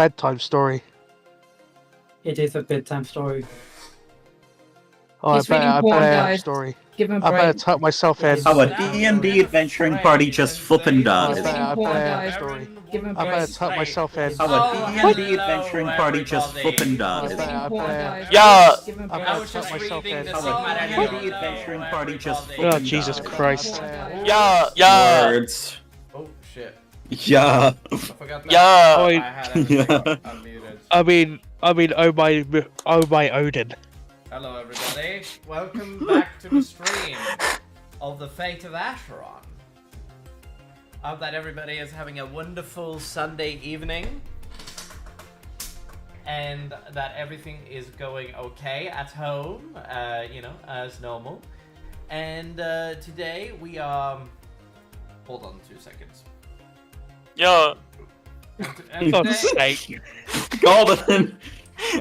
bedtime story. It is a bedtime story. Oh, He's reading I porn, better have a guys. story. Give him a I break. better tuck myself in. How a Now D&D you're adventuring afraid party just and flippin' say dies. He's reading porn, guys. story. Give him a I break. better tuck myself in. How a Oh, D&D adventuring party just flippin' He's dies. reading porn, guys. Yeah. Give him a I break. better I was tuck just myself reading in. the How Sigmar a Hello, D&D adventuring party just everybody. Oh, flippin' Jesus dies. Christ. Yeah. Words. Oh shit. Yeah. I forgot that. Yeah. I had everything unmuted. I mean, oh my Odin. Hello everybody. Welcome back to the stream of the Fate of Asharon. I hope that everybody is having a wonderful Sunday evening. And that everything is going okay at home, as normal. And today we hold on 2 seconds. Yeah. And For God's today, sake. Golden.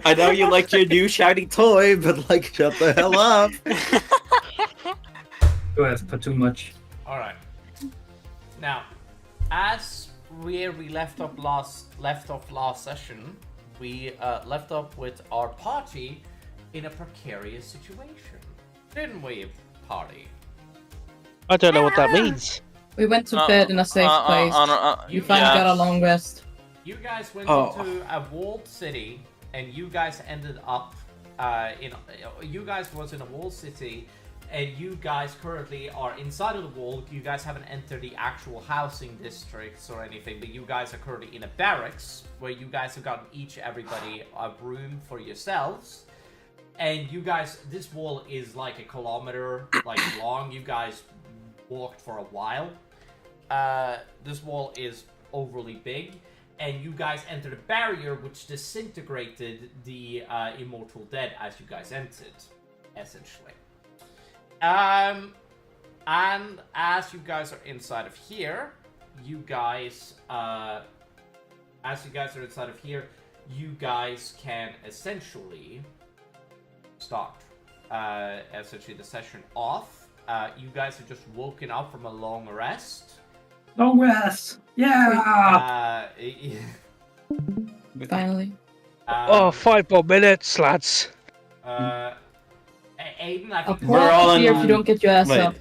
I know you like your new shiny toy, but like, shut the hell up. You ask for too much. all right. Now, as where we left off last session, we left off with our party in a precarious situation, didn't we, party? I don't know what that means. We went to bed in a safe place. You We finally guys- got a long rest. You guys went Oh. into a walled city, and you guys ended up you guys was in a walled city, and you guys currently are inside of the wall. You guys haven't entered the actual housing districts or anything, but you guys are currently in a barracks where you guys have gotten everybody a room for yourselves. And you guys, this wall is like a kilometer long. You guys walked for a while. This wall is overly big, and you guys entered a barrier which disintegrated the immortal dead as you guys entered, essentially. And as you guys are inside of here, you guys can essentially start essentially the session off. You guys have just woken up from a long rest. Long rest! Yeah! Finally. Oh, 5 more minutes, lads. Aiden, I I'll think pour We're all out in- here if you don't get your ass Wait. up.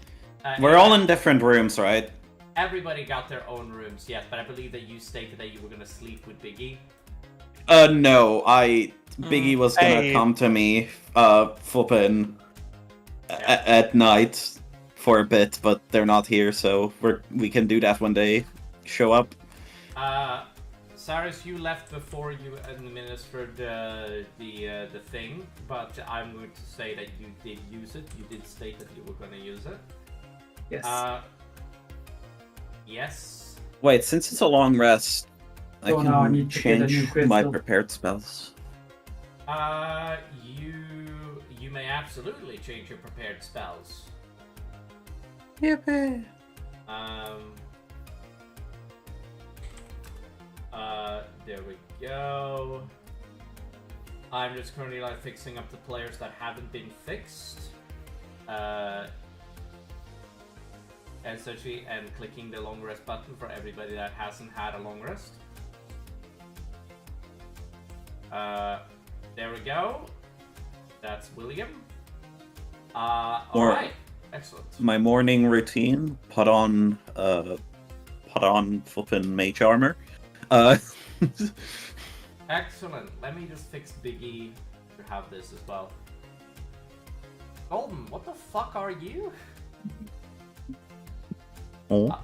We're all in different rooms, right? everybody got their own rooms, yes, but I believe that you stated that you were gonna sleep with Biggie. No, Biggie was gonna Hey. come to me, flippin' at night for a bit, but they're not here, so we can do that when they show up. Cyrus, you left before you administered the thing, but I'm going to say that you did use it. You did state that you were going to use it. Yes. Yes. Wait, since it's a long rest, I Oh, no, I can need to get a new change crystal. my prepared spells. You may absolutely change your prepared spells. Yippee! There we go. I'm just currently fixing up the players that haven't been fixed. Essentially, and clicking the long rest button for everybody that hasn't had a long rest. There we go. That's William. Alright. Excellent. My morning routine: put on flippin' mage armor. Excellent. Let me just fix Biggie to have this as well. Golden, what the fuck are you? Oh.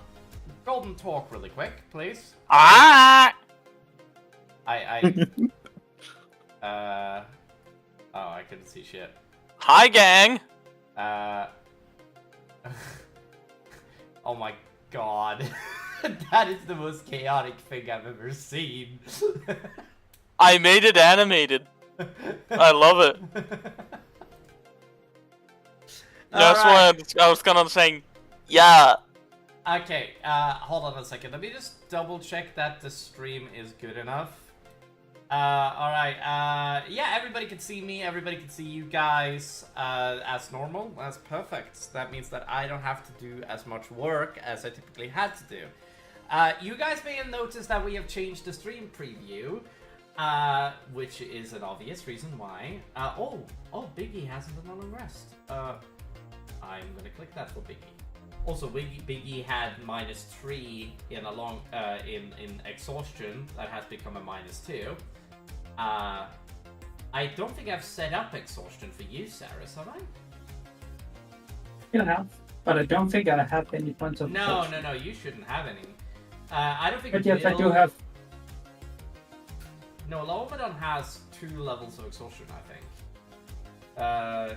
Golden, talk really quick, please. Ah! Oh, I couldn't see shit. Hi, gang. Oh my god. That is the most chaotic thing I've ever seen. I made it animated. I love it. That's why I was kind of saying, yeah. Okay, hold on a second. Let me just double check that the stream is good enough. Alright, yeah, everybody can see me, everybody can see you guys, as normal. That's perfect. That means that I don't have to do as much work as I typically had to do. You guys may have noticed that we have changed the stream preview. Which is an obvious reason why. Oh, Biggie hasn't been on a rest. I'm gonna click that for Biggie. Also, Biggie had -3 in a long in exhaustion. That has become a -2. I don't think I've set up exhaustion for you, Saris, have I? Yeah, but I don't think I have any points of No, exhaustion. no, you shouldn't have any. I don't think. But yes, I do Bill- have. No, Lomadon has 2 levels of exhaustion, I think.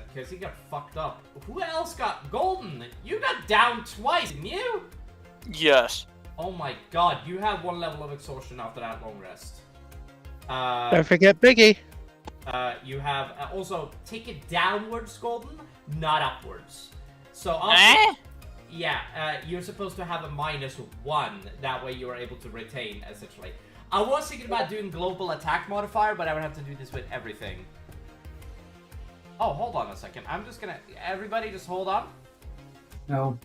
Because he got fucked up. Who else got golden? You got down twice, didn't you? Yes. Oh my god, you have 1 level of exhaustion after that long rest. Don't forget Biggie. You have also take it downwards, golden, not upwards. So yeah, you're supposed to have a -1. That way you are able to retain, essentially. I was thinking about doing global attack modifier, but I would have to do this with everything. Oh, hold on a second. I'm just gonna... Everybody just hold on. No.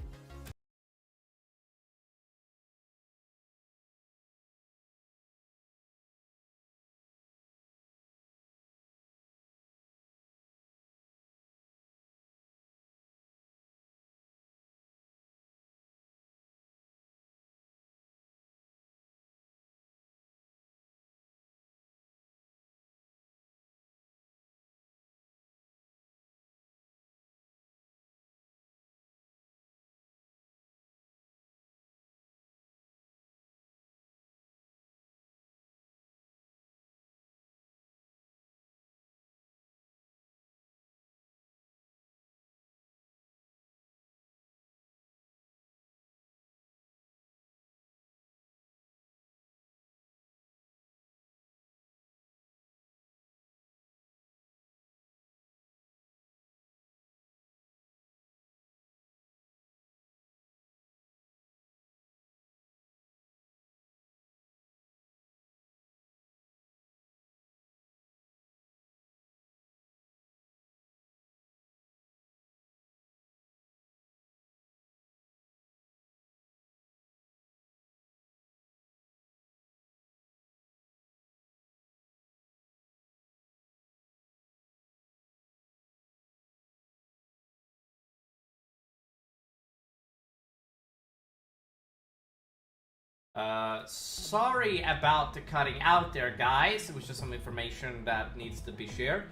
Sorry about the cutting out there, guys. It was just some information that needs to be shared.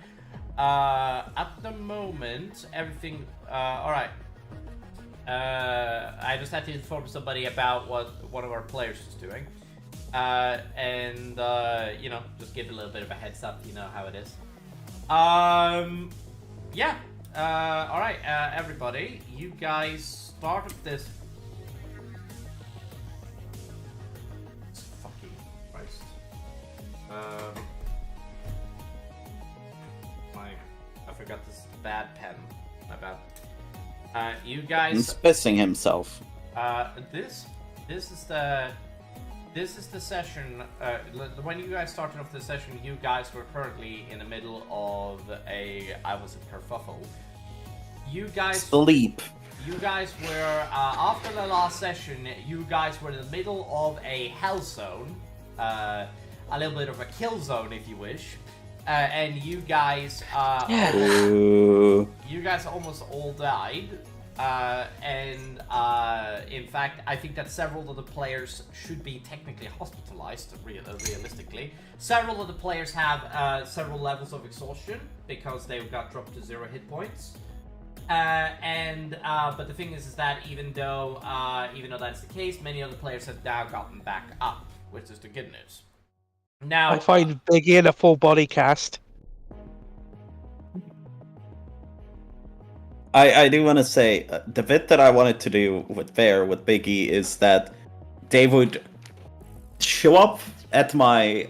At the moment, everything... Alright. I just had to inform somebody about what one of our players is doing. You know, just give a little bit of a heads up, you know how it is. Yeah. Alright, everybody. You guys started this... Fucking Christ. I forgot this bad pen. My bad. You guys... He's pissing himself. This is the session. When you guys started off the session, you guys were currently in the middle of I was a kerfuffle. You guys Sleep. You guys were after the last session. You guys were in the middle of a hell zone, a little bit of a kill zone, if you wish, and you guys you guys almost all died. In fact, I think that several of the players should be technically hospitalized, realistically. Several of the players have several levels of exhaustion because they got dropped to 0 hit points. But the thing is that even though that's the case, many of the players have now gotten back up, which is the good news. Now, I find Biggie in a full body cast. I do want to say, the bit that I wanted to do with Biggie is that they would show up at my,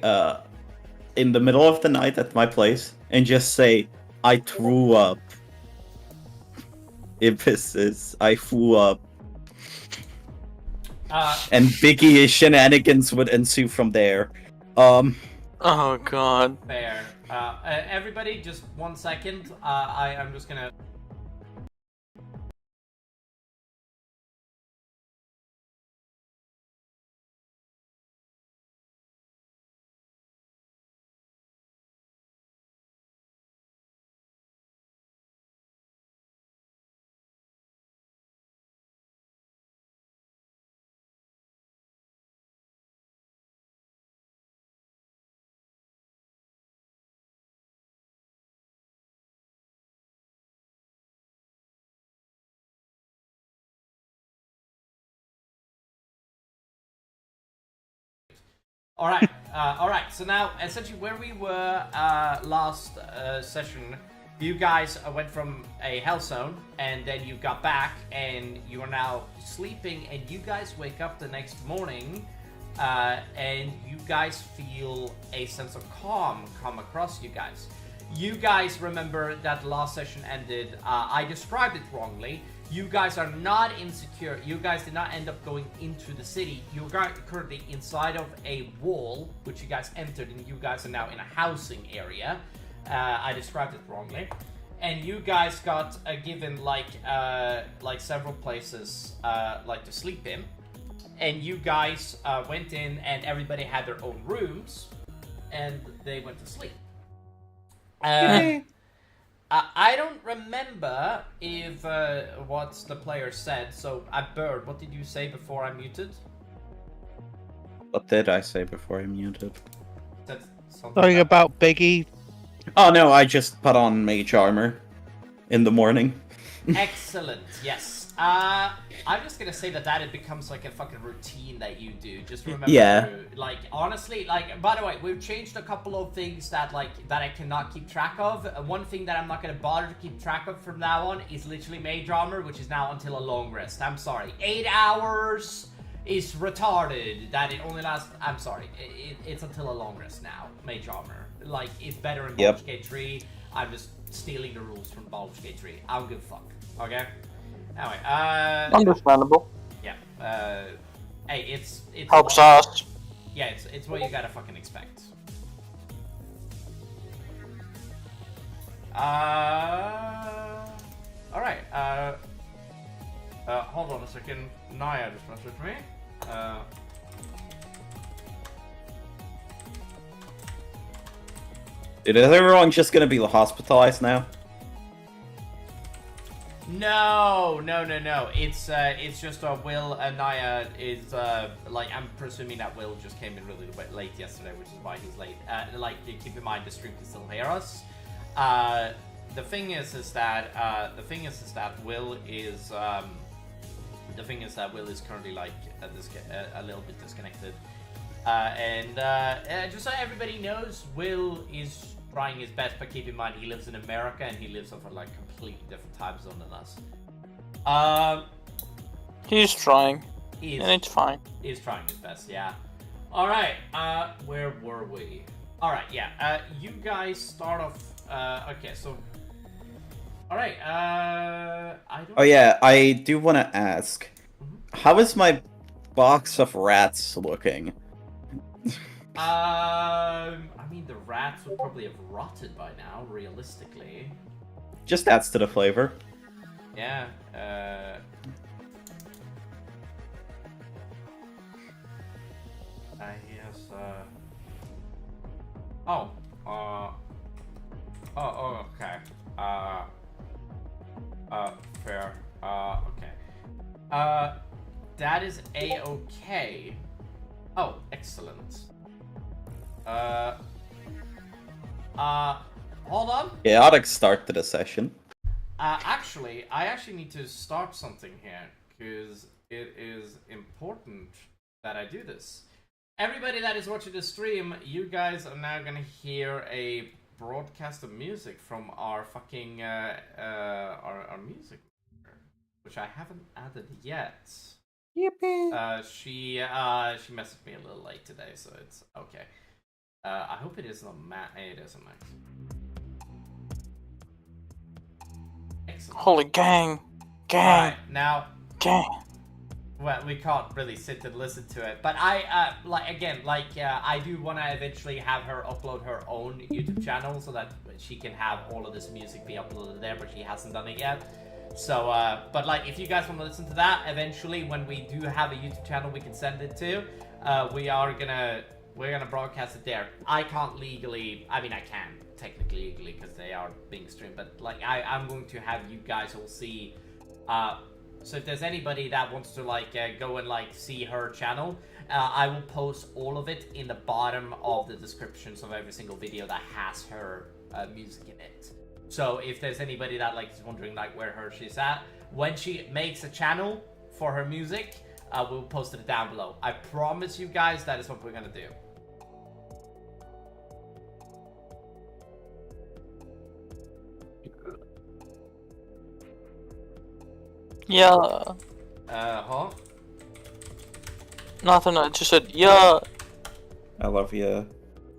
in the middle of the night at my place and just say, I threw up. Emphasis, I threw up. And Biggie shenanigans would ensue from there. Oh god. fair. Everybody, just 1 second. I'm just gonna... All right. All right. So now, essentially, where we were last session, you guys went from a hell zone, and then you got back, and you are now sleeping, and you guys wake up the next morning, and you guys feel a sense of calm come across you guys. You guys remember that last session ended. I described it wrongly. You guys are not insecure. You guys did not end up going into the city. You're currently inside of a wall, which you guys entered, and you guys are now in a housing area. I described it wrongly. And you guys got given like several places like to sleep in. And you guys went in, and everybody had their own rooms, and they went to sleep. I don't remember if what the player said. So, Bird, what did you say before I muted? What did I say before I muted? Said Something about Biggie. Oh no, I just put on mage armor in the morning. Excellent. Yes. I'm just gonna say that it becomes like a fucking routine that you do. Just remember. Yeah. Like honestly, like by the way, we've changed a couple of things that I cannot keep track of. One thing that I'm not gonna bother to keep track of from now on is literally mage armor, which is now until a long rest. I'm sorry. 8 hours is retarded. That it only lasts. I'm sorry. It's until a long rest now. Mage armor. Like it's better in Baldur's Gate 3. I'm just stealing the rules from Baldur's Gate 3. I don't give a fuck. Okay. Anyway, Understandable. yeah. Hey, it's Helps us. Yeah, it's what you gotta fucking expect. All right. Hold on a second. Naya just messaged me. Dude, is everyone just gonna be hospitalized now? No. It's just Will and Naya is like I'm presuming that Will just came in really late yesterday, which is why he's late. Like keep in mind the stream can still hear us. The thing is that Will is currently like a little bit disconnected. And just so everybody knows, Will is trying his best, but keep in mind he lives in America and he lives on for like completely different time zone than us. He's trying. And it's fine. He's trying his best, yeah. Alright, where were we? Alright, yeah. You guys start off okay, so alright, I don't Oh yeah, I do wanna ask. How is my box of rats looking? I mean, the rats would probably have rotted by now, realistically. Just adds to the flavor. Yeah, yes, okay. Fair. Okay. That is A-okay. Oh, excellent. Hold on. Chaotic start to the session. Actually, I need to start something here, because it is important that I do this. Everybody that is watching the stream, you guys are now gonna hear a broadcast of music from our fucking, our music, which I haven't added yet. Yippee! She messaged me a little late today, so it's okay. I hope it isn't on Max. It isn't Max. Excellent. Holy gang. Alright, now, Gang. well, we can't really sit and listen to it, but I do want to eventually have her upload her own YouTube channel so that she can have all of this music be uploaded there, but she hasn't done it yet. So, but like, if you guys want to listen to that, eventually, when we do have a YouTube channel we can send it to, we're gonna broadcast it there. I can't legally, I mean, I can technically legally because they are being streamed, but like, I'm going to have you guys all see. So if there's anybody that wants to like go and like see her channel, I will post all of it in the bottom of the descriptions of every single video that has her music in it. So if there's anybody that like is wondering like where she's at, when she makes a channel for her music, we'll post it down below. I promise you guys that is what we're gonna do. Yeah. Huh? Nothing, I just said, yeah. I love you.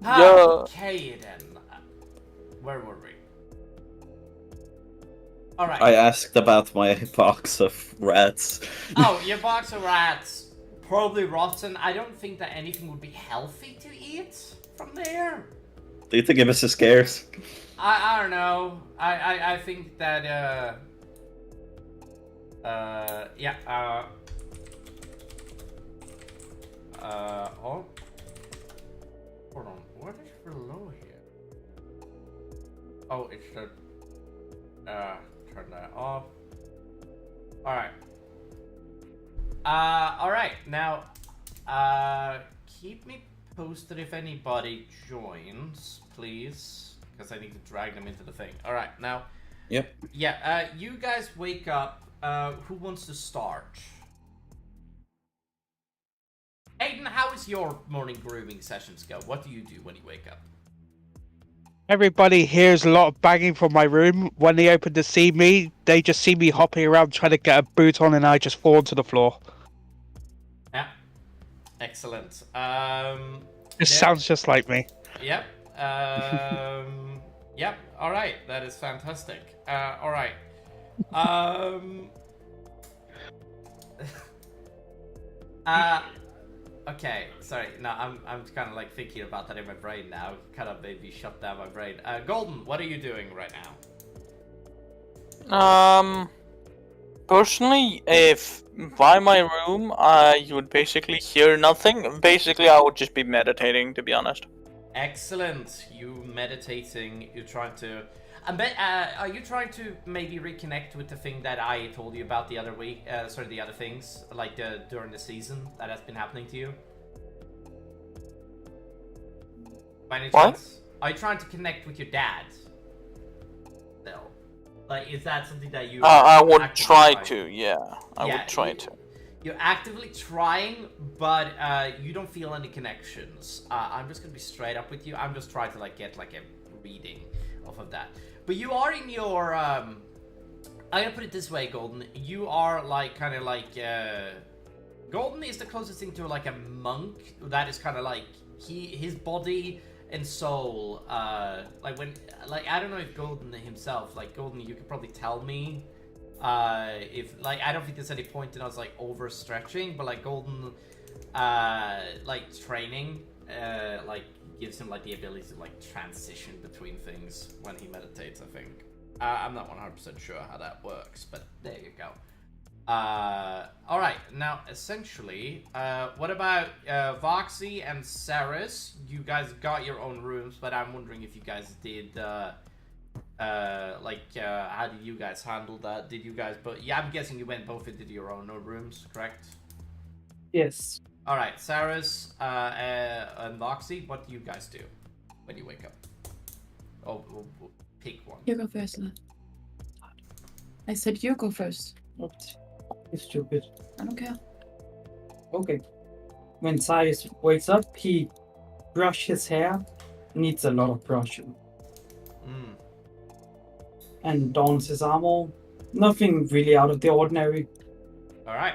Yeah. Okay then. Where were we? Alright. I asked about my box of rats. Oh, your box of rats. Probably rotten. I don't think that anything would be healthy to eat from there. Do you think it was scarce? I don't know. I think that yeah, oh. Hold on, what is below here? Oh, it's the turn that off. Alright. Alright, now keep me posted if anybody joins, please. Because I need to drag them into the thing. Alright, now Yep. yeah, you guys wake up. Who wants to start? Aiden, how is your morning grooming sessions go? What do you do when you wake up? Everybody hears a lot of banging from my room. When they open to see me, they just see me hopping around trying to get a boot on, and I just fall to the floor. Yeah. Excellent. It sounds just like me. Yep. Yep. All right. That is fantastic. All right. Okay. Sorry. No, I'm kind of like thinking about that in my brain now. Kind of maybe shut down my brain. Golden, what are you doing right now? Personally, if by my room, you would basically hear nothing. Basically, I would just be meditating, to be honest. Excellent. You meditating. You're trying to. Are you trying to maybe reconnect with the thing that I told you about the other week? The other things like during the season that has been happening to you. By any chance? Are you trying to connect with your dad? Still, like, is that something that you? I would try to. Yeah, I would try to. You're actively trying, but you don't feel any connections. I'm just gonna be straight up with you. I'm just trying to like get like a reading off of that. But you are in your. I'm gonna put it this way, Golden. You are like kind of like. Golden is the closest thing to like a monk. That is kind of like his body and soul. Like when like I don't know if Golden himself, like Golden, you could probably tell me. If like I don't think there's any point in us like overstretching, but like Golden like training like gives him like the ability to like transition between things when he meditates, I think. I'm not 100% sure how that works, but there you go. Alright, now essentially what about Voxy and Saris? You guys got your own rooms, but I'm wondering if you guys did how did you guys handle that? Did you guys, but yeah, I'm guessing you went both into your own rooms, correct? Yes. All right, Saris and Voxy, what do you guys do when you wake up? Oh, pick one. You go first, lad. I said you go first. Oops. You're stupid. I don't care. Okay. When Cyrus wakes up, he brushes his hair. Needs a lot of brushing. And dons his armor. Nothing really out of the ordinary. Alright.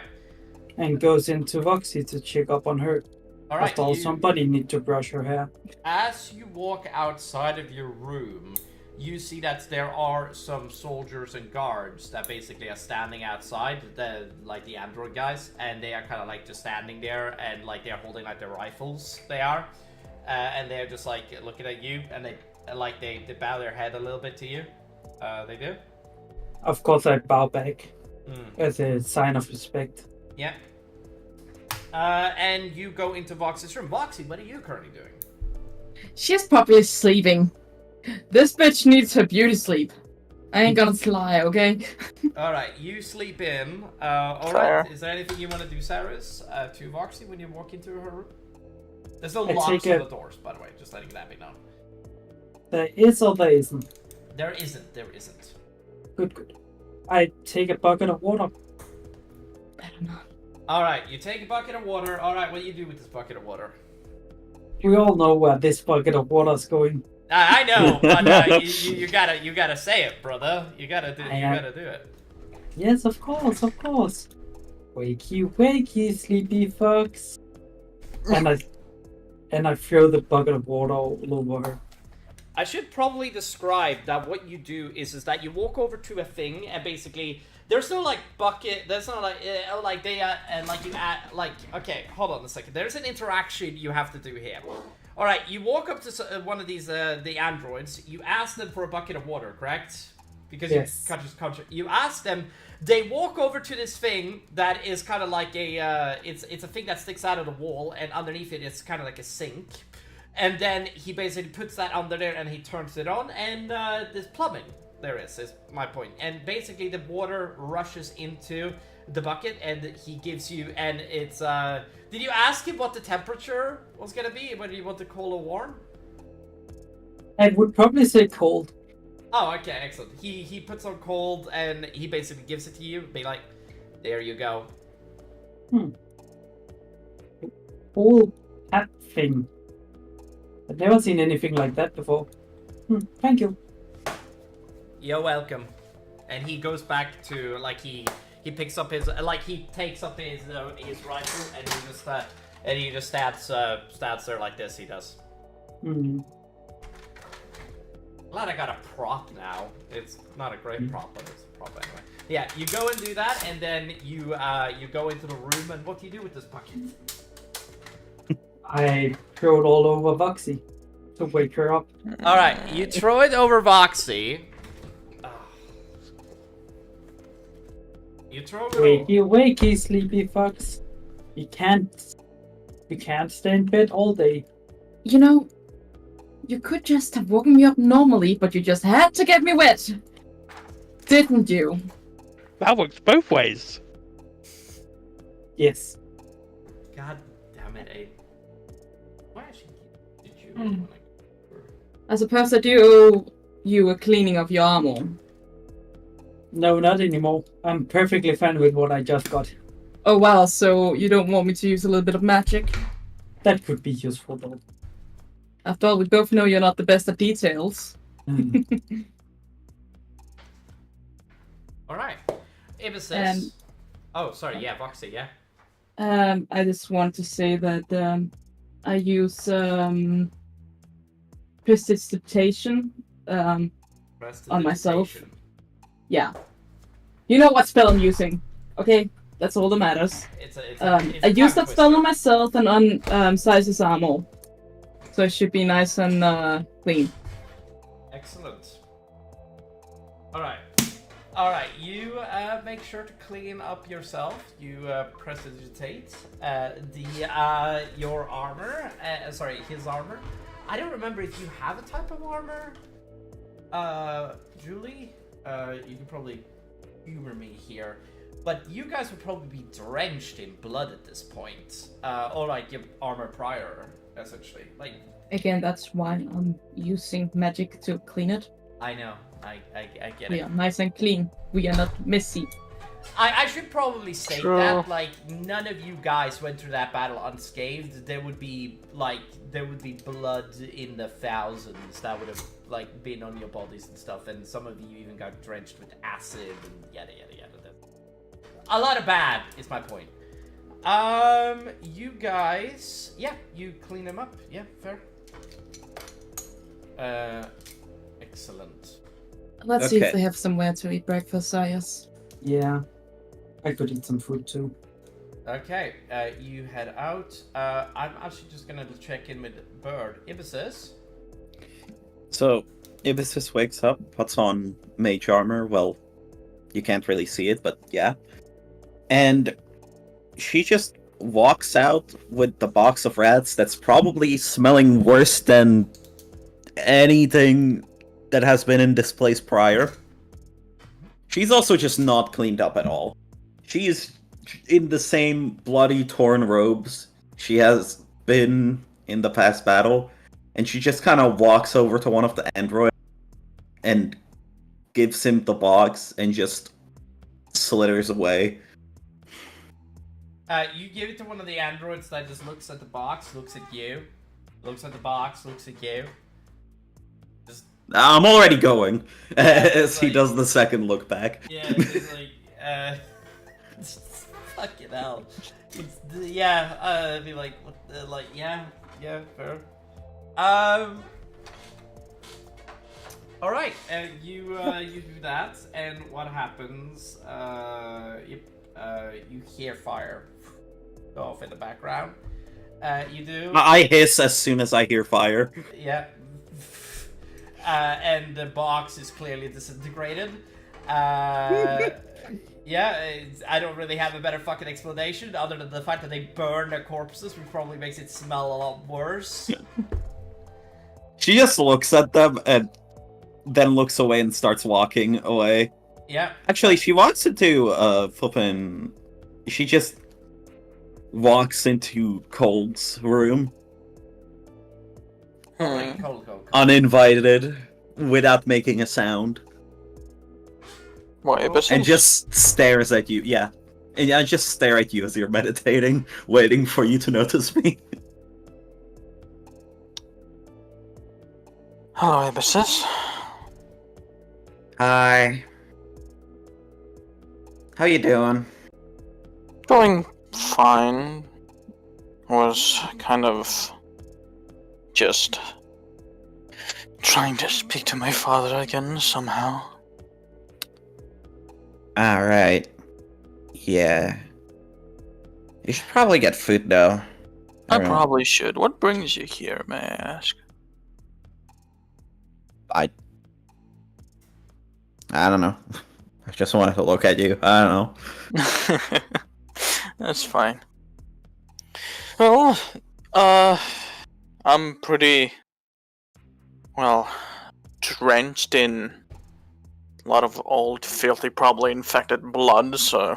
And goes into Voxy to check up on her. Alright. Somebody need to brush her hair. As you walk outside of your room, you see that there are some soldiers and guards that basically are standing outside, the android guys, and they are kind of like just standing there, and like they're holding like their rifles. They are, and they're just like looking at you, and they bow their head a little bit to you. They do. Of course, I bow back as a sign of respect. Yeah. And you go into Voxy's room. Voxy, what are you currently doing? She's probably sleeping. This bitch needs her beauty sleep. I ain't gonna lie, okay? Alright, you sleep in. Alright, is there anything you want to do, Saris, to Voxy when you walk into her room? There's no locks on the doors, by the way, just letting that be known. There is or there isn't? There isn't. Good. I take a bucket of water. Better not. Alright, you take a bucket of water. Alright, what do you do with this bucket of water? We all know where this bucket of water is going. I know, but you gotta say it, brother. You gotta do it. Yes, of course, of course. Wakey, wakey, sleepy fox. And I throw the bucket of water all over her. I should probably describe that what you do is that you walk over to a thing and basically there's no like bucket. There's no like they and like you add like okay. Hold on a second. There's an interaction you have to do here. All right, you walk up to one of these the androids. You ask them for a bucket of water, correct? Because Yes. you ask them. They walk over to this thing that is kind of like a it's a thing that sticks out of the wall, and underneath it it's kind of like a sink. And then he basically puts that under there and he turns it on, and there's plumbing. There is my point. And basically the water rushes into the bucket and he gives you, and it's, did you ask him what the temperature was gonna be? Whether you want to cold or warm? I would probably say cold. Oh, okay, excellent. He puts on cold and he basically gives it to you, be like, there you go. Cool cat thing. I've never seen anything like that before. Thank you. You're welcome. And he goes back to like he picks up his he takes up his rifle and he just stabs there like this. He does. Glad I got a prop now. It's not a great prop, but it's a prop anyway. Yeah, you go and do that, and then you go into the room. And what do you do with this bucket? I throw it all over Voxy to wake her up. All right, you throw it over Voxy. You throw it. Wakey, wakey, sleepy fox. You can't stay in bed all day. You know, you could just have woken me up normally, but you just had to get me wet. Didn't you? That works both ways. Yes. God damn it, Abe. Why actually did you? I suppose I do owe you a cleaning of your armor. No, not anymore. I'm perfectly fine with what I just got. Oh wow, so you don't want me to use a little bit of magic? That could be useful though. After all, we both know you're not the best at details. All right, Eva says. Oh, sorry. Yeah, Voxy. Yeah. I just want to say that I use prestidigitation on myself. Yeah. You know what spell I'm using, okay? That's all that matters. I use that spell on myself and on Size's armor. So it should be nice and clean. Excellent. Alright, you make sure to clean up yourself. You prestidigitate your armor. Sorry, his armor. I don't remember if you have a type of armor. Julie? You can probably humor me here. But you guys would probably be drenched in blood at this point. Or like your armor prior, essentially. Like again, that's why I'm using magic to clean it. I know. I get We it. are nice and clean. We are not messy. I should probably state True. that, like, none of you guys went through that battle unscathed. There would be blood in the thousands that would have, like, been on your bodies and stuff, and some of you even got drenched with acid and yada yada yada. A lot of bad is my point. You guys, yeah, you clean them up. Yeah, fair. Excellent. Let's see if Okay. they have somewhere to eat breakfast, Sayas. Yeah. I could eat some food too. Okay, you head out. I'm actually just gonna check in with Bird. Ibis. So, Ibis wakes up, puts on mage armor. Well, you can't really see it, but yeah. And she just walks out with the box of rats that's probably smelling worse than anything that has been in this place prior. She's also just not cleaned up at all. She is in the same bloody, torn robes she has been in the past battle, and she just kind of walks over to one of the androids and gives him the box and just slithers away. You give it to one of the androids that just looks at the box, looks at you, looks at the box, looks at you. I'm already going as he like- does the second look back. Yeah, it's like, fucking hell. Be like, what the, like, yeah, fair. Alright, you do that, and what happens, you hear fire go off in the background. You do. I hiss as soon as I hear fire. Yeah. And the box is clearly disintegrated. I don't really have a better fucking explanation other than the fact that they burn their corpses, which probably makes it smell a lot worse. She just looks at them and then looks away and starts walking away. Yeah. Actually, she wants to do flippin'. She just walks into Cold's room. Like, cold. Uninvited, without making a sound. Why, And just stares at you, yeah. And I just stare at you as you're meditating, waiting for you to notice me. Hello, Abyssus. Hi. How you doing? Doing fine. Was kind of just trying to speak to my father again somehow. Alright. Yeah. You should probably get food though. I probably should. What brings you here, may I ask? I don't know. I just wanted to look at you. I don't know. That's fine. Well, I'm pretty, well, drenched in a lot of old, filthy, probably infected blood, so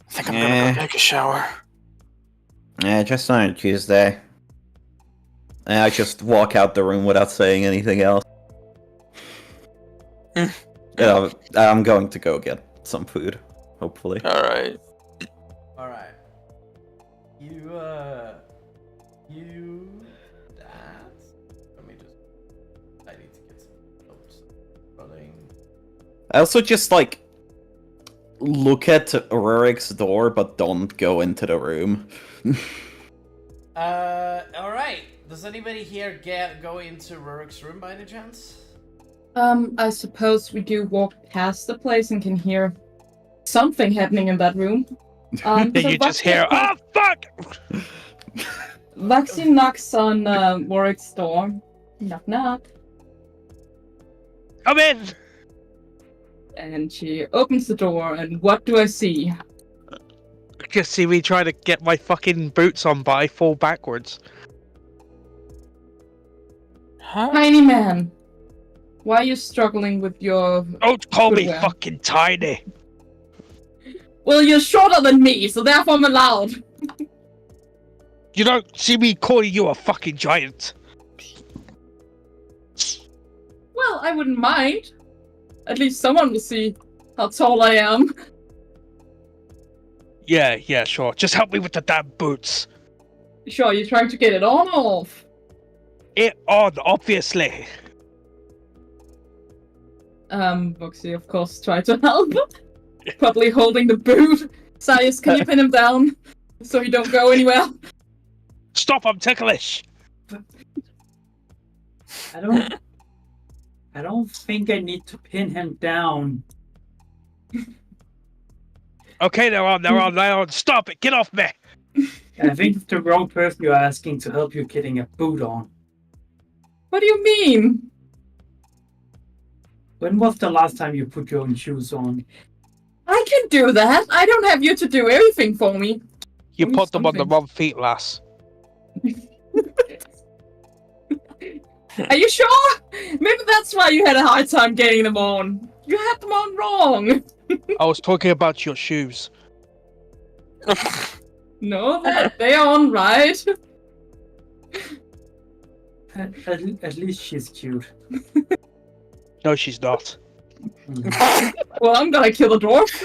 I think I'm gonna go take a shower. Yeah, just on a Tuesday. And I just walk out the room without saying anything else. I'm going to go get some food, hopefully. Alright. Alright. You that. Let me just. I need to get some notes running. I also just, like, look at Rurik's door, but don't go into the room. Alright. Does anybody here go into Rurik's room by any chance? I suppose we do walk past the place and can hear something happening in that room. You just hear, oh fuck! Vaxi knocks on Warwick's door. Knock knock. Come in! And she opens the door, and what do I see? Just see me trying to get my fucking boots on, but I fall backwards. Huh? Tiny man, why are you struggling with your... Don't call me footwear? fucking tiny. Well, you're shorter than me, so therefore I'm allowed. You don't see me calling you a fucking giant. Well, I wouldn't mind. At least someone will see how tall I am. Yeah, sure. Just help me with the damn boots. Sure, you're trying to get it on or off? It on, obviously. Voxy, of course, tried to help. Probably holding the boot. Sias, can you pin him down? So he don't go anywhere? Stop, I'm ticklish. I don't think I need to pin him down. Okay, they're on. Stop it, get off me. I think it's the wrong person you're asking to help you getting a boot on. What do you mean? When was the last time you put your own shoes on? I can do that. I don't have you to do everything for me. You Give me put them on the something. wrong feet, lass. Are you sure? Maybe that's why you had a hard time getting them on. You had them on wrong. I was talking about your shoes. No, they're on right. At least she's cute. No, she's not. Well, I'm gonna kill the dwarf.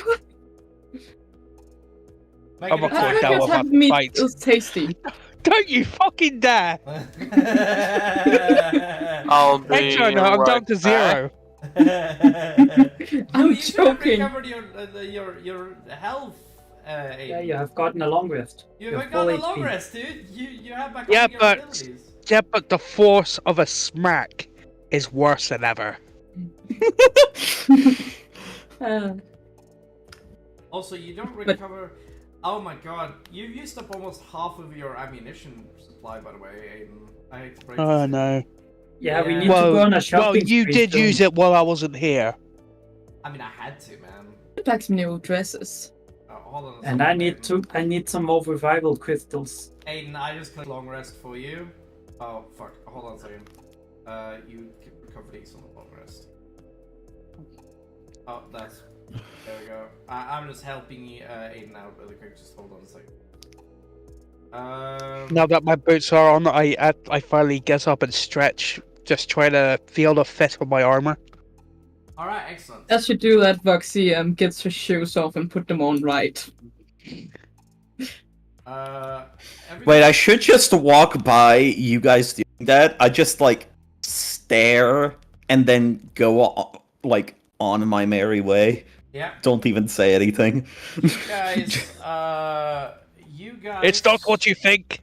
I'm a I court heard down your with type of my meat fight. is tasty. Don't you fucking dare! I'll be Actually, no, I'm down to right back. 0. I'm you should have joking. recovered your health. Yeah, you have gotten a long rest. You have haven't got full a long HP. rest, dude. You have back Yeah, all your but abilities. the force of a smack is worse than ever. Also, you don't But- recover. Oh my god, you've used up almost half of your ammunition supply, by the way, Aiden. I hate to break this Oh to you. no. Yeah, we Yeah. need to go on a shopping you spree did soon. use it while I wasn't here. I mean, I had to, man. Like some new dresses. Oh, hold on a And second, I need some more revival crystals. Aiden, I just clicked long rest for you. Oh, fuck. Hold on a second. You can recover these on the long rest. Oh, that's... There we go. I'm just helping Aiden out really quick. Just hold on a second. Now that my boots are on, I finally get up and stretch, just trying to feel the fit of my armor. Alright, excellent. As you do that, Voxy gets her shoes off and put them on right. Wait, I should just walk by you guys doing that. I just like stare and then go like on my merry way. Yeah. Don't even say anything. Guys, you guys... It's not what you think.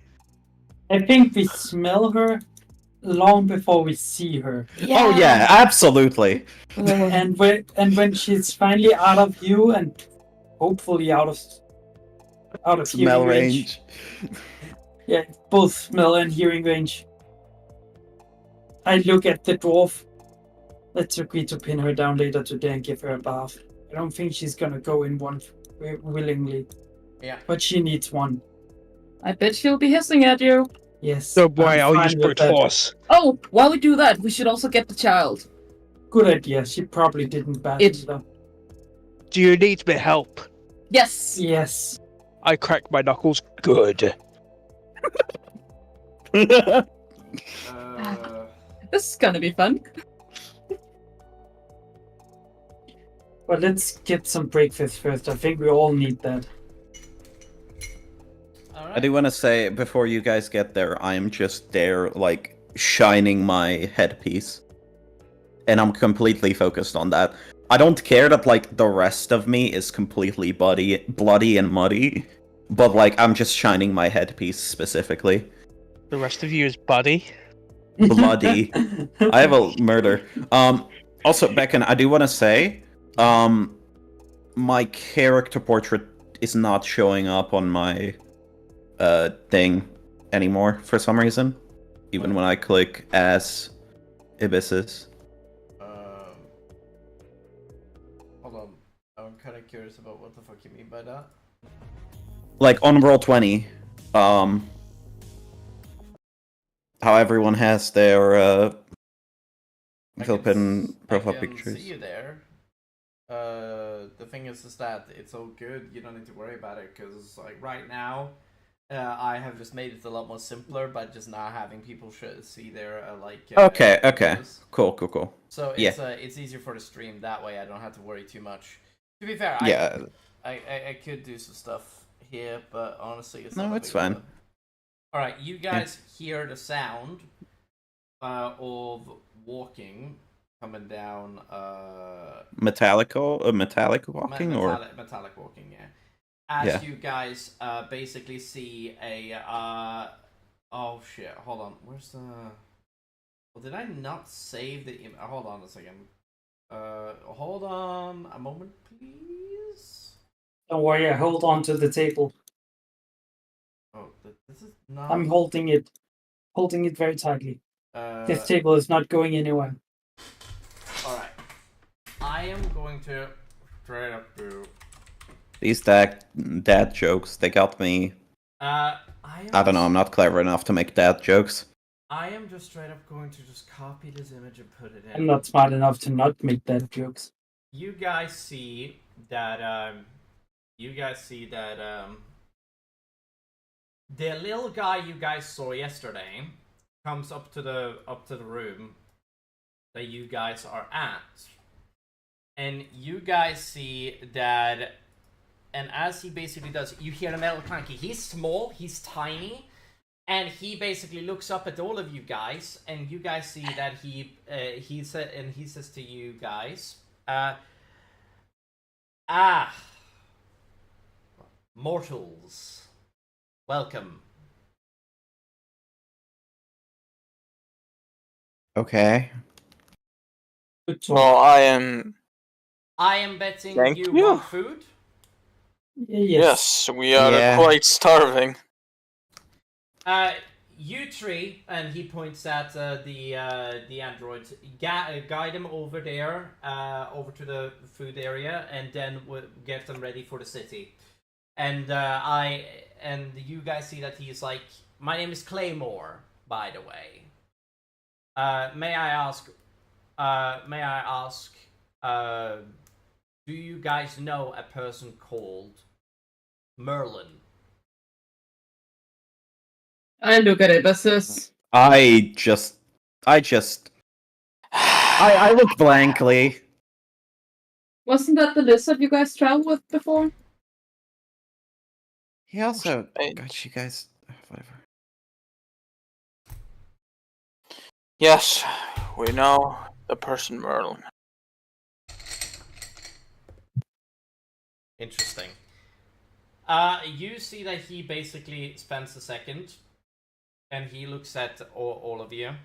I think we smell her long before we see her. Oh yeah, absolutely. And when she's finally out of view and hopefully out of Smell hearing range. Yeah, both smell and hearing range. I look at the dwarf. Let's agree to pin her down later today and give her a bath. I don't think she's gonna go in one willingly. Yeah. But she needs one. I bet she'll be hissing at you. Yes. Don't worry, I'm I'll fine use with brute that. force. Oh, while we do that, we should also get the child. Good idea. She probably didn't bat It- it though. Do you need me help? Yes. Yes. I crack my knuckles. Good. This is gonna be fun. But let's get some breakfast first. I think we all need that. Alright. I do want to say, before you guys get there, I am just there, like, shining my headpiece. And I'm completely focused on that. I don't care that, like, the rest of me is completely bloody and muddy. But, like, I'm just shining my headpiece specifically. The rest of you is buddy. Bloody. I have a murder. Also, Becken, I do want to say, my character portrait is not showing up on my thing anymore for some reason. Even when I click as Abysses. Hold on. I'm kind of curious about what the fuck you mean by that. Like on Roll20, how everyone has their flippin' profile I can pictures. see you there. The thing is that it's all good. You don't need to worry about it because, like, right now, I have just made it a lot more simpler by just not having people see their Okay. videos. Cool. So Yeah. It's easier for the stream that way. I don't have to worry too much. To be fair, Yeah. I could do some stuff here, but honestly, it's No, not a it's big fine. deal. All right, you guys hear the sound of walking coming down. Metallic walking or metallic walking, yeah. As Yeah. you guys basically see a oh shit, hold on, where's the well, did I not save the hold on a second. Hold on a moment, please. Don't worry, I hold on to the table. Oh, this is not I'm holding it very tightly. This table is not going anywhere. Alright. I am going to straight up do these dad jokes, they got me. I don't know, I'm not clever enough to make dad jokes. I am just straight up going to just copy this image and put it in. I'm not smart enough to not make that jokes. You guys see that the little guy you guys saw yesterday comes up to the room that you guys are at. And you guys see that, and as he basically does, you hear the metal clanky. He's small, he's tiny, And he basically looks up at all of you guys, and you guys see that he says to you guys, mortals, welcome. Okay. Well, I am betting Thank you you. want food. Yes, we are Yeah. quite starving. You three, and he points at the androids. Guide them over there, over to the food area, and then we'll get them ready for the city. And you guys see that he's like, my name is Claymore, by the way. May I ask? Do you guys know a person called Merlin? I look at it, but says, I look blankly. wasn't that the lizard you guys traveled with before? He also Right. got you guys. Whatever. Yes, we know the person Merlin. Interesting. You see that he basically spends a second, and he looks at all of you,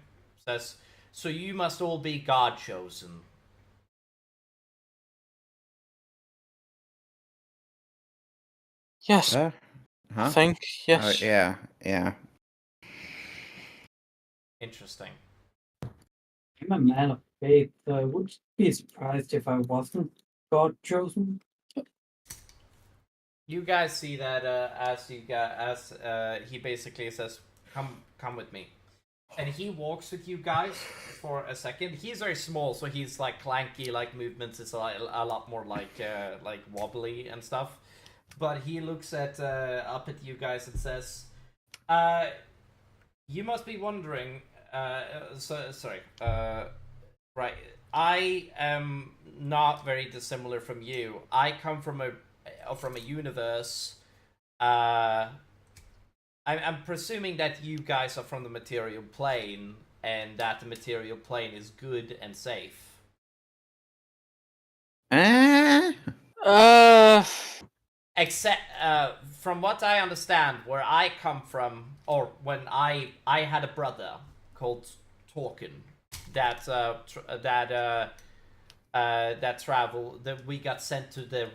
says, so you must all be God-chosen. Yes, Huh? I think, yes. Yeah. Interesting. I'm a man of faith, so I would be surprised if I wasn't God chosen. You guys see that he basically says, "Come with me," and he walks with you guys for a second. He's very small, so he's like clanky, like movements is a lot more like wobbly and stuff. But he looks up at you guys and says, "You must be wondering." Right. I am not very dissimilar from you. I come from a universe. I'm presuming that you guys are from the material plane, and that the material plane is good and safe. Except, from what I understand, where I come from, or when I had a brother called Torkin that we got sent to the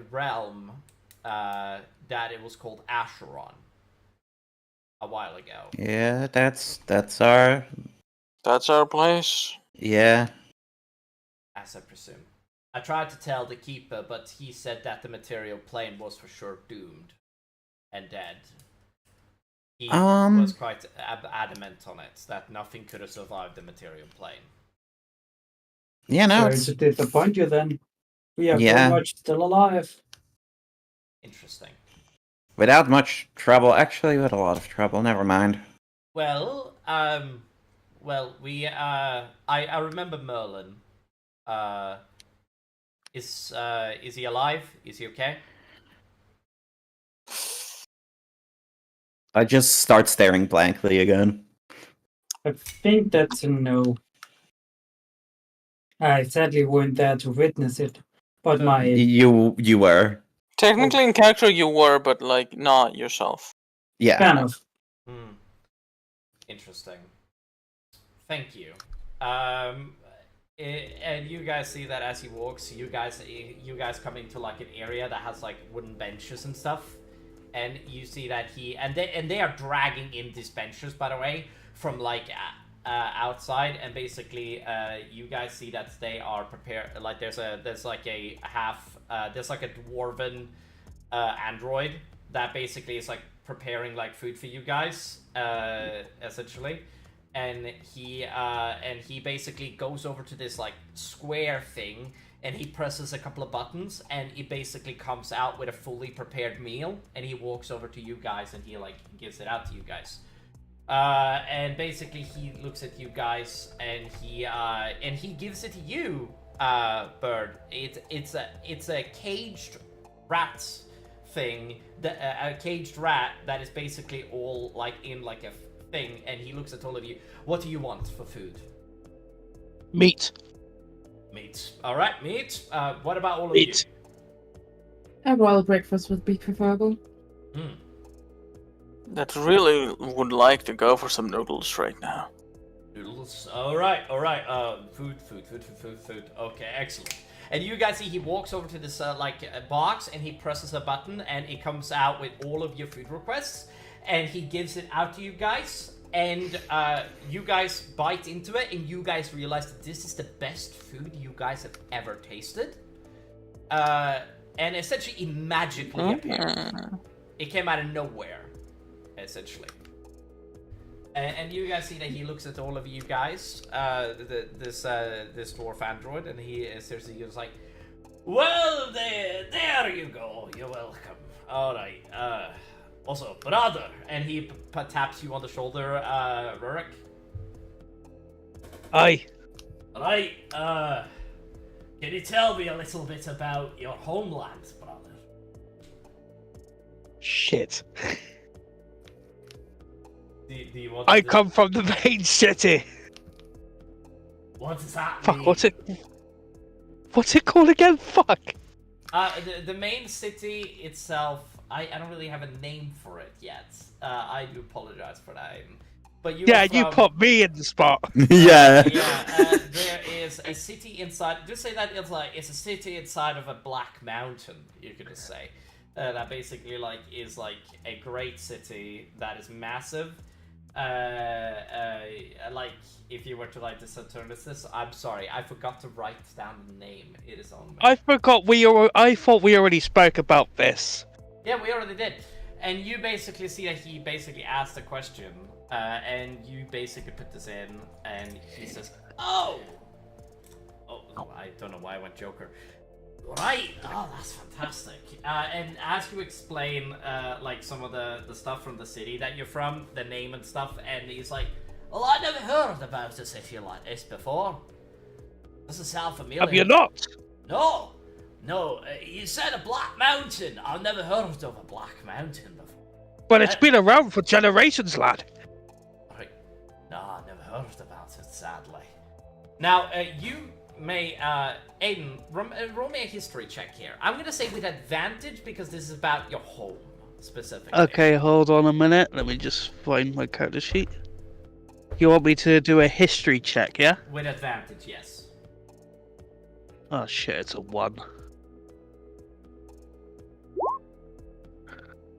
realm that it was called Asharon a while ago. Yeah, that's our place. Yeah. As I presume. I tried to tell the keeper, but he said that the material plane was for sure doomed and dead. He was quite adamant on it, that nothing could have survived the material plane. Yeah, no. Sorry to disappoint you then. We are very much still alive. Interesting. Without much trouble. Actually, with a lot of trouble. Never mind. Well, we I remember Merlin. Is he alive? Is he okay? I just start staring blankly again. I think that's a no. I sadly weren't there to witness it, but my... You were. Technically in character you were, but like not yourself. Yeah. Kind of. Interesting. Thank you. And you guys see that as he walks, you guys come into like an area that has like wooden benches and stuff, and you see that they are dragging in these benches, by the way, from like outside, and basically you guys see that they are prepared. Like there's like a dwarven android that basically is like preparing like food for you guys, essentially. And he basically goes over to this like square thing, and he presses a couple of buttons, and it basically comes out with a fully prepared meal, and he walks over to you guys and he like gives it out to you guys. And basically he looks at you guys and he gives it to you, Bird. It's a caged rat thing, a caged rat that is basically all like in like a thing, and he looks at all of you. What do you want for food? Meat. Meat. All right, meat. What about all of Meat. you? A royal breakfast would be preferable. That really would like to go for some noodles right now. Noodles. All right. Food. Okay, excellent. And you guys see he walks over to this box, and he presses a button, and it comes out with all of your food requests, and he gives it out to you guys, and you guys bite into it, and you guys realize that this is the best food you guys have ever tasted. And essentially it magically appeared. It came out of nowhere, essentially. And you guys see that he looks at all of you guys, this dwarf android, and he seriously goes like, "Well, there you go. You're welcome. All right. Also, brother," and he taps you on the shoulder, Rurik. Aye. All right. Can you tell me a little bit about your homeland, brother? Shit. Do you want I come from the main city. What does that Fuck, mean? what's it called again? Fuck. The main city itself, I don't really have a name for it yet. I do apologize for that. But you put me in the spot. Yeah. There is a city inside. Just say that it's a city inside of a black mountain. You could just say that basically is a great city that is massive. If you were to just turn this, I'm sorry, I forgot to write down the name. It is on. I forgot I thought we already spoke about this. Yeah, we already did. And you basically see that he basically asked a question, and you basically put this in, and he says, "Oh, I don't know why I went Joker." Right. Oh, that's fantastic. And as you explain, some of the stuff from the city that you're from, the name and stuff, and he's like, "Well, I never heard about a city like this before. Doesn't sound familiar." Have you not? No. You said a black mountain. I've never heard of a black mountain before. But it's been around for generations, lad. Right. No, I've never heard about it, sadly. Now, you may, Aiden, roll me a history check here. I'm gonna say with advantage because this is about your home, specifically. Okay, hold on a minute. Let me just find my character sheet. You want me to do a history check, yeah? With advantage, yes. Oh shit, it's a 1.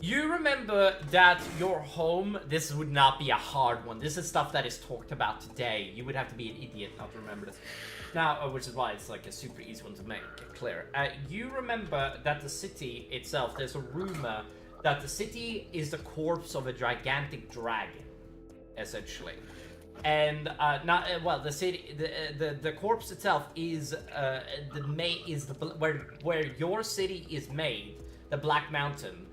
You remember that your home, this would not be a hard one. This is stuff that is talked about today. You would have to be an idiot not to remember this. Now, which is why it's a super easy one to make clear. You remember that the city itself, there's a rumor that the city is the corpse of a gigantic dragon, essentially. And the city, the corpse itself is where your city is made, the Black Mountain.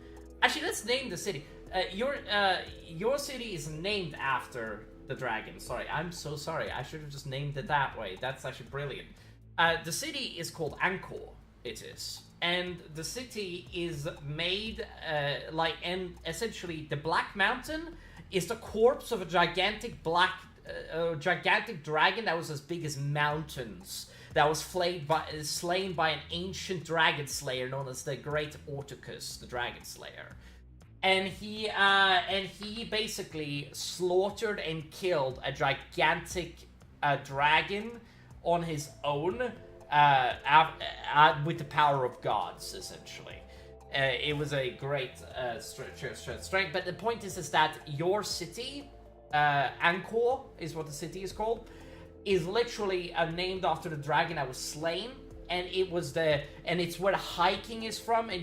Actually, let's name the city. Your city is named after the dragon. Sorry, I'm so sorry. I should have just named it that way. That's actually brilliant. The city is called Angkor. It is, and the city is made and essentially the Black Mountain is the corpse of a gigantic gigantic dragon that was as big as mountains. That was slain by an ancient dragon slayer known as the Great Orticus, the Dragon Slayer. And he basically slaughtered and killed a gigantic dragon on his own with the power of gods, essentially. It was a great strength. But the point is that your city, Angkor is what the city is called, is literally named after the dragon that was slain, and it's where the hiking is from, and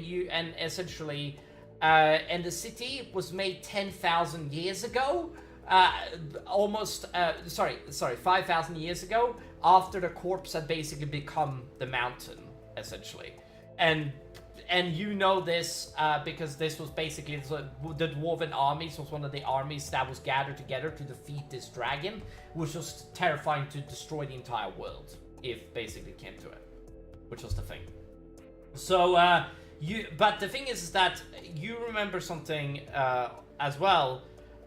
essentially, and the city was made 10,000 years ago, 5,000 years ago, after the corpse had basically become the mountain, essentially, and you know this because this was basically the Dwarven armies was one of the armies that was gathered together to defeat this dragon, which was terrifying to destroy the entire world if basically came to it, which was the thing. So But the thing is that you remember something as well.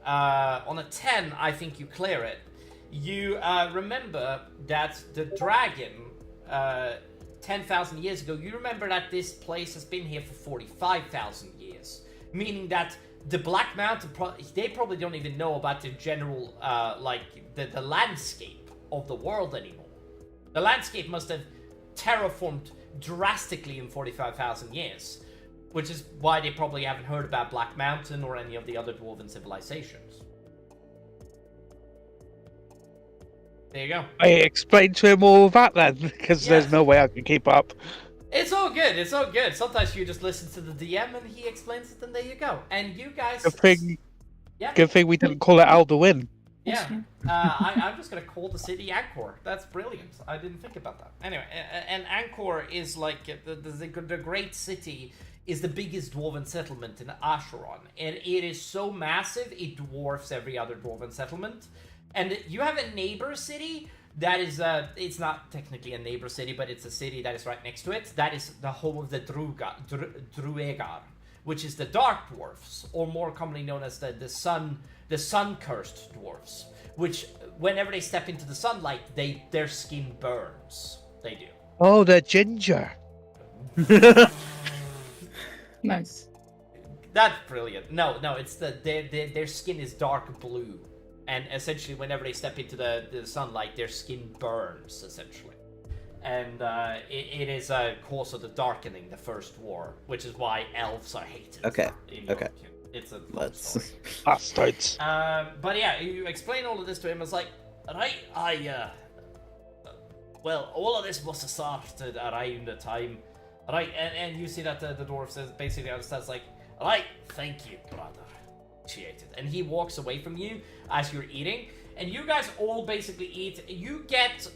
On a 10, I think you clear it. You remember that the dragon, 10,000 years ago, you remember that this place has been here for 45,000 years. Meaning that the Black Mountain, they probably don't even know about the general, the landscape of the world anymore. The landscape must have terraformed drastically in 45,000 years. Which is why they probably haven't heard about Black Mountain or any of the other dwarven civilizations. There you go. I explained to him all that then, because there's no way I can keep up. It's all good, it's all good. Sometimes you just listen to the DM and he explains it and there you go. And you guys... Good thing we didn't call it Alduin. Yeah, I'm just gonna call the city Angkor. That's brilliant. I didn't think about that. Anyway, and Angkor is like the great city... is the biggest dwarven settlement in Asharon, and it is so massive it dwarfs every other dwarven settlement. And you have a neighbor city that is it's not technically a neighbor city, but it's a city that is right next to it. That is the home of the Druegar, which is the dark dwarfs, or more commonly known as the sun cursed dwarfs. Which whenever they step into the sunlight, their skin burns. They do. Oh, they're ginger. Nice. That's brilliant. No, it's their skin is dark blue, and essentially whenever they step into the sunlight, their skin burns essentially, and it is a cause of the darkening, the first war, which is why elves are hated. Okay. It's a Let's bastards. But yeah, you explain all of this to him. It's like, right, well, all of this must have started around the time. Right, and you see that the dwarf says, basically understands, like, right, thank you, brother. Appreciate it. And he walks away from you as you're eating, and you guys all basically eat. You get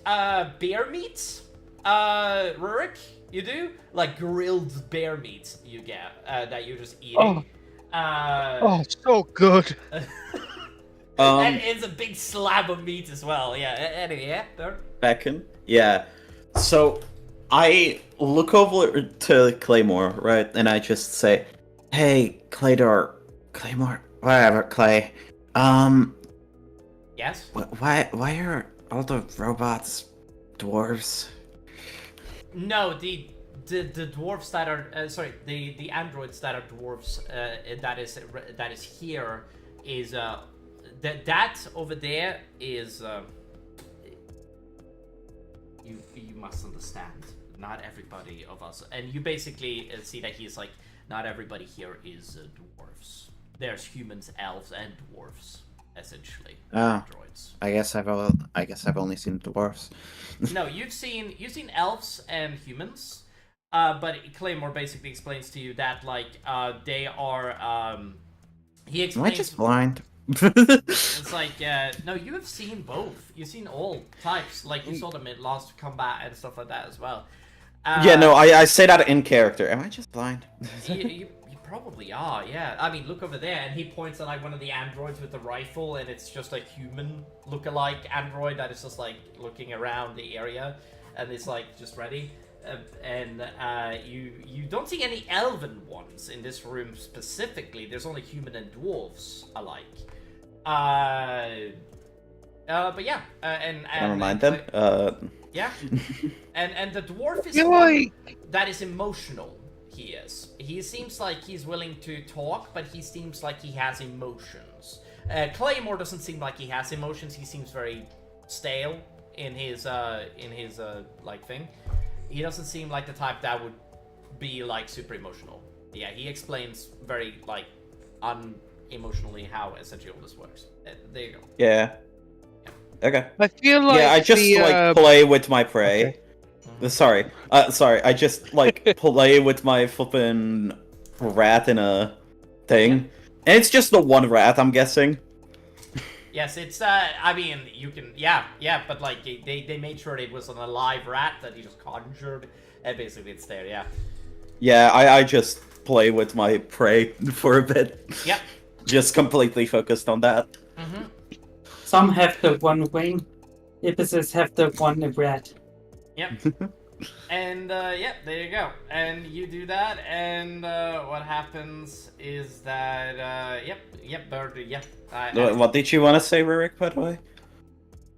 bear meat, Rurik, you do? Like grilled bear meat you get, that you're just eating. So good. And it's a big slab of meat as well, yeah. Anyway, yeah, there. Beckon? Yeah. So... I look over to Claymore, right, and I just say, "Hey, Claymore, whatever, Clay. Yes. Why are all the robots dwarves?" No, the dwarves that are the androids that are dwarves that is here is that over there is you must understand. Not everybody of us, and you basically see that he's like, not everybody here is dwarves. There's humans, elves, and dwarves, essentially. Androids. I guess I've only seen dwarves. No, you've seen elves and humans, but Claymore basically explains to you that like they are. He explains. Am I just blind? It's like, no, you have seen both. You've seen all types. Like you saw them in Lost Combat and stuff like that as well. Yeah, no, I say that in character. Am I just blind? you probably are, yeah. I mean, look over there, and he points at like one of the androids with the rifle, and it's just a human look-alike android that is just like looking around the area, and it's like just ready. You don't see any elven ones in this room specifically. There's only human and dwarves alike. But yeah, Never mind then. Yeah, and the dwarf is that is emotional. He seems like he's willing to talk, but he seems like he has emotions. Claymore doesn't seem like he has emotions. He seems very stale in his like thing. He doesn't seem like the type that would be like super emotional. Yeah, he explains very like unemotionally how essentially all this works. There you go. Yeah. Okay. I feel like I just like play with my prey. Okay. Sorry. I just like play with my flippin' rat in a thing, and it's just the one rat, I'm guessing. Yes, it's I mean, you can yeah, but like they made sure it was an alive rat that he just conjured, and basically it's there, yeah. Yeah, I just play with my prey for a bit. Yep. Just completely focused on that. Mm-hmm. Some have the one wing. Episodes have the one rat. Yep. And yeah, there you go. And you do that, and what happens is that Bird, What did you want to say, Rurik, by the way?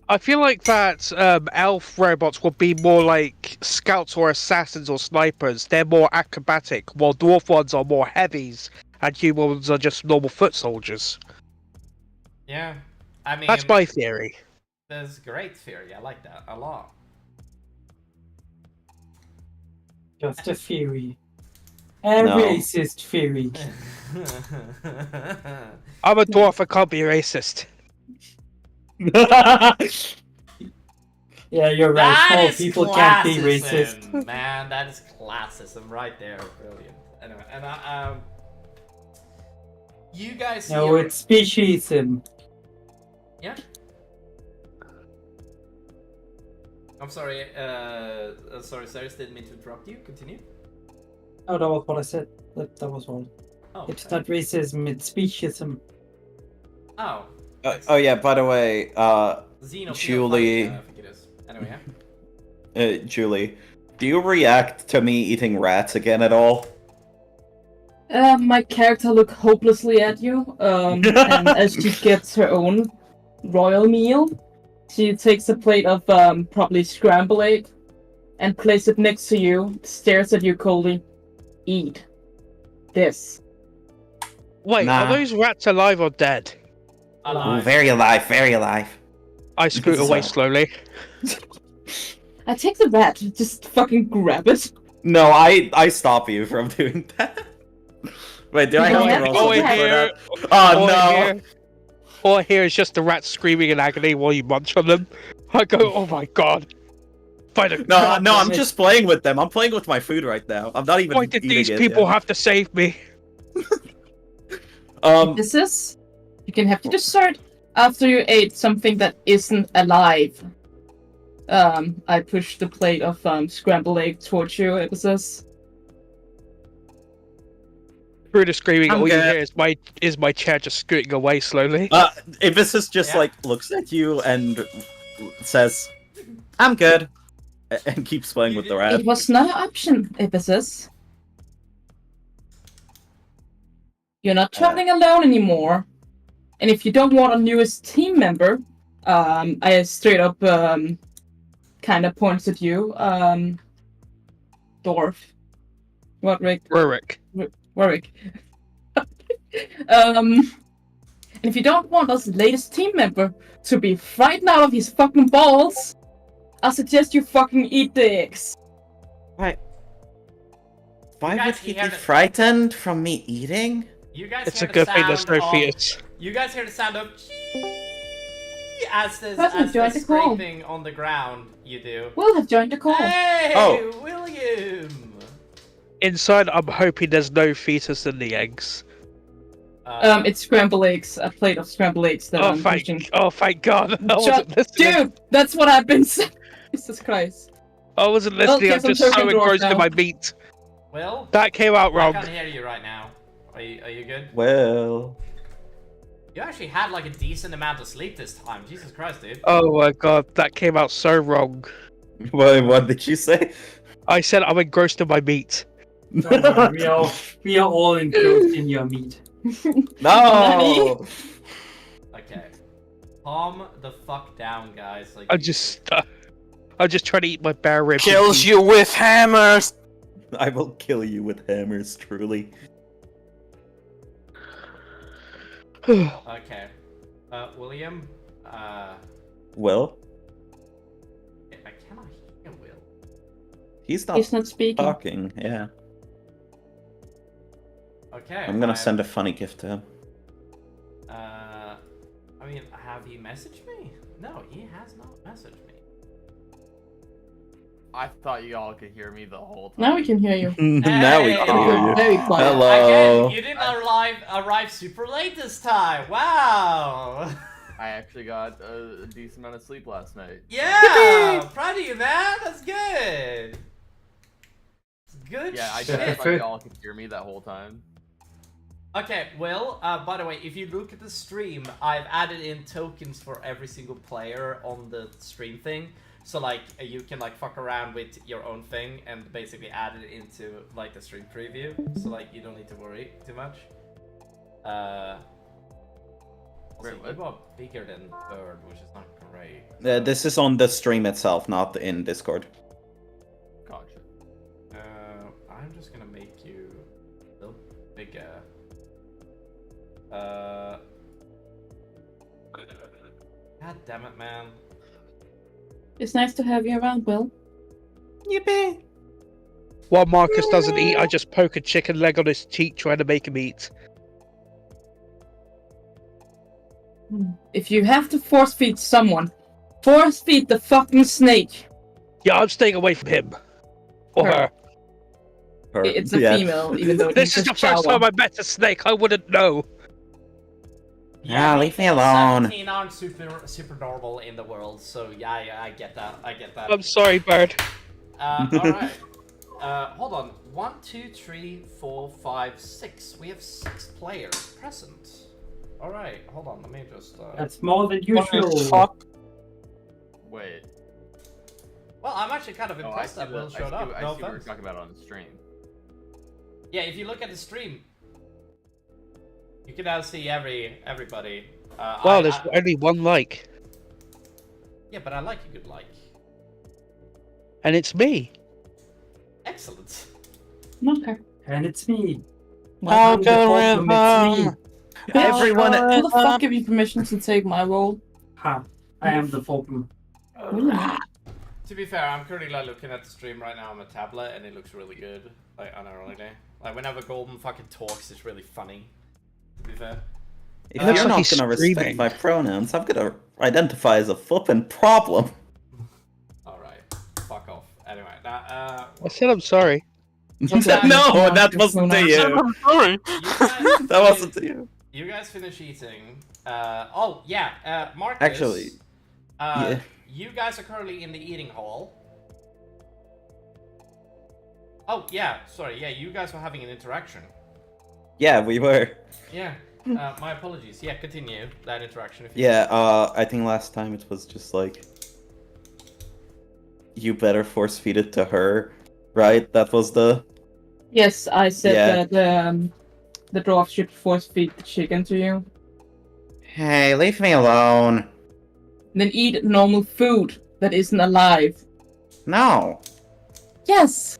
I feel like that elf robots would be more like scouts or assassins or snipers. They're more acrobatic, while dwarf ones are more heavies, and human ones are just normal foot soldiers. Yeah, I mean That's my theory. That's great theory. I like that a lot. Just a theory. A No. racist theory. I'm a dwarf, I can't be racist. Yeah, you're right. That Small is people can't be classism, racist. man. That is classism right there. Brilliant. Anyway, and you guys. No, it's speciesism. Yeah. I'm sorry. Sorry, Cyrus. Didn't mean to interrupt you. Continue. Oh, that was what I said. That was all. Oh. It's not racism. It's speciesism. Oh. Oh yeah. By the way, Julie. I think it is. Anyway, yeah. Julie, do you react to me eating rats again at all? My character look hopelessly at you, and as she gets her own royal meal, she takes a plate of probably scrambled egg and places it next to you, stares at you coldly. Eat this. Wait, Nah. are those rats alive or dead? Ooh, very alive, very alive. I scoot away slowly. I take the rat, just fucking grab it. No, I stop you from doing that. Wait, do I have to roll Oh, something for here. that? Oh no! All I hear is just the rats screaming in agony while you munch on them. I go, oh my god. No, I'm just playing with them. I'm playing with my food right now. I'm not even Why did eating these it people yet. have to save me? This is... You can have to decide after you ate something that isn't alive. I push the plate of scrambled egg towards you, it says. Through the screaming, I'm all you good. hear is my chair just scooting away slowly. Ibis just like looks at you and says, "I'm good," and keeps playing with the rat. It was not an option, Ibis. You're not traveling alone anymore. And if you don't want a newest team member, I straight up kind of points at you, Dwarf. What, Rick? Rurik. Warwick. And if you don't want us latest team member to be frightened out of his fucking balls, I suggest you fucking eat the eggs. Why You would guys he hear be the- frightened from me eating? You guys It's hear a the good thing there's sound no of- fetus. You guys hear the sound of as Person there's joined the call. scraping on the ground. You do. Will have joined the call. Hey, Oh. William. Inside, I'm hoping there's no fetus in the eggs. It's scrambled eggs, a plate of scrambled eggs that I'm pushing. Thank God. I Shut- wasn't listening. Dude, that's what I've been saying. Jesus Christ. I wasn't listening. I'm some just so token dwarf engrossed in now. my meat. Will, That came out I wrong. can't hear you right now. Are you good? Well, You actually had like a decent amount of sleep this time. Jesus Christ, dude. Oh my God, that came out so wrong. what did you say? I said I'm engrossed in my meat. Don't worry, we are all enclosed in your meat. No! Okay. Calm the fuck down, guys. Like I'm just trying to eat my bare ribs. and Kills beef. you with hammers! I will kill you with hammers, truly. Okay. William. Will? I cannot hear Will. He's He's not speaking. talking, yeah. Okay. I'm gonna send a funny gift to him. I mean, have you messaged me? No, he has not messaged me. I thought you all could hear me the whole time. Now we can hear you. Now we can hear you. Very quiet. Hello. Again, you didn't arrive super late this time. Wow. I actually got a decent amount of sleep last night. Yeah. Proud of you, man. That's good. It's good. Yeah, I shit. just thought you all could hear me that whole time. Okay, Will, by the way, if you look at the stream, I've added in tokens for every single player on the stream thing. So like you can like fuck around with your own thing and basically add it into like the stream preview. So like you don't need to worry too much. Also, you are bigger than Bird, which is not great. This is on the stream itself, not in Discord. Gotcha. I'm just gonna make you a little bigger. God damn it, man. It's nice to have you around, Will. Yippee! While Marcus doesn't eat, I just poke a chicken leg on his cheek trying to make him eat. If you have to force feed someone, force feed the fucking snake. Yeah, I'm staying away from him. Or her. It's a female, even though This is the first time I met a snake, I wouldn't know. Yeah, leave me alone. 17 aren't super normal in the world, so yeah, I get that. I'm sorry, Bird. Alright. Hold on. 1, 2, 3, 4, 5, 6. We have 6 players present. Alright, hold on, let me just... That's more than usual. Fuck. Wait. Well, I'm actually kind of impressed that Will showed up. I No see what we're offense. talking about on the stream. Yeah, if you look at the stream, you can now see everybody. Well, there's only one like. Yeah, but I like a good like. And it's me. Excellent. Okay. And it's me. Algorithm. Everyone. Who the fuck give you permission to take my role? Ha! I am the Falcon. To be fair, I'm currently like looking at the stream right now on my tablet, and it looks really good. Like unironically, like whenever Golden fucking talks, it's really funny. To be fair. If you're like not he's gonna respect screaming. my pronouns, I'm gonna identify as a flippin' problem. Alright, fuck off. Anyway, I said I'm sorry. No, that wasn't to you. I'm sorry. That wasn't to you. You guys finish eating. Oh yeah, Marcus. Actually, yeah. You guys are currently in the eating hall. Oh yeah, sorry. Yeah, you guys were having an interaction. Yeah, we were. Yeah. My apologies. Yeah, continue that interaction. If you Yeah, I think last time it was just like, you better force feed it to her, right? That was the... Yes, I said Yeah. that the dwarf should force feed the chicken to you. Hey, leave me alone. Then eat normal food that isn't alive. No. Yes!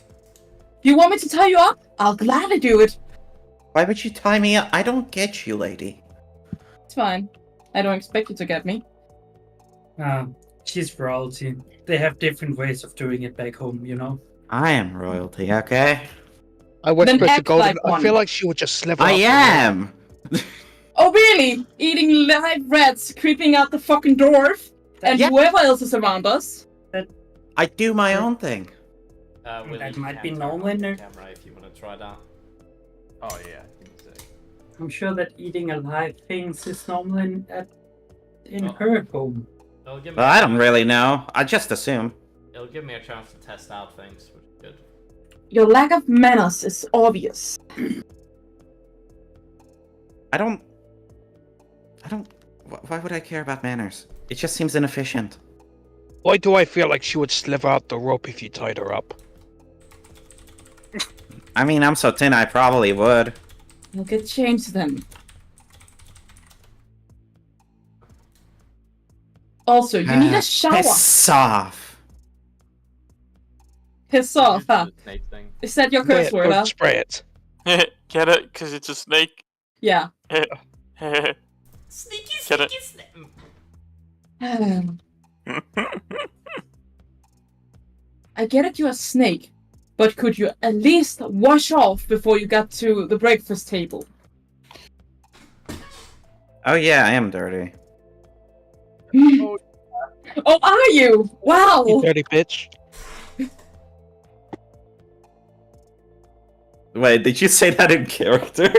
You want me to tie you up? I'll gladly do it. Why would you tie me up? I don't get you, lady. It's fine. I don't expect you to get me. She's royalty. They have different ways of doing it back home, you know? I am royalty, okay? I whispered to act Golden, like I one. feel like she would just sliver I up. am! Oh really? Eating live rats, creeping out the fucking dwarf, and Yeah. whoever else is around us. I do my own thing. Will, That you might can be turn normal on in the there. camera if you want to try that. Oh yeah. Sick. I'm sure that eating alive things is normal in Oh. her home. It'll give me Well, I don't really know. I just assume. It'll give me a chance to test out things, which is good. Your lack of manners is obvious. I don't... Why would I care about manners? It just seems inefficient. Why do I feel like she would sliver out the rope if you tied her up? I mean, I'm so thin I probably would. You'll get changed then. Also, you need a shower. Piss off. Piss off, huh? The snake thing. Is that your curse word, huh? Don't spray it. Get it? Because it's a snake. Yeah. Sneaky, Get it? sneaky, I get it, you're a snake, but could you at least wash off before you got to the breakfast table? Oh yeah, I am dirty. Oh, are you? Wow! You dirty bitch. Wait, did you say that in character?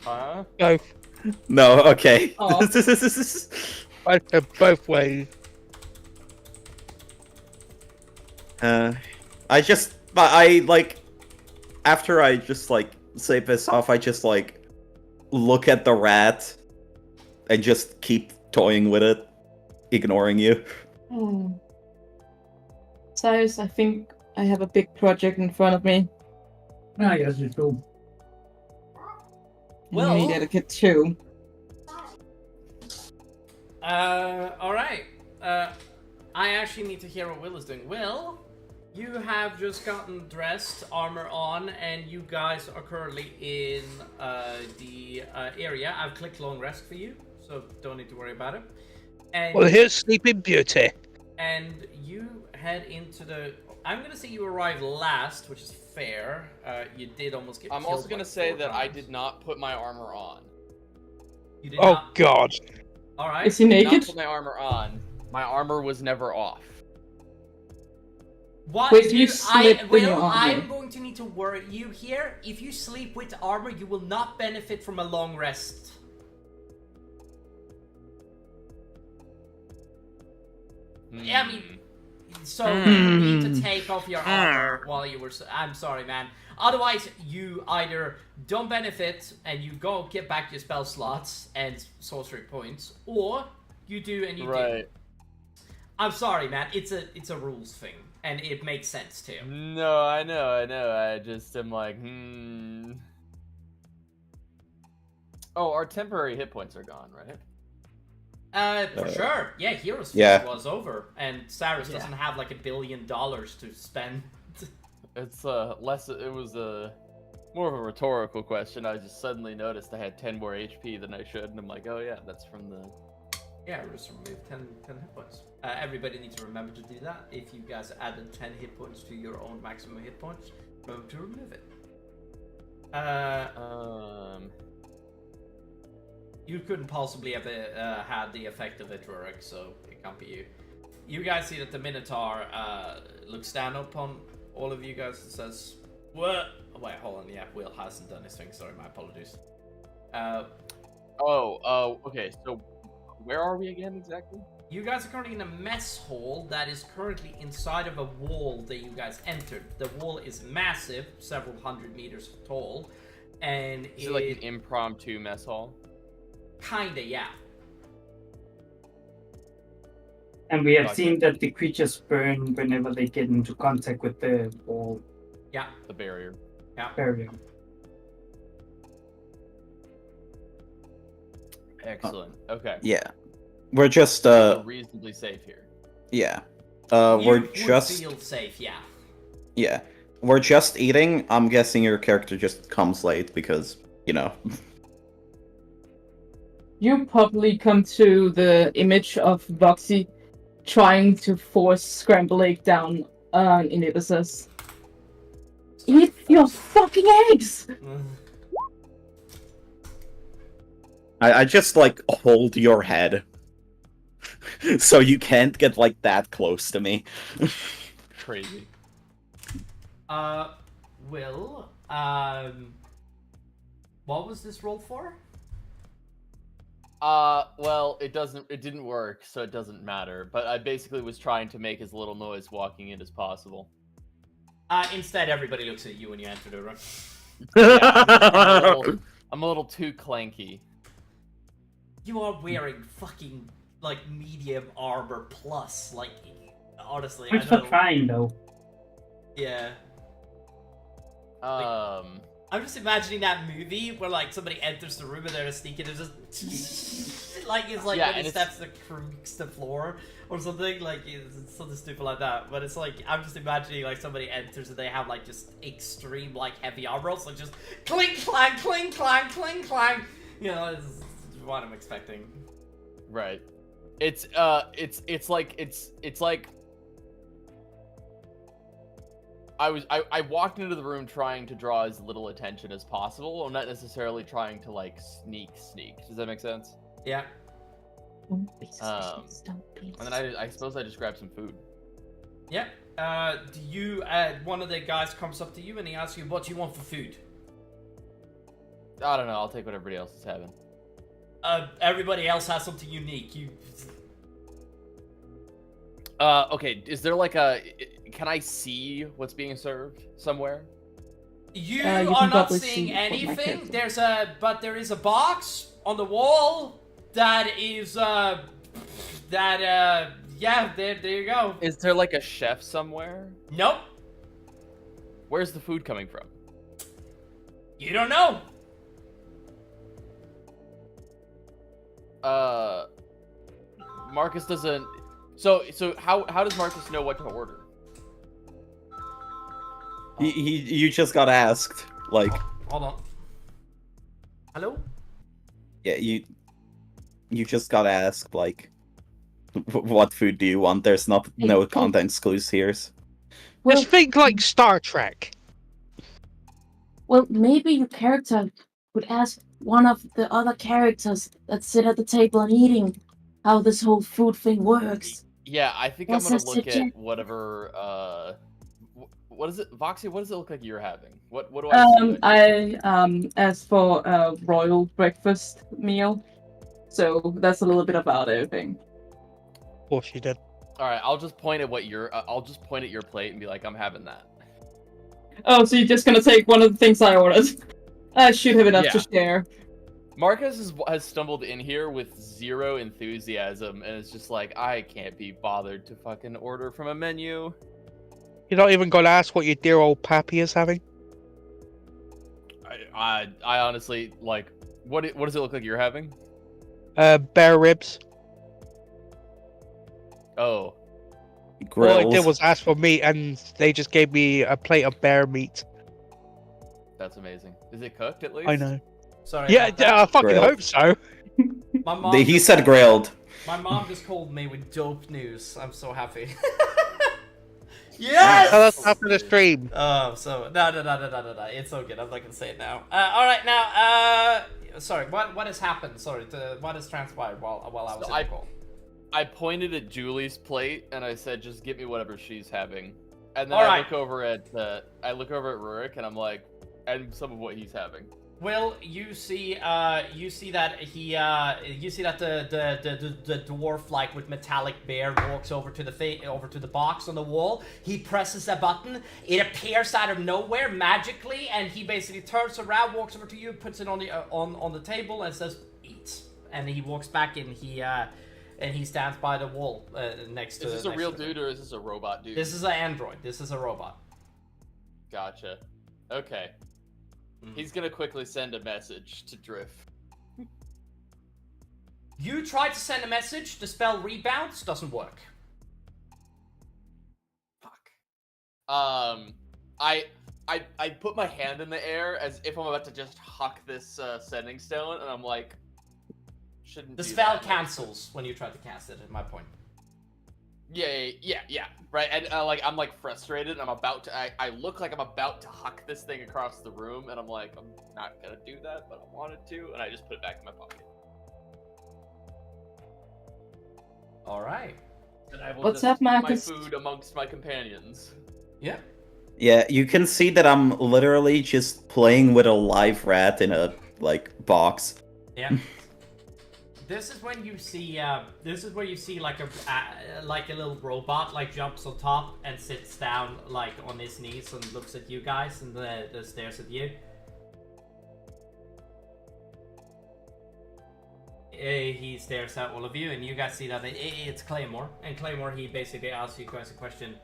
Huh? Go. No, okay. Aw. I go both ways. I like, after I just like say piss off, I just like look at the rat and just keep toying with it, ignoring you. Cyrus, I think I have a big project in front of me. Ah, yes, you do. Well, I need etiquette too. Alright. I actually need to hear what Will is doing. Will, you have just gotten dressed, armor on, and you guys are currently in the area. I've clicked long rest for you, so don't need to worry about it. And well, here's Sleeping Beauty. And you head into the... I'm gonna say you arrive last, which is fair. You did almost get I'm killed also gonna say that I did not put my armor on. You did Oh not... God. Alright. Is he I did naked? not put my armor on. My armor was never off. What? Wait, you slipped in your armor. I'm going to need to worry you here. If you sleep with armor, you will not benefit from a long rest. Yeah, I mean, so you need to take off your armor while you were... I'm sorry, man. Otherwise, you either don't benefit and you go get back your spell slots and sorcery points, or you do and you do. I'm sorry, man. It's a rules thing, and it makes sense too. No, I know. I just am like, Oh, our temporary hit points are gone, right? For sure. Yeah, Heroes Yeah. was over, and Cyrus doesn't have like $1 billion to spend. It's less. It was more of a rhetorical question. I just suddenly noticed I had 10 more HP than I should, and I'm like, oh yeah, that's from the... Yeah, just remove 10 hit points. Everybody needs to remember to do that. If you guys added 10 hit points to your own maximum hit points, remember to remove it. You couldn't possibly have had the effect of it, Rurik, so it can't be you. You guys see that the Minotaur looks down upon all of you guys and says, "What?" Oh, wait, hold on. Yeah, Will hasn't done his thing. Sorry, my apologies. Okay. So, where are we again exactly? You guys are currently in a mess hall that is currently inside of a wall that you guys entered. The wall is massive, several hundred meters tall, and Is it like an impromptu mess hall? Kinda, yeah. And we have seen that the creatures burn whenever they get into contact with the wall. Yeah. The barrier. Yeah. Barrier. Excellent. Okay. Yeah. We're just We're reasonably safe here. yeah. You We're would just feel safe, yeah. yeah. We're just eating. I'm guessing your character just comes late because, you know. You probably come to the image of Roxy trying to force scrambled egg down in Ibis's. Eat your fucking eggs! I just like hold your head. So you can't get like that close to me. Crazy. Will, what was this roll for? Well, it didn't work, so it doesn't matter. But I basically was trying to make as little noise walking in as possible. Instead, everybody looks at you when you enter the room. Yeah, I'm a little too clanky. You are wearing fucking, like, medium armor plus, like, honestly, Thanks I for know. trying, though. Yeah. I'm just imagining that movie where, like, somebody enters the room and they're sneaking, there's just... like, it's like Yeah, when he and steps the creaks the floor or something, like, it's something stupid like that. But it's like, I'm just imagining, like, somebody enters and they have, like, just extreme, like, heavy armor, so just clink, clang, clink, clang, clink, clang. You know, it's what I'm expecting. Right. It's like I walked into the room trying to draw as little attention as possible. I'm not necessarily trying to like sneak. Does that make sense? Yeah. Don't be suspicious, don't be And then I suppose I just grabbed some food. Yeah. Do you, one of the guys comes up to you and he asks you, what do you want for food? I don't know, I'll take what everybody else is having. Everybody else has something unique. Okay, is there like can I see what's being served somewhere? You can are not probably seeing see what my anything. character- There is a box on the wall that is, Yeah, there you go. Is there like a chef somewhere? Nope. Where's the food coming from? You don't know. Marcus doesn't. So how does Marcus know what to order? You just got asked, like. Hold on. Hello? Yeah, you just got asked, like, what food do you want? There's no context clues here. Just think like Star Trek. Well, maybe your character would ask one of the other characters that sit at the table and eating how this whole food thing works. Yeah, I think I'm gonna look at whatever. What is it, Voxy? What does it look like you're having? What do I see? I asked for a royal breakfast meal, so that's a little bit about everything. Of course you did. All right, I'll just point at what you're. I'll just point at your plate and be like, I'm having that. Oh, so you're just gonna take one of the things I ordered? I should have enough to share. Marcus has stumbled in here with zero enthusiasm, and it's just like, I can't be bothered to fucking order from a menu. You're not even gonna ask what your dear old pappy is having? I honestly, like, what does it look like you're having? Bear ribs. Oh. Grills. All I did was ask for meat, and they just gave me a plate of bear meat. That's amazing. Is it cooked at least? I know. Sorry. Yeah, I fucking Grilled. hope so. My mom. He said grilled. My mom just called me with dope news. I'm so happy. Yes! Tell us after the stream. No. It's so good. I'm not gonna say it now. All right, now. Sorry. What has happened? Sorry. What has transpired while I was in the call? I pointed at Julie's plate and I said, "Just get me whatever she's having." And then look over at Rurik and I'm like, and some of what he's having. Well, you see that the dwarf, like with metallic bear, walks over to the box on the wall. He presses a button. It appears out of nowhere magically, and he basically turns around, walks over to you, puts it on the table, and says, "Eat." And he walks back in. And he stands by the wall next to. Is this a real dude or is this a robot dude? This is an android. This is a robot. Gotcha. Okay. He's gonna quickly send a message to Drift. You try to send a message, the spell rebounds, doesn't work. Fuck. I put my hand in the air as if I'm about to just huck this sending stone, and I'm like, shouldn't. The spell cancels when you try to cast it. At my point. Yeah. Right, and I'm like frustrated. And I look like I'm about to huck this thing across the room, and I'm like, I'm not gonna do that, but I wanted to, and I just put it back in my pocket. All right. And I will What's up, Marcus? My food amongst my companions. Yeah. Yeah, you can see that I'm literally just playing with a live rat in a box. Yeah. This is when you see. This is where you see like a little robot jumps on top and sits down on his knees and looks at you guys and stares at you. He stares at all of you, and you guys see that it's Claymore. And Claymore, he basically asks you guys a question.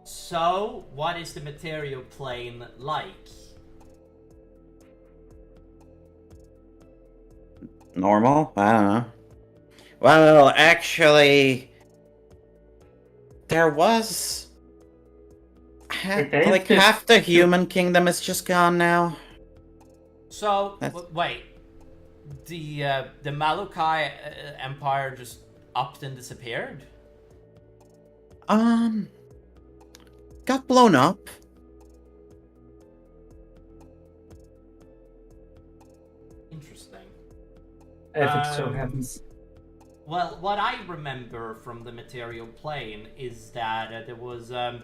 So, what is the material plane like? Normal? I don't know. Well, actually, there was half the human kingdom is just gone now. So wait, the Malukai Empire just upped and disappeared? Got blown up. If it so happens. Well, what I remember from the material plane is that there was well,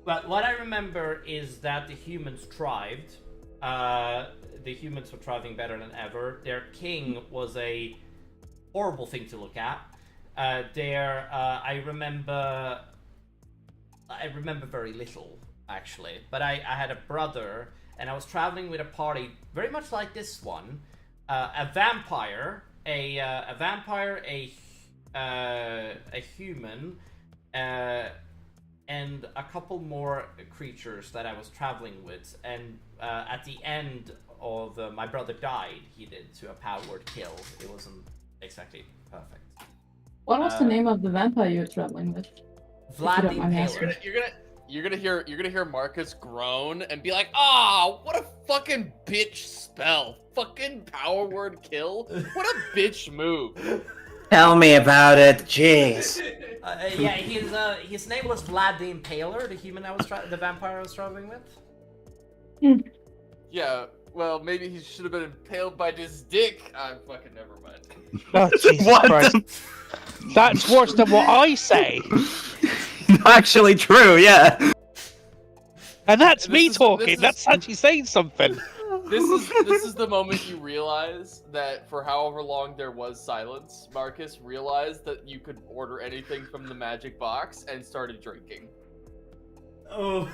what I remember is that the humans thrived. The humans were thriving better than ever. Their king was a horrible thing to look at. I remember very little, actually. But I had a brother, and I was traveling with a party very much like this one. A vampire, a a human, and a couple more creatures that I was traveling with. And at the end of my brother died, he did to a powered kill. It wasn't exactly perfect. What was the name of the vampire you were traveling with? Vlad the Impaler. You're gonna hear Marcus groan and be like, "Ah, what a fucking bitch spell! Fucking power word kill! What a bitch move!" Tell me about it, jeez. Yeah, his name was Vlad the Impaler, the human the vampire I was traveling with. Yeah, well, maybe he should have been impaled by his dick. Fucking never mind. Oh, Jesus What Christ. That's worse than what I say. Actually true, yeah. And that's me talking. That's actually saying something. This is the moment you realize that for however long there was silence, Marcus realized that you could order anything from the magic box and started drinking. Oh.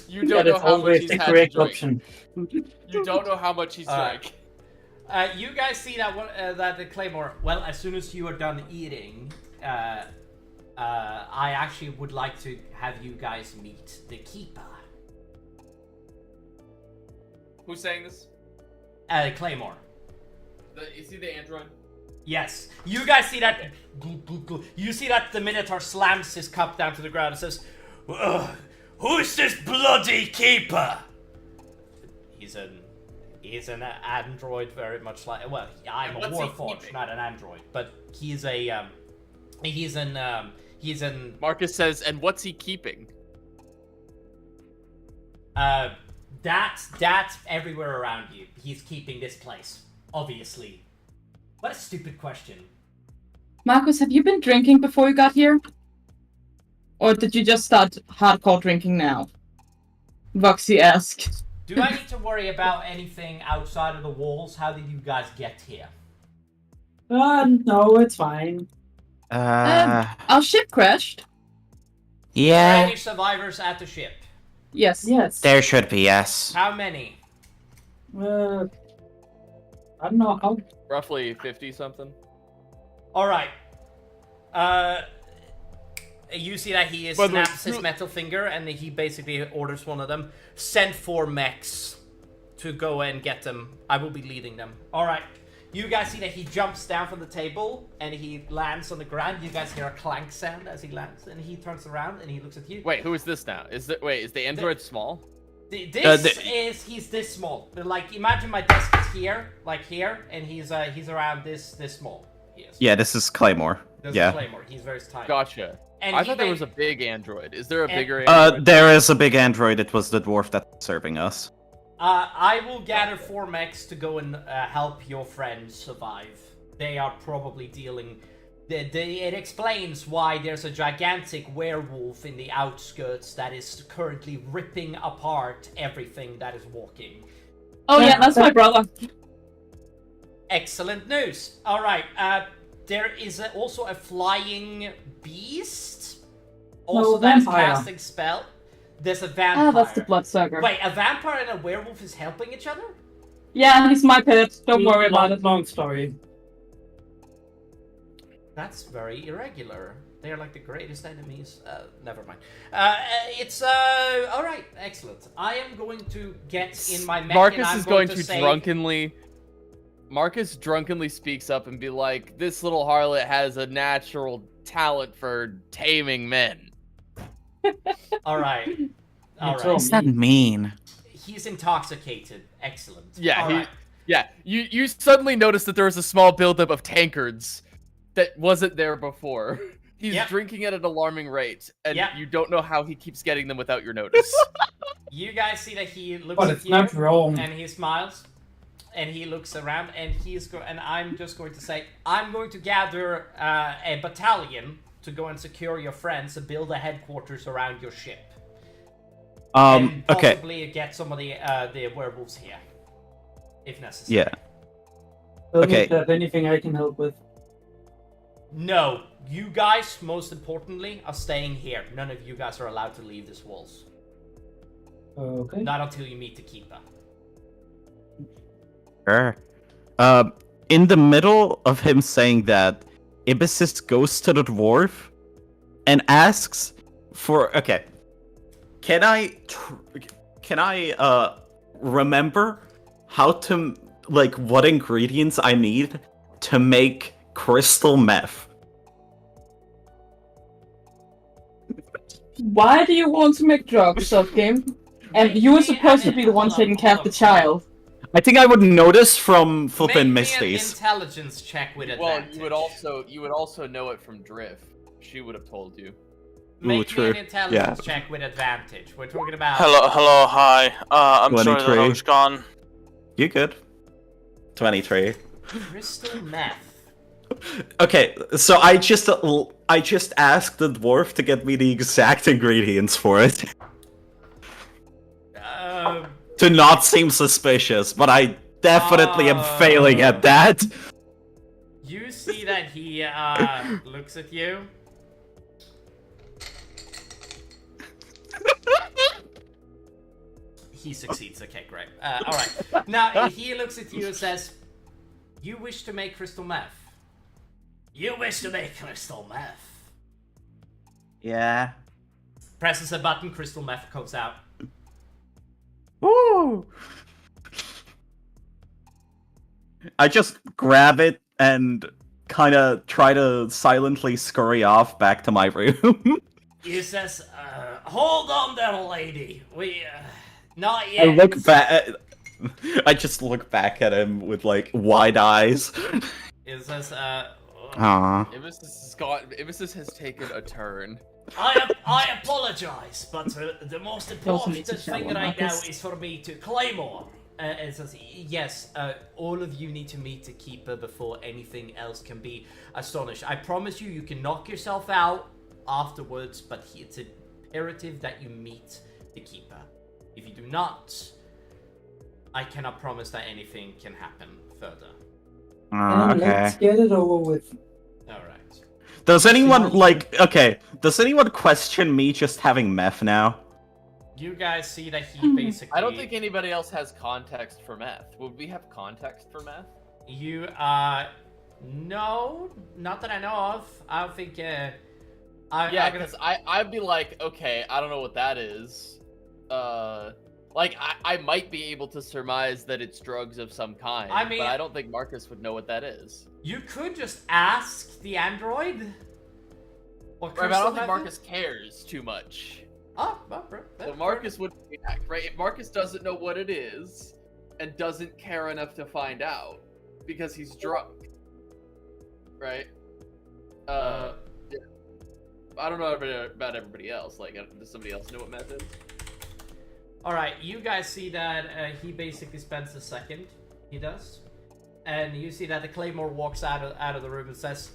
You don't know how much he's had to drink. Option. You don't know how much he's drank. You guys see that the Claymore. Well, as soon as you are done eating, I actually would like to have you guys meet the Keeper. Who's saying this? Claymore. Is he the android? Yes. You guys see that? You see that the Minotaur slams his cup down to the ground and says, "Who's this bloody Keeper?" He's an android, very much like. Well, I'm a Warforged, not an android, but he's an. Marcus says, and what's he keeping? That's everywhere around you. He's keeping this place, obviously. What a stupid question. Marcus, have you been drinking before you got here? Or did you just start hardcore drinking now? Voxy asked. Do I need to worry about anything outside of the walls? How did you guys get here? No, it's fine. Our ship crashed. Yeah. Are any survivors at the ship? Yes. Yes. There should be, yes. How many? I don't know how. Roughly 50 something. All right. You see that he snaps his metal finger, and he basically orders one of them. Send 4 mechs to go and get them. I will be leading them. All right. You guys see that he jumps down from the table and he lands on the ground. You guys hear a clank sound as he lands, and he turns around and he looks at you. Wait, who is this now? Is the android small? He's this small. But like, imagine my desk is here, like here, and he's around this small. Yeah, this is Claymore. This is Claymore. He's very tiny. Gotcha. And I thought there was a big android. Is there a bigger android? There is a big android. It was the dwarf that's serving us. I will gather 4 mechs to go and help your friends survive. They are probably dealing... It explains why there's a gigantic werewolf in the outskirts that is currently ripping apart everything that is walking. Oh yeah, that's my brother. Excellent news. All right. There is also a flying beast. Also, that is casting spell. There's a vampire. Ah, that's the bloodsucker. Wait, a vampire and a werewolf is helping each other? Yeah, he's my pet. Don't worry about it. Long story. That's very irregular. They are like the greatest enemies. Never mind. All right. Excellent. I am going to get in my mech. Marcus is going to say... drunkenly. Marcus drunkenly speaks up and be like, "This little harlot has a natural talent for taming men." All right. What does that mean? He's intoxicated. Excellent. Yeah. Yeah. You suddenly notice that there is a small buildup of tankards that wasn't there before. He's drinking at an alarming rate, and you don't know how he keeps getting them without your notice. You guys see that he looks at you, not wrong. And he smiles, and he looks around, and and I'm just going to say, I'm going to gather a battalion to go and secure your friends and build a headquarters around your ship. And possibly get some of the werewolves here, if necessary. Yeah. Okay. Have anything I can help with? No, you guys, most importantly, are staying here. None of you guys are allowed to leave these walls. Okay. Not until you meet the Keeper. Sure. In the middle of him saying that, Ibisys goes to the dwarf and asks for. Okay, can I remember how to what ingredients I need to make crystal meth? Why do you want to make drugs, Self-Game? And you were supposed to be the one taking care of the child. I think I would notice from flippin' Make me an Misty's. intelligence check with advantage. Well, you would also know it from Drift. She would have told you. Make me an intelligence check with advantage. We're talking about. Hello, hi. I'm sorry that I was gone. You good? 23. Crystal meth. Okay, so I just asked the dwarf to get me the exact ingredients for it. To not seem suspicious, but I definitely am failing at that. You see that he looks at you. He succeeds. Okay, great. All right. Now he looks at you and says, "You wish to make crystal meth. You wish to make crystal meth." Yeah. Presses a button. Crystal meth comes out. Woo! I just grab it and kind of try to silently scurry off back to my room. He says, "Hold on there, lady. Not yet." I look back. I just look back at him with wide eyes. He says, Ibisys has taken a turn. I apologize, but the most important thing right now is for me to Claymore. It says, yes, all of you need to meet the Keeper before anything else can be astonished. I promise you, you can knock yourself out afterwards, but it's imperative that you meet the Keeper. If you do not, I cannot promise that anything can happen further. Okay. Let's get it over with. Alright. Does anyone, does anyone question me just having meth now? You guys see that he basically... I don't think anybody else has context for meth. Would we have context for meth? You, no, not that I know of. I don't think, because I'd be like, okay, I don't know what that is. I might be able to surmise that it's drugs of some kind, but I don't think Marcus would know what that is. You could just ask the android. Right, but I don't think Marcus cares too much. Oh, well, so Marcus would react, right? If Marcus doesn't know what it is, and doesn't care enough to find out, because he's drunk, right? Yeah. I don't know about everybody else. Does somebody else know what meth is? Alright, you guys see that he basically spends a second. He does. And you see that the Claymore walks out of the room and says,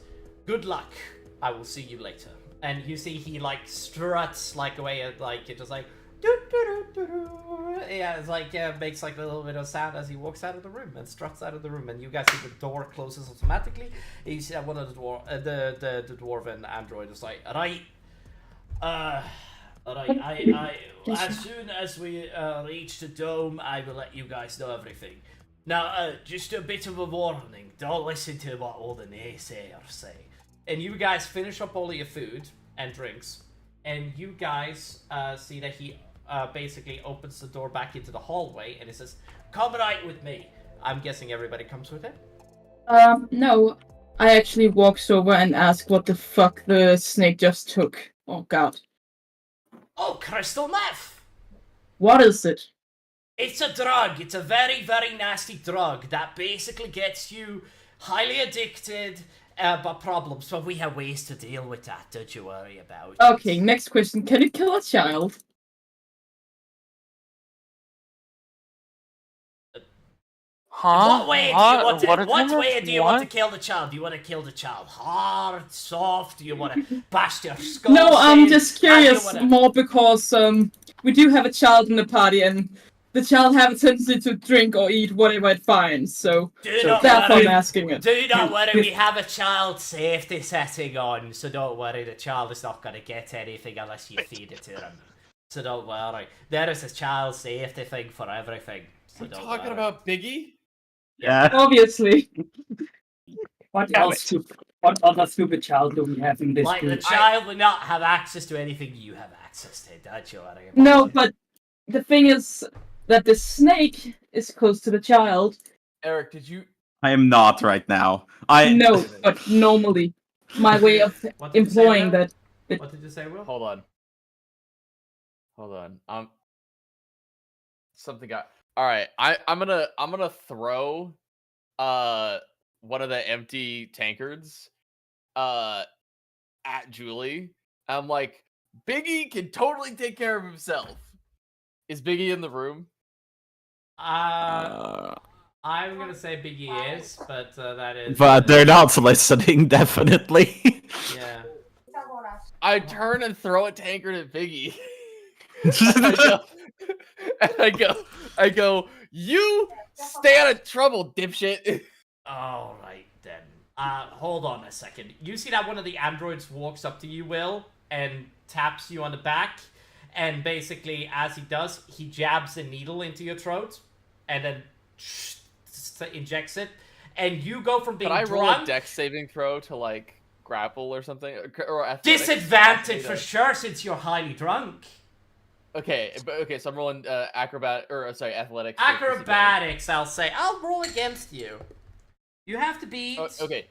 "Good luck. I will see you later." And you see he struts away at it just yeah, it's makes a little bit of sound as he walks out of the room and struts out of the room. And you guys see the door closes automatically. And you see that one of the dwarven android is like, "Right, I as soon as we reach the dome, I will let you guys know everything. Now, just a bit of a warning, don't listen to what all the naysayers say." And you guys finish up all of your food and drinks, and you guys see that he basically opens the door back into the hallway, and he says, "Come right with me." I'm guessing everybody comes with him? No. I actually walks over and ask what the fuck the snake just took. Oh god. Oh, crystal meth! What is it? It's a drug. It's a very, very nasty drug that basically gets you highly addicted, but problems. But we have ways to deal with that, don't you worry about it. Okay, next question. Can it kill a child? Huh? What way do you want to kill the child? Do you want to kill the child hard, soft? Do you want to bash their skull? No, I'm just curious more because we do have a child in the party and the child have a tendency to drink or eat whatever it finds, so that's why I'm asking it. Do not worry, we have a child safety setting on, so don't worry, the child is not going to get anything unless you feed it to them. So don't worry. There is a child safety thing for everything. So We're talking about Biggie? Yeah. Obviously. What else? What other stupid child do we have in this Like, group? the child would not have access to anything you have access to, don't you? No, but the thing is that the snake is close to the child. Eric, did you? I am not right now. No, but normally, my way of employing that. What did you say, Will? Hold on. Something got. All right, I'm gonna throw one of the empty tankards at Julie. I'm like, Biggie can totally take care of himself. Is Biggie in the room? I'm gonna say Biggie is, but that is. But they're not listening, definitely. Yeah. I turn and throw a tankard at Biggie. I go, you stay out of trouble, dipshit. Alright then. Hold on a second. You see that one of the androids walks up to you, Will, and taps you on the back, and basically, as he does, he jabs a needle into your throat, and then injects it, and you go from being Can I drunk... roll a dex saving throw to, like, grapple or something? Or athletics? Disadvantage for sure, since you're highly drunk. Okay, so I'm rolling athletics. Acrobatics, I'll say. I'll roll against you. You have to beat... okay.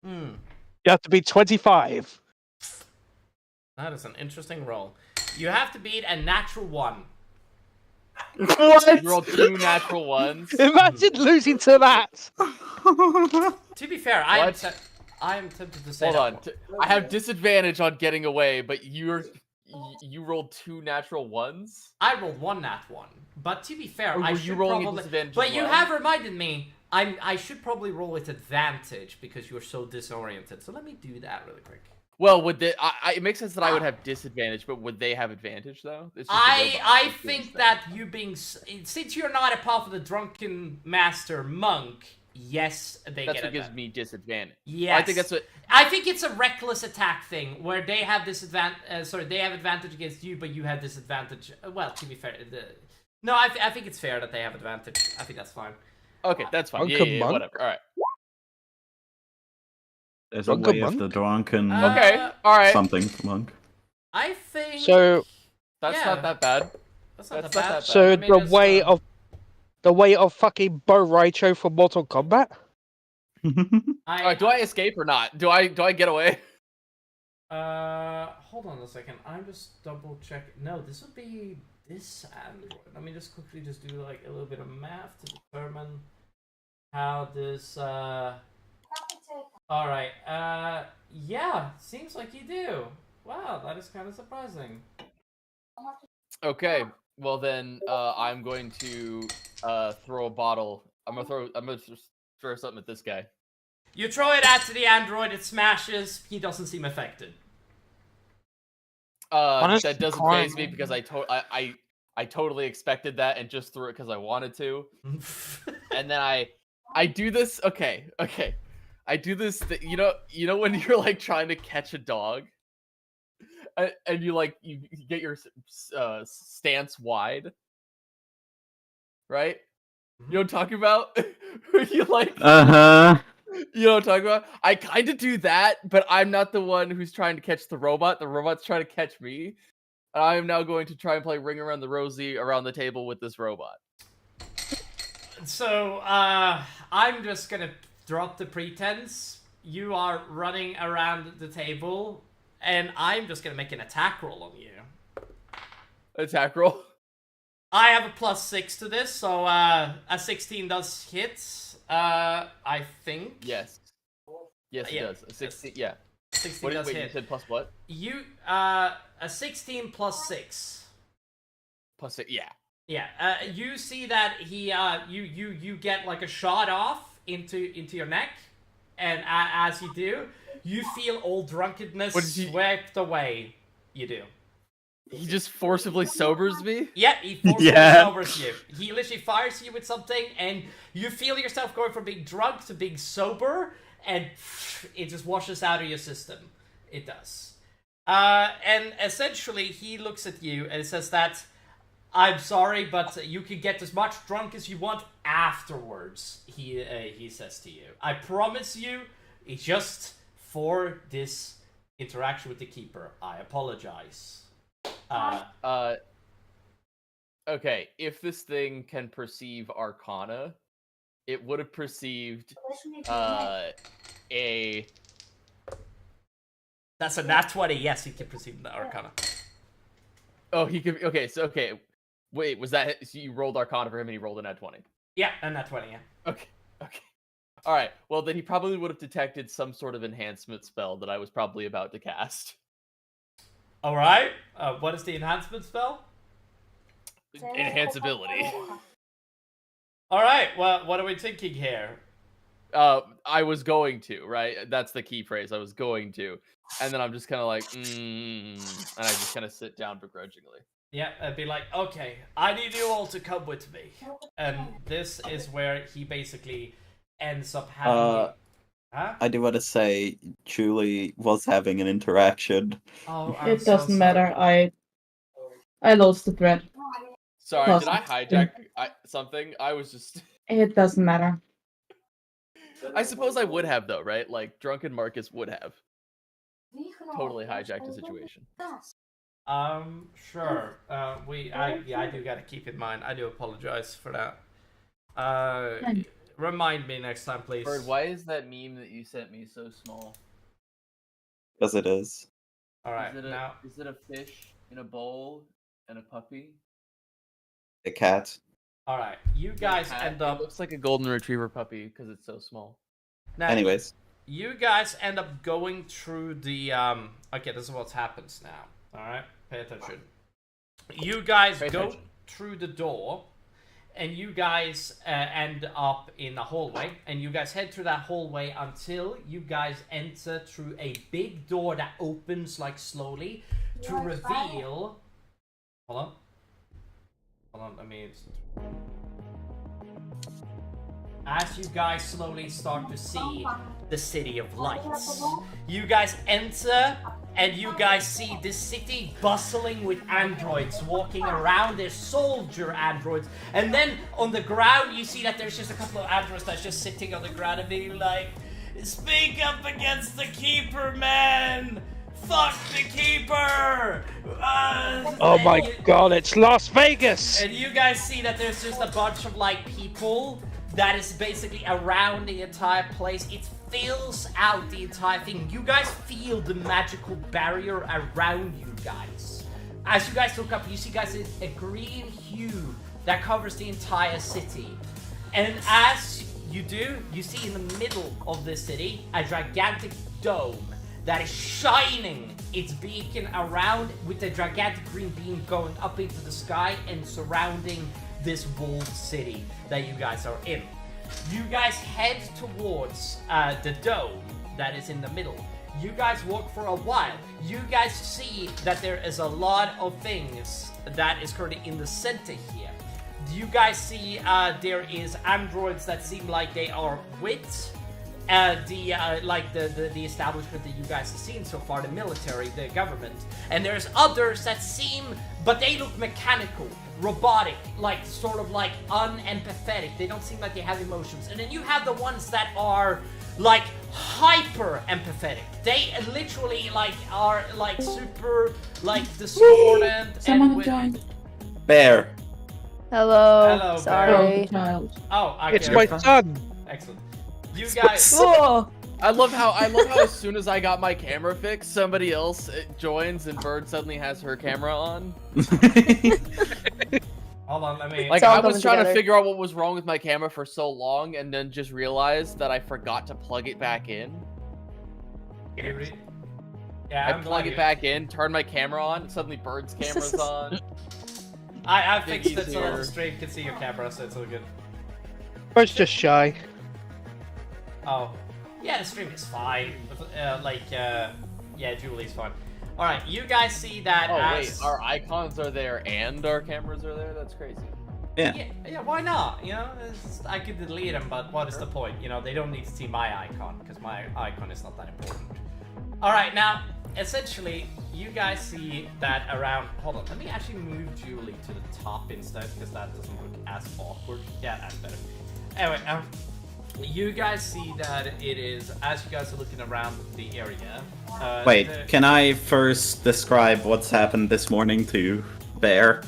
You have to beat 25. That is an interesting roll. You have to beat a natural 1. What? You rolled 2 natural ones. Imagine losing to that. To be fair, I am tempted to say Hold on. I have disadvantage on getting away, but you rolled 2 natural ones? I rolled 1 nat 1. But to be fair, I should probably... But you have reminded me, I should probably roll with advantage because you're so disoriented. So let me do that really quick. Well, would they? It makes sense that I would have disadvantage, but would they have advantage though? I think that you being, since you're not a part of the drunken master monk, yes, they that's get what gives me disadvantage. Yes, I think that's what. I think it's a reckless attack thing where they have disadvantage. They have advantage against you, but you have disadvantage. Well, to be fair, no, I think it's fair that they have advantage. I think that's fine. Okay, that's fine. Yeah, whatever. All right. There's a way of the drunken. Okay, all right. Something monk. I think. So. That's not that bad. That's not that bad. So the way of fucking Bo Raicho from Mortal Kombat. Alright, do I escape or not? Do I get away? Hold on a second. I'm just double checking. No, this would be this android. Let me just quickly do like a little bit of math to determine how this. All right. Yeah. Seems like you do. Wow, that is kind of surprising. Okay. Well then, I'm going to throw a bottle. I'm gonna throw something at this guy. You throw it at the android. It smashes. He doesn't seem affected. That doesn't faze me because I totally expected that and just threw it because I wanted to. And then I do this. Okay. I do this. You know when you're like trying to catch a dog, and you get your stance wide, right? You know what I'm talking about? You like. You know what I'm talking about? I kind of do that, but I'm not the one who's trying to catch the robot. The robot's trying to catch me. I am now going to try and play Ring Around the Rosie around the table with this robot. So, I'm just gonna drop the pretense. You are running around the table, and I'm just gonna make an attack roll on you. Attack roll? I have a +6 to this, so a 16 does hit. I think. Yes. Yes, it does. A 16. Yeah. 16 does hit. You said plus what? You a 16 +6. +6. Yeah. Yeah. You see that he you get like a shot off into your neck, and as you do, you feel all drunkenness swept away. You do. He just forcibly sobers me? Yeah, he forcibly sobers you. He literally fires you with something, and you feel yourself going from being drunk to being sober, and it just washes out of your system. It does. And essentially, he looks at you and says that I'm sorry, but you can get as much drunk as you want afterwards, he says to you. I promise you, it's just for this interaction with the keeper. I apologize. Okay, if this thing can perceive Arcana, it would have perceived a... That's a nat 20. Yes, he can perceive the Arcana. Oh, he could... Okay. Wait, was that... So you rolled Arcana for him and he rolled a nat 20? Yeah, a nat 20, yeah. Okay. Alright, well then he probably would have detected some sort of enhancement spell that I was probably about to cast. Alright, what is the enhancement spell? Enhanceability. Alright, well, what are we thinking here? I was going to, right? That's the key phrase, I was going to. And then I'm just kind of like, and I just kind of sit down begrudgingly. Yeah, I'd be like, okay, I need you all to come with me. And this is where he basically ends up having... Huh? I do want to say, Julie was having an interaction. Oh, it doesn't matter, I lost the thread. Sorry, did I hijack something? I was just... It doesn't matter. I suppose I would have, though, right? Like, Drunken Marcus would have totally hijacked the situation. Sure. I do gotta keep in mind. I do apologize for that. Remind me next time, please. Bird, why is that meme that you sent me so small? Because it is. Alright, now... Is it a fish in a bowl and a puppy? A cat. Alright, you guys end up... It looks like a golden retriever puppy because it's so small. Now, anyways. You guys end up going through the... Okay, this is what happens now. Alright, pay attention. You guys go through the door, and you guys end up in a hallway, and you guys head through that hallway until you guys enter through a big door that opens, like, slowly to reveal... Hold on, let me... As you guys slowly start to see the City of Lights, you guys enter, and you guys see this city bustling with androids walking around. There's soldier androids, and then on the ground you see that there's just a couple of androids that's just sitting on the ground and being like, "Speak up against the Keeper, man! Fuck the Keeper!" Oh my god, it's Las Vegas! And you guys see that there's just a bunch of, like, people that is basically around the entire place. It fills out the entire thing. You guys feel the magical barrier around you guys. As you guys look up, you see guys a green hue that covers the entire city. And as you do, you see in the middle of the city a gigantic dome that is shining its beacon around, with a gigantic green beam going up into the sky and surrounding this walled city that you guys are in. You guys head towards the dome that is in the middle. You guys walk for a while. You guys see that there is a lot of things that is currently in the center here. You guys see there is androids that seem like they are with the establishment that you guys have seen so far, the military, the government. And there's others that seem, but they look mechanical, robotic, like sort of like unempathetic. They don't seem like they have emotions. And then you have the ones that are like hyper empathetic. They literally like are like super like discordant. Someone joined. Bear. Hello. Oh, Sorry. child. Oh, okay. It's my son. Excellent. You guys. Oh. I love how as soon as I got my camera fixed, somebody else joins and Bird suddenly has her camera on. Hold on, let me... Like, I was trying to figure out what was wrong with my camera for so long, and then just realized that I forgot to plug it back in. Yeah, I plug it back in, turn my camera on, suddenly Bird's camera's on. I fixed it so that the stream can see your camera, so it's all good. Bird's just shy. Oh. Yeah, the stream is fine. Yeah, Julie's fine. Alright, you guys see that wait, our icons are there and our cameras are there? That's crazy. Yeah, why not? You know, I could delete them, but what is the point? You know, they don't need to see my icon, because my icon is not that important. Alright, now, essentially, you guys see that around. Hold on, let me actually move Julie to the top instead because that doesn't look as awkward. Yeah, that's better. Anyway, you guys see that it is as you guys are looking around the area. Wait, can I first describe what's happened this morning to Bear?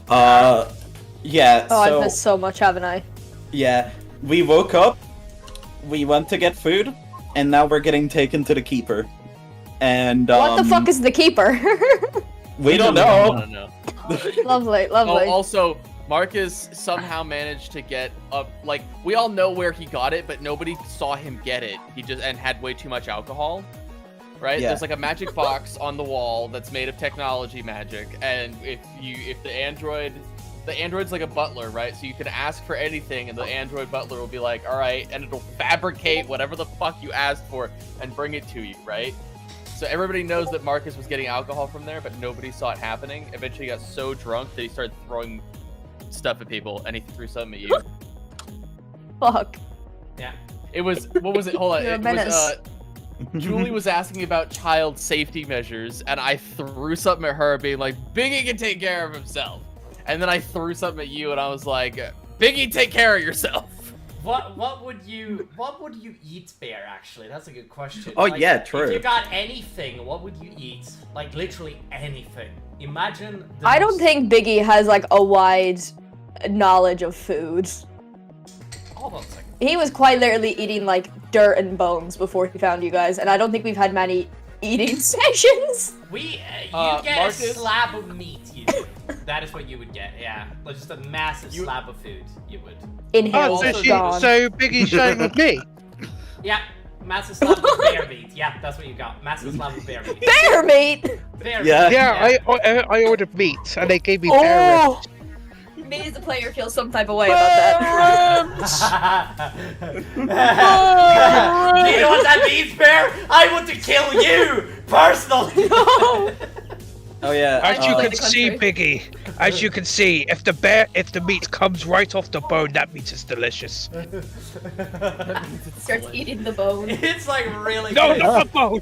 Yeah. Oh, I've missed so much, haven't I? Yeah, we woke up, we went to get food, and now we're getting taken to the keeper. And what the fuck is the keeper? We don't know. Lovely. Oh, also, Marcus somehow managed to get up. Like, we all know where he got it, but nobody saw him get it. He just had way too much alcohol. Right? Yeah. There's like a magic box on the wall that's made of technology magic, and if the android's like a butler, right? So you can ask for anything, and the android butler will be like, all right, and it'll fabricate whatever the fuck you asked for and bring it to you, right? So everybody knows that Marcus was getting alcohol from there, but nobody saw it happening. Eventually, he got so drunk that he started throwing stuff at people, and he threw something at you. Fuck. Yeah. It was, what was it? Hold on. You're a It menace. was, Julie was asking about child safety measures, and I threw something at her, being like, Biggie can take care of himself. And then I threw something at you, and I was like, Biggie, take care of yourself. What would you eat, Bear? Actually, that's a good question. Oh, yeah, true. If you got anything, what would you eat? Like literally anything. Imagine. I don't think Biggie has like a wide knowledge of food. Hold on a second. He was quite literally eating like dirt and bones before he found you guys, and I don't think we've had many eating sessions. You get Marcus? a slab of meat. You do. That is what you would get. Yeah, like just a massive slab of food. You would. In him, Oh, so Biggie's sharing with me. Yeah, massive slab of bear meat. Yeah, that's what you got. Massive slab of bear meat. bear meat. Bear Yeah. meat. Yeah, I ordered meat, and they gave me bear ribs. Me as a player feels some type of way about that. Do you know what that means, Bear? I want to kill you personally. Oh yeah. As you in can the see, country. Biggie, as you can see, if the meat comes right off the bone, that meat is delicious. Starts eating the bone. It's like really No, good. not the bone.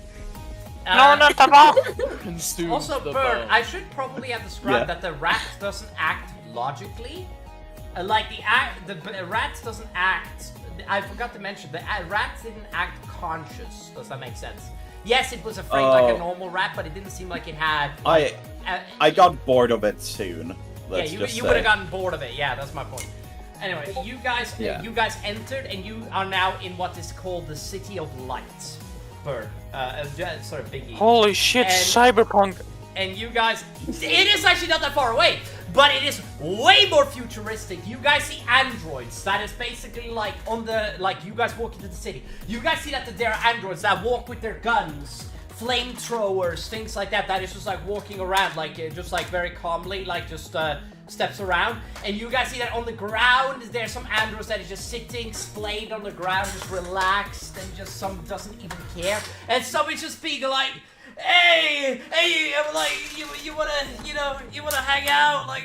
No, not the ball. Consumes Also, the Bird, bone. I should probably have described Yeah. that the rat doesn't act logically. Like the rat doesn't act. I forgot to mention the rat didn't act conscious. Does that make sense? Yes, it was afraid like a normal rat, but it didn't seem like it had. I got bored of it soon. Yeah, you would have gotten bored of it. Yeah, that's my point. Anyway, you guys entered, and you are now in what is called the City of Light. Bird, sort of Biggie. Holy shit, cyberpunk. And you guys, it is actually not that far away, but it is way more futuristic. You guys see androids that is basically like you guys walk into the city. You guys see that there are androids that walk with their guns, flamethrowers, things like that. That is just like walking around, like just like very calmly, like just steps around. And you guys see that on the ground, there's some androids that is just sitting, splayed on the ground, just relaxed, and just some doesn't even care. And some is just being like, hey, I'm like, you wanna hang out? Like,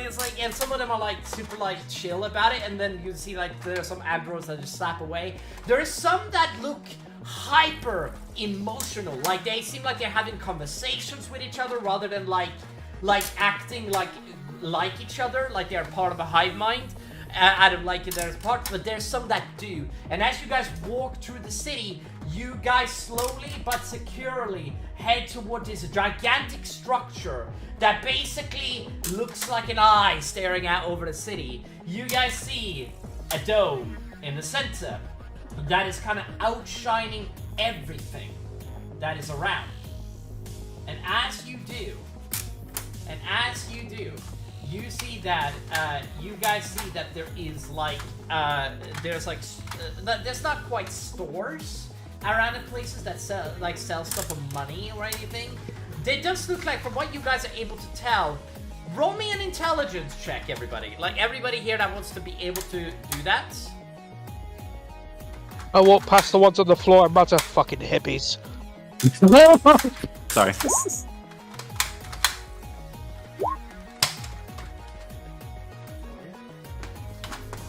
it's like, and some of them are like super like chill about it, and then you see like there's some androids that just slap away. There's some that look hyper emotional, like they seem like they're having conversations with each other rather than like acting like each other, like they're part of a hive mind. I don't like it there's part, but there's some that do. And as you guys walk through the city, you guys slowly but securely head toward this gigantic structure that basically looks like an eye staring out over the city. You guys see a dome in the center that is kind of outshining everything that is around. And as you do, you see that, you guys see that there is like, there's not quite stores around the places that sell stuff for money or anything. They just look like, from what you guys are able to tell, roll me an intelligence check, everybody. Like everybody here that wants to be able to do that. I walk past the ones on the floor and mutter, fucking hippies. Sorry.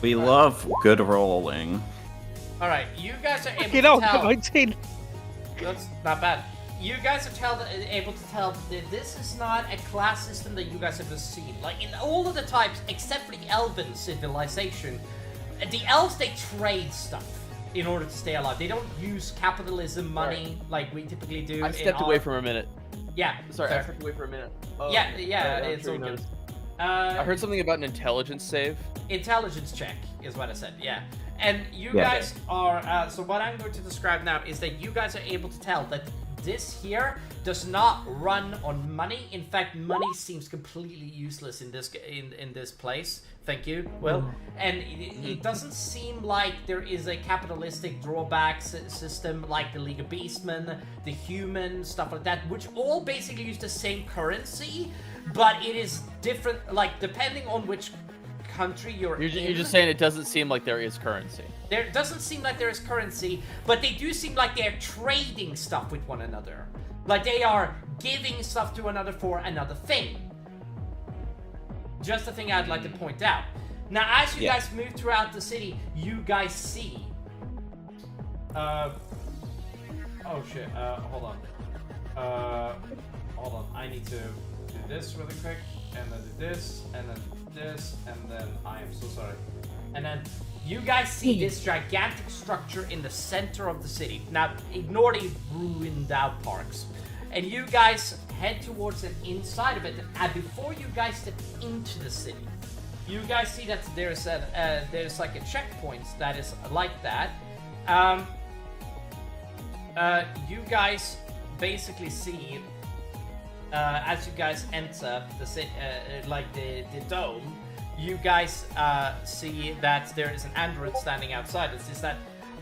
We love good rolling. Alright, you guys are able You know, to tell. 19. That's not bad. you guys are able to tell that this is not a class system that you guys have ever seen. Like, in all of the types, except for the Elven civilization, the elves, they trade stuff in order to stay alive. They don't use capitalism, money, like we typically do. I stepped away for a minute. Yeah. Sorry, fair. I stepped away for a minute. Oh, yeah, it's all good. I heard something about an intelligence save. Intelligence check is what I said, yeah. And you guys are, so what I'm going to describe now is that you guys are able to tell that this here does not run on money. In fact, money seems completely useless in this place. Thank you, Will. And it doesn't seem like there is a capitalistic drawback system like the League of Beastmen, the Human, stuff like that, which all basically use the same currency, but it is different, like, depending on which country you're just saying it doesn't seem like there is currency. There doesn't seem like there is currency, but they do seem like they're trading stuff with one another. Like they are giving stuff to another for another thing. Just a thing I'd like to point out. Now, as you guys move throughout the city, you guys see... oh shit, hold on. Hold on, I need to do this really quick, and then do this, and then this, and then I am so sorry. And then you guys see this gigantic structure in the center of the city. Now, ignore the ruined out parks. And you guys head towards the inside of it, and before you guys step into the city, you guys see that there's like a checkpoint that is like that. You guys basically see as you guys enter the like the dome, you guys see that there is an android standing outside. It says that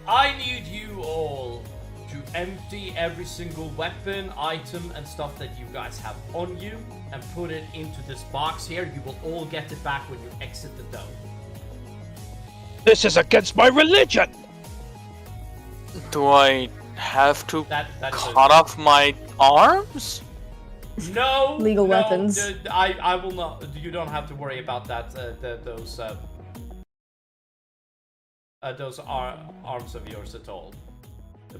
I need you all to empty every single weapon, item, and stuff that you guys have on you and put it into this box here. You will all get it back when you exit the dome. This is against my religion! Do I have to cut off my arms? No. Legal weapons. I will not. You don't have to worry about that. Those arms of yours at all.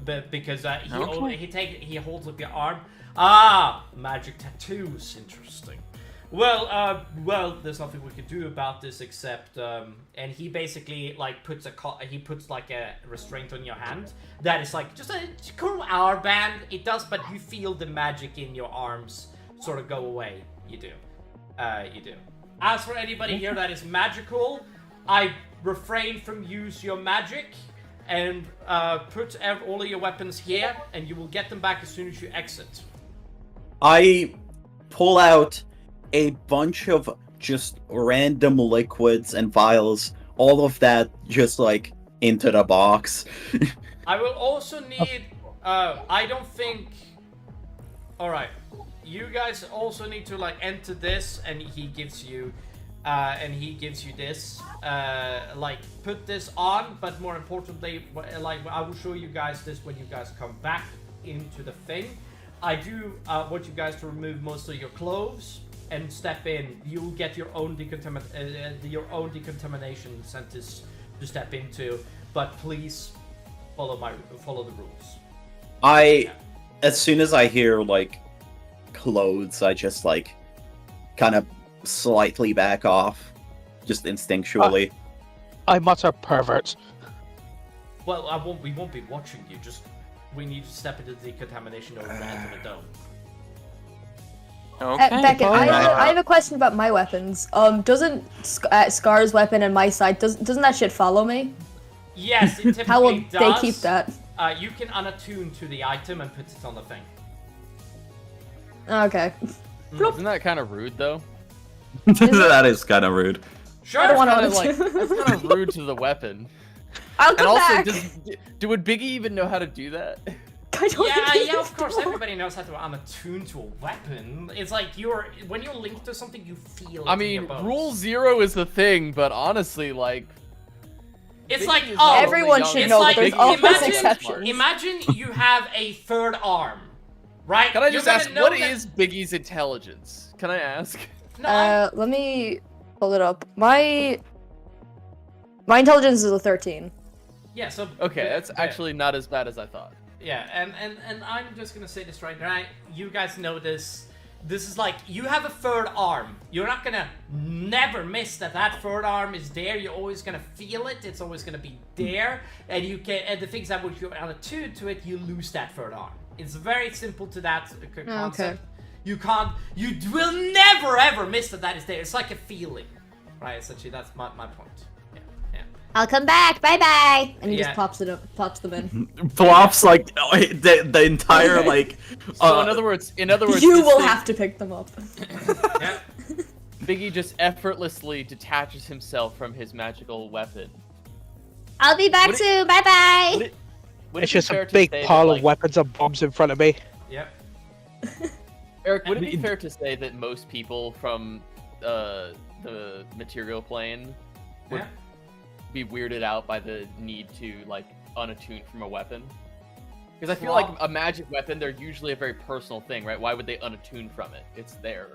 But because he holds up your arm. Ah, magic tattoos. Interesting. Well, there's nothing we can do about this except, and he basically like puts like a restraint on your hand that is like just a cool hour band. It does, but you feel the magic in your arms sort of go away. You do. As for anybody here that is magical, I refrain from use your magic. And put all of your weapons here, and you will get them back as soon as you exit. I pull out a bunch of just random liquids and vials, all of that just like into the box. I will also need, I don't think, alright, you guys also need to like enter this, and he gives you this, like put this on, but more importantly, like I will show you guys this when you guys come back into the thing. I do want you guys to remove most of your clothes and step in. You will get your own decontamination centers to step into, but please follow the rules. As soon as I hear like clothes, I just like kind of slightly back off, just instinctually. I mutter pervert. Well, we won't be watching you. Just we need to step into the decontamination or enter the dome. Okay. Beckett, I have a question about my weapons. Doesn't Scar's weapon and my side doesn't that shit follow me? Yes, it typically How will does. they keep that? You can unattune to the item and put it on the thing. Okay. Isn't that kind of rude though? That is kind of rude. Sure. I don't want to That's kind of rude to the weepon. I'll come back. Would Biggie even know how to do that? Yeah, of course. Everybody knows how to unattune to a weapon. It's like when you're linked to something, you feel. I mean, rule 0 is the thing, but honestly, like, it's like everyone should know that there's always exceptions. Imagine you have a third arm, right? Can I just ask, what is Biggie's intelligence? Can I ask? No, let me pull it up. My intelligence is a 13. Yeah, so okay, that's actually not as bad as I thought. Yeah, and I'm just gonna say this right now. You guys know this. This is like, you have a third arm. You're not gonna never miss that third arm is there. You're always gonna feel it. It's always gonna be there. And you can, and the things that when you're unattuned to it, you lose that third arm. It's very simple to that concept. Okay. You will never ever miss that is there. It's like a feeling, right? Essentially, that's my point. Yeah. I'll come back. Bye bye. And he just plops them in. Plops like the entire like. So in other words, you will have to pick them up. Yeah. Biggie just effortlessly detaches himself from his magical weapon. I'll be back soon. Bye bye. It's just a big pile of weapons and bombs in front of me. Yep. Eric, would it be fair to say that most people from the material plane would be weirded out by the need to like unattune from a weapon? Because I feel like a magic weapon, they're usually a very personal thing, right? Why would they unattune from it? It's there.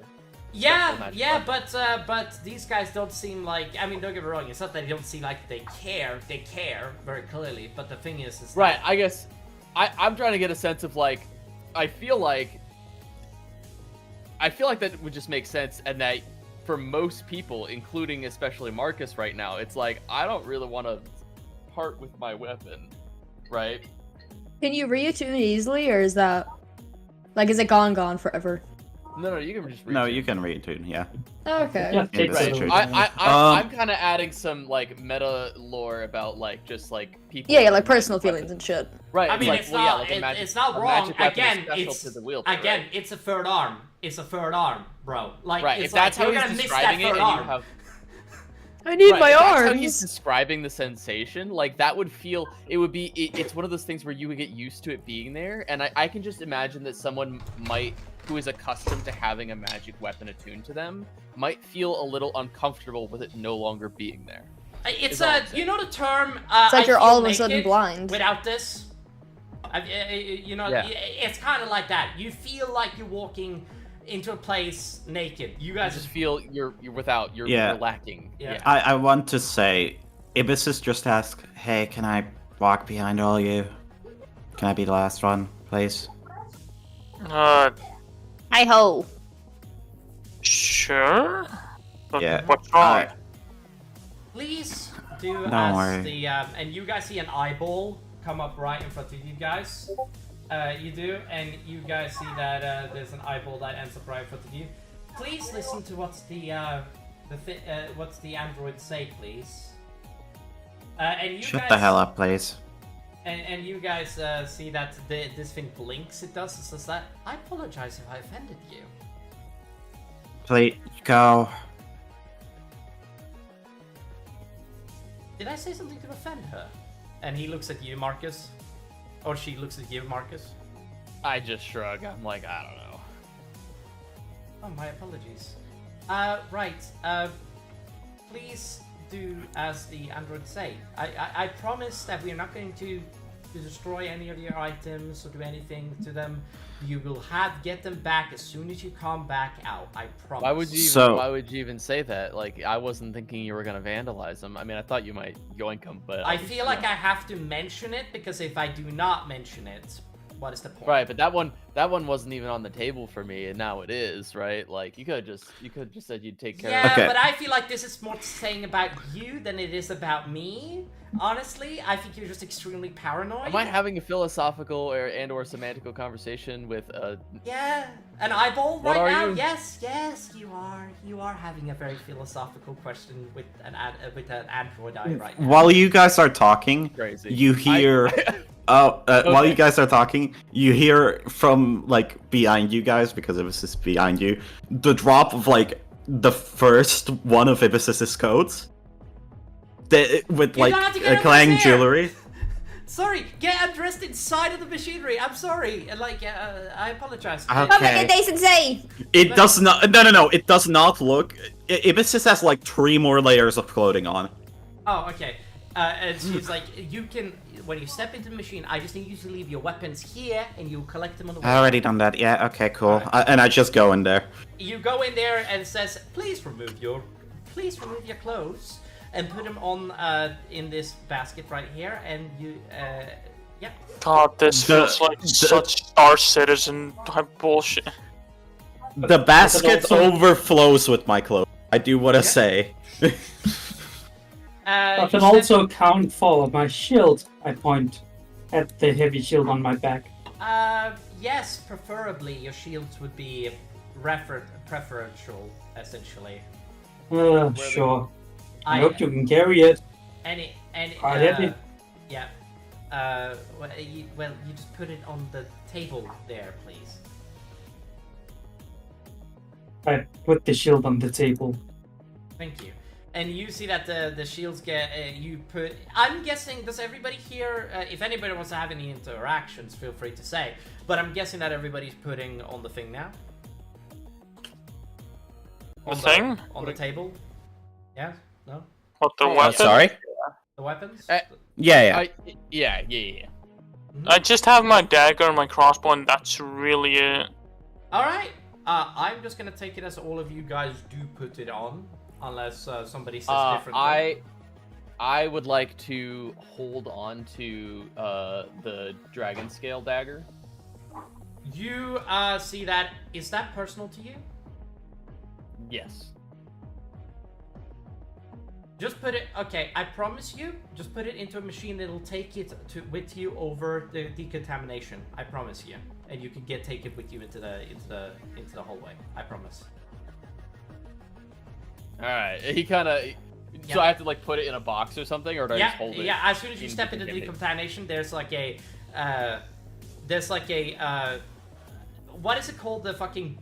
Yeah, but these guys don't seem like, I mean, don't get me wrong, it's not that they don't seem like they care very clearly, but the thing is right, I guess, I'm trying to get a sense of like, I feel like that would just make sense, and that for most people, including especially Marcus right now, it's like, I don't really want to part with my weapon, right? Can you reattune easily, or is that, like, is it gone forever? No, you can just reattune. No, you can reattune, yeah. Okay. Yeah, right. I'm kind of adding some, like, meta lore about, like, just, like, people... Yeah, like, personal feelings and shit. Right, I mean, like, it's not wrong. Again, right? It's a third arm. It's a third arm, bro. Like, right, it's if that's like, how you're he's gonna miss describing that it, third and arm. you have... I need my if arms! That's how he's describing the sensation, like, that would feel... It's one of those things where you would get used to it being there, and I can just imagine that someone who is accustomed to having a magic weapon attuned to them, might feel a little uncomfortable with it no longer being there. It's you know the term, it's like you're all of a sudden blind. Without this? It's kind of like that. You feel like you're walking into a place naked. You guys just feel you're lacking. Yeah. I want to say, Ibis just asked, hey, can I walk behind all you? Can I be the last one, please? Hi-ho. Sure. But Yeah. what's wrong? Please do Don't as worry. the and you guys see an eyeball come up right in front of you guys. You do, and you guys see that there's an eyeball that ends up right in front of you. Please listen to what's the android say, please. And you Shut guys, the hell up, please. And you guys see that this thing blinks. It says that. I apologize if I offended you. Please, go. Did I say something to offend her? And he looks at you, Marcus. Or she looks at you, Marcus. I just shrug. I'm like, I don't know. Oh, my apologies. Right. Please do as the androids say. I promise that we are not going to destroy any of your items or do anything to them. You will get them back as soon as you come back out. I promise. Why would you even say that? Like, I wasn't thinking you were gonna vandalize them. I mean, I thought you might yoink them, but I feel like I have to mention it because if I do not mention it, what is the point? Right, but that one wasn't even on the table for me, and now it is, right? Like, you could have just said you'd take care of it. Yeah, but I feel like this is more saying about you than it is about me. Honestly, I think you're just extremely paranoid. Am I having a philosophical or semantical conversation with Yeah, an eyeball what right are now? you? Yes, you are. You are having a very philosophical question with an android eye right now. While you guys are talking, Crazy. you hear... While you guys are talking, you hear from, like, behind you guys, because Ibis behind you, the drop of, like, the first one of Ibis's coats. With, like, clang jewelry. Sorry, get undressed inside of the machinery. I'm sorry. Like, I apologize. Okay. Oh my god, they say. It does not... No, it does not look... Ibis has, like, 3 more layers of clothing on. Oh, okay. And she's like, you can... When you step into the machine, I just need you to leave your weapons here, and you collect them on the way. I already done that. Yeah, okay, cool. And I just go in there. You go in there and it says, please remove your clothes and put them on in this basket right here. And Yep. God, this feels like such Star Citizen type bullshit. The basket overflows with my clothes. I do want to say. I can also account for my shield. I point at the heavy shield on my back. Yes, preferably your shields would be preferential, essentially. Sure. I hope you can carry it. Yeah. Well, you just put it on the table there, please. I put the shield on the table. Thank you. And you see that the shields get you put. I'm guessing, does everybody here? If anybody wants to have any interactions, feel free to say. But I'm guessing that everybody's putting on the thing now. On the table. Yeah. No. What, the weapon? Sorry. The weapons. Yeah. I just have my dagger and my crossbow, and that's really it. All right. I'm just gonna take it as all of you guys do put it on, unless somebody says differently. I would like to hold on to the dragon scale dagger. You see that? Is that personal to you? Yes. Just put it. Okay, I promise you. Just put it into a machine that'll take it with you over the decontamination. I promise you, and you can take it with you into the hallway. I promise. All right. He kind of. Yeah. So I have to like put it in a box or something, or do I just hold it? Yeah. As soon as you step into decontamination, there's like a. What is it called? The fucking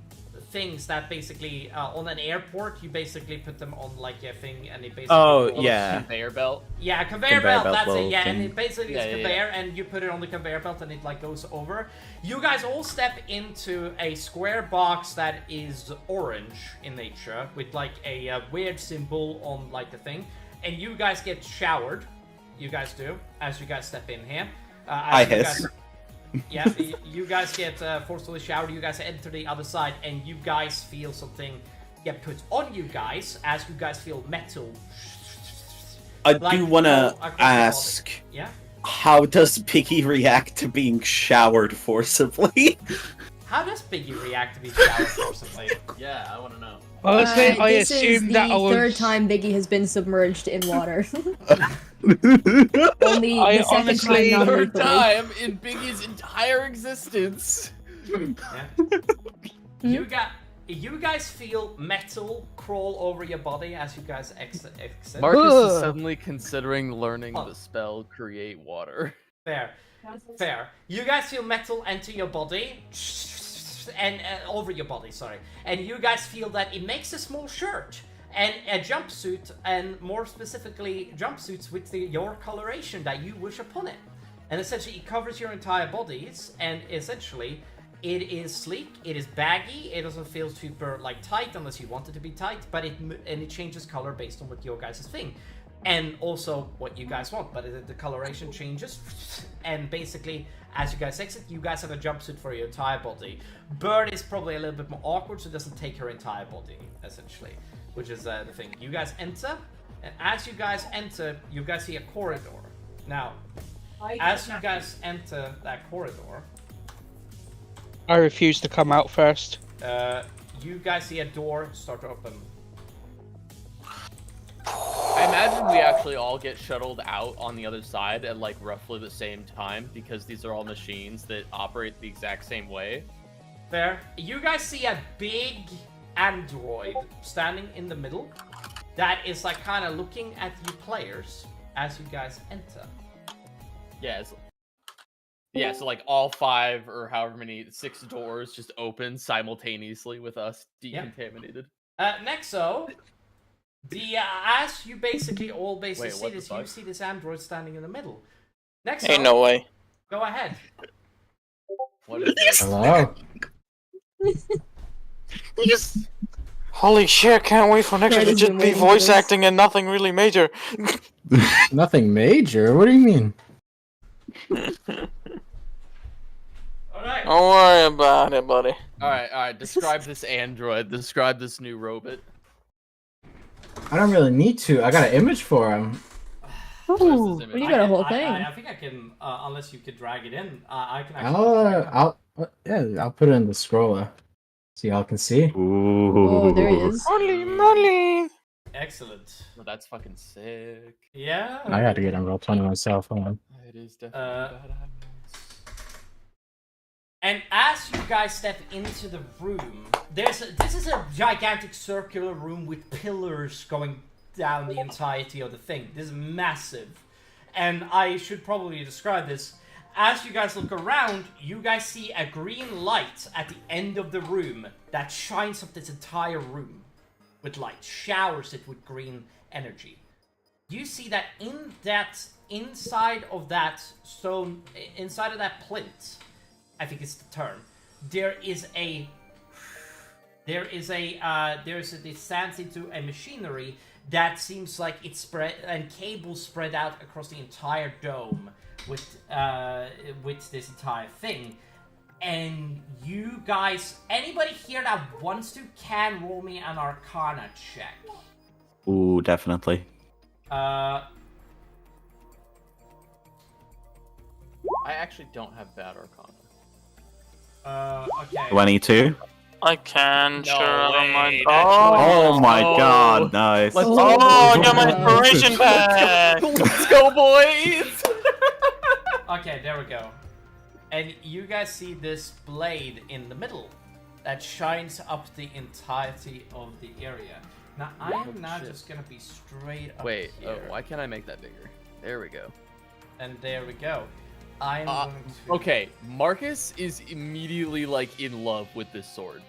things that basically on an airport you basically put them on like a thing and it basically conveyor belt. Yeah, conveyor belt, that's it. Yeah, and it basically is conveyor and you put it on the conveyor belt and it like goes over. You guys all step into a square box that is orange in nature with like a weird symbol on like the thing, and you guys get showered. You guys do as you guys step in here. I hiss. Yeah, you guys get forcefully showered, you guys enter the other side, and you guys feel something get put on you guys as you guys feel metal. I do want to ask, how does Piggy react to being showered forcibly? How does Piggy react to being showered forcibly? Yeah, I want to know. Honestly, I this assume is that the third time Biggie has been submerged in water. Only the second time not third time in Biggie's entire existence. Yeah. You guys feel metal crawl over your body as you guys exit. Marcus is suddenly considering learning the spell Create Water. Fair. You guys feel metal enter your body. And over your body, sorry. And you guys feel that it makes a small shirt and a jumpsuit, and more specifically jumpsuits with your coloration that you wish upon it. And essentially it covers your entire bodies, and essentially it is sleek, it is baggy, it doesn't feel super like tight unless you want it to be tight, but it changes color based on what your guys' thing. And also what you guys want, but the coloration changes, and basically as you guys exit, you guys have a jumpsuit for your entire body. Bird is probably a little bit more awkward, so it doesn't take her entire body, essentially, which is the thing. You guys enter, and as you guys enter, you guys see a corridor. Now, as you guys enter that corridor, I refuse to come out first. You guys see a door start to open. I imagine we actually all get shuttled out on the other side at like roughly the same time, because these are all machines that operate the exact same way. Fair. You guys see a big android standing in the middle that is like kind of looking at you players as you guys enter. Yeah, so like all 5 or however many 6 doors just open simultaneously with us decontaminated. Nexo, as you basically all see this, you see this android standing in the middle. Nexo, ain't no way. Go ahead. What is this? Hello. Holy shit! Can't wait for Nexo to just be voice acting and nothing really major. Nothing major? What do you mean? Alright. Don't worry about it, buddy. Alright. Describe this android. Describe this new robot. I don't really need to. I got an image for him. Well, you got a whole thing. I think I can, unless you could drag it in. I can actually. I'll put it in the scroller, so y'all can see. Oh, there he is. Holy moly! Excellent. Well, that's fucking sick. Yeah. I had to get on Roll20 myself. Hold on. It is definitely badass. And as you guys step into the room, this is a gigantic circular room with pillars going down the entirety of the thing. This is massive. And I should probably describe this. As you guys look around, you guys see a green light at the end of the room that shines up this entire room with light, showers it with green energy. You see that inside of that stone, inside of that plinth, I think it's the term, it stands into a machinery that seems like it's spread and cables spread out across the entire dome with this entire thing. And you guys, anybody here that wants to can roll me an Arcana check. Ooh, definitely. I actually don't have bad Arcana. Okay. 22. I can, No sure, I don't way, mind. that's Oh my Oh. god, nice. Let's Oh, I got my inspiration back! Let's go, boys! Okay, there we go. And you guys see this blade in the middle that shines up the entirety of the area. Now, I am now shit. just gonna be straight up Wait, here. why can't I make that bigger? There we go. And there we go. I'm going to... Okay, Marcus is immediately, like, in love with this sword.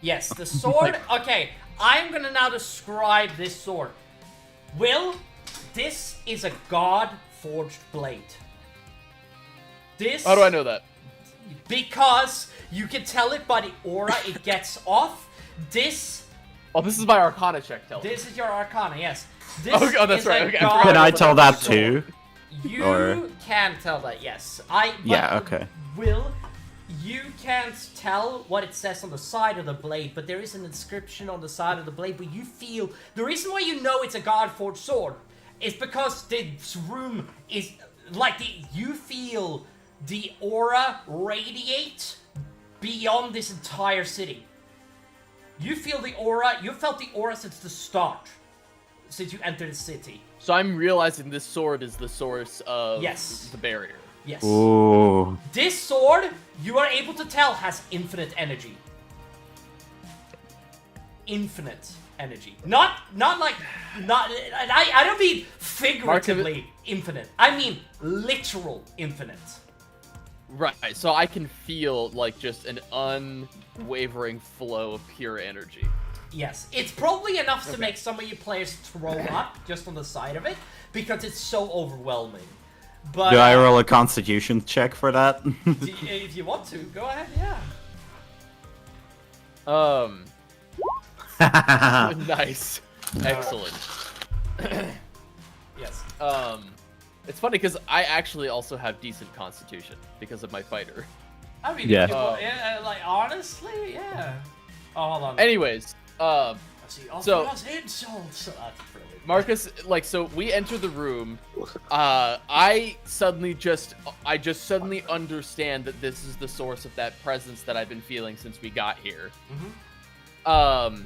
Yes, the sword... Okay, I'm gonna now describe this sword. Will, this is a god-forged blade. This... How do I know that? Because you can tell it by the aura it gets off. This... Oh, this is my Arcana check, tell me. This is your Arcana, yes. This Oh, that's is right, a okay, I god forgot Can I about tell that sword. too? You Or- can tell that, yes. Yeah, okay. Will, you can't tell what it says on the side of the blade, but there is an inscription on the side of the blade. But you feel the reason why you know it's a god-forged sword is because this room is like you feel the aura radiate beyond this entire city. You feel the aura. You felt the aura since the start, since you entered the city. So I'm realizing this sword is the source of Yes. the barrier. Yes. Ooh. This sword, you are able to tell, has infinite energy. Infinite energy. Not like, I don't mean figuratively infinite. I mean literal infinite. Right, so I can feel, like, just an unwavering flow of pure energy. Yes, it's probably enough to make some of you players throw up just on the side of it, because it's so overwhelming. But, Do I roll a constitution check for that? if you want to, go ahead, yeah. Nice. Excellent. Yes. It's funny because I actually also have decent constitution because of my fighter. I mean, Yeah. yeah, like, honestly, yeah. Oh, hold on. Anyways, so insults. Marcus, like, so we enter the room. I just suddenly understand that this is the source of that presence that I've been feeling since we got here. Mm-hmm.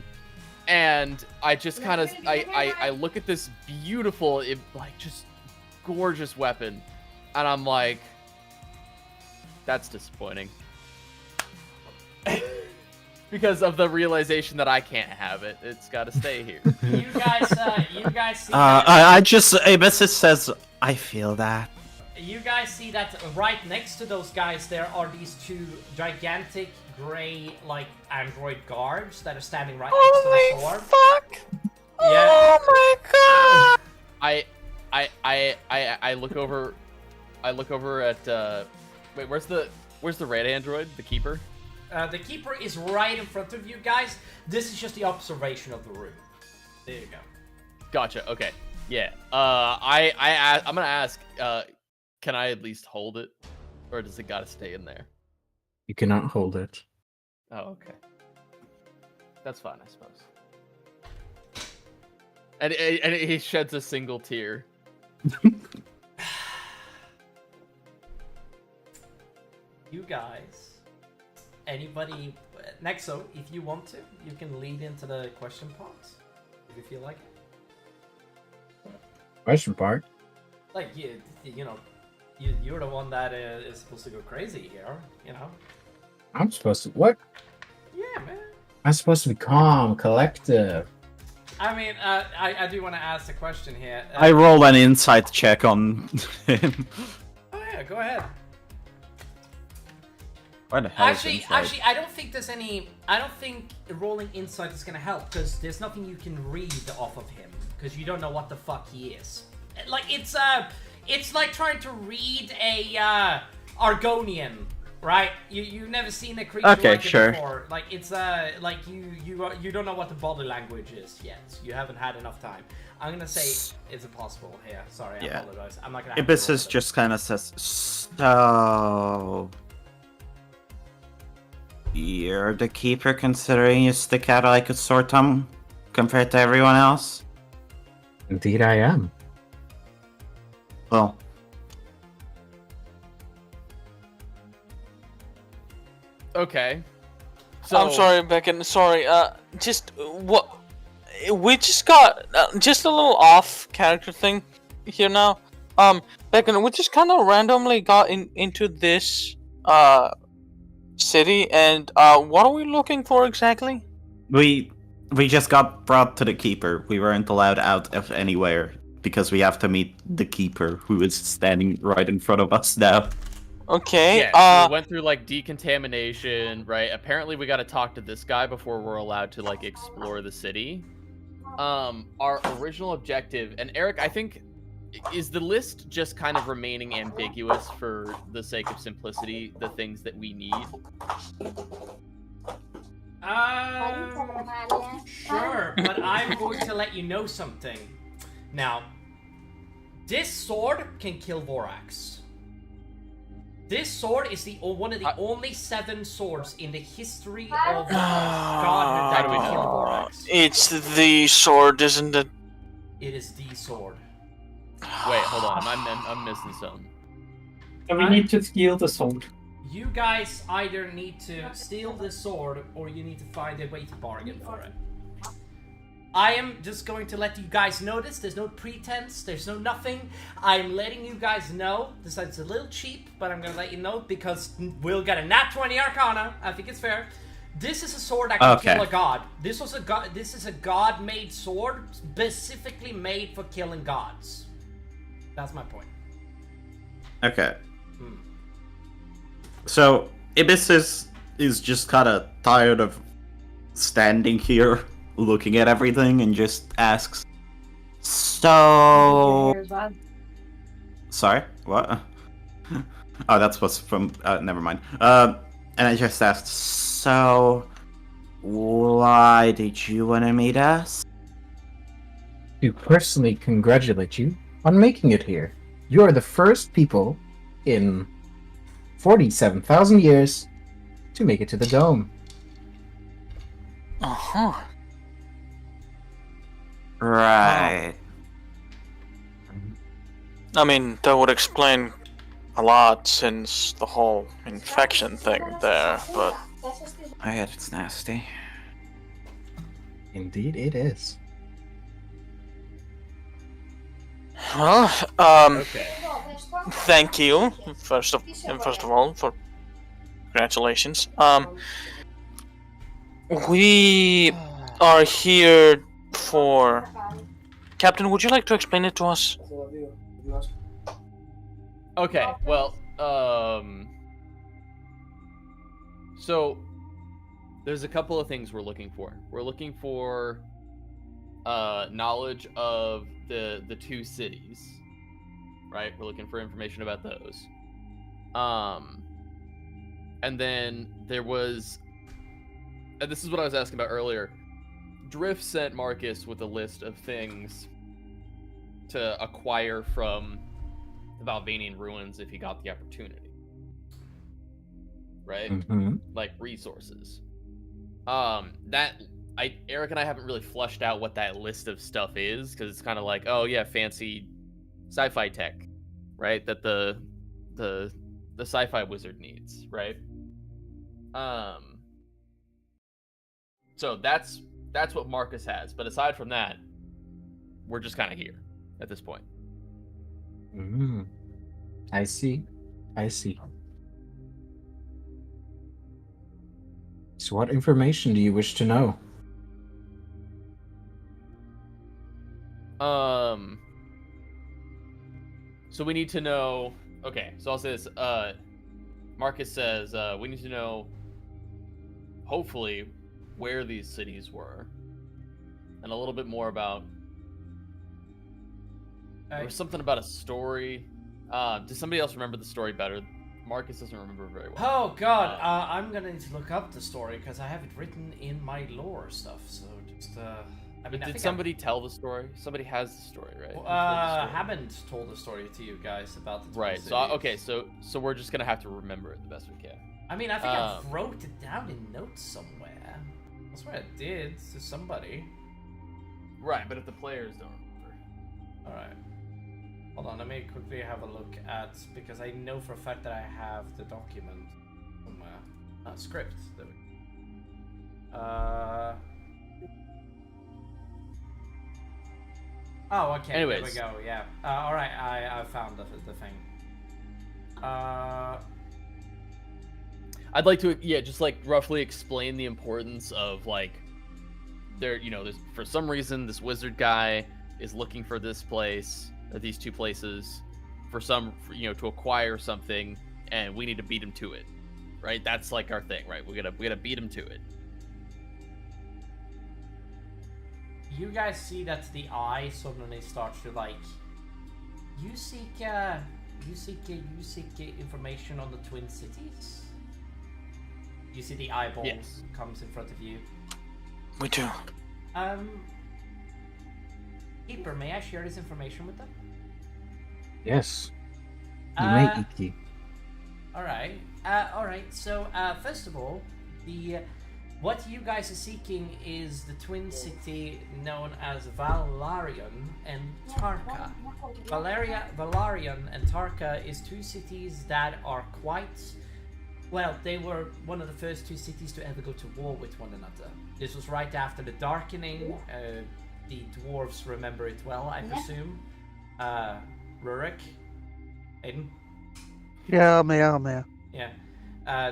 And I just kind of I look at this beautiful, like, just gorgeous weapon, and I'm like, that's disappointing. Because of the realization that I can't have it. It's got to stay here. You guys see Message says, I feel that. You guys see that right next to those guys there are these two gigantic gray, like, android guards that are standing right next to the sword. Fuck! Yeah. Oh my god! I look over at wait, where's the red android, the keeper? The keeper is right in front of you guys. This is just the observation of the room. There you go. Gotcha. Okay. Yeah. I'm gonna ask. Can I at least hold it, or does it gotta stay in there? You cannot hold it. Oh, okay. That's fine, I suppose. And he sheds a single tear. You guys, anybody, Nexo, if you want to, you can lead into the question part, if you feel like it. Question part? Like, you know, you're the one that is supposed to go crazy here, you know? I'm supposed to, what? Yeah, man. I'm supposed to be calm, collective. I mean, I do want to ask a question here. I roll an insight check on him. Oh yeah, go ahead. Where the hell Actually, I don't think there's any. I don't think rolling insight is gonna help because there's nothing you can read off of him because you don't know what the fuck he is. Like it's like trying to read a Argonian, right? You've never seen a creature like it before. Like it's like you don't know what the body language is yet. You haven't had enough time. I'm gonna say it's impossible here. Sorry, I apologize. I'm not gonna. Ibis just kind of says, "So you're the keeper, considering you stick out like a sore thumb compared to everyone else." Indeed, I am. Well, okay. So I'm sorry, Beckett. Sorry. Just what? We just got just a little off character thing here now. Beckett, we just kind of randomly got into this city, and what are we looking for exactly? we just got brought to the keeper. We weren't allowed out of anywhere because we have to meet the keeper, who is standing right in front of us now. Okay. Yeah, we went through like decontamination, right? Apparently, we got to talk to this guy before we're allowed to like explore the city. Our original objective, and Eric, I think, is the list just kind of remaining ambiguous for the sake of simplicity, the things that we need? Sure, but I'm going to let you know something. Now, this sword can kill Vorax. This sword is one of the only 7 swords in the history of God that can kill Vorax. It's the sword, isn't it? It is the sword. Wait, hold on. I'm missing something. And we need to steal the sword. You guys either need to steal this sword or you need to find a way to bargain for it. I am just going to let you guys know this. There's no pretense. There's no nothing. I'm letting you guys know. This is a little cheap, but I'm going to let you know because we'll get a nat 20 Arcana. I think it's fair. This is a sword that can kill a god. This is a god-made sword specifically made for killing gods. That's my point. Okay. So Ibis is just kind of tired of standing here, looking at everything, and just asks, "So, sorry, what? Oh, that's what's from. Never mind. And I just asked, so, why did you want to meet us?" To personally congratulate you on making it here. You are the first people in 47,000 years to make it to the dome. Uh-huh. Right. I mean, that would explain a lot since the whole infection thing there, but... I heard it's nasty. Indeed it is. Well, Okay. thank you, first of all, for congratulations. We are here for... Captain, would you like to explain it to us? Okay, well, so there's a couple of things we're looking for. We're looking for knowledge of the 2 cities, right? We're looking for information about those. And then there was, and this is what I was asking about earlier. Drift sent Marcus with a list of things to acquire from the Valvanian ruins if he got the opportunity. Right? Mm-hmm. Like resources. Eric and I haven't really flushed out what that list of stuff is, because it's kind of like, oh yeah, fancy sci-fi tech, right? That the sci-fi wizard needs, right? So that's what Marcus has. But aside from that, we're just kind of here at this point. I see. So what information do you wish to know? So we need to know. Okay, so I'll say this. Marcus says we need to know, hopefully, where these cities were, and a little bit more about. There was something about a story. Does somebody else remember the story better? Marcus doesn't remember very well. Oh god, I'm gonna need to look up the story because I have it written in my lore stuff. So just did somebody tell the story? Somebody has the story, right? Haven't told the story to you guys about the Twin right. Cities. So okay, so we're just gonna have to remember it the best we can. I mean, I think I wrote it down in notes somewhere. I swear I did to somebody. Right, but if the players don't remember. All right. Hold on, let me quickly have a look at, because I know for a fact that I have the document somewhere. Script. There we go. Oh, okay. Anyways. There we go. Yeah. All right. I found the thing. I'd like to just like roughly explain the importance of like there's for some reason this wizard guy is looking for this place or these two places to acquire something, and we need to beat him to it. Right? That's like our thing, right? We gotta beat him to it. You guys see that the eye suddenly starts to like. You seek information on the Twin Cities. You see the eyeball comes in front of you. We do. Keeper, may I share this information with them? Yes. You may, Iki. All right. So, first of all, what you guys are seeking is the Twin City known as Valarian and Tarka. Valarian and Tarka is two cities that are quite... Well, they were one of the first two cities to ever go to war with one another. This was right after the Darkening. The dwarves remember it well, I presume. Rurik? Aiden? Yeah, I'm here. Yeah.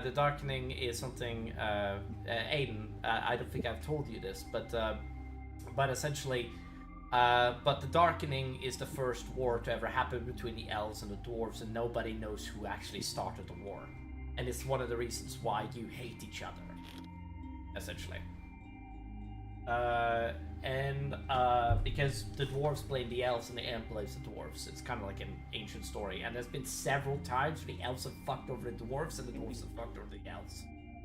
The Darkening is something, Aiden, I don't think I've told you this, but essentially, but the Darkening is the first war to ever happen between the elves and the dwarves, and nobody knows who actually started the war. And it's one of the reasons why you hate each other, essentially. Because the dwarves blame the elves and the elves blame the dwarves. It's kind of like an ancient story, and there's been several times where the elves have fucked over the dwarves and the dwarves have fucked over the elves.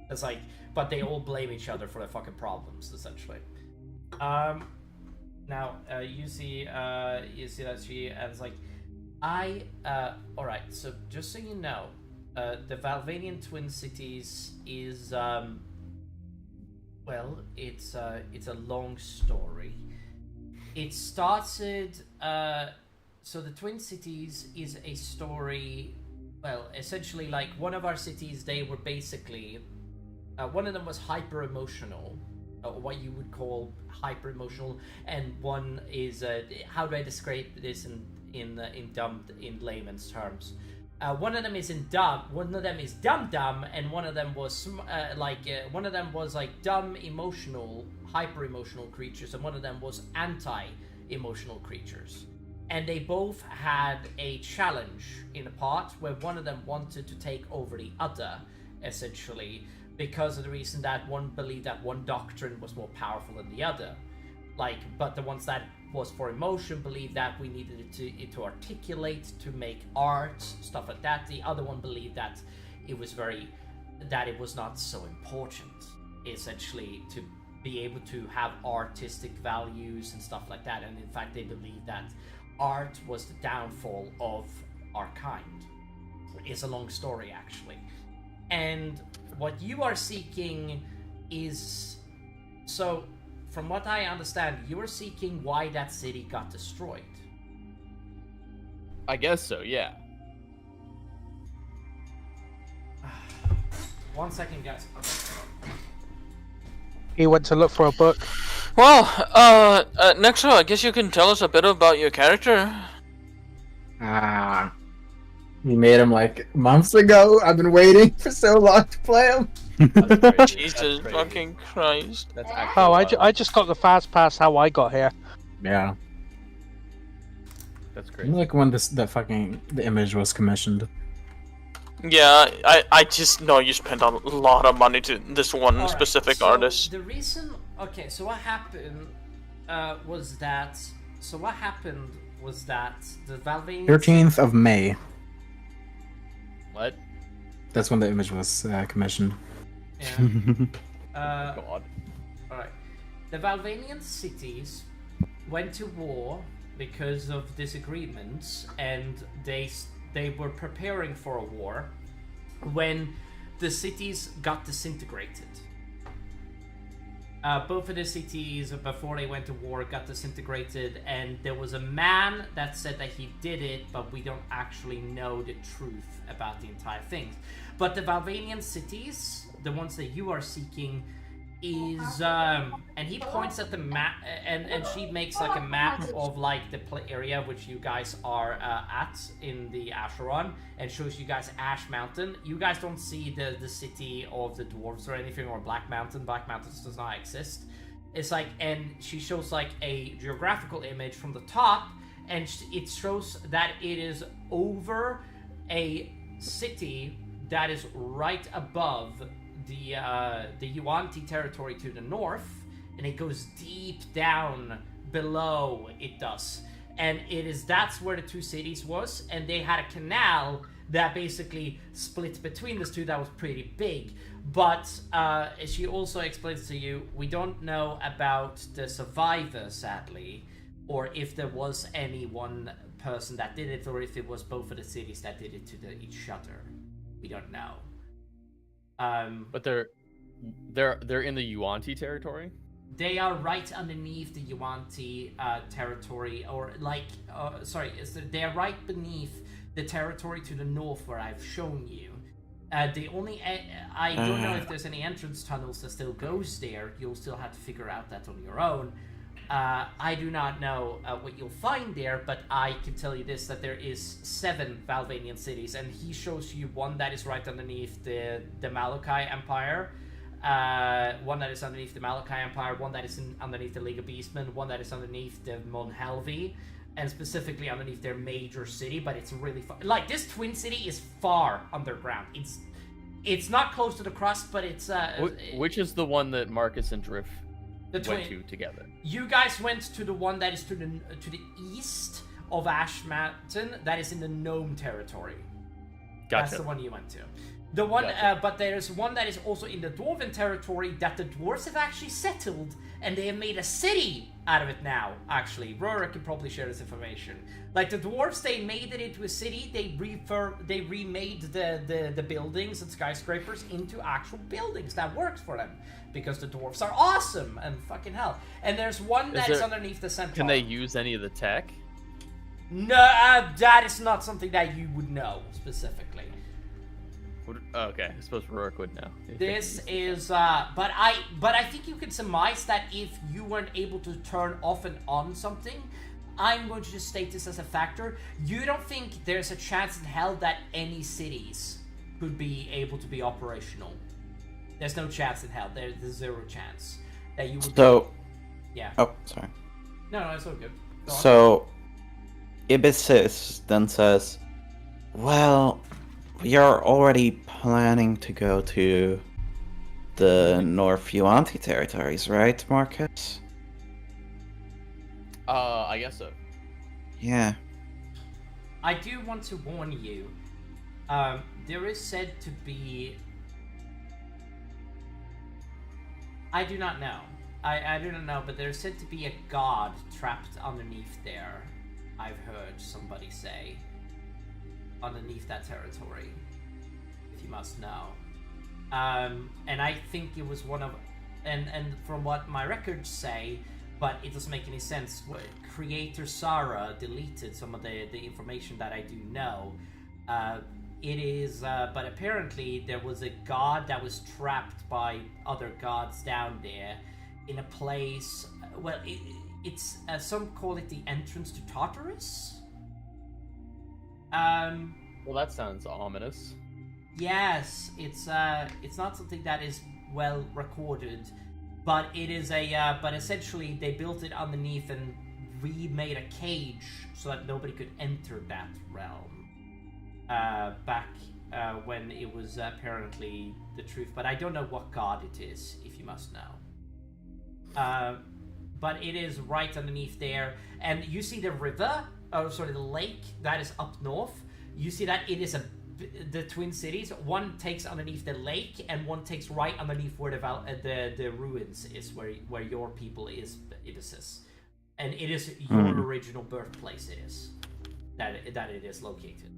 It's like, but they all blame each other for their fucking problems, essentially. Now you see that she and it's like, all right. So just so you know, the Valvanian Twin Cities is well, it's a long story. It started, so the Twin Cities is a story, well, essentially like one of our cities, they were basically, one of them was hyper-emotional, what you would call hyper-emotional, and one is, how do I describe this in layman's terms? One of them is dumb, and one of them was dumb, emotional, hyper-emotional creatures, and one of them was anti-emotional creatures. And they both had a challenge in a part where one of them wanted to take over the other, essentially, because of the reason that one believed that one doctrine was more powerful than the other. But the ones that was for emotion believed that we needed it to articulate, to make art, stuff like that. The other one believed that it was not so important, essentially, to be able to have artistic values and stuff like that. And in fact, they believed that art was the downfall of our kind. It's a long story, actually. And what you are seeking is... So, from what I understand, you are seeking why that city got destroyed. I guess so, yeah. 1 second, guys. He went to look for a book. Well, Nexo, I guess you can tell us a bit about your character. You made him like months ago. I've been waiting for so long to play him. Jesus fucking Christ. That's actually I just got the fast pass how I got here. Yeah. That's great. Like when the image was commissioned. Yeah, I just know you spent a lot of money to this one specific artist. The reason, okay, so what happened was that the Valvanian 13th of May. What? That's when the image was commissioned. Yeah. God. Alright. The Valvanian cities went to war because of disagreements, and they were preparing for a war when the cities got disintegrated. Both of the cities, before they went to war, got disintegrated, and there was a man that said that he did it, but we don't actually know the truth about the entire thing. But the Valvanian cities, the ones that you are seeking, is and he points at the map, and she makes like a map of like the area which you guys are at in the Asharon, and shows you guys Ash Mountain. You guys don't see the city of the dwarves or anything, or Black Mountain. Black Mountain does not exist. It's like, and she shows like a geographical image from the top, and it shows that it is over a city that is right above the Yuan-Ti territory to the north, and it goes deep down below it does. And that's where the two cities was, and they had a canal that basically split between those two that was pretty big. But she also explains to you, we don't know about the survivor, sadly, or if there was any one person that did it, or if it was both of the cities that did it to each other. We don't know. But they're in the Yuan-Ti territory? They are right underneath the Yuan-Ti territory, or like, they are right beneath the territory to the north where I've shown you. I don't know if there's any entrance tunnels that still goes there. You'll still have to figure out that on your own. I do not know what you'll find there, but I can tell you this, that there is 7 Valvanian cities, and he shows you one that is right underneath the Malachi Empire, one that is underneath the Malachi Empire, one that is underneath the League of Beastmen, one that is underneath the Mon Helvi, and specifically underneath their major city, but it's really far. Like, this twin city is far underground. It's not close to the crust, but it's... Which is the one that Marcus and Drift went to together? You guys went to the one that is to the east of Ash Mountain, that is in the Gnome territory. Gotcha. That's the one you went to. The one, Gotcha. but there's one that is also in the Dwarven territory that the dwarves have actually settled, and they have made a city out of it now, actually. Rora can probably share this information. Like, the dwarves, they made it into a city, they remade the buildings and skyscrapers into actual buildings that works for them. Because the dwarves are awesome, and fucking hell. And there's one that is underneath the centaur. Can they use any of the tech? No, that is not something that you would know, specifically. Okay, I suppose Rourke would know. This is, but I think you can surmise that if you weren't able to turn off and on something, I'm going to just state this as a factor. You don't think there's a chance in hell that any cities could be able to be operational? There's no chance in hell. There's 0 chance that you would. So. Yeah. Oh, sorry. No, it's all good. So, Ibis then says, "Well, we are already planning to go to the North Yuan-Ti territories, right, Marcus?" I guess so. Yeah. I do want to warn you. There is said to be... I do not know. I do not know, but there's said to be a god trapped underneath there. I've heard somebody say. Underneath that territory. If you must know. And I think it was one of... And from what my records say, but it doesn't make any sense. Creator Sarah deleted some of the information that I do know. It is, but apparently there was a god that was trapped by other gods down there in a place. Well, it's some call it the entrance to Tartarus. Well, that sounds ominous. Yes, it's not something that is well recorded, but it is but essentially they built it underneath and remade a cage so that nobody could enter that realm. Back when it was apparently the truth, but I don't know what god it is, if you must know. But it is right underneath there, and you see the river, the lake that is up north. You see that it is the twin cities. One takes underneath the lake, and one takes right underneath where the ruins is, where your people is, and it is your original birthplace. It is that it is located.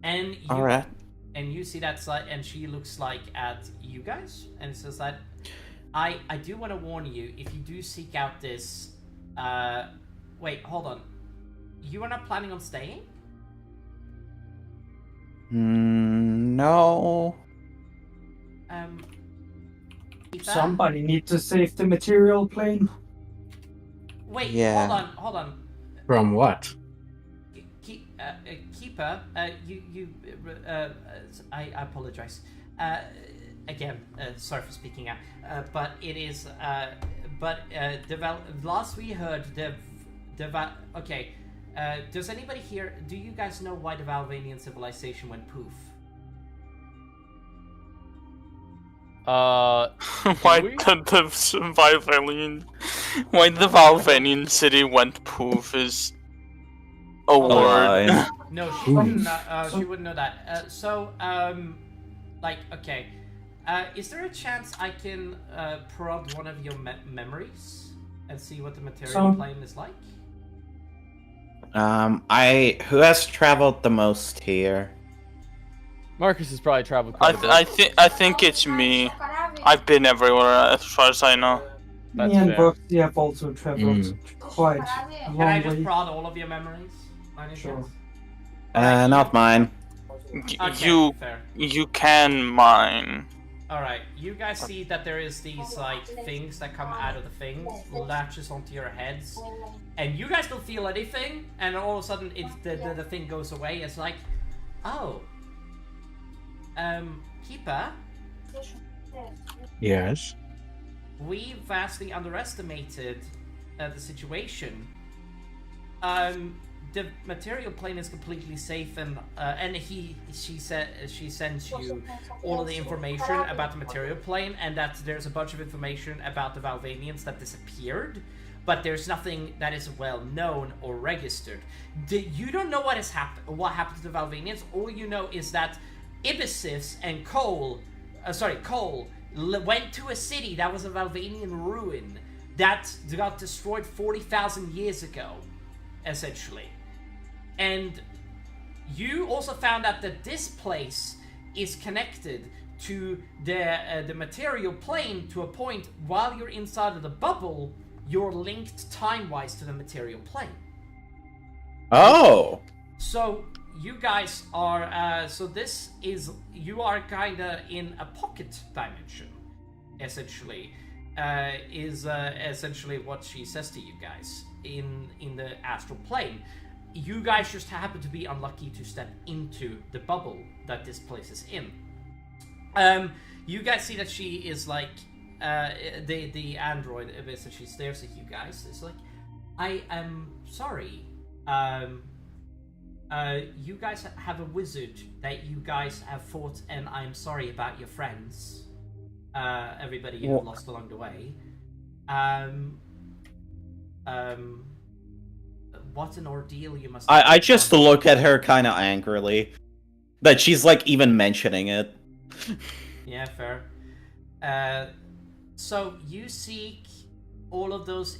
And you see that side, and she looks like at you guys, and says that I do want to warn you, if you do seek out this. Wait, hold on. You are not planning on staying? No. Somebody need to save the material plane. Wait, yeah. hold on. From what? Keeper, I apologize. Again, sorry for speaking out. But it is, last we heard, okay. Does anybody here, do you guys know why the Valvanian civilization went poof? Why the Valvanian city went poof is a word. No, she wouldn't know that. Okay. Is there a chance I can prod one of your memories and see what the material plane is like? Who has traveled the most here? Marcus has probably traveled. I think it's me. I've been everywhere as far as I know. Me and Brooksy have also traveled quite a long way. Can I just prod all of your memories? Sure. Not mine. You can mine. Alright, you guys see that there is these, things that come out of the thing, latches onto your heads, and you guys don't feel anything, and all of a sudden the thing goes away. It's like, oh, Keeper? Yes? We vastly underestimated the situation. The material plane is completely safe, and she sends you all of the information about the material plane, and that there's a bunch of information about the Valvanians that disappeared, but there's nothing that is well known or registered. You don't know what happened to the Valvanians. All you know is that Ibisys and Cole went to a city that was a Valvanian ruin that got destroyed 40,000 years ago, essentially. And you also found out that this place is connected to the material plane to a point while you're inside of the bubble, you're linked time-wise to the material plane. Oh! So you guys are, you are kinda in a pocket dimension, essentially, is essentially what she says to you guys in the astral plane. You guys just happen to be unlucky to step into the bubble that this place is in. You guys see that she is like, the android, she stares at you guys. It's like, I am sorry. You guys have a wizard that you guys have fought, and I'm sorry about your friends. Everybody you have lost along the way. What an ordeal you must have. I just look at her kind of angrily. That she's like even mentioning it. Yeah, fair. So you seek all of those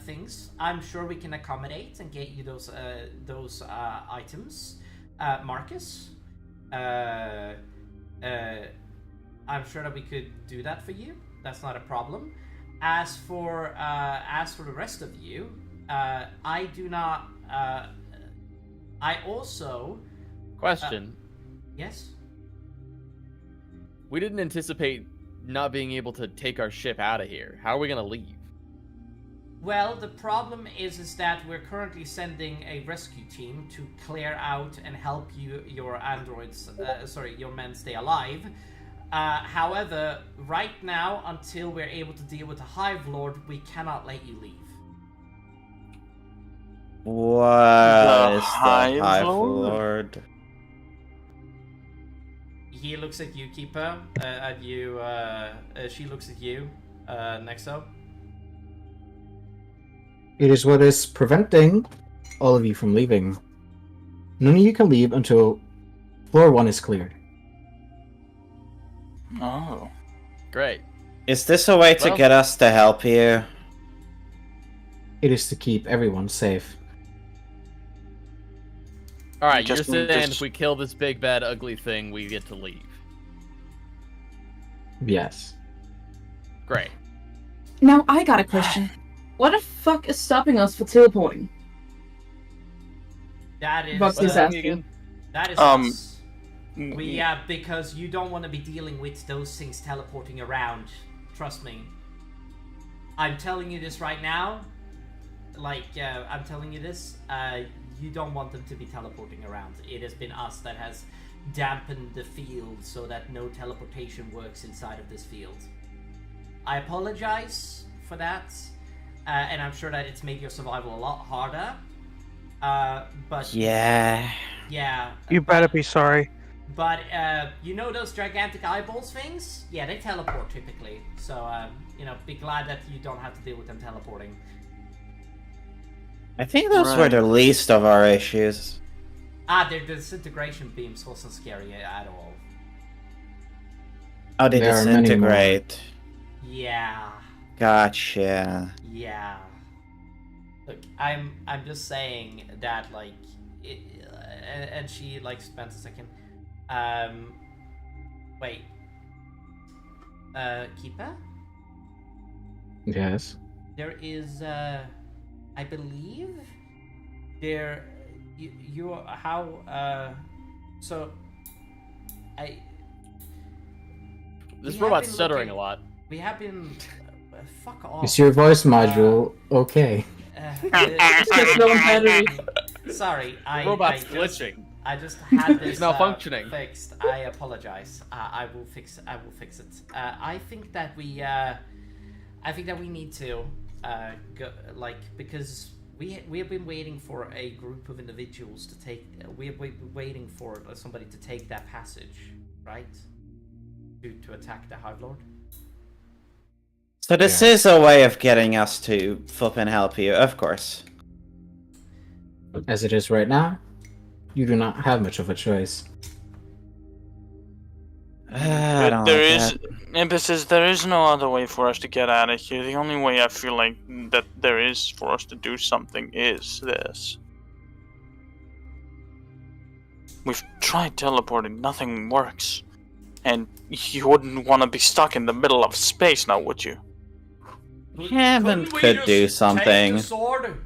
things. I'm sure we can accommodate and get you those items, Marcus. I'm sure that we could do that for you. That's not a problem. As for the rest of you, I do not. I also. Question. Yes. We didn't anticipate not being able to take our ship out of here. How are we gonna leave? Well, the problem is that we're currently sending a rescue team to clear out and help your androids, your men stay alive. However, right now, until we're able to deal with the Hive Lord, we cannot let you leave. What is the Hive Lord? He looks at you, Keeper. At you. She looks at you, Nexo. It is what is preventing all of you from leaving. None of you can leave until floor 1 is cleared. Oh. Great. Is this a way to get us to help you? It is to keep everyone safe. Alright, you're saying if we kill this big bad ugly thing, we get to leave. Yes. Great. Now I got a question. What the fuck is stopping us from teleporting? That is. What's this asking? That is us. We because you don't want to be dealing with those things teleporting around. Trust me. I'm telling you this right now. I'm telling you this. You don't want them to be teleporting around. It has been us that has dampened the field so that no teleportation works inside of this field. I apologize for that. And I'm sure that it's made your survival a lot harder. But yeah. You better be sorry. But you know those gigantic eyeballs things? Yeah, they teleport typically. So be glad that you don't have to deal with them teleporting. I think those were the least of our issues. The disintegration beams wasn't scary at all. Oh, they disintegrate. Yeah. Gotcha. Yeah. Look, I'm just saying that and she spends a second. Wait. Keeper? Yes. There is I believe you how so this robot's stuttering a lot. We have been fuck off. Is your voice module okay? Sorry, robot's glitching. I just had this malfunctioning. Fixed. I apologize. I will fix it. I think that we need to go because we have been waiting for a group of individuals to take. We have been waiting for somebody to take that passage, right? To attack the Hive Lord. So this is a way of getting us to flip and help you, of course. As it is right now, you do not have much of a choice. There is no other way for us to get out of here. The only way I feel like that there is for us to do something is this. We've tried teleporting, nothing works. And you wouldn't want to be stuck in the middle of space now, would you? Heaven could do something. Take the sword?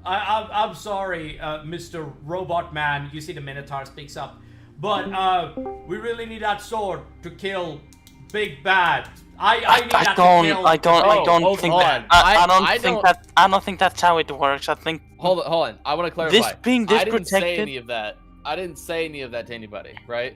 I'm sorry, Mr. Robot Man. You see the Minotaur speaks up. But we really need that sword to kill Big Bad. I don't think that's how it works. I think. Hold on. I want to clarify. This being this I didn't protected. say any of that. I didn't say any of that to anybody, right?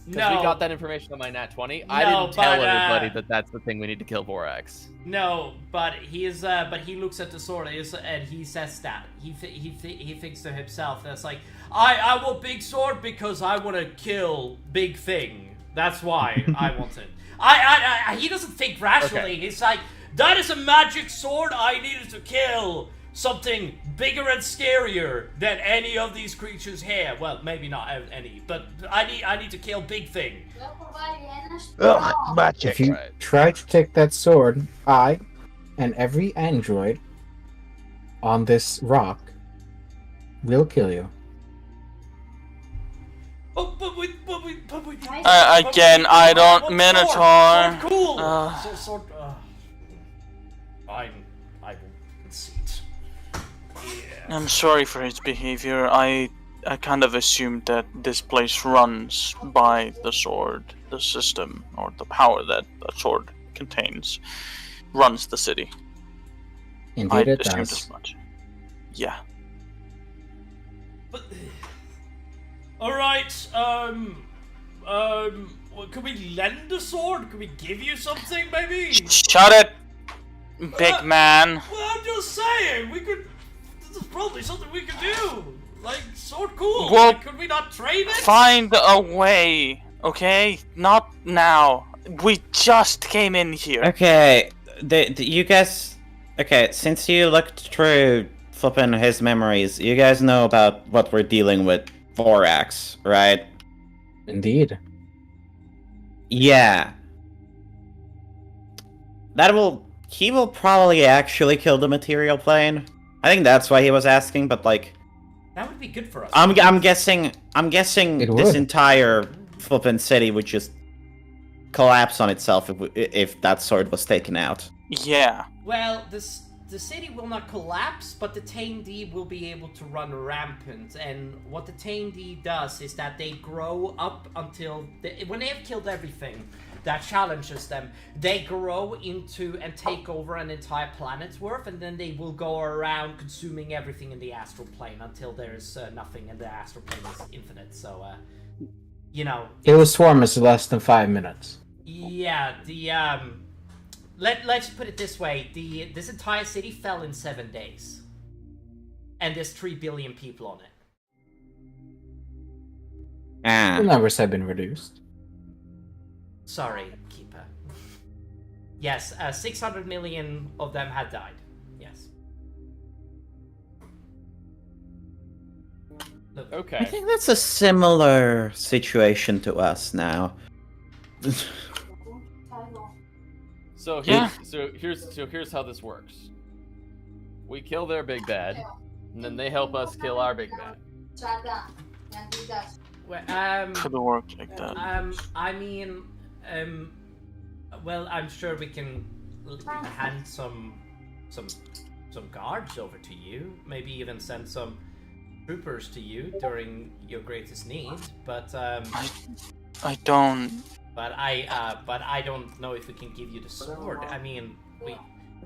No. We got that information on my Nat 20. I didn't tell everybody that that's the thing we need to kill Vorax. No, but he is. But he looks at the sword and he says that he thinks to himself that's like I want big sword because I want to kill big thing. That's why I want it. He doesn't think rationally. Okay. He's like that is a magic sword I needed to kill something bigger and scarier than any of these creatures here. Well, maybe not any, but I need to kill big thing. Magic. If you try to take that sword, I and every android on this rock will kill you. Oh, but we again, I don't Minotaur. Cool. I'm sorry for his behavior. I kind of assumed that this place runs by the sword, the system, or the power that the sword contains, runs the city. Indeed, I it assumed does. as much. Yeah. But all right. Could we lend a sword? Could we give you something, maybe? Shut it, big man. Well, I'm just saying. This is probably something we could do. Like, sword cool. Well, like, could we not trade it? Find a way, okay? Not now. We just came in here. Okay, you guys. Okay, since you looked through flipping his memories, you guys know about what we're dealing with, Vorax, right? Indeed. Yeah. He will probably actually kill the material plane. I think that's why he was asking, but like, that would be good for us. I'm guessing this entire flippin' city would just collapse on itself if that sword was taken out. Yeah. Well, the city will not collapse, but the Tain'di will be able to run rampant. And what the Tain'di does is that they grow up until when they have killed everything that challenges them, they grow into and take over an entire planet's worth, and then they will go around consuming everything in the astral plane until there's nothing, and the astral plane is infinite. So, you know, It was swarm is less than 5 minutes. yeah, let's put it this way: this entire city fell in 7 days, and there's 3 billion people on it. The numbers have been reduced. Sorry, Keeper. Yes, 600 million of them had died. Yes. Look. Okay. I think that's a similar situation to us now. So here's how this works. We kill their big bad, and then they help us kill our big bad. Well, Could work like that. I mean, well, I'm sure we can hand some guards over to you. Maybe even send some troopers to you during your greatest need. But I don't. But I don't know if we can give you the sword. I mean,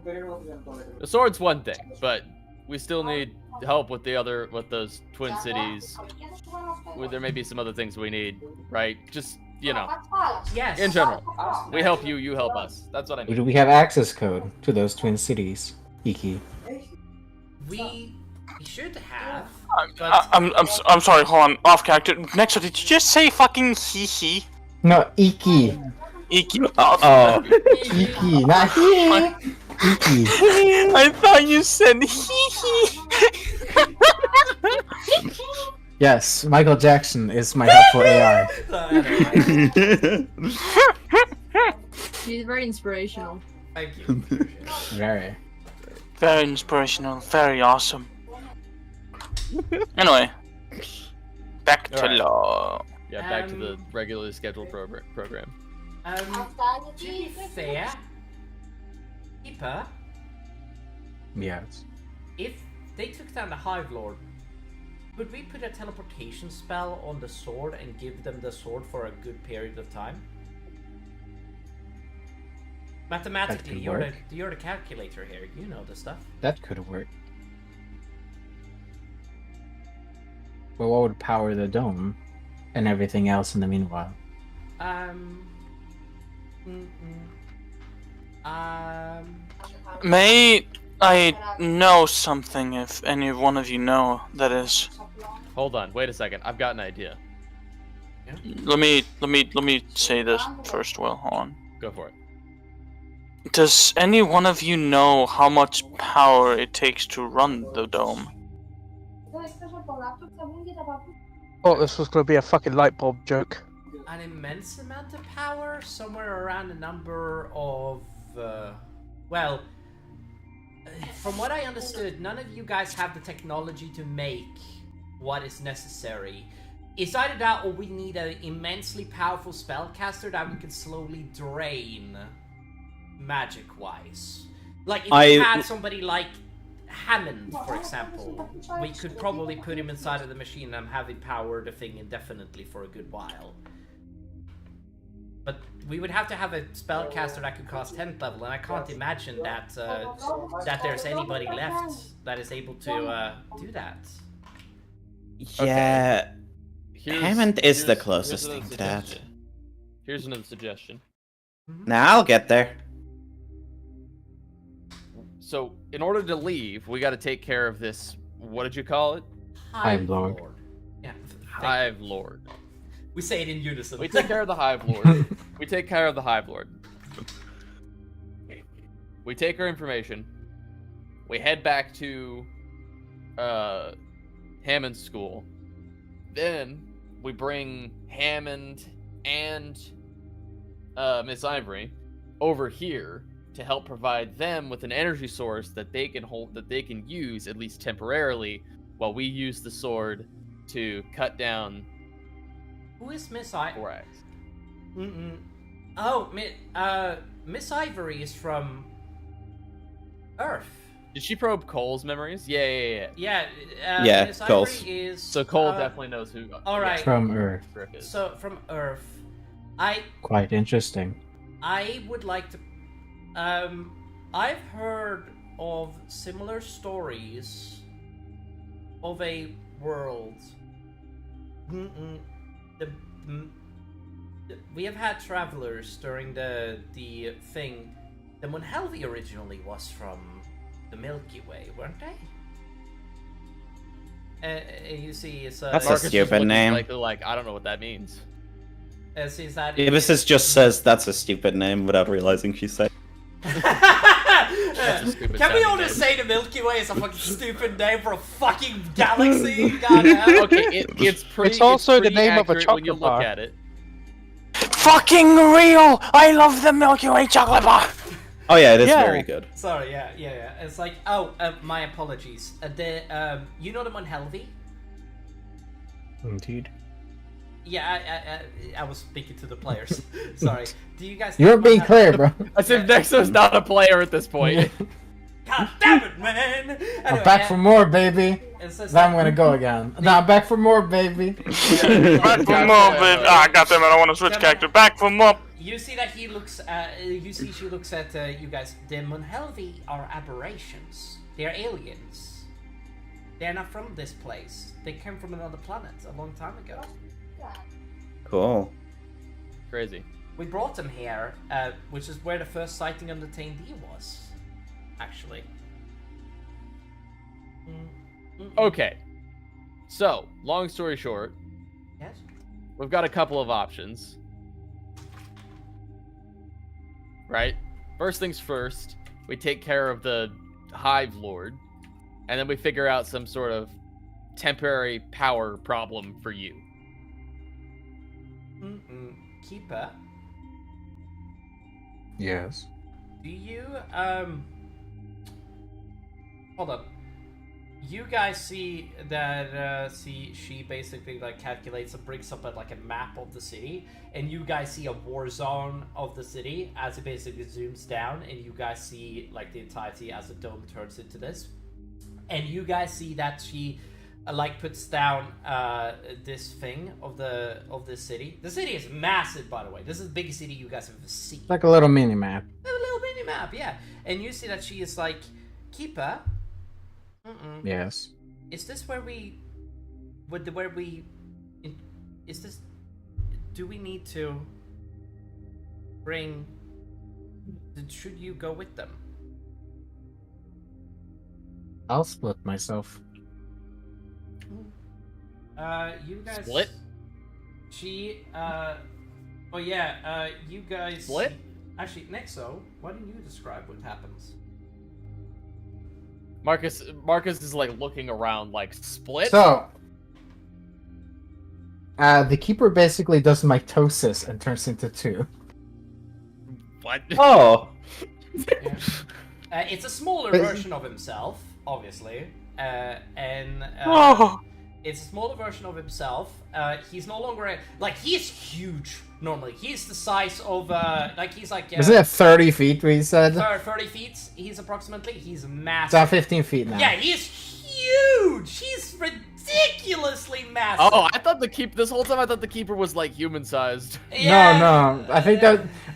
The sword's one thing, but we still need help with those twin cities. There may be some other things we need, right? Just, you know. Yes. In general, we help you, you help us. That's what I mean. Do we have access code to those twin cities, Iki? We should have. I'm sorry. Hold on. Off character. Next, did you just say fucking hee? No, Iki. Iki. Oh. Iki, not he. Iki. I thought you said hee. Yes, Michael Jackson is my helpful AI. She's very inspirational. Thank you. Very. Very inspirational. Very awesome. Anyway, back to law. Yeah, back to the regularly scheduled program. To be fair, Keeper, Yes. if they took down the Hive Lord, could we put a teleportation spell on the sword and give them the sword for a good period of time? Mathematically, work. you're the calculator here. You know the stuff. That could work. But what would power the dome and everything else in the meanwhile? May I know something if any one of you know, that is. Hold on, wait a second. I've got an idea. Let me say this first, Will. Hold on. Go for it. Does any one of you know how much power it takes to run the dome? Thought this was going to be a fucking light bulb joke. An immense amount of power, somewhere around a number of, well, from what I understood, none of you guys have the technology to make what is necessary. It's either that or we need an immensely powerful spellcaster that we can slowly drain magic-wise. Like, if you had somebody like Hammond, for example, we could probably put him inside of the machine and have him power the thing indefinitely for a good while. But we would have to have a spellcaster that could cast 10th level, and I can't imagine that that there's anybody left that is able to do that. Yeah, Hammond is the closest thing to that. Here's another suggestion. Now I'll get there. So, in order to leave, we got to take care of this. What did you call it? Hive Lord. Yeah. Hive Lord. We say it in unison. We take care of the Hive Lord. We take care of the Hive Lord. We take our information. We head back to Hammond's school. Then we bring Hammond and Miss Ivory over here to help provide them with an energy source that they can use at least temporarily, while we use the sword to cut down. Who is Miss Ivory? Thorax. Oh, Miss Ivory is from Earth. Did she probe Cole's memories? Yeah. Yeah, Miss Cole's. Ivory is. So Cole definitely knows who. All right. From Earth. Is. So from Earth, Quite interesting. I would like to. I've heard of similar stories of a world. We have had travelers during the thing. The Munhelvi originally was from the Milky Way, weren't they? You see, it's That's a Marcus stupid name. Like I don't know what that means. Is that Ibis just says that's a stupid name without realizing she's saying. Can we all just say the Milky Way is a fucking stupid name for a fucking galaxy? Goddamn. Okay, it's pretty. It's also pretty the name of a accurate when you chocolate look bar. at it. Fucking real! I love the Milky Way chocolate bar! Oh yeah, it is very good. Sorry, yeah. It's like, my apologies. You know the Munhelvi? Indeed. Yeah, I was speaking to the players. Sorry. Do you guys? You're being clear, bro. As if Nexo's not a player at this point. God damn it, man! Anyway, I'm back for more, baby. Now I'm gonna go again. Now I'm back for more, baby. Back for more, baby. Ah, goddamn it! I want to switch character. Back for more. You see that he looks. She looks at you guys. The Munhelvi are aberrations. They are aliens. They are not from this place. They came from another planet a long time ago. Cool. Crazy. We brought them here, which is where the first sighting of the Tain'Di was, actually. Okay. So, long story short, Yes. we've got a couple of options. Right? First things first, we take care of the Hive Lord, and then we figure out some sort of temporary power problem for you. Keeper, Yes. do you hold up? You guys see that she basically like calculates and brings up like a map of the city, and you guys see a war zone of the city as it basically zooms down, and you guys see like the entirety as the dome turns into this, and you guys see that she like puts down this thing of the city. The city is massive, by the way. This is the biggest city you guys have ever seen. Like a little mini map. A little mini map, yeah. And you see that she is like, Keeper. Yes. Is this where we? Is this? Do we need to bring? Should you go with them? I'll split myself. You guys Split? She oh yeah, you guys Split? Actually, Nexo, why don't you describe what happens? Marcus is like looking around like split. So, the keeper basically does mitosis and turns into two. What? Oh. It's a smaller But- version of himself, obviously, and It's a smaller version of himself. He's no longer he's huge normally. He's the size of he's like. Isn't it 30 feet? We said 30 feet. He's approximately. He's massive. It's at 15 feet now. Yeah, he's huge. He's ridiculously massive. Oh, I thought this whole time I thought the keeper was like human sized. Yeah, no. I think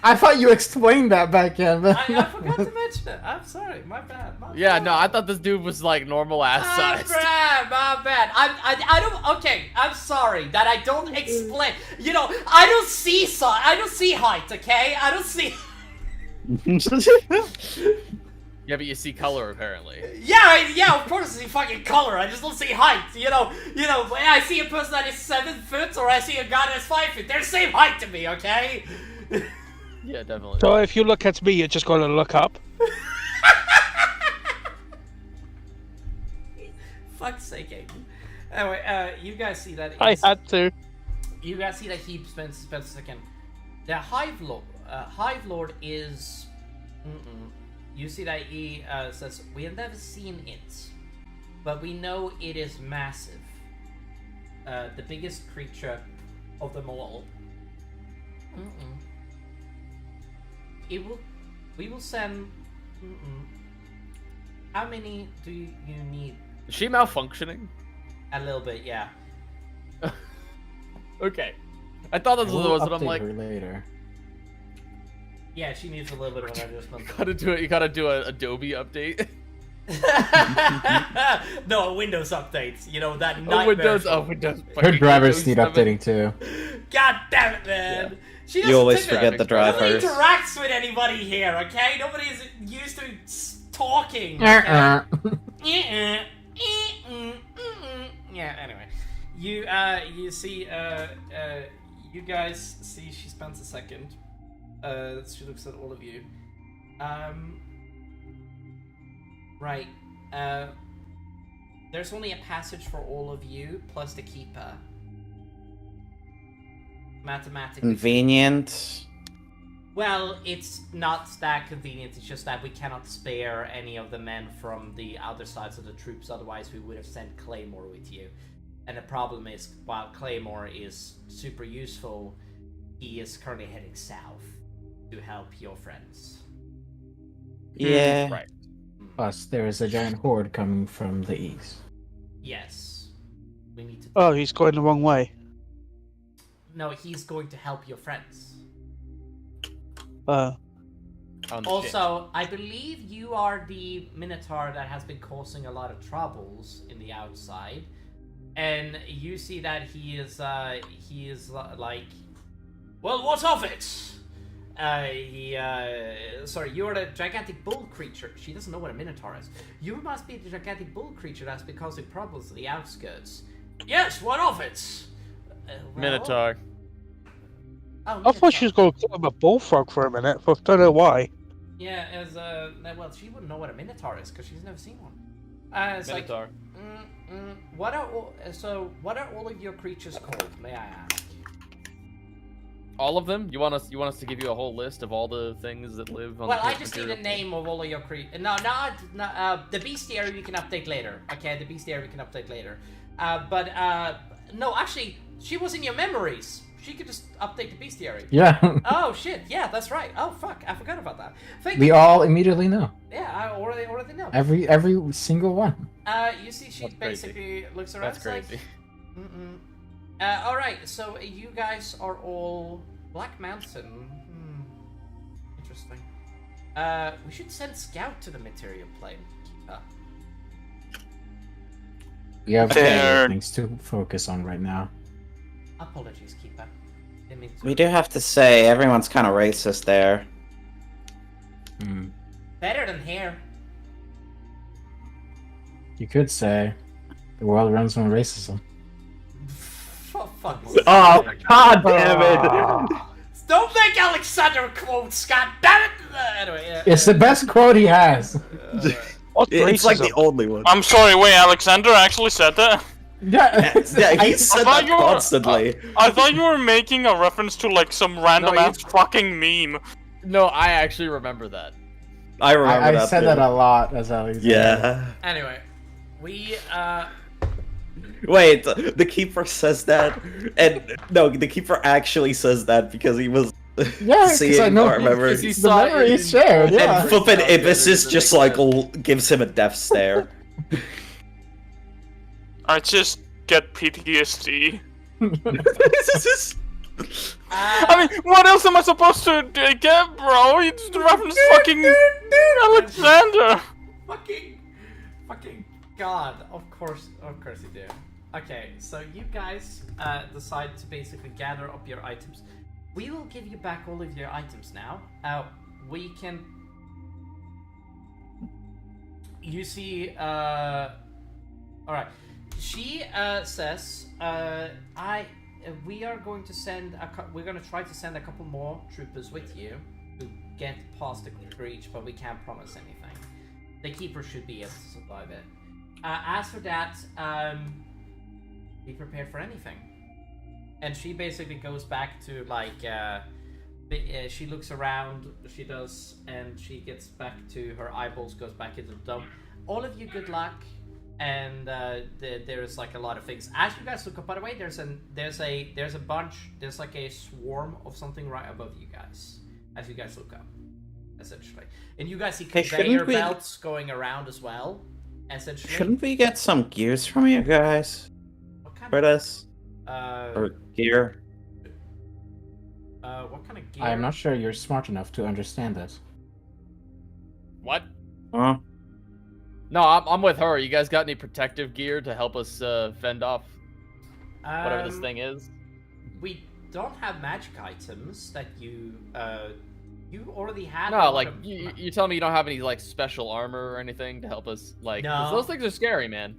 I thought you explained that back in. But... I forgot to mention it. I'm sorry. My bad. Yeah, no, I thought this dude was like normal ass size. My bad. I don't. Okay, I'm sorry that I don't explain. You know, I don't see height. Okay, I don't see. Yeah, but you see color apparently. Yeah, of course I see fucking color. I just don't see height. You know, when I see a person that is 7 foot or I see a guy that's 5 feet, they're the same height to me, okay? Yeah, definitely. So if you look at me, you're just going to look up. Fuck's sake, Aiden. Anyway, you guys see that. I had to. You guys see that he spends a second. The Hive Lord is. You see that he says, "We have never seen it, but we know it is massive. The biggest creature of them all. We will send. How many do you need?" Is she malfunctioning? A little bit, yeah. Okay. I thought this was the ones, but I'm like. Her later. Yeah, she needs a little bit of an adjustment. You gotta do an Adobe update. No, a Windows update. You know, that nightmare. Windows. Her drivers need updating too. God damn it, man. She You always forget the drivers. Nobody interacts with anybody here, okay? Nobody is used to talking. Okay? Yeah, anyway. You see, you guys see she spends a second. She looks at all of you. Right. There's only a passage for all of you, plus the keeper. Mathematically. Convenient. Well, it's not that convenient, it's just that we cannot spare any of the men from the other sides of the troops, otherwise we would have sent Claymore with you. And the problem is, while Claymore is super useful, he is currently heading south to help your friends. Yeah. Right. Plus, there is a giant horde coming from the east. Yes. We need to... Oh, he's going the wrong way. No, he's going to help your friends. Also, I believe you are the Minotaur that has been causing a lot of troubles in the outside. And you see that he is like, well, what of it? Sorry, you're the gigantic bull creature. She doesn't know what a Minotaur is. You must be the gigantic bull creature that's been causing problems in the outskirts. Yes, what of it? Well, Minotaur. Oh, I thought she was going to call him a bullfrog for a minute, but I don't know why. Yeah, as well, she wouldn't know what a Minotaur is because she's never seen one. It's Minotaur. What are all of your creatures called? May I ask? All of them? You want us to give you a whole list of all the things that live on Well, the I just need the name of all of your creatures. No, the bestiary we can update later. Okay, the bestiary we can update later. No, actually, she was in your memories. She could just update the bestiary. Yeah. Oh shit! Yeah, that's right. Oh fuck! I forgot about that. We all immediately know. Yeah, I already know. Every single one. You see, she That's basically looks around. That's crazy. Like, all right, so you guys are all Black Mountain. Interesting. We should send Scout to the material plane. We have There- things to focus on right now. Apologies, Keeper. Didn't mean to- We do have to say, everyone's kind of racist there. Better than here. You could say the world runs on racism. For fuck's Oh, god damn it! Don't make Alexander quotes, god damn it! Anyway, It's the best quote he has. It's like the only one. I'm sorry, wait, Alexander actually said that? Yeah, Yeah, he said that constantly. I thought you were making a reference to like some random ass fucking meme. No, I actually remember that. I remember that. I said too. that a lot as Alexander. Yeah. Anyway, we Wait, the keeper says that, and no, the keeper actually says that because he was seeing I know our memories. he the saw memory it is shared. Yeah. And flippin' Ibis is just like gives him a death stare. I just get PTSD. I mean, what else am I supposed to get, bro? You just reference fucking Alexander. Fucking God! Of course you do. Okay, so you guys decide to basically gather up your items. We will give you back all of your items now. We can. You see, all right. She says, we are going to send we're going to try to send a couple more troopers with you to get past the breach, but we can't promise anything. The keeper should be able to survive it. As for that, be prepared for anything. And she basically goes back to like she looks around, she does, and she gets back to her eyeballs, goes back into the dome. All of you, good luck. And there's like a lot of things. As you guys look up, by the way, there's a bunch, there's like a swarm of something right above you guys. As you guys look up, essentially, and you guys see conveyor belts going around as well. Essentially, shouldn't we get some gears from you guys? What kind for this? Or gear? What kind of gear? I'm not sure you're smart enough to understand this. What? Huh? No, I'm with her. You guys got any protective gear to help us fend off whatever this thing is? We don't have magic items that you already had. No, like you tell me you don't have any like special armor or anything to help us, like, 'cause those things are scary, man.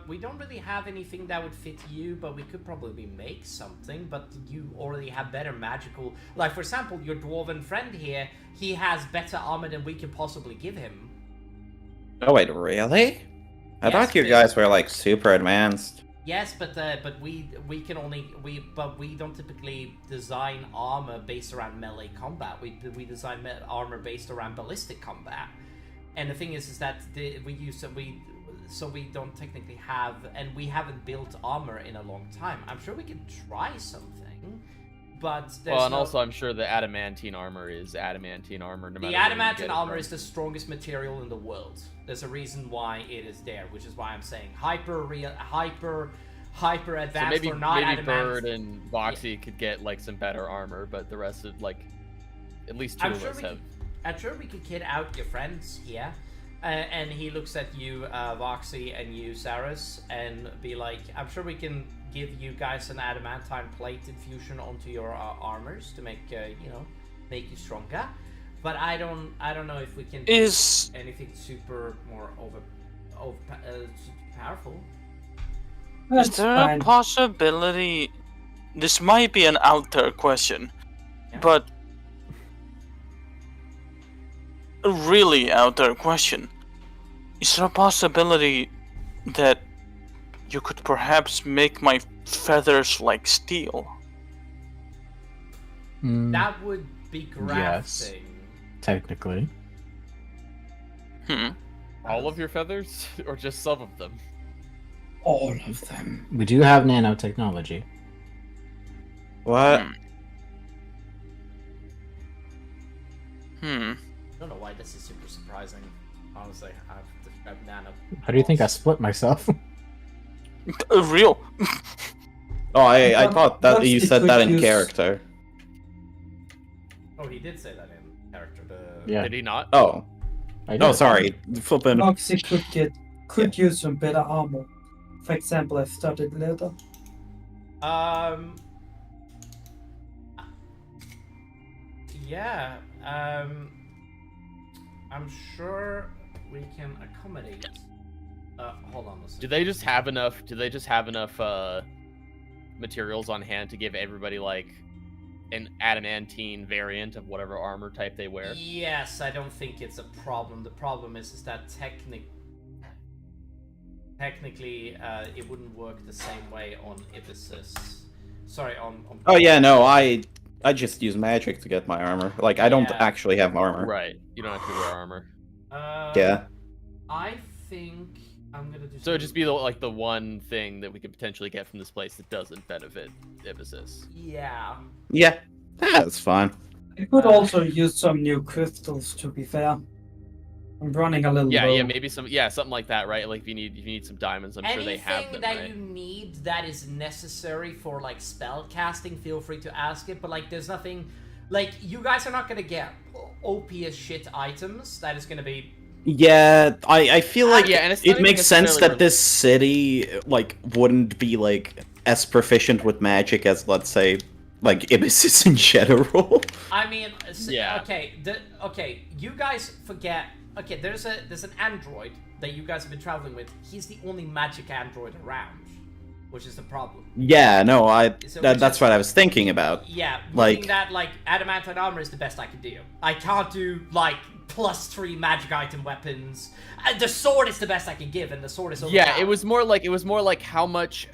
We don't really have anything that would fit you, but we could probably make something. But you already have better magical, like for example, your dwarven friend here. He has better armor than we could possibly give him. Oh wait, really? I thought you guys were like super advanced. Yes, but we can only but we don't typically design armor based around melee combat. We design armor based around ballistic combat. And the thing is that we don't technically have, and we haven't built armor in a long time. I'm sure we can try something, but also I'm sure the adamantine armor is adamantine armor. No matter the adamantine armor is the strongest material in the world. There's a reason why it is there, which is why I'm saying hyper advanced or not maybe adamant. Bird and Voxy could get like some better armor, but the rest of like at least two of us have. I'm sure we could kid out your friends here. And he looks at you, Voxy, and you, Saris, and be like, I'm sure we can give you guys an adamantine plate infusion onto your armors to make make you stronger. But I don't know if we can do anything super more powerful. Is there a possibility? This might be an out there question, but a really out there question. Is there a possibility that you could perhaps make my feathers like steel? That would be grafting. Yes, technically. All of your feathers, or just some of them? All of them. We do have nanotechnology. What? I don't know why this is super surprising. Honestly, I've described nano. How do you think I split myself? Real. Oh, I thought that you said that in character. Oh, he did say that in character. Yeah. Did he not? Oh. No, sorry. Flippin'. Voxy could use some better armor. For example, I studied leather. Yeah. I'm sure we can accommodate. Hold on a second. Do they just have enough? Materials on hand to give everybody like an adamantine variant of whatever armor type they wear? Yes, I don't think it's a problem. The problem is that technically, it wouldn't work the same way on Ibis's. Sorry, on. Oh yeah, no, I just use magic to get my armor. Like I don't actually have armor. Right, you don't have to wear armor. Yeah. I think I'm gonna do. So it'd just be the one thing that we could potentially get from this place that doesn't benefit Ibisys. Yeah. Yeah, that's fine. I could also use some new crystals, to be fair. I'm running a little low. Yeah, maybe something like that, right? Like if you need some diamonds, I'm sure they have them, Anything that right? you need that is necessary for like spell casting, feel free to ask it. But like, there's nothing, like you guys are not gonna get OP as shit items. That is gonna be. Yeah, I feel like and it's not it even makes sense necessarily that this city like wouldn't be like as proficient with magic as, let's say, like Ibisys in general. I mean, yeah. Okay, you guys forget. Okay, there's an android that you guys have been traveling with. He's the only magic android around, which is the problem. Yeah, no, that's what I was thinking about. Yeah, like that like adamantine armor is the best I can do. I can't do like +3 magic item weapons. The sword is the best I can give, and the sword is overpowered. Yeah, it was more like how much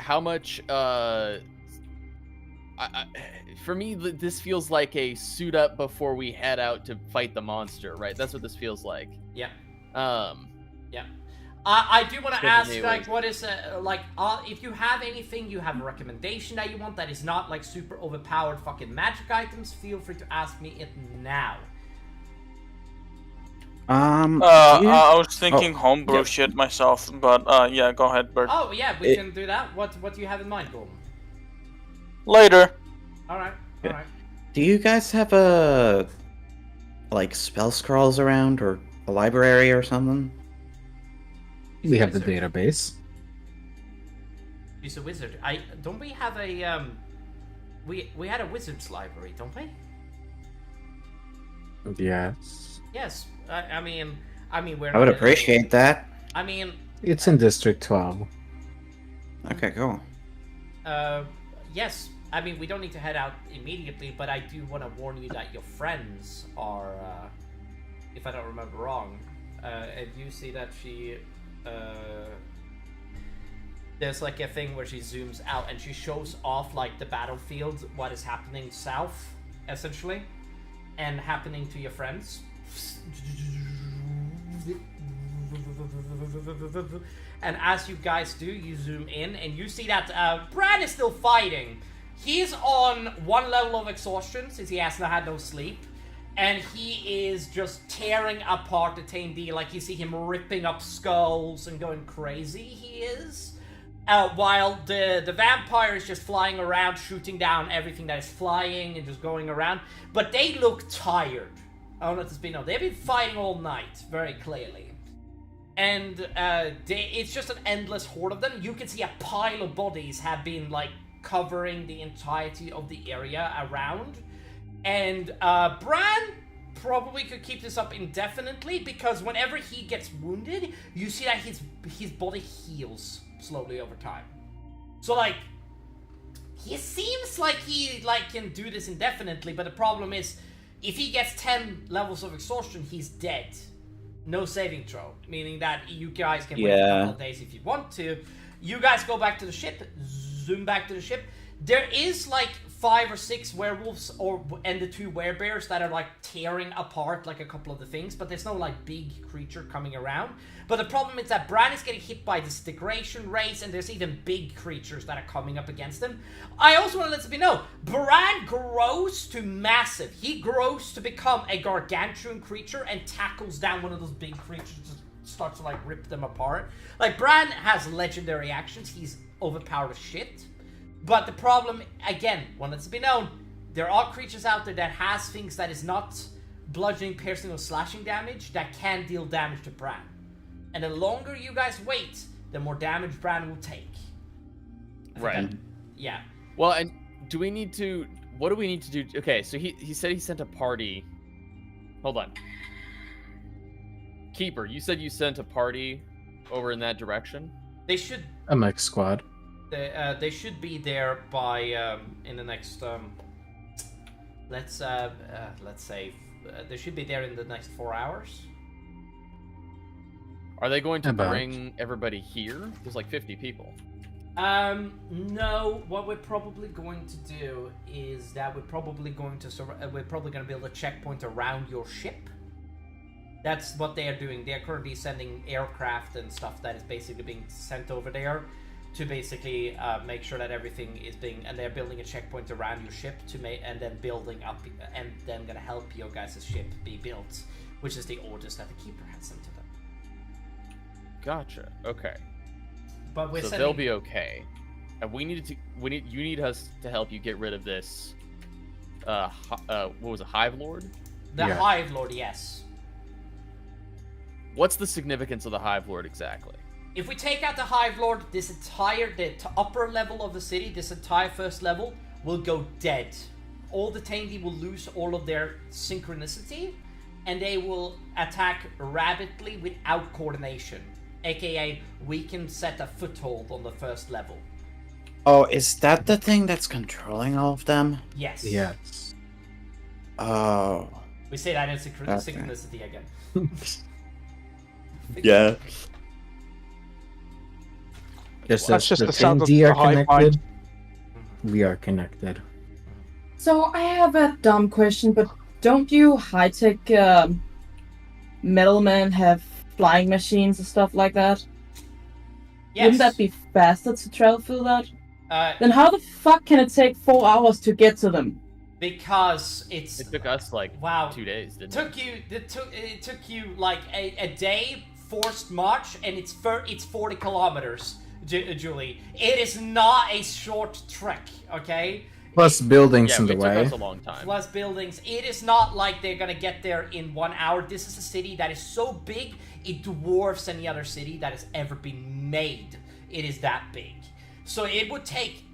for me, this feels like a suit up before we head out to fight the monster, right? That's what this feels like. Yeah. Yeah. I do want to ask, like, what is if you have anything, you have a recommendation that you want that is not like super overpowered fucking magic items, feel free to ask me it now. I was thinking homebrew shit myself, but yeah, go ahead, Bert. Oh yeah, we can do that. What do you have in mind, Golden? Later. All right. Do you guys have a like spell scrolls around or a library or something? We have the database. He's a wizard. Don't we have a we had a wizard's library, don't we? Yes. Yes. I mean we're. I would appreciate that. I mean, it's in District 12. Okay, cool. Yes. I mean, we don't need to head out immediately, but I do want to warn you that your friends are, if I don't remember wrong, and you see that she, there's like a thing where she zooms out and she shows off like the battlefield, what is happening south, essentially, and happening to your friends. And as you guys do, you zoom in and you see that Brad is still fighting. He's on 1 level of exhaustion since he has not had no sleep, and he is just tearing apart the Tame D. Like, you see him ripping up skulls and going crazy, he is. While the vampire is just flying around, shooting down everything that is flying and just going around. But they look tired. I don't know if it's been known. They've been fighting all night, very clearly. And it's just an endless horde of them. You can see a pile of bodies have been, like, covering the entirety of the area around. And Bran probably could keep this up indefinitely, because whenever he gets wounded, you see that his body heals slowly over time. So, like, he seems like he can do this indefinitely, but the problem is, if he gets 10 levels of exhaustion, he's dead. No saving throw, meaning that you guys can wait a couple of days if you want to. You guys go back to the ship, zoom back to the ship. There is like 5 or 6 werewolves and the 2 werebears that are like tearing apart like a couple of the things, but there's no like big creature coming around. But the problem is that Bran is getting hit by this degradation race, and there's even big creatures that are coming up against him. I also want to let you know, Bran grows to massive. He grows to become a gargantuan creature and tackles down one of those big creatures, starts to like rip them apart. Like, Bran has legendary actions. He's overpowered as shit. But the problem, again, one that's been known, there are creatures out there that has things that is not bludgeoning, piercing, or slashing damage that can deal damage to Bran. And the longer you guys wait, the more damage Bran will take. Right. Yeah. Well, and what do we need to do? Okay, so he said he sent a party. Hold on. Keeper, you said you sent a party over in that direction? They should... A mech squad. They should be there by, in the next, let's say, they should be there in the next 4 hours. Are they going to bring everybody here? There's like 50 people. No. What we're probably going to do is that we're probably going to build a checkpoint around your ship That's what they are doing. They are currently sending aircraft and stuff that is basically being sent over there to basically make sure that everything is being, and they're building a checkpoint around your ship to make, and then building up, and then gonna help your guys' ship be built, which is the orders that the keeper has sent to them. Gotcha. Okay. But we're they'll be okay, and you need us to help you get rid of this. What was it, Hive Lord? The Hive Lord, yes. What's the significance of the Hive Lord exactly? If we take out the Hive Lord, this entire, the upper level of the city, this entire first level, will go dead. All the Taindy will lose all of their synchronicity, and they will attack rapidly without coordination. AKA, we can set a foothold on the first level. Oh, is that the thing that's controlling all of them? Yes. Yes. Oh. We say that in synchronicity again. Yeah. Just That's as just the the sound of Taindy are the hive connected, we are connected. So I have a dumb question, but don't you high-tech metalmen have flying machines and stuff like that? Yes. Wouldn't that be faster to travel through that? Then how the fuck can it take 4 hours to get to them? Because it took us like 2 days, didn't it? It took you like a day forced march, and it's 40 kilometers, Julie. It is not a short trek, okay? Plus buildings in the it way. took us a long time. Plus buildings. It is not like they're gonna get there in 1 hour. This is a city that is so big, it dwarfs any other city that has ever been made. It is that big. So it would take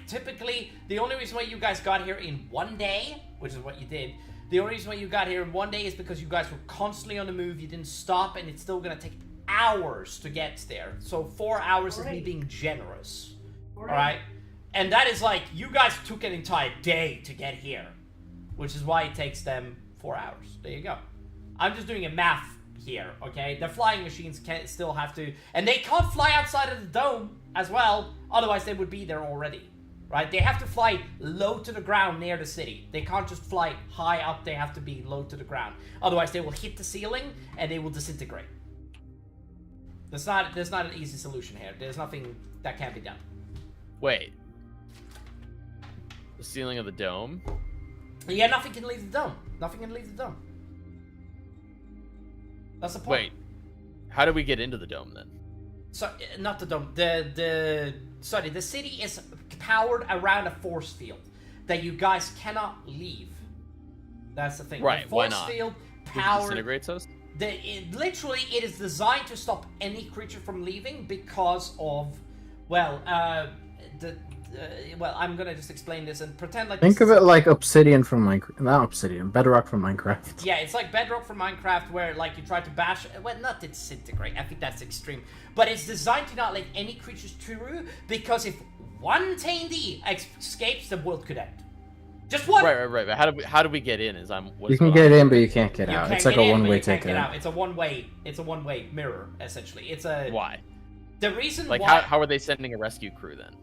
typically, the only reason why you guys got here in 1 day, which is what you did, the only reason why you got here in 1 day is because you guys were constantly on the move, you didn't stop, and it's still gonna take hours to get there. So 4 hours is me being generous. Alright? And that is like, you guys took an entire day to get here, which is why it takes them 4 hours. There you go. I'm just doing a math here, okay? The flying machines still have to, and they can't fly outside of the dome as well, otherwise they would be there already, right? They have to fly low to the ground near the city. They can't just fly high up, they have to be low to the ground. Otherwise they will hit the ceiling and they will disintegrate. There's not an easy solution here. There's nothing that can be done. Wait. The ceiling of the dome? Yeah, nothing can leave the dome. Nothing can leave the dome. That's the point. Wait. How do we get into the dome then? So, not the dome. The city is powered around a force field that you guys cannot leave. That's the thing. Right, the force why not? field It powered. disintegrates us? Literally, it is designed to stop any creature from leaving because of, I'm gonna just explain this and pretend like. Think of it like Obsidian from Minecraft. Not Obsidian, Bedrock from Minecraft. Yeah, it's like Bedrock from Minecraft, where like you try to bash. Well, not disintegrate. I think that's extreme. But it's designed to not let any creatures through, because if one Taindy escapes, the world could end. Just one. Right. But how do we get in? You can get in, but you can't get out. It's like a one-way ticket. It's a one-way mirror, essentially. It's a. Why? The reason why. How are they sending a rescue crew then?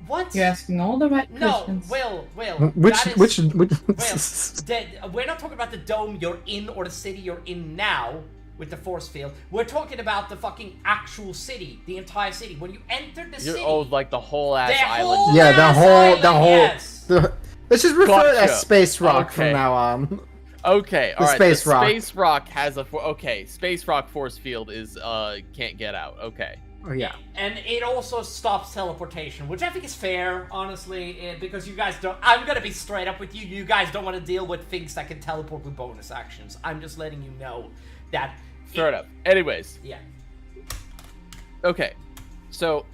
What? You're asking all the right questions. No, Will. Which? We're not talking about the dome you're in or the city you're in now with the force field. We're talking about the fucking actual city, the entire city. When you enter the city. Oh, like the whole ass the island. Whole yeah, ass the whole. Yes. Let's just refer to it as Space Rock from now on. Okay, all right. Space Rock. Space Rock has a Space Rock force field is can't get out. Okay. Oh yeah. And it also stops teleportation, which I think is fair, honestly, because you guys don't. I'm gonna be straight up with you. You guys don't want to deal with things that can teleport with bonus actions. I'm just letting you know that. Fair enough. Anyways. Yeah. Okay, so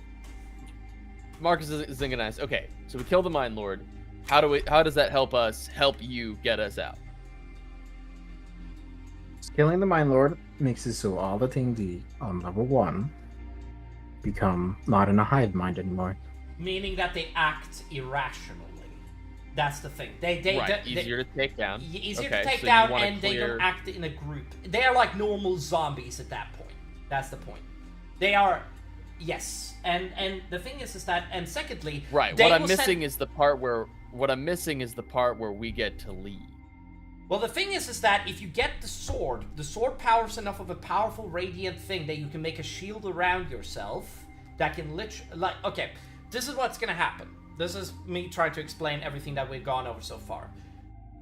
Marcus is thinking nice. Okay, so we kill the Mind Lord. How does that help you get us out? Killing the Mind Lord makes it so all the Taindy on level 1 become not in a hive mind anymore. Meaning that they act irrationally. That's the thing. Easier to take down. Easier to take down, and they don't act in a group. They are like normal zombies at that point. That's the point. They are, yes. And the thing is that, and secondly, right. What I'm missing is the part where we get to leave. Well, the thing is that if you get the sword powers enough of a powerful radiant thing that you can make a shield around yourself that can literally, okay, this is what's gonna happen. This is me trying to explain everything that we've gone over so far.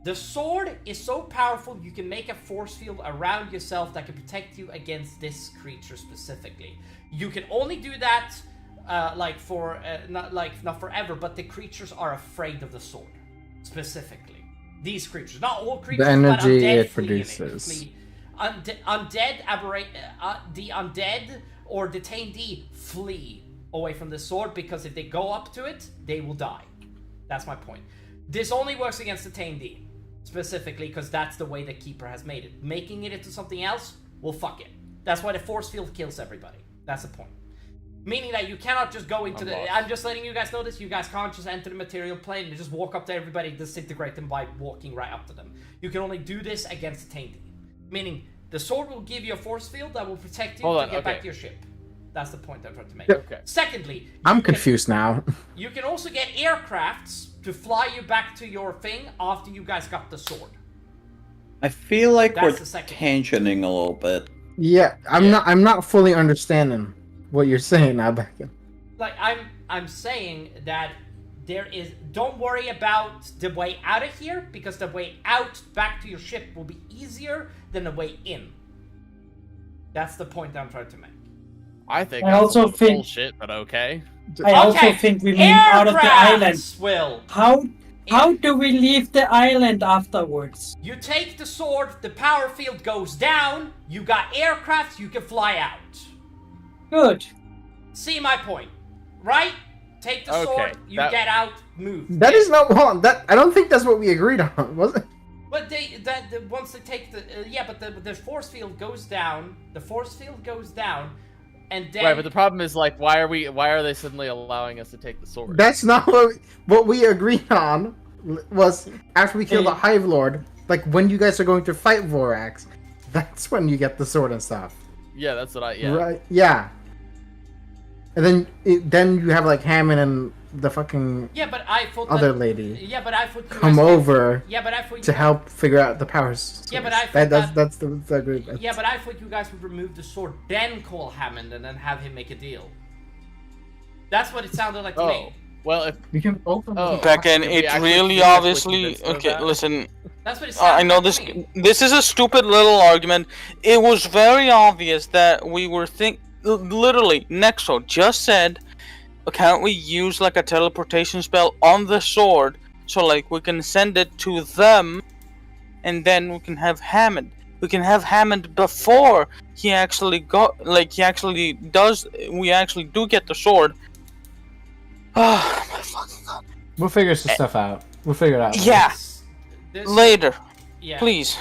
The sword is so powerful you can make a force field around yourself that can protect you against this creature specifically. You can only do that not forever, but the creatures are afraid of the sword specifically. These creatures, not all creatures, the energy but undead it produces. the undead or detained flee away from the sword, because if they go up to it, they will die. That's my point. This only works against detained specifically because that's the way the keeper has made it. Making it into something else, well, fuck it. That's why the force field kills everybody. That's the point. Meaning that you cannot just go into I'm just letting you guys know this. You guys can't just enter the material plane and just walk up to everybody, disintegrate them by walking right up to them. You can only do this against detained. Meaning the sword will give you a force field that will protect you to get back to your ship. That's the point I'm trying to make. Okay. Secondly, I'm confused now. You can also get aircrafts to fly you back to your thing after you guys got the sword. I feel like we're tangenting a little bit. Yeah, I'm not fully understanding what you're saying now, Becca. Like I'm saying that there is. Don't worry about the way out of here, because the way out back to your ship will be easier than the way in. That's the point I'm trying to make. I think I also think bullshit, but okay. I also think we mean out of the island. Will. How do we leave the island afterwards? You take the sword, the power field goes down, you got aircraft, you can fly out. Good. See my point, right? Take the sword, you get out, move. That is not wrong. I don't think that's what we agreed on, was it? But once they take the but the force field goes down. The force field goes down, and then right. But the problem is, like, why are they suddenly allowing us to take the sword? That's not what we agreed on. Was after we kill the Hive Lord, like when you guys are going to fight Vorax, that's when you get the sword and stuff. Yeah, that's what Right. Yeah. And then you have like Hammond and the fucking other lady. Yeah, but I thought come over. Yeah, but I thought to help figure out the powers. Yeah, but I thought that's the agreement. Yeah, but I thought you guys would remove the sword, then call Hammond, and then have him make a deal. That's what it sounded like to me. Well, if we can open back in, it really obviously. Okay, listen. That's what it sounded I know like this is a stupid little argument. It was very obvious that we were literally, Nexo just said, can't we use like a teleportation spell on the sword so like we can send it to them, and then we can have Hammond. We can have Hammond before we actually do get the sword. Oh my fucking god. We'll figure some stuff out. We'll figure it out. Yeah. Later. Yeah. Please.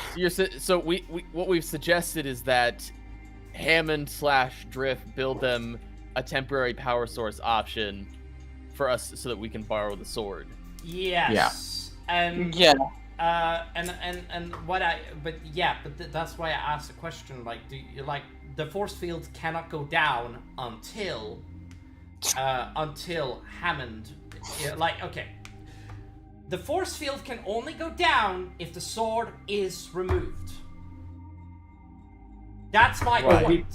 So we what we've suggested is that Hammond / Drift build them a temporary power source option for us so that we can borrow the sword. Yes. Yeah. That's why I asked the question. Like, the force field cannot go down until Hammond. The force field can only go down if the sword is removed. That's my point.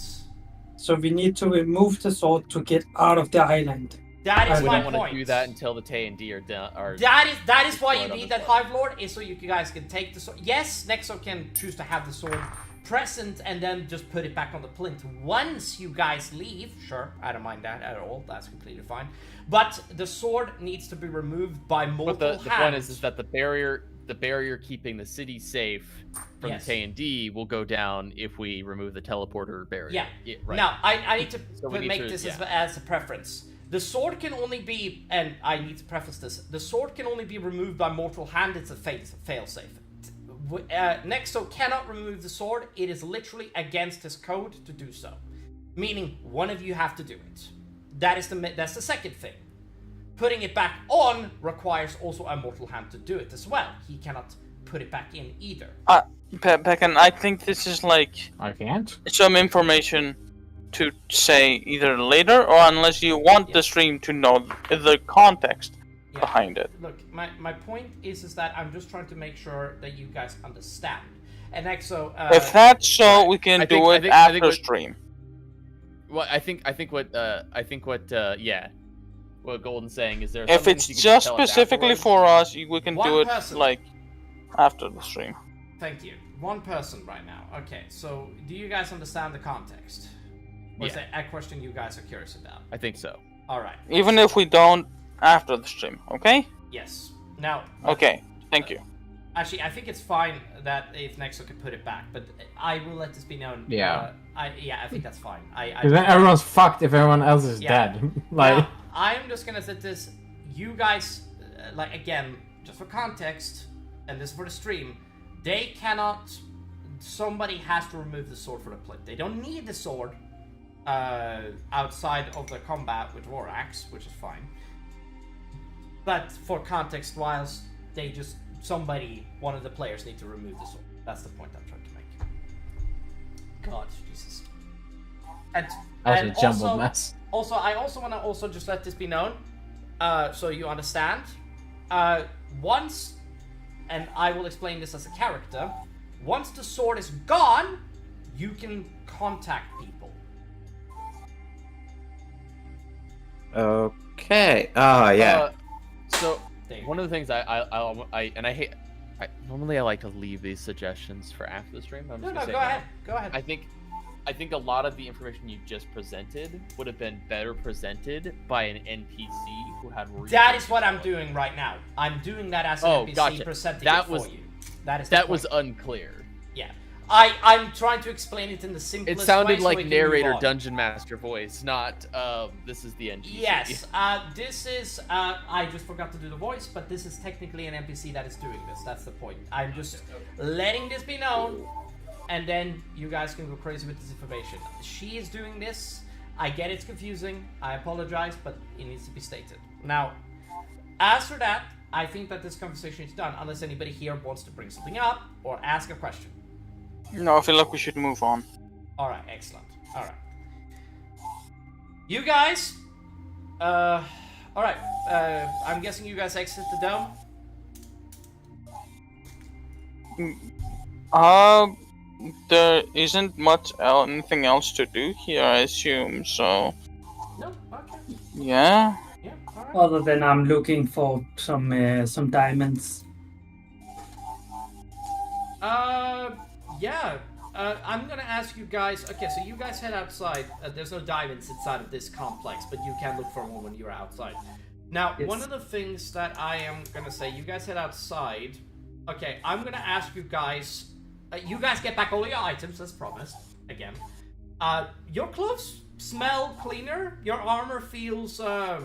So we need to remove the sword to get out of the island. That is my point. We don't want to do that until the T&D are done. That is why you need that Hive Lord, is so you guys can take the sword. Yes, Nexo can choose to have the sword present and then just put it back on the plinth once you guys leave. Sure, I don't mind that at all. That's completely fine. But the sword needs to be removed by multiple hands. But the point is that the barrier keeping the city safe from the T&D will go down if we remove the teleporter barrier. Yeah. Right. Now, I need to make this as a preference. The sword can only be, and I need to preface this, the sword can only be removed by mortal hand. It's a failsafe. Nexo cannot remove the sword. It is literally against his code to do so. Meaning, one of you have to do it. That's the second thing. Putting it back on requires also a mortal hand to do it as well. He cannot put it back in either. Peckin, I think this is like... I can't? Some information to say either later or unless you want the stream to know the context. behind it. Look, my point is that I'm just trying to make sure that you guys understand. And Exo, if that's so, we can do it after stream. Well, I think what Golden's saying is there. If it's just specifically for us, we can do it like after the stream. Thank you. One person right now. Okay, so do you guys understand the context? Or is that a question you guys are curious about? I think so. All right. Even if we don't after the stream, okay? Yes. Now. Okay. Thank you. Actually, I think it's fine that if Nexo can put it back, but I will let this be known. Yeah. I think that's fine. Because then everyone's fucked if everyone else is dead. Like. Now, I'm just gonna set this. You guys, like again, just for context, and this is for the stream. They cannot. Somebody has to remove the sword for the plate. They don't need the sword outside of the combat with War Axe, which is fine. But for context-wise, one of the players need to remove the sword. That's the point I'm trying to make. God, Jesus. And that was a jumbled mess. Also, I also want to just let this be known, so you understand. Once, and I will explain this as a character, once the sword is gone, you can contact people. Okay. Yeah. So one of the things normally I like to leave these suggestions for after the stream. I'm just gonna say go ahead. I think a lot of the information you just presented would have been better presented by an NPC who had. That is what I'm doing right now. I'm doing that as an NPC presenting it for you. That was unclear. Yeah. I'm trying to explain it in the simplest way. It sounded like narrator dungeon master voice, not this is the NPC. Yes, this is I just forgot to do the voice, but this is technically an NPC that is doing this. That's the point. I'm just letting this be known, and then you guys can go crazy with this information. She is doing this. I get it's confusing. I apologize, but it needs to be stated. Now, as for that, I think that this conversation is done, unless anybody here wants to bring something up or ask a question. No, I feel like we should move on. Alright, excellent. Alright. You guys, alright, I'm guessing you guys exit the dome? There isn't much anything else to do here, I assume, so... No? Okay. Yeah? Yeah, alright. Other than I'm looking for some diamonds. Yeah. I'm gonna ask you guys. Okay, so you guys head outside. There's no diamonds inside of this complex, but you can look for one when you're outside. Now, one of the things that I am gonna say, you guys head outside. Okay, I'm gonna ask you guys. You guys get back all your items, as promised. Again, your clothes smell cleaner. Your armor feels a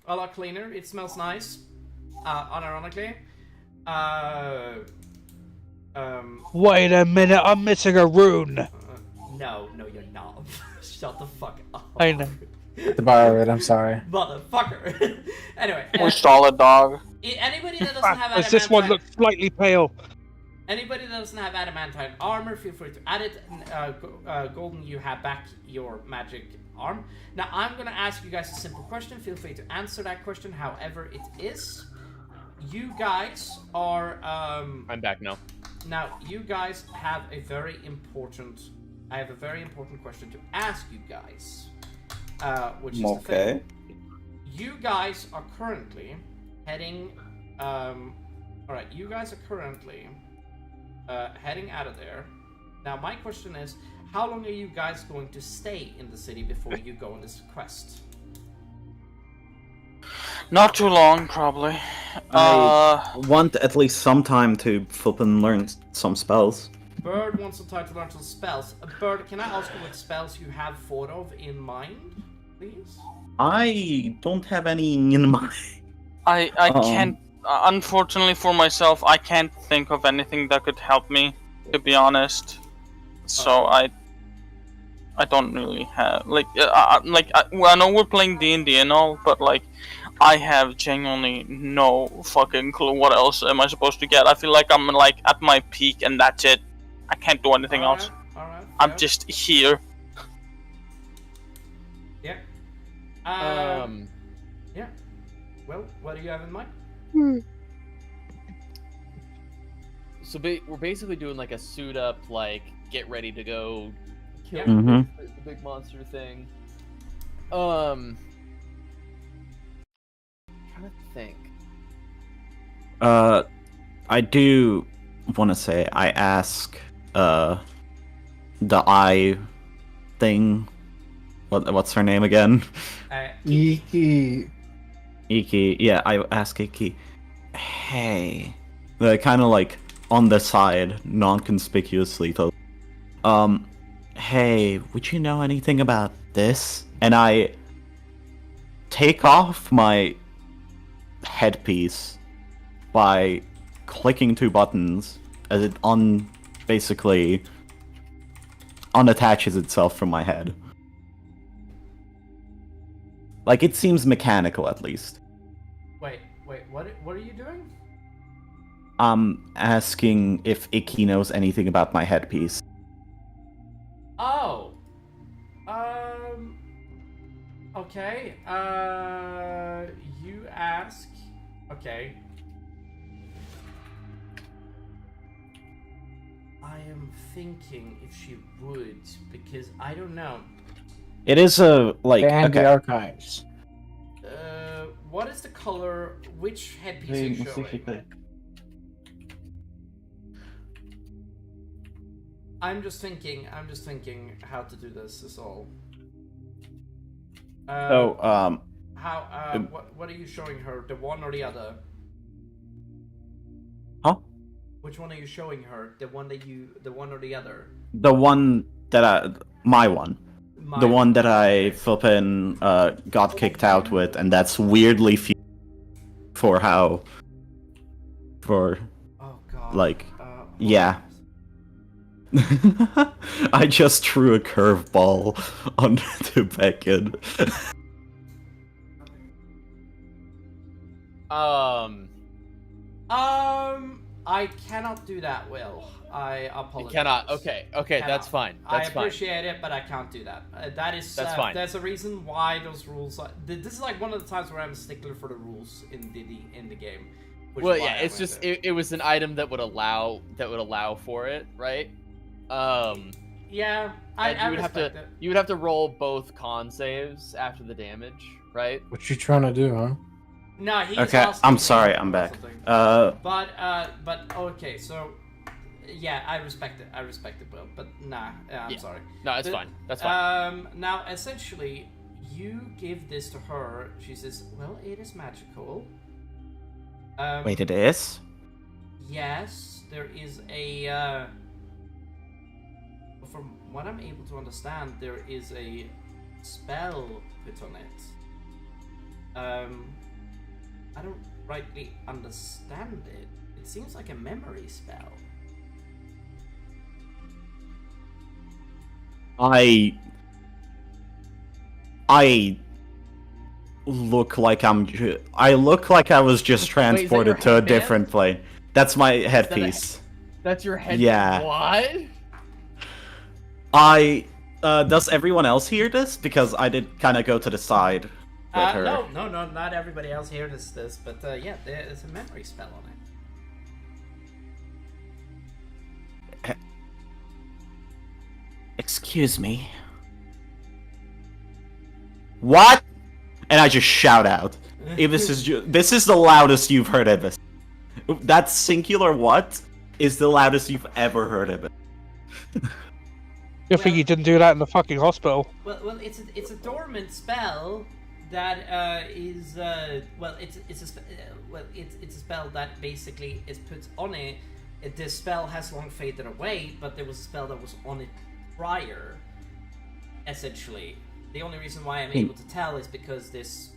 lot cleaner. It smells nice. Unironically. Wait a minute, I'm missing a rune. No, you're not. Shut the fuck up. I know. To borrow it, I'm sorry. Motherfucker. Anyway. We stole a dog. Anybody that doesn't have adamantine... This one looks slightly pale. Anybody that doesn't have adamantine armor, feel free to add it. Golden, you have back your magic arm. Now, I'm going to ask you guys a simple question. Feel free to answer that question however it is. You guys are... I'm back now. Now, you guys have a very important... I have a very important question to ask you guys. Which is the thing. You guys are currently heading... Alright, you guys are currently heading out of there. Now, my question is, how long are you guys going to stay in the city before you go on this quest? Not too long, probably. I want at least some time to flippin' learn some spells. Bird wants some time to learn some spells. Bird, can I ask you what spells you have thought of in mind, please? I don't have any in mind. I can't... Unfortunately for myself, I can't think of anything that could help me, to be honest. So I don't really have... I know we're playing D&D and all, but like... I have genuinely no fucking clue what else am I supposed to get. I feel like I'm like at my peak and that's it. I can't do anything else. Alright. I'm just here. Yeah. Yeah. Well, what do you have in mind? So we're basically doing like a suit up, like get ready to go kill Mhm. the big monster thing. Trying to think. I do want to say I ask the eye thing. What's her name again? Iki. Iki. Yeah, I ask Iki. Hey, kind of like on the side, non-conspicuously. Hey, would you know anything about this? And I take off my headpiece by clicking two buttons as it basically unattaches itself from my head. Like, it seems mechanical, at least. Wait, what are you doing? I'm asking if Iki knows anything about my headpiece. Oh. Okay. You ask. Okay. I am thinking if she would, because I don't know. It is like... And the archives. What is the color? Which headpiece are you showing? I'm just thinking how to do this is all. How, what are you showing her? The one or the other? Huh? Which one are you showing her? The one or the other? The one that my one. The one that I flippin' got kicked out with, and that's weirdly for how... For... Oh god. Like... Yeah. I just threw a curveball onto Beckett. I cannot do that, Will. I apologize. You cannot. Okay, that's fine. That's fine. I appreciate it, but I can't do that. That's fine. There's a reason why those rules are... This is like one of the times where I'm a stickler for the rules in the game. Well, yeah, it's just it was an item that would allow for it, right? Yeah, you would have to roll both con saves after the damage, right? What you trying to do, huh? No, he's okay. I'm sorry, I'm back. But okay, so yeah, I respect it, Will. But nah, I'm sorry. No, it's fine. That's fine. Now essentially, you give this to her. She says, "Well, it is magical." Wait, it is? Yes, there is a. From what I'm able to understand, there is a spell put on it. I don't rightly understand it. It seems like a memory spell. I look like I look like I was just transported to a different plane. That's my headpiece. That's your headpiece? Yeah. What? Does everyone else hear this? Because I did kind of go to the side with her. No, not everybody else hears this, but yeah, there is a memory spell on it. Excuse me. What? And I just shout out. If this is the loudest you've heard of it. That singular what is the loudest you've ever heard of it. Good thing you didn't do that in the fucking hospital. Well, it's a dormant spell that is it's a spell that basically is put on it. This spell has long faded away, but there was a spell that was on it prior. Essentially, the only reason why I'm able to tell is because this,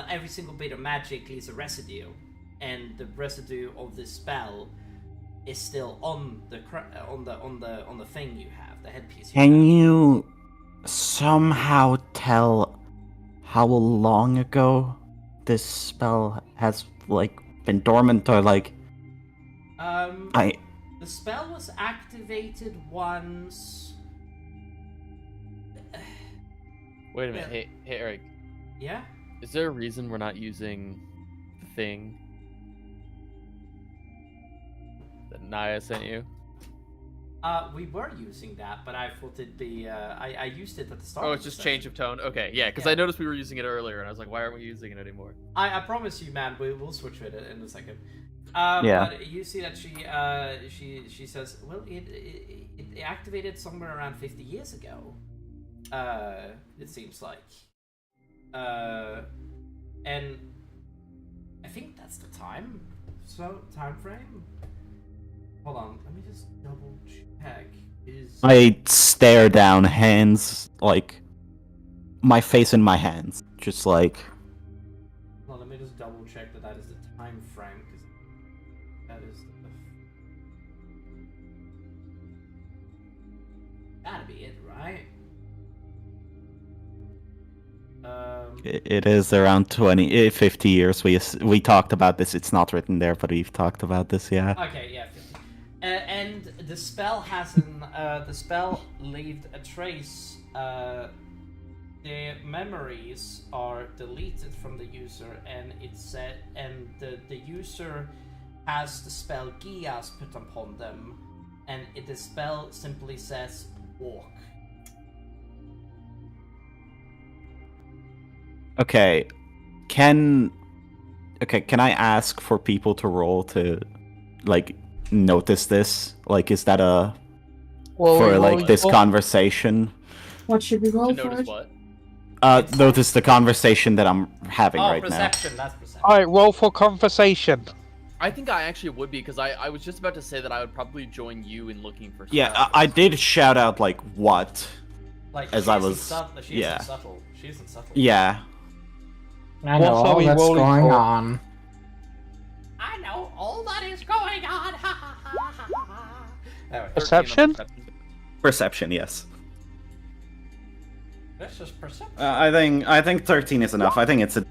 every single bit of magic leaves a residue, and the residue of this spell is still on the thing you have, the headpiece. Can you somehow tell how long ago this spell has been dormant, or the spell was activated once. Wait a minute, hey Eric. Yeah. Is there a reason we're not using the thing that Naya sent you? We were using that, but I thought it'd be, I used it at the start. Oh, it's just change of tone? Okay, yeah, because I noticed we were using it earlier, and I was like, why aren't we using it anymore? I promise you, man, we'll switch with it in a second. Yeah. But you see that she says, well, it activated somewhere around 50 years ago. It seems like. And I think that's the time frame. Hold on, let me just double check. I stare down, hands, like, my face in my hands, just like... Hold on, let me just double check that is the time frame, because that is the... Gotta be it, right? It is around 50 years. We talked about this. It's not written there, but we've talked about this, yeah. Okay, yeah. 50. And the spell the spell left a trace. The memories are deleted from the user, and the user has the spell Gias put upon them, and the spell simply says walk. Okay, can I ask for people to roll to, like, notice this? Like, is that this conversation? What should we roll to for? Notice what? Notice the conversation that I'm having right perception, now. that's perception. Alright, roll for conversation. I think I actually would be, because I was just about to say that I would probably join you in looking for Yeah, stuff. I did shout out, like, what? Like, as she I isn't was... She isn't subtle. She isn't subtle. Yeah. I know What are all we that's rolling going for? on. I know all that is going on. Ha ha ha ha ha. Anyway, Perception? Perception, yes. this is perception. I think 13 is enough. I think it's a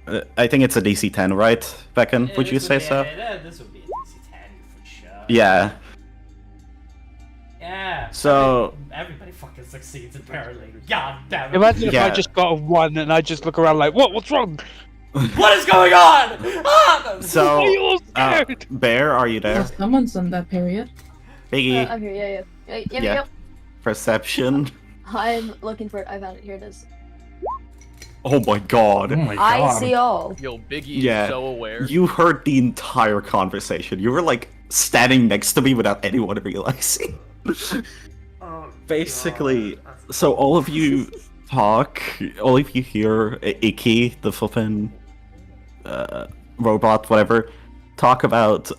DC 10, right, Becken? Would you say so? This would be a DC 10 for sure. Yeah. Yeah. So everybody fucking succeeds apparently. God damn it. Imagine if I just got a 1 and I just look around like, what's wrong? What is going on? Ah! So, Are you all scared? Bear, are you there? Someone's on that period. Biggie, I'm here, yeah. Yep, Yeah. yep. perception. I'm looking for it. I found it. Here it is. Oh my god. Oh my I god. see all. Yo, Biggie Yeah. is so aware. You heard the entire conversation. You were like standing next to me without anyone realizing. Basically, so all of you talk, all of you hear Iki, the flippin' robot, whatever, talk about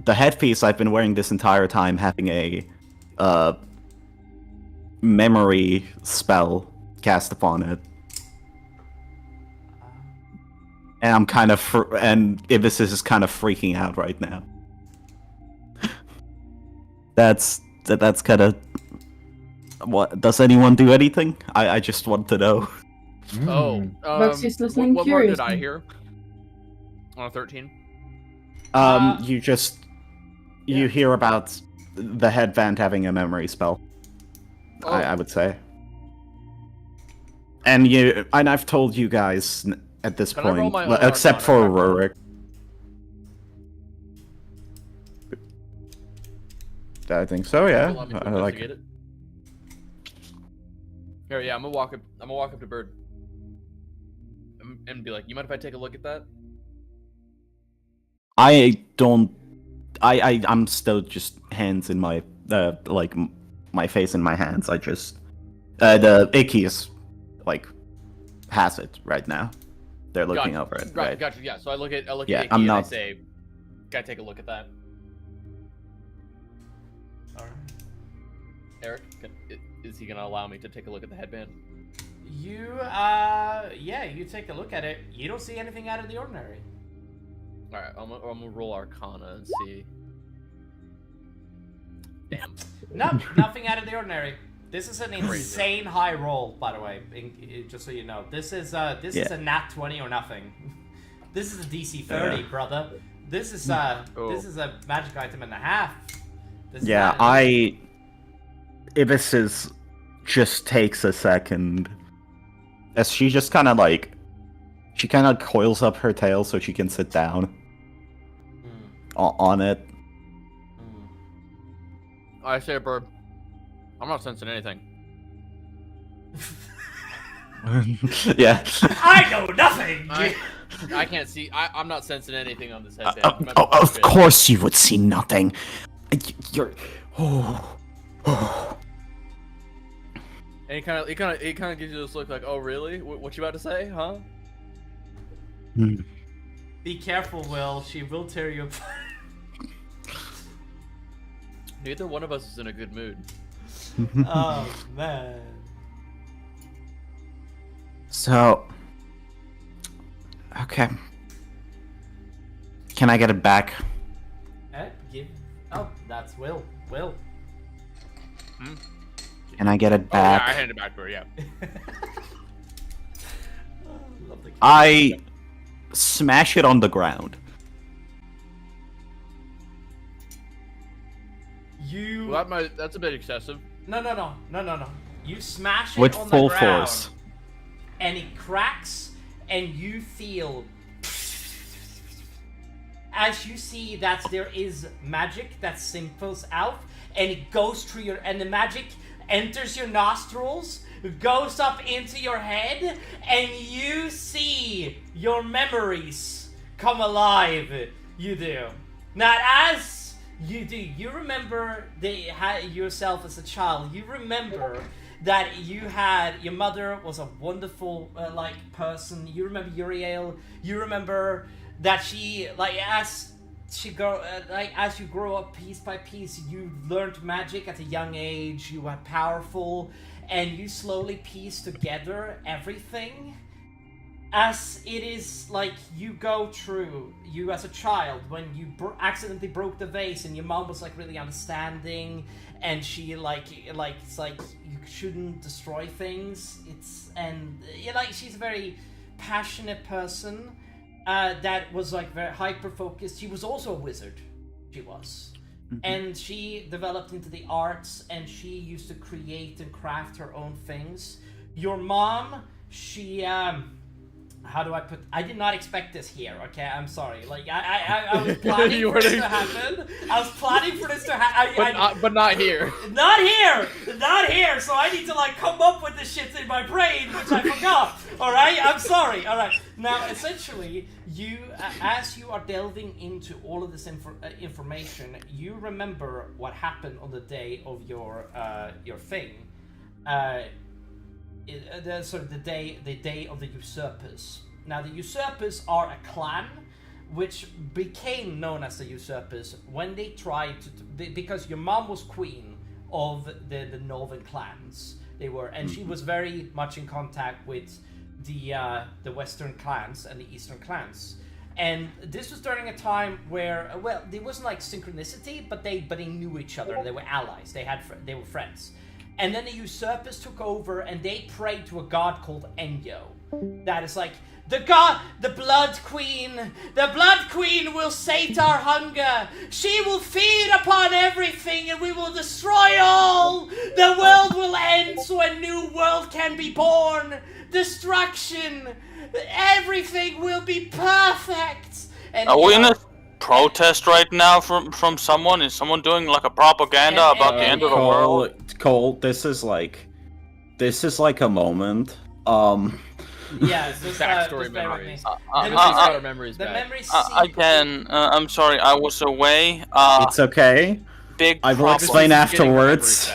the headpiece I've been wearing this entire time having a memory spell cast upon it. And I'm kind of and Ibis is kind of freaking out right now. That's kind of what. Does anyone do anything? I just want to know. Oh, But she's listening what more did I curiously. hear? On a 13? You hear about the headband having a memory spell. Oh. I would say. And I've told you guys at this Can I roll point, my well, own except Arcana? for Rurik. I think so, yeah. Allow me to I like investigate it. Here, yeah, I'm gonna walk up to Bird. And be like, you mind if I take a look at that? I'm still just hands in my like my face in my hands. I just the Icky is like has it right now. They're looking over it. Right. Gotcha. Yeah. So I look at Yeah, Icky I'm and I not- say, "Gotta take a look at that." Alright. Eric, is he gonna allow me to take a look at the headband? You, you take a look at it. You don't see anything out of the ordinary. All right, I'm gonna roll Arcana and see. Damn. Nope, nothing out of the ordinary. This is an insane high roll, by the way. Just so you know, this is a nat 20 or nothing. This is a DC 30, brother. This is a magic item and a half. Ibis just takes a second As she just kind of like, she kind of coils up her tail so she can sit down on it. I say, Bird, I'm not sensing anything. Yeah. I know nothing! I can't see. I'm not sensing anything on this headband. Of course you would see nothing. You're. And he kind of gives you this look like, oh really? What you about to say, huh? Be careful, Will. She will tear you apart. Neither one of us is in a good mood. Oh man. So. Okay. Can I get it back? Oh, that's Will. Will. Can I get it back? Oh, yeah, I hand it back to her, yeah. I smash it on the ground. Well, that's a bit excessive. No. You smash it with on full the ground, force, and it cracks, and you feel as you see that there is magic that simples out, and it goes through your, and the magic enters your nostrils, goes up into your head, and you see your memories come alive. You do. Now, as you do, you remember yourself as a child. You remember that your mother was a wonderful person. You remember Uriel. You remember that she, as you grow up piece by piece, you learned magic at a young age. You were powerful, and you slowly piece together everything. As it is you go through, you as a child, when you accidentally broke the vase and your mom was really understanding, and she it's you shouldn't destroy things. She's a very passionate person that was very hyper focused. She was also a wizard. She was. And she developed into the arts, and she used to create and craft her own things. Your mom, she how do I put? I did not expect this here. Okay, I'm sorry. I was planning for this to happen. I was planning for this to happen. But not here. Not here. So I need to come up with the shit in my brain, which I forgot. All right, I'm sorry. All right. Now, essentially, you, as you are delving into all of this information, you remember what happened on the day of your thing. The day of the usurpers. Now, the usurpers are a clan which became known as the usurpers when they tried to, because your mom was queen of the northern clans. They were, and she was very much in contact with the western clans and the eastern clans. And this was during a time where, there wasn't synchronicity, but they knew each other. They were allies. They were friends. And then the usurpers took over, and they prayed to a god called Enyo. That is the Blood Queen. The Blood Queen will sate our hunger. She will feed upon everything, and we will destroy all. The world will end, so a new world can be born. Destruction. Everything will be perfect. And are we in a protest right now from someone? Is someone doing a propaganda about the end of the world? Cole, this is like a moment. Yeah, it's just backstory memories. The memories. Again, I'm sorry, I was away. It's okay. I will explain afterwards.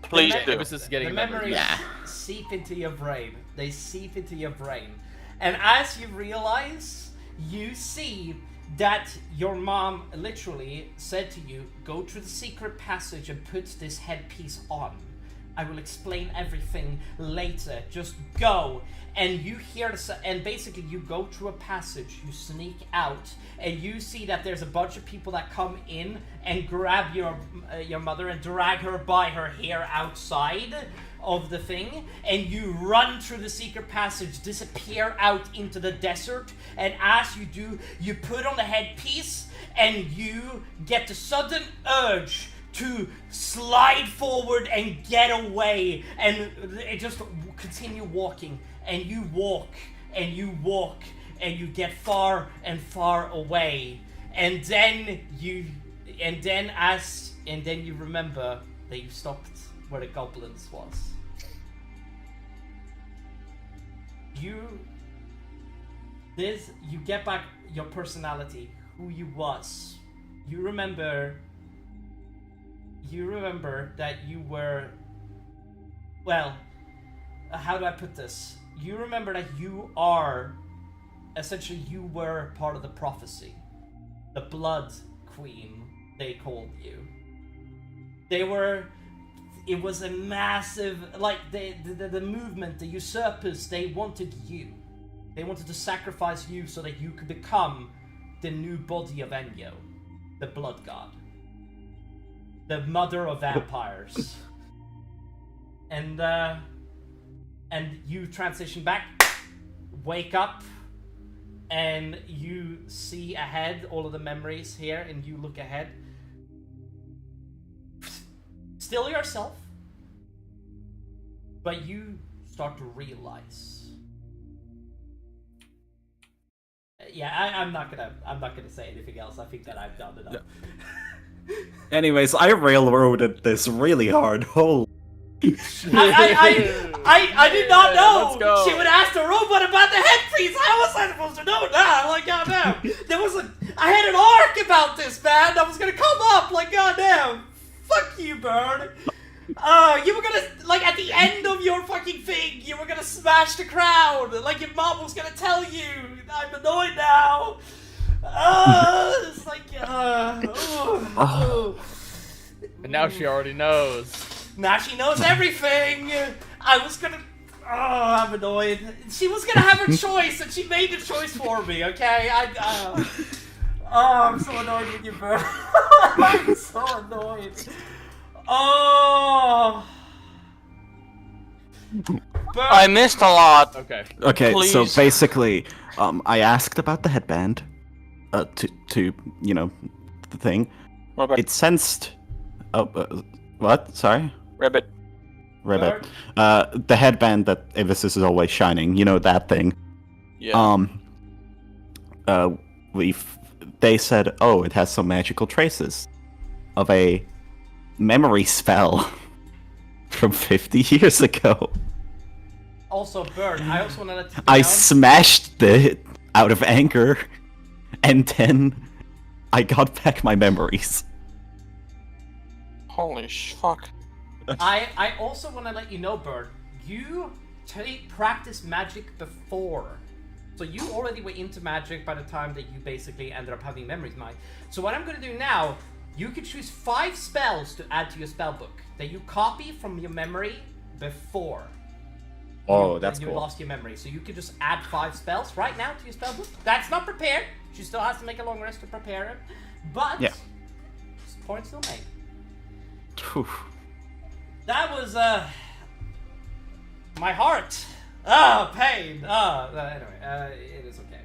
Please do. The memories seep into your brain. They seep into your brain, and as you realize, you see that your mom literally said to you, go through the secret passage and put this headpiece on. I will explain everything later. Just go. And you hear and basically you go through a passage, you sneak out, and you see that there's a bunch of people that come in and grab your mother and drag her by her hair outside of the thing, and you run through the secret passage, disappear out into the desert, and as you do, you put on the headpiece, and you get the sudden urge to slide forward and get away, and just continue walking, and you walk, and you walk, and you get far and far away, and then you remember that you stopped where the goblins was. You get back your personality, who you was. You remember that you were, well, how do I put this? You remember that you were part of the prophecy. The Blood Queen, they called you. It was a massive, like, the movement, the usurpers, they wanted you. They wanted to sacrifice you so that you could become the new body of Enyo, the Blood God. The mother of vampires. And you transition back, wake up, and you see ahead all of the memories here, and you look ahead. Still yourself, but you start to realize. I'm not gonna say anything else. I think that I've done enough. Yeah. Anyways, I railroaded this really hard. Holy. I did not know she would ask the robot about the headpiece. How was I supposed to know that? Like, goddamn. I had an arc about this, man. That was gonna come up. Like, goddamn. Fuck you, Bird. You were gonna, like, at the end of your fucking thing, you were gonna smash the crowd. Like, your mom was gonna tell you. I'm annoyed now. It's like, And now she already knows. Now she knows everything. I was gonna, I'm annoyed. She was gonna have her choice, and she made the choice for me, okay? I'm so annoyed with you, Bird. I'm so annoyed. Oh. Bird. I missed a lot. Okay, Please. So basically, I asked about the headband, to the thing. Rabbit. It sensed. What? Sorry. Rabbit. The headband that Avis is always shining. You know that thing. Yeah. They said, it has some magical traces of a memory spell from 50 years ago. Also, Bird, I also want to let you know. I smashed it out of anger, and then I got back my memories. Holy fuck. I also want to let you know, Bird, you practiced magic before. So you already were into magic by the time that you basically ended up having memories mind. So what I'm going to do now, you can choose 5 spells to add to your spell book that you copy from your memory before. That's you cool. lost your memory. So you can just add 5 spells right now to your spell book. That's not prepared. She still has to make a long rest to prepare it. But, point still made. Oof. That was, my heart. Pain. Anyway, it is okay.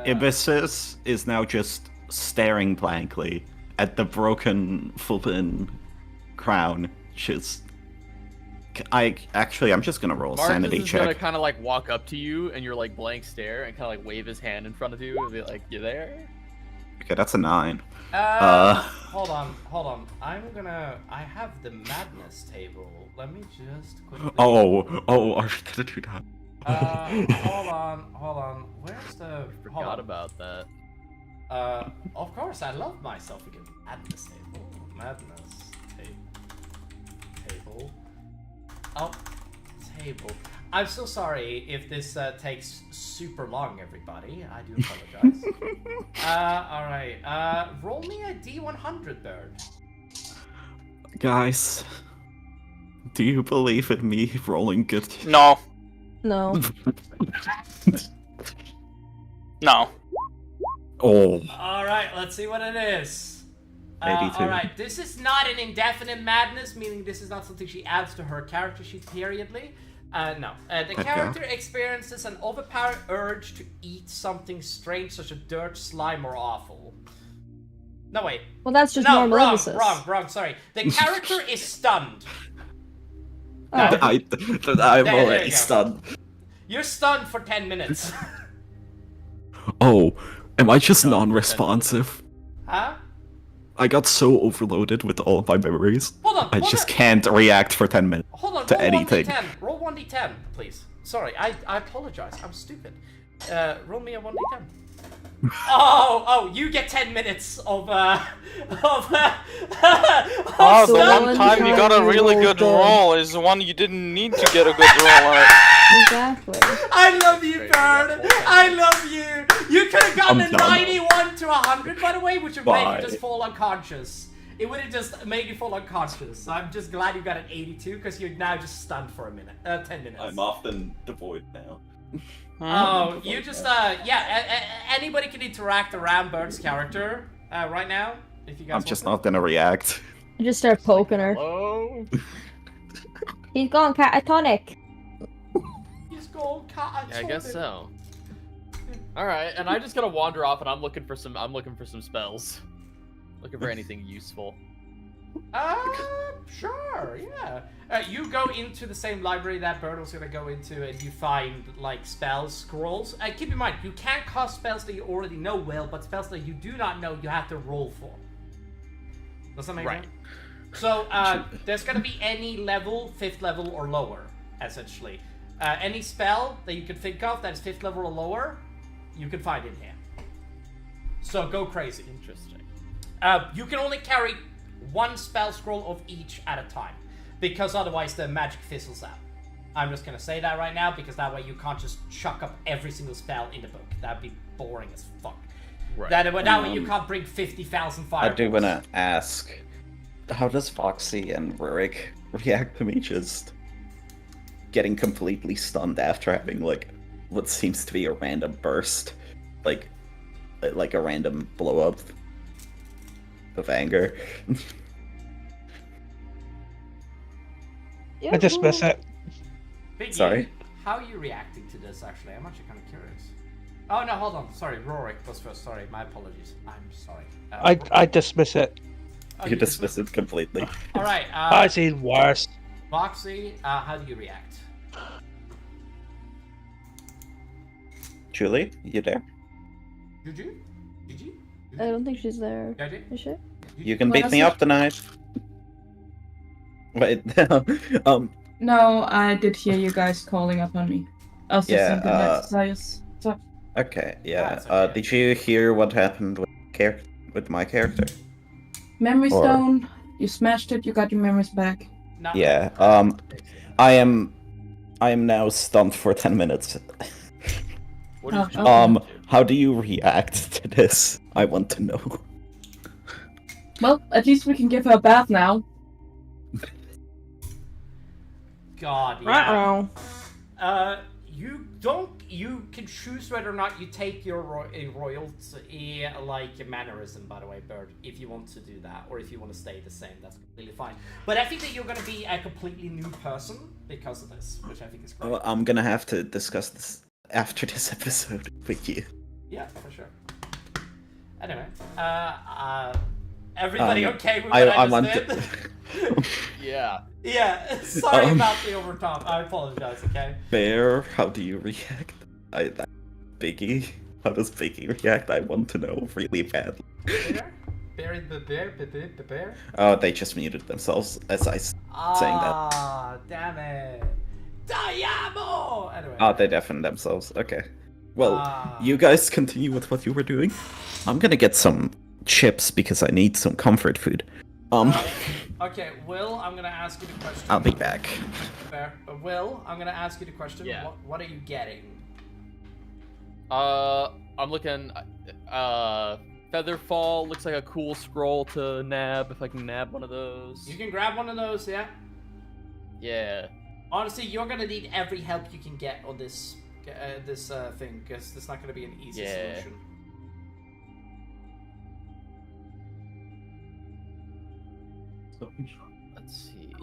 Ibissus is now just staring blankly at the broken Fulpin crown. I'm just gonna roll a sanity Marcus is check. gonna kind of like walk up to you and your like blank stare and kind of like wave his hand in front of you and be like, "You there?" Okay, that's a 9. Hold on. I have the madness table. Let me just quickly. I should do that. Hold on. Where's the? Forgot about that. Of course, I love myself a good madness table. Table. Oh, table. I'm so sorry if this takes super long, everybody. I do apologize. Alright. Roll me a D100, Bird. Guys, do you believe in me rolling good? No. No. No. Oh. Alright, let's see what it is. 82. Alright, this is not an indefinite madness, meaning this is not something she adds to her character sheet periodly. No. The character experiences an overpowering urge to eat something strange, such as dirt, slime, or offal. No, wait. Well, that's just normal illnesses. Wrong, sorry. The character is stunned. Oh. I'm already stunned. You're stunned for 10 minutes. Oh, am I just non-responsive? Huh? I got so overloaded with all of my memories. Hold I just can't react for 10 minutes to anything. 1d10. Roll 1d10, please. Sorry, I apologize. I'm stupid. Roll me a 1d10. Oh, you get 10 minutes of Oh, the one time you got a really good roll is the one you didn't need to get a good roll at. Exactly. I love you, Bird. I love you. You could have gotten a 91 to 100, by the way, which would make you just fall unconscious. It would have just made you fall unconscious. So I'm just glad you got an 82 because you're now just stunned for 10 minutes. I'm often devoid now. Oh, you just anybody can interact around Bird's character right now. If you guys I'm just not gonna react. I just start poking her. Hello? He's gone catatonic. He's gone catatonic. Yeah, I guess so. Alright, and I just gotta wander off and I'm looking for some spells. Looking for anything useful. Sure, yeah. You go into the same library that Bird was gonna go into, and you find like spells, scrolls. Keep in mind, you can't cast spells that you already know well, but spells that you do not know, you have to roll for. Does that make sense? So there's gonna be any level, 5th level or lower, essentially. Any spell that you can think of that is 5th level or lower, you can find in here. So go crazy. Interesting. You can only carry 1 spell scroll of each at a time, because otherwise the magic fizzles out. I'm just gonna say that right now, because that way you can't just chuck up every single spell in the book. That'd be boring as fuck. Right. That way you can't bring 50,000 fireballs. I do wanna ask, how does Foxy and Rurik react to me just getting completely stunned after having like what seems to be a random burst, like a random blow up of anger? I dismiss it. Biggie, Sorry? how are you reacting to this, actually? I'm actually kind of curious. Oh, no, hold on. Sorry, Rorik was first. Sorry, my apologies. I'm sorry. I dismiss it. You dismiss it completely. Alright, I've seen worse. Foxy, how do you react? Julie, you there? Juju? I don't think she's there. Juju? Is she? You can beat me up tonight. Wait, No, I did hear you guys calling up on me. I was just saying goodnight to Sias. So. Okay, yeah. That's okay. Did you hear what happened with my character? Memory stone. You smashed it. You got your memories back. No. Yeah. I am now stunned for 10 minutes. What did you okay. How do you react to this? I want to know. Well, at least we can give her a bath now. God, yeah. You can choose whether or not you take your royalty, like mannerism, by the way, Bird, if you want to do that, or if you want to stay the same, that's completely fine. But I think that you're going to be a completely new person because of this, which I think is great. Well, I'm gonna have to discuss this after this episode with you. Yeah, for sure. Anyway, everybody okay with what I just did? Yeah. Yeah, sorry about the overtop. I apologize, okay? Bear, how do you react? Biggie, how does Biggie react? I want to know really badly. Bear? Oh, they just muted themselves as I saying that. Ah, damn it. Diamo! Anyway. Oh, they deafened themselves. Okay. Well, you guys continue with what you were doing. I'm gonna get some chips because I need some comfort food. Okay, Will, I'm gonna ask you the question. I'll be back. Fair. Will, I'm gonna ask you the question. Yeah. What are you getting? I'm looking. Featherfall looks like a cool scroll to nab. If I can nab one of those. You can grab one of those, yeah. Yeah. Honestly, you're gonna need every help you can get on this thing, because it's not gonna be an easy solution. Let's see.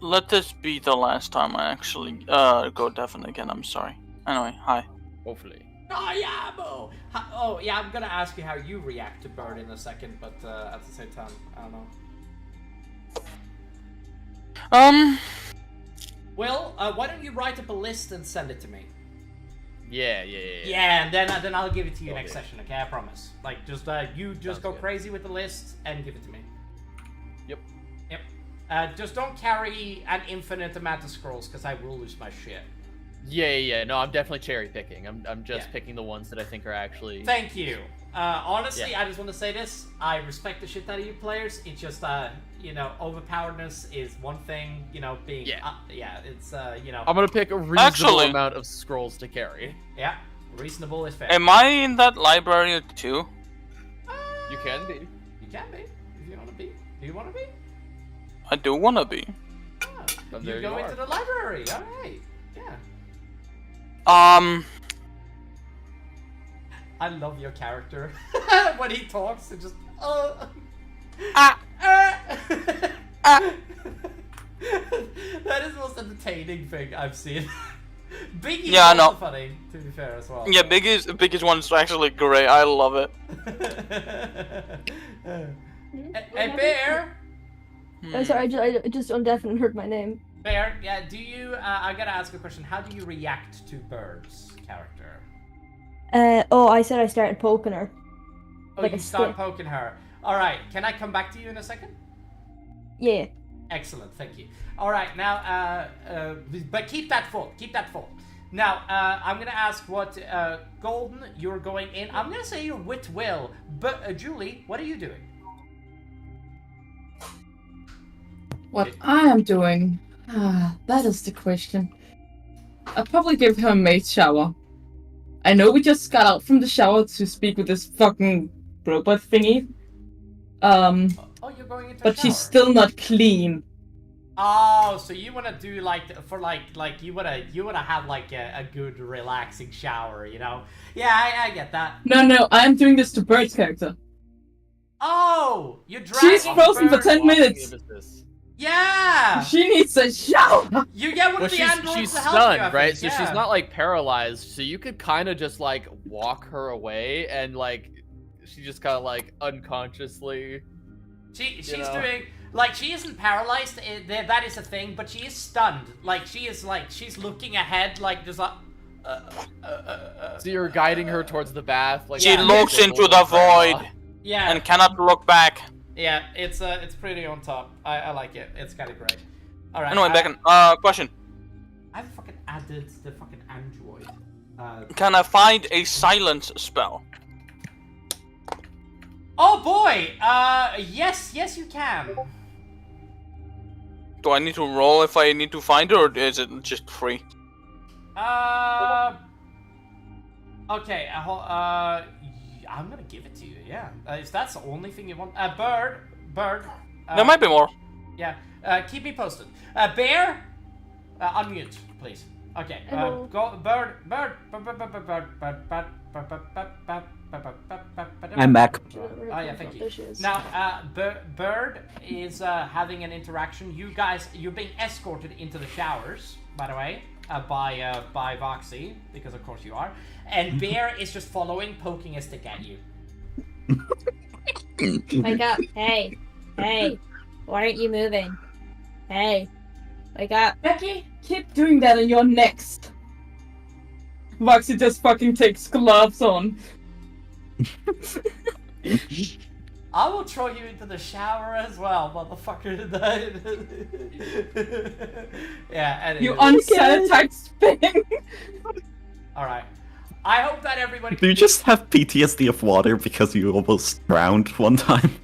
Let this be the last time I actually go deafened again. I'm sorry. Anyway, hi. Hopefully. Diamo! Oh, yeah, I'm gonna ask you how you react to Bird in a second, but at the same time, I don't know. Well, why don't you write up a list and send it to me? Yeah, and then I'll give it to you next session, okay? I promise. Like, just you just go crazy with the list and give it to me. Yep. Just don't carry an infinite amount of scrolls, because I will lose my shit. Yeah. No, I'm definitely cherry picking. I'm just picking the ones that I think are actually. Thank you. Honestly, I just want to say this. I respect the shit out of you players. It's just, overpoweredness is one thing. Being it's I'm gonna pick a reasonable amount of scrolls to carry. Yeah, reasonable is fair. Am I in that library too? You can be. You can be if you want to be. Do you want to be? I do want to be. Oh, you go into the library. All right. Yeah. I love your character. When he talks, it just That is the most entertaining thing I've seen. Biggie's also funny, to be fair as well. Yeah, Biggie's one's actually great. I love it. Hey, Bear. I'm sorry, I just undefinitely heard my name. Bear, yeah. Do you? I gotta ask a question. How do you react to Bird's character? I said I started poking her. Oh, like you start poking her. All right. Can I come back to you in a second? Yeah. Excellent. Thank you. All right. Now, but keep that full. Keep that full. Now, I'm gonna ask what Golden you're going in. I'm gonna say you're with Will, but Julie, what are you doing? What I am doing? That is the question. I'll probably give her a maid shower. I know we just got out from the shower to speak with this fucking robot thingy. Oh, you're going into but a shower. She's still not clean. Oh, so you wanna do like you wanna have like a good relaxing shower, Yeah, I get that. No, I am doing this to Bird's character. Oh, you're dragging She's frozen for 10 minutes. Yeah! She needs a shower! You get one of the androids she's to help you, stunned, I right? think, So yeah. she's not like paralyzed, so you could kind of just like walk her away and like she just kind of like unconsciously. She's doing like she isn't paralyzed. That is a thing, but she is stunned. Like she's looking ahead, like just like. So you're guiding her towards the bath, like she looks into the void. Yeah. And cannot look back. Yeah, it's pretty on top. I like it. It's kind of great. All right. Anyway, Beacon, question. I've fucking added the fucking android. Can I find a silence spell? Oh boy! Yes, you can. Do I need to roll if I need to find it, or is it just free? Okay. I'm gonna give it to you. Yeah. If that's the only thing you want. Bird. There might be more. Yeah. Keep me posted. Bear. Unmute, please. Okay. Go. Bird. I'm back. Oh yeah, thank you. Now, Bird is having an interaction. You're being escorted into the showers, by the way, by Voxy, because of course you are. And Bear is just following, poking a stick at you. Wake up! Hey, why aren't you moving? Hey, wake up! Becky, keep doing that and you're next. Voxy just fucking takes gloves on. I will throw you into the shower as well, motherfucker. Yeah, anyway. You unsanitized thing. Alright. I hope that everybody... Do you just have PTSD of water because you almost drowned one time?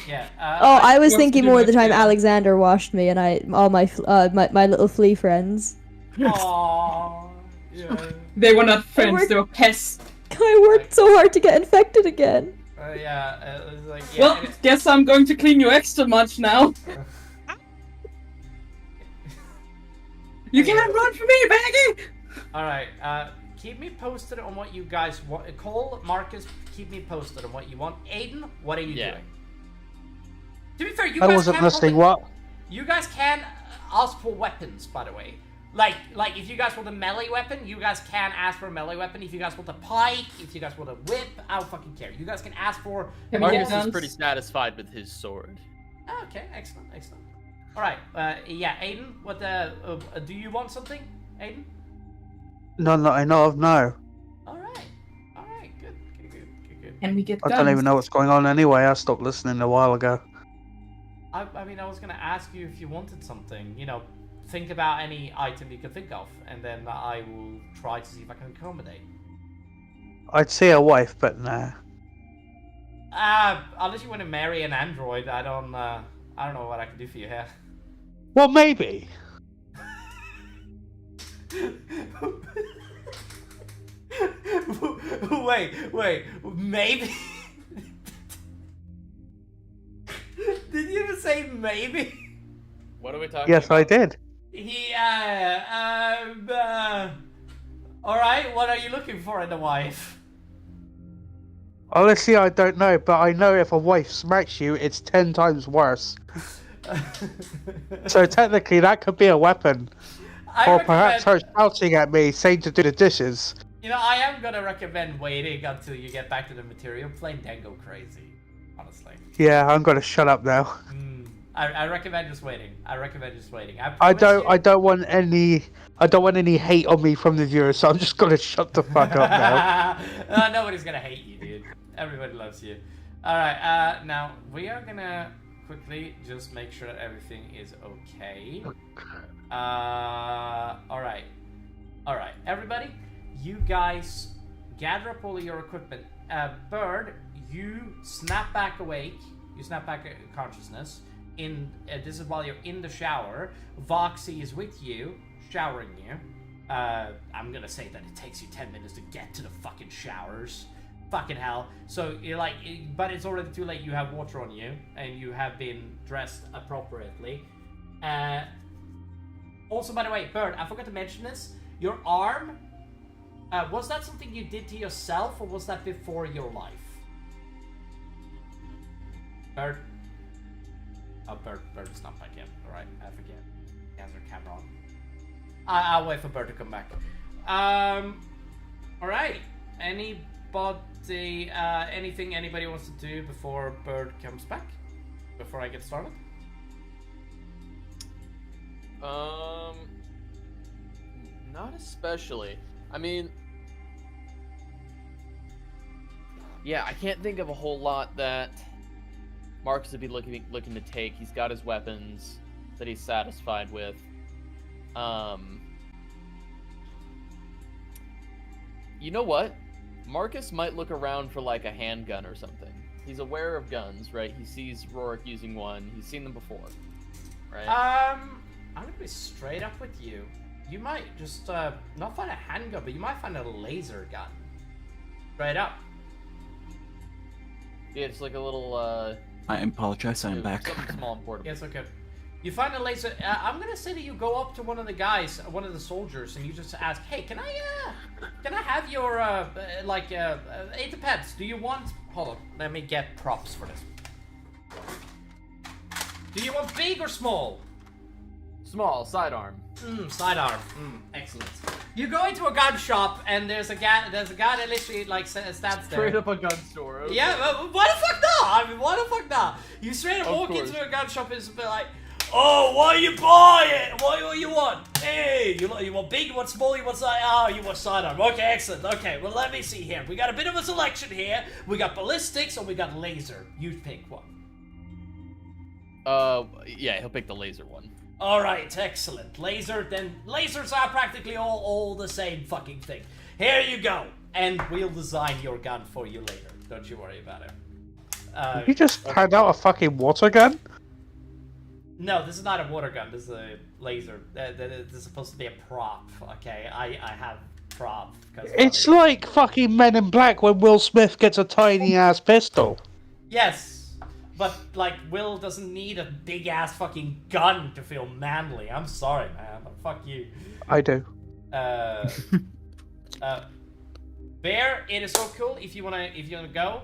Yeah. I was thinking more of the time Alexander washed me and all my little flea friends. Aww. Yeah. They were not friends, they were pests. I worked so hard to get infected again. Yeah, it was like... Yeah, well, guess I'm going to clean you extra much now. You can't run from me, Baggy! Alright, keep me posted on what you guys want. Cole, Marcus, keep me posted on what you want. Aiden, what are you doing? To be fair, you guys wasn't listening, what? You guys can ask for weapons, by the way. Like if you guys want a melee weapon, you guys can ask for a melee weapon. If you guys want a pike, if you guys want a whip, I don't fucking care. You guys can ask for... Marcus is pretty satisfied with his sword. Oh, okay, excellent. Alright, yeah, Aiden, what do you want something, Aiden? None that I know of, no. And we get I guns. don't even know what's going on anyway. I stopped listening a while ago. I mean, I was gonna ask you if you wanted something. You know, think about any item you can think of, and then I will try to see if I can accommodate. I'd see a wife, but nah. Unless you want to marry an android, I don't know what I can do for you here. Well, maybe. Wait, maybe? Did you even say maybe? What are we talking Yes, about? I did. Alright, what are you looking for in a wife? Honestly, I don't know, but I know if a wife smacks you, it's 10 times worse. So technically, that could be a weapon. Or perhaps her shouting at me, saying to do the dishes. You know, I am gonna recommend waiting until you get back to the material. Plain Dango crazy, honestly. Yeah, I'm gonna shut up now. I recommend just waiting. I I don't want any hate on me from the viewers, so I'm just gonna shut the fuck up now. Nobody's gonna hate you, dude. Everybody loves you. Alright, now we are gonna quickly just make sure that everything is okay. Alright, everybody, you guys gather up all of your equipment. Bird, you snap back awake. You snap back consciousness. This is while you're in the shower. Voxy is with you, showering you. I'm gonna say that it takes you 10 minutes to get to the fucking showers. Fucking hell. So you're like, but it's already too late. You have water on you, and you have been dressed appropriately. Also, by the way, Bird, I forgot to mention this. Your arm, was that something you did to yourself, or was that before your life? Bird? Oh, Bird's not back yet. Alright, I forget. He has her camera on. I'll wait for Bird to come back. Alright. Anybody, anything anybody wants to do before Bird comes back? Before I get started? Not especially. I mean, yeah, I can't think of a whole lot that Marcus would be looking to take. He's got his weapons that he's satisfied with. You know what? Marcus might look around for like a handgun or something. He's aware of guns, right? He sees Rorik using one. He's seen them before, right? I'm gonna be straight up with you. You might just not find a handgun, but you might find a laser gun. Straight up. Yeah, it's like a little. I apologize. I'm back. Something small and portable. Yes, okay. You find a laser. I'm gonna say that you go up to one of the guys, one of the soldiers, and you just ask, "Hey, can I have your it depends. Do you want? Hold on, let me get props for this. Do you want big or small? Small sidearm. Sidearm. Excellent. You go into a gun shop and there's a guy that literally like stands there. Straight up a gun store. Okay. Yeah, why the fuck not? I mean, why the fuck not? You straight up walk into a gun shop and it's a bit like, oh, what are you buying? What do you want? Hey, you want big, you want small, you want side? Oh, you want sidearm. Okay, excellent. Okay, well let me see here. We got a bit of a selection here. We got ballistics or we got laser. You pick one. Yeah, he'll pick the laser one. Alright, excellent. Laser, then lasers are practically all the same fucking thing. Here you go. And we'll design your gun for you later. Don't you worry about it. You just hand out a fucking water gun? No, this is not a water gun. This is a laser. This is supposed to be a prop, okay? I have prop. It's like fucking Men in Black when Will Smith gets a tiny-ass pistol. Yes. But, like, Will doesn't need a big-ass fucking gun to feel manly. I'm sorry, man. Fuck you. I do. Bear, it is so cool if you wanna go.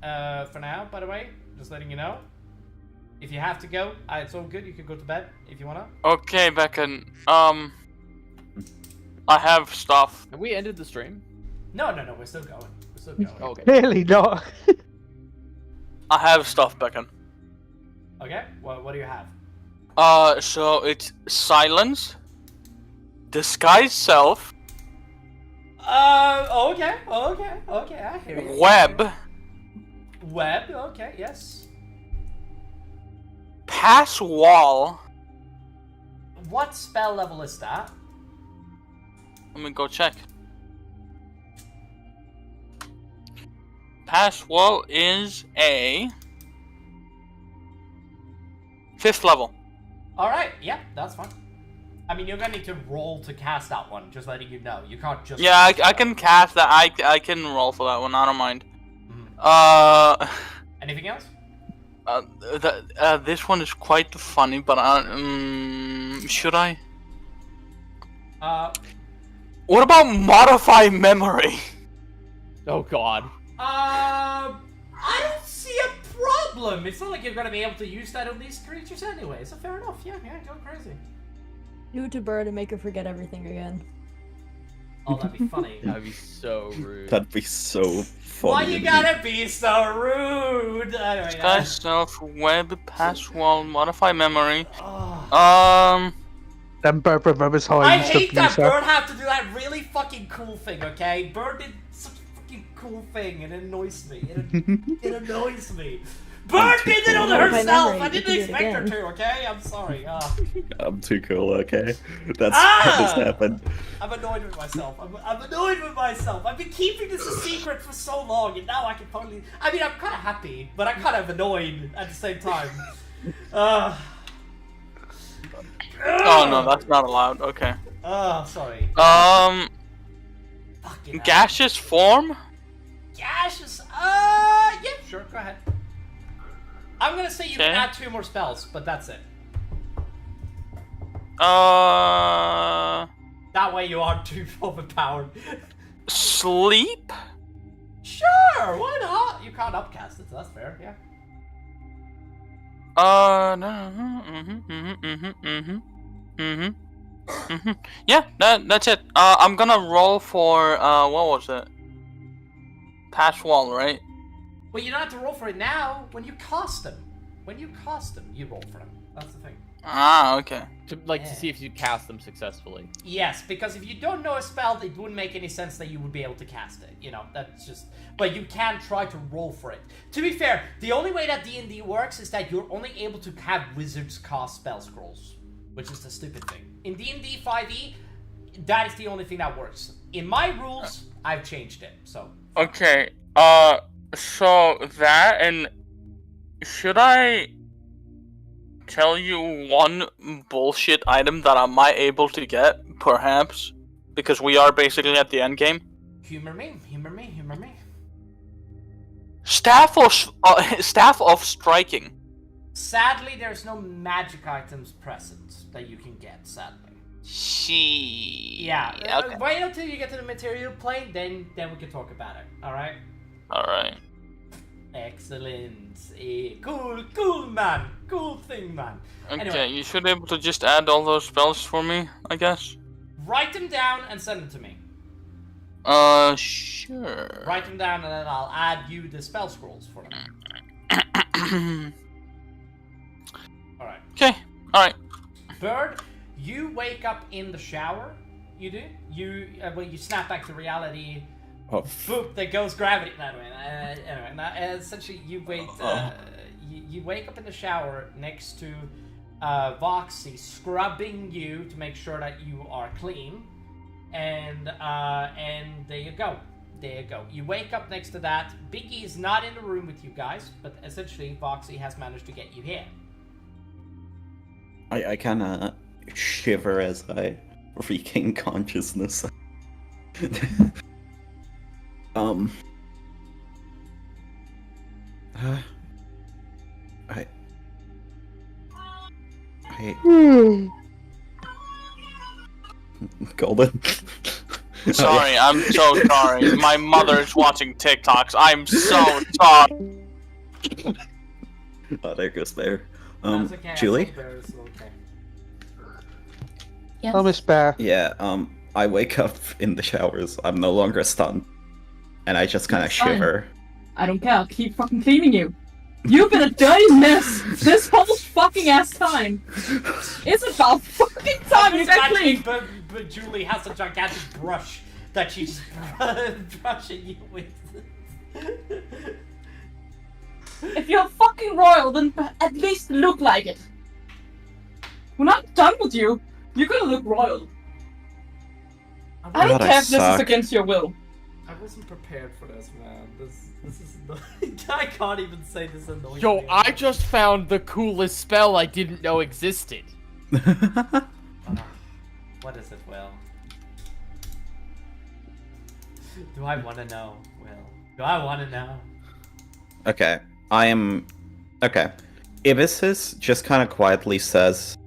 For now, by the way. Just letting you know. If you have to go, it's all good. You can go to bed if you wanna. Okay, Beacon. I have stuff. Have we ended the stream? No, we're still going. Okay. Clearly not. I have stuff, Beacon. Okay, what do you have? So it's silence, disguise self, Okay, I hear you. web, Web, okay, yes. Pass wall. What spell level is that? Let me go check. Pass wall is a 5th level. Alright, yeah, that's fine. I mean, you're gonna need to roll to cast that one, just letting you know. You can't just... Yeah, I can cast that. I can roll for that one, I don't mind. Anything else? This one is quite funny, but should I? What about modify memory? Oh god. I don't see a problem. It's not like you're gonna be able to use that on these creatures anyway, so fair enough. Yeah, go crazy. Do it to Bird and make her forget everything again. Oh, that'd be funny. That'd be so rude. That'd be so funny. Why you gotta be so rude? Anyway, Sky self, web, pass wall, modify memory. Then Bird remembers how I I used to hate that abuse her. Bird had to do that really fucking cool thing, okay? Bird did such a fucking cool thing, and it annoys me. It annoys me. Bird did it on herself! I didn't expect her to, okay? I'm sorry. I'm too cool, okay? That just happened. I'm annoyed with myself. I'm annoyed with myself. I've been keeping this a secret for so long, and now I can finally... I mean, I'm kind of happy, but I'm kind of annoyed at the same time. Oh no, that's not allowed. Okay. Sorry. Gaseous form? Gaseous? Yeah, sure, go ahead. I'm gonna say you can add 2 more spells, but that's it. That way you aren't too overpowered. Sleep? Sure, why not? You can't upcast it, so that's fair, yeah. Yeah, that's it. I'm gonna roll for, what was it? Pass wall, right? Well, you don't have to roll for it now. When you cast them. When you cast them, you roll for them. That's the thing. Ah, okay. To see if you cast them successfully. Yes, because if you don't know a spell, it wouldn't make any sense that you would be able to cast it. You know, that's just... But you can try to roll for it. To be fair, the only way that D&D works is that you're only able to have wizards cast spell scrolls. Which is the stupid thing. In D&D 5e, that is the only thing that works. In my rules, I've changed it, so... Okay, so that, and should I tell you one bullshit item that I might able to get, perhaps? Because we are basically at the end game. Humor me. Staff of striking. Sadly, there's no magic items present that you can get, sadly. Yeah, okay. Wait until you get to the material plane, then we can talk about it, alright? Alright. Excellent. Cool man. Cool thing, man. Okay, anyway, you should be able to just add all those spells for me, I guess. Write them down and send them to me. Sure. Write them down and then I'll add you the spell scrolls for them. Alright. Okay, alright. Bird, you wake up in the shower. You do? You snap back to reality. Oh. Boop, there goes gravity. Anyway, essentially you wait, you wake up in the shower next to Voxy scrubbing you to make sure that you are clean. And there you go. You wake up next to that. Biggie is not in the room with you guys, but essentially Voxy has managed to get you here. I kinda shiver as I regain consciousness. Golden. Sorry, I'm so sorry. My mother's watching TikToks. I'm so sorry. Oh, there goes Bear. Okay, Julie? Okay. Yes. Oh, Miss Bear. Yeah, I wake up in the showers. I'm no longer stunned. And I just kind of shiver. I don't care. I'll keep fucking cleaning you. You've been a dirty mess this whole fucking ass time. It's about fucking time you get clean. But Julie has a gigantic brush that she's brushing you with. If you're fucking royal, then at least look like it. We're not done with you. You're gonna look royal. I don't care if this is against your will. I wasn't prepared for this, man. This is annoying. I can't even say this annoying. Yo, I just found the coolest spell I didn't know existed. What is it, Will? Do I want to know, Will? Do I want to know? Okay, Okay. Ibisis just kind of quietly says,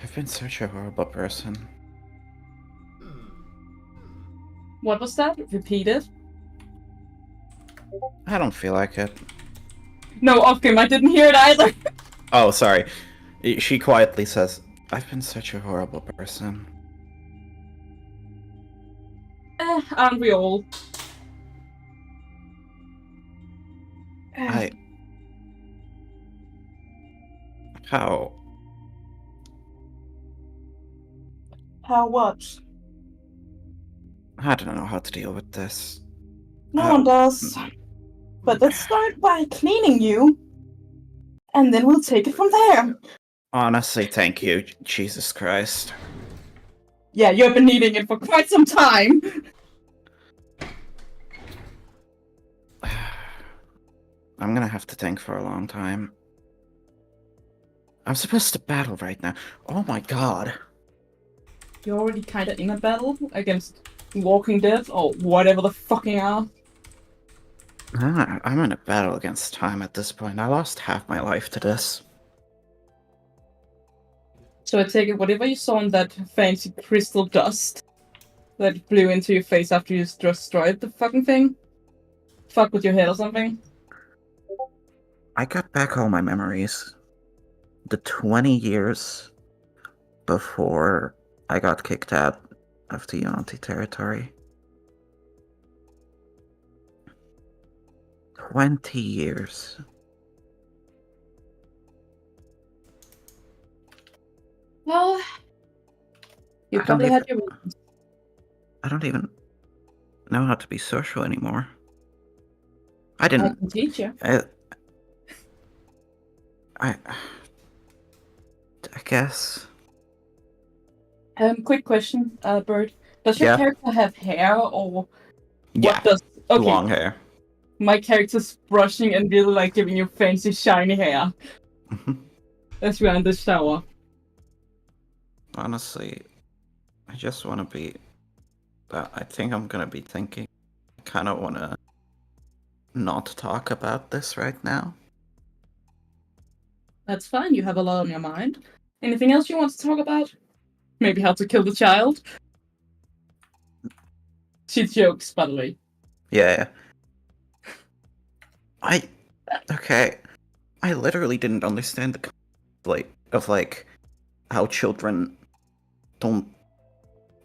I've been such a horrible person. What was that? Repeat it. I don't feel like it. No, off-game, I didn't hear it either. Oh, sorry. She quietly says, I've been such a horrible person. Aren't we all? How? How what? I don't know how to deal with this. No one does. But let's start by cleaning you. And then we'll take it from there. Honestly, thank you, Jesus Christ. Yeah, you've been needing it for quite some time. I'm gonna have to think for a long time. I'm supposed to battle right now. Oh my god. You're already kinda in a battle against Walking Dead, or whatever the fucking are. I'm in a battle against time at this point. I lost half my life to this. So I take it whatever you saw in that fancy crystal dust that blew into your face after you destroyed the fucking thing? Fuck with your head or something? I got back all my memories. The 20 years before I got kicked out of the Yuan-Ti territory. 20 years. Well, you probably had your reasons. I don't even know how to be social anymore. I I didn't. can teach you. I guess. Quick question, Bird. Does your character have hair, or Yeah, long hair. My character's brushing and really like giving you fancy shiny hair. As we're in the shower. Honestly, I just want to be. I think I'm gonna be thinking. I kind of want to not talk about this right now. That's fine. You have a lot on your mind. Anything else you want to talk about? Maybe how to kill the child? She jokes, by the way. Yeah. Okay. I literally didn't understand the of how children don't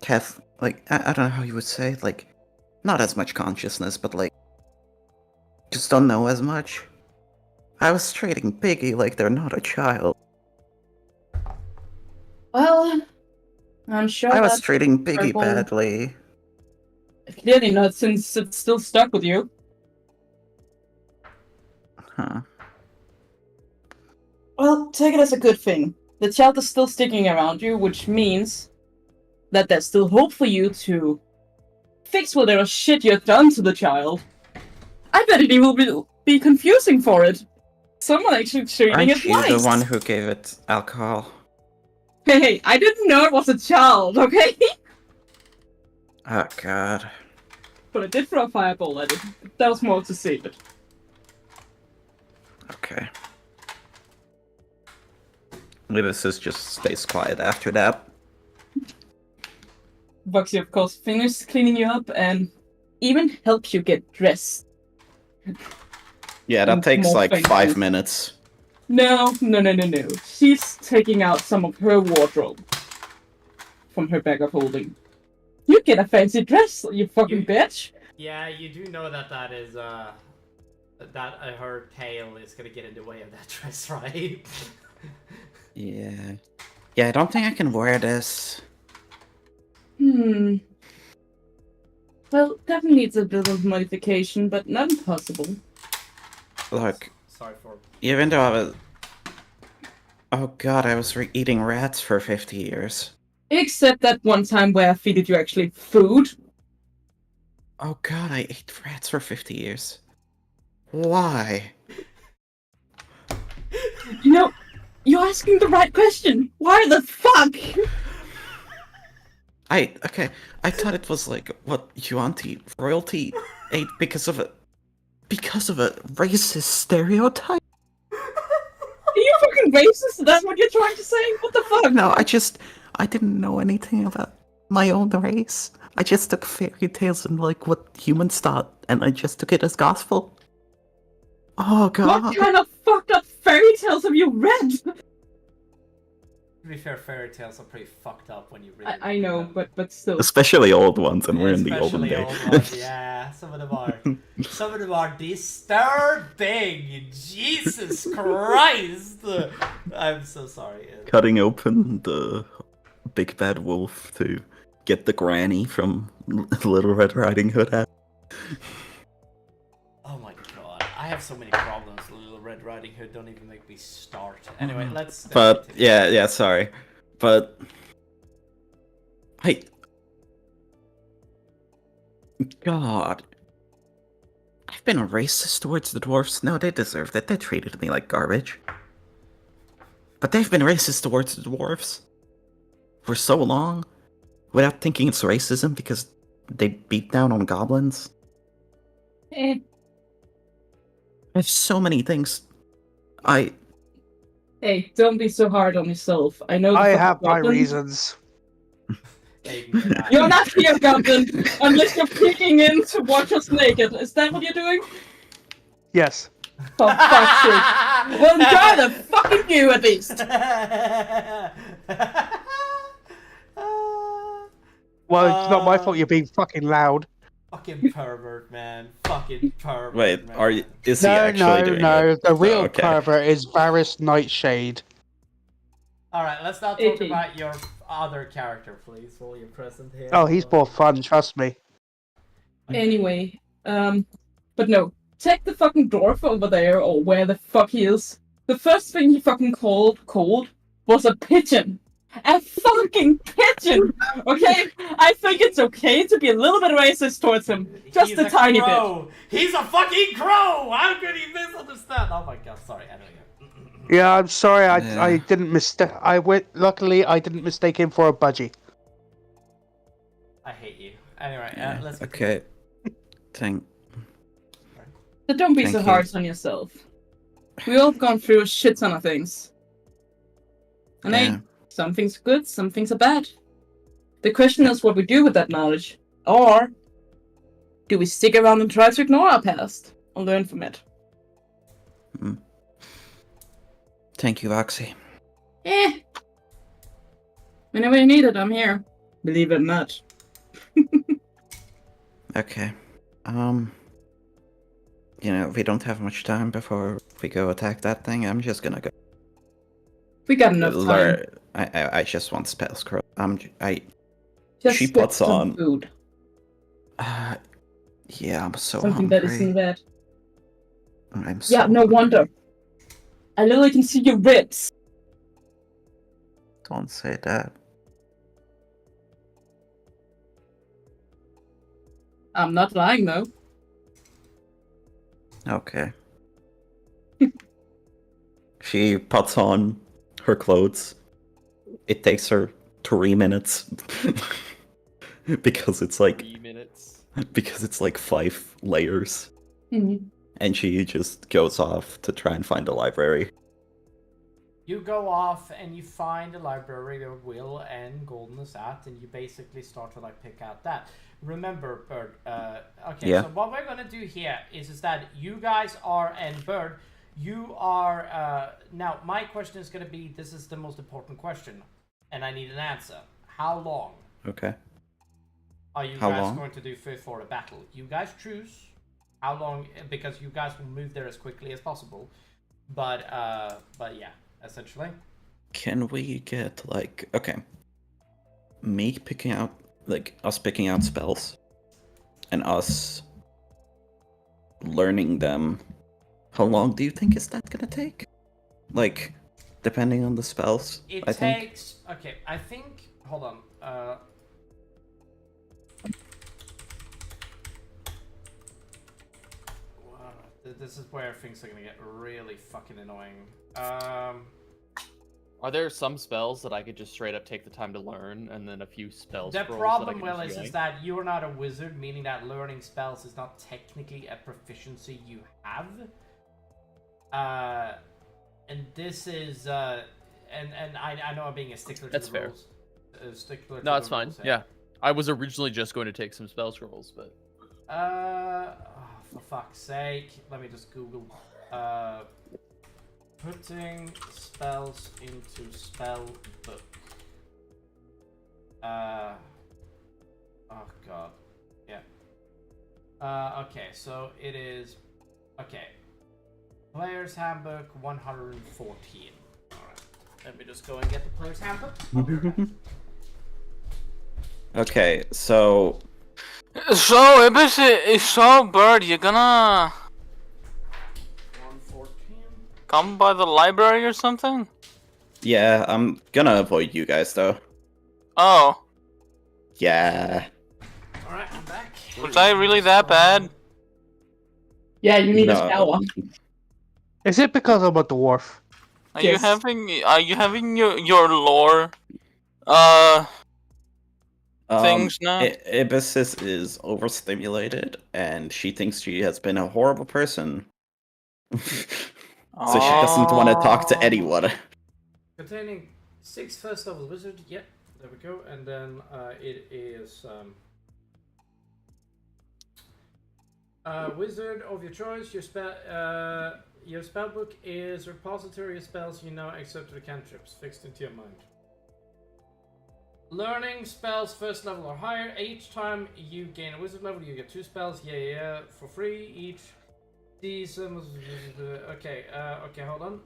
have I don't know how you would say it, not as much consciousness, but just don't know as much. I was treating Piggy like they're not a child. Well, I'm sure I was treating Piggy badly. Clearly not, since it's still stuck with you. Huh. Well, take it as a good thing. The child is still sticking around you, which means that there's still hope for you to fix whatever shit you've done to the child. I bet it will be confusing for it. Someone actually treating it nice. Aren't you the one who gave it alcohol? Hey, I didn't know it was a child, okay? Oh god. But I did throw a fireball at it. That was more to save it. Okay. Ulysses just stays quiet after that. Bugsy, of course, finishes cleaning you up and even helps you get dressed. Yeah, that takes 5 minutes. No. She's taking out some of her wardrobe from her bag of holding. You get a fancy dress, you fucking bitch! Yeah, you do know that is, that her tail is gonna get in the way of that dress, right? Yeah. Yeah, I don't think I can wear this. Well, definitely needs a bit of modification, but not impossible. Look, Sorry for... even though I was... Oh god, I was eating rats for 50 years. Except that one time where I feeded you actually food. Oh god, I ate rats for 50 years. Why? You know, you're asking the right question. Why the fuck? I thought it was like what Yuan-Ti royalty ate because of a racist stereotype. Are you fucking racist? Is that what you're trying to say? What the fuck? No, I didn't know anything about my own race. I just took fairy tales and like what humans thought, and I just took it as gospel. Oh god. What kind of fucked up fairy tales have you read? To be fair, fairy tales are pretty fucked up when you read them. I know, but still. Especially old ones, and we're in the olden Especially days. old ones, yeah. Some of them are disturbing. Jesus Christ! I'm so sorry. Cutting open the big bad wolf to get the granny from Little Red Riding Hood out. Oh my god, I have so many problems. Little Red Riding Hood, don't even make me start. Anyway, let's... But, yeah, sorry. But... God. I've been racist towards the dwarves. No, they deserved it. They treated me like garbage. But they've been racist towards the dwarves for so long without thinking it's racism because they beat down on goblins. I have so many things. Hey, don't be so hard on yourself. I know. I have my reasons. You're not here, Goblin, unless you're peeking in to watch us naked. Is that what you're doing? Yes. For fuck's sake. Well, enjoy the fucking you at least. Well, it's not my fault you're being fucking loud. Fucking pervert, man. Fucking pervert. Wait, man. is he actually doing it? The real okay. pervert is Varys Nightshade. Alright, let's not talk about your other character, please, while you're present here. Oh, he's more fun, trust me. Anyway, but no. Take the fucking dwarf over there, or where the fuck he is. The first thing he fucking called was a pigeon. A fucking pigeon! Okay? I think it's okay to be a little bit racist towards him. Just a tiny bit. He's a fucking crow! How could he misunderstand? Oh my god, sorry, anyway. Yeah, I'm sorry, I didn't mistake. Luckily, I didn't mistake him for a budgie. I hate you. Anyway, let's. Okay. So don't be so hard on yourself. We all have gone through a shit ton of things. And hey, some things are good, some things are bad. The question is what we do with that knowledge. Or do we stick around and try to ignore our past or learn from it? Thank you, Oxy. Whenever you need it, I'm here. Believe it or not. Okay. We don't have much time before we go attack that thing. I'm just gonna go. We got enough time. I just want spell scroll. Just she puts some on food. Yeah, I'm so Something hungry. that isn't bad. I'm so no wonder. I literally can see your ribs. Don't say that. I'm not lying though. Okay. She puts on her clothes. It takes her 3 minutes. Because it's like 3 minutes. Because it's like 5 layers. Mm-hmm. And she just goes off to try and find a library. You go off and you find a library where Will and Golden is at, and you basically start to like pick out that. Remember, Bird. So what we're gonna do here is that you guys are, and Bird, you are. Now, my question is gonna be. This is the most important question, and I need an answer. How long? Okay. Are you guys going to do for a battle? You guys choose. How long? Because you guys will move there as quickly as possible. But yeah, essentially. Can we get me picking out us picking out spells and us learning them how long do you think is that gonna take? Like, depending on the spells, It I think. takes... Okay, I think... Hold on. This is where things are gonna get really fucking annoying. Are there some spells that I could just straight up take the time to learn, and then a few spells? The problem, Will, is that you're not a wizard, meaning that learning spells is not technically a proficiency you have. And this is, and I know I'm being a stickler to That's the fair. rules. Stickler No, to it's the fine. rules, Yeah. I was originally just going to take some spell scrolls, but... Oh, for fuck's sake. Let me just Google. Putting spells into spell book. Oh god. Yeah. Okay, so it is... Okay. Player's Handbook 114. Alright. Let me just go and get the Player's Handbook. Okay, so... So, Bird, you gonna... 114. come by the library or something? Yeah, I'm gonna avoid you guys, though. Oh. Yeah. Alright, I'm back. Was I really that bad? Yeah, you need a No. spell one. Is it because I'm a dwarf? Are Yes. you having your lore things now? Ibis is overstimulated, and she thinks she has been a horrible person. So she doesn't want to talk to anyone. Containing 6 first level wizard. Yep, there we go. And then it is wizard of your choice. Your spell book is repository of spells you know except for the cantrips fixed into your mind. Learning spells first level or higher. Each time you gain a wizard level, you get 2 spells. Yeah, for free each. These okay, hold on.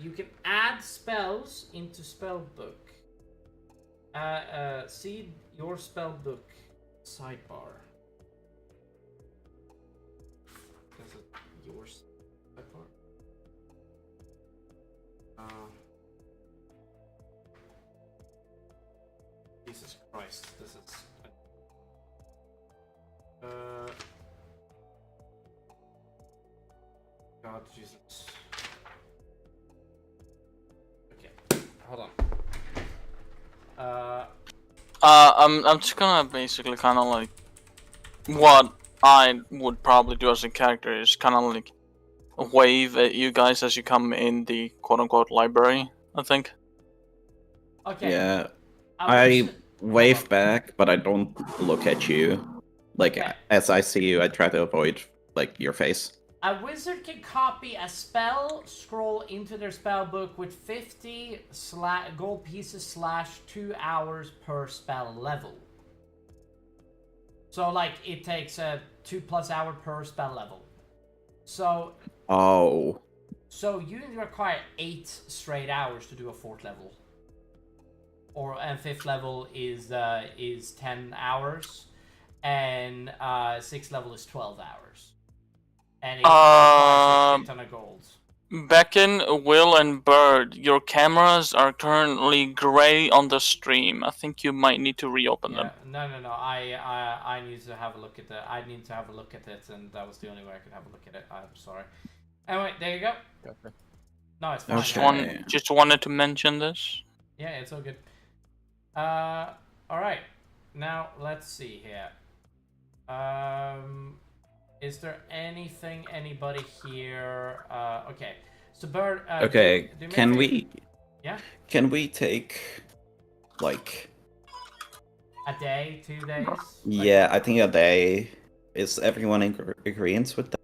You can add spells into spell book. See your spell book sidebar. This is your sidebar. Jesus Christ, this is. God, Jesus. Okay, hold on. I'm just gonna basically kind of like what I would probably do as a character is kind of like wave at you guys as you come in the quote-unquote library. I think. Okay. Yeah, I wave back, but I don't look at you. Like, as I see you, I try to avoid, like, your face. A wizard can copy a spell scroll into their spell book with 50 gold pieces / 2 hours per spell level. So, like, it takes a 2+ hour per spell level. So... Oh. So, you require 8 straight hours to do a 4th level. And 5th level is 10 hours. And 6th level is 12 hours. And it requires a ton of gold. Beckon, Will, and Bird, your cameras are currently gray on the stream. I think you might need to reopen them. No. I need to have a look at it. I need to have a look at it, and that was the only way I could have a look at it. I'm sorry. Anyway, there you go. Okay. No, it's fine. Just wanted to mention this. Yeah, it's all good. Alright. Now, let's see here. Is there anything anybody here... okay. So, Bird... okay, can we... Yeah? Can we take, like... A day? 2 days? Yeah, I think a day. Is everyone in agreement with that?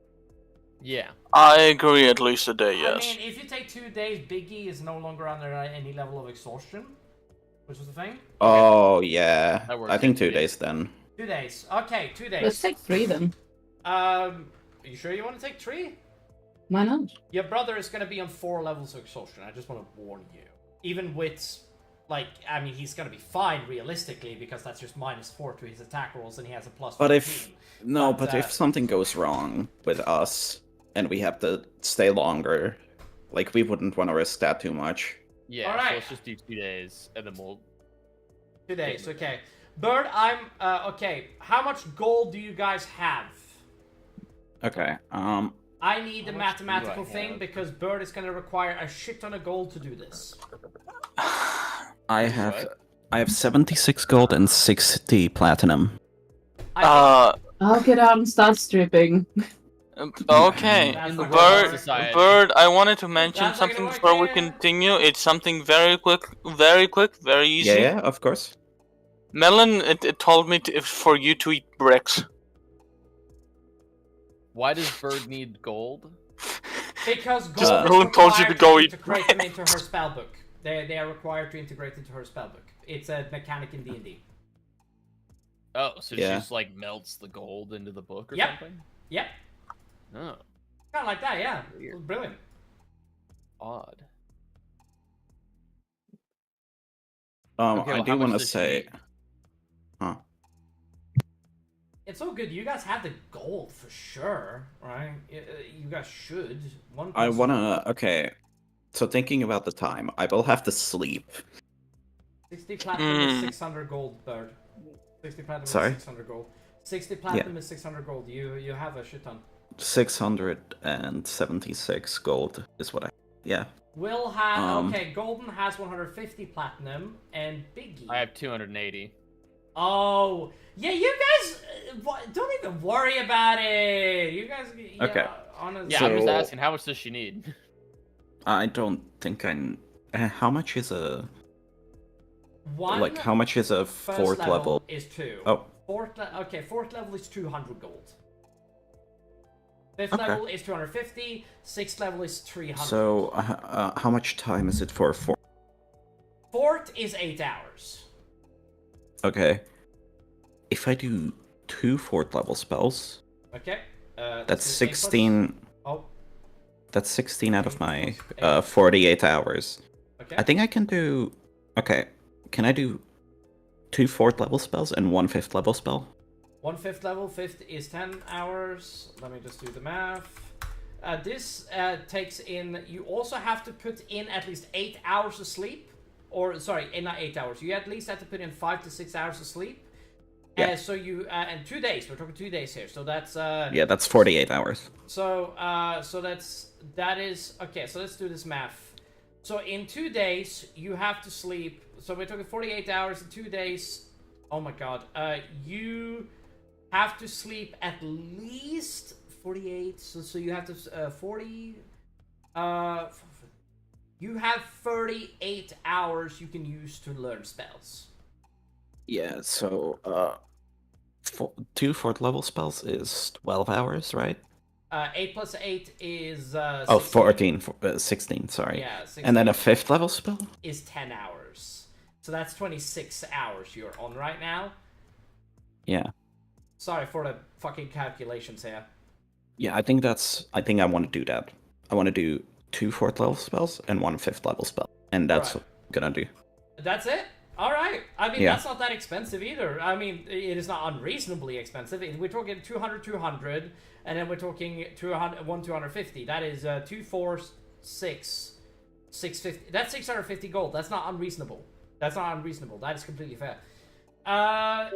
Yeah. I agree, at least a day, yes. I mean, if you take 2 days, Biggie is no longer under any level of exhaustion. Which was the thing? Oh, yeah. That I think 2 days then. 2 days. Okay, 2 days. Let's take 3 then. Are you sure you want to take 3? Why not? Your brother is going to be on 4 levels of exhaustion. I just want to warn you. Even with, like, I mean, he's going to be fine realistically because that's just -4 to his attack rolls and he has a +15. But if... No, but if something goes wrong with us, and we have to stay longer. Like, we wouldn't want to risk that too much. Yeah, Alright. so let's just do 2 days, and then we'll... 2 days, okay. Bird, okay. How much gold do you guys have? Okay, I need a How much mathematical do I thing have? because Bird is gonna require a shit ton of gold to do this. I have 76 gold and 60 platinum. I'll get out and start stripping. Okay, That's not gonna work. Bird, I wanted to mention That's not gonna something work, before we yeah. continue. It's something very quick, very easy. Yeah, of course. Melon, it told me for you to eat bricks. Why does Bird need gold? Because Just gold is Melon told you to required go to eat integrate them into her spellbook. They are required to integrate into her spellbook. It's a mechanic in D&D. Oh, so Yeah. she just, like, melts the gold into the book or Yep. something? Yep. Oh, Kind of like that, yeah. Weird. Brilliant. odd. I Okay, well, do how much want to does she say... need? Huh. It's so good. You guys have the gold for sure, right? You guys should. One I person- wanna... Okay. So thinking about the time, I will have to sleep. 60 platinum is 600 gold, Bird. 60 platinum Sorry? is 600 gold. 60 platinum is 600 gold. You have a shit ton. 676 gold is what I... Yeah. Will have... Um, Okay, Golden has 150 platinum, and Biggie... I have 280. Oh, yeah, you guys... don't even worry about it. You guys... Yeah, Okay. honestly... Yeah, I'm just So- asking, how much does she need? I don't think how much is a... One Like, how much is a first fourth level? is 2. Oh, Fourth level is 200 gold. Fifth Okay. level is 250. Sixth level is 300. so how much time is it for four? Fourth is 8 hours. Okay. If I do 2 fourth level spells, Okay. that's so 8 plus- 16. Oh, That's 16 out of my 8. 48 hours. okay. I think I can do... Okay, can I do 2 fourth level spells and 1 fifth level spell? 1 fifth level. Fifth is 10 hours. Let me just do the math. This takes in... You also have to put in at least 8 hours of sleep. Or, sorry, not 8 hours. You at least have to put in 5 to 6 hours of sleep. Yeah. So you... and 2 days. We're talking 2 days here. So that's... Yeah, that's 48 hours. So, that is... Okay, so let's do this math. So in 2 days, you have to sleep... So we're talking 48 hours in 2 days. Oh my god. You have to sleep at least 48. So you have to... 40... you have 38 hours you can use to learn spells. Yeah, so 2 fourth level spells is 12 hours, right? 8 plus 8 is... 16. 16, sorry. Yeah, 16. And then a 5th level spell? Is 10 hours. So that's 26 hours you're on right now. Yeah. Sorry for the fucking calculations here. Yeah, I think I want to do that. I want to do 2 fourth level spells and 1 fifth level spell. And that's Right. what I'm gonna do. That's it? Alright. I mean, Yeah. that's not that expensive either. I mean, it is not unreasonably expensive. We're talking 200, 200, and then we're talking 250. That is 2, 4, 6, 650. That's 650 gold. That's not unreasonable. That is completely fair. That's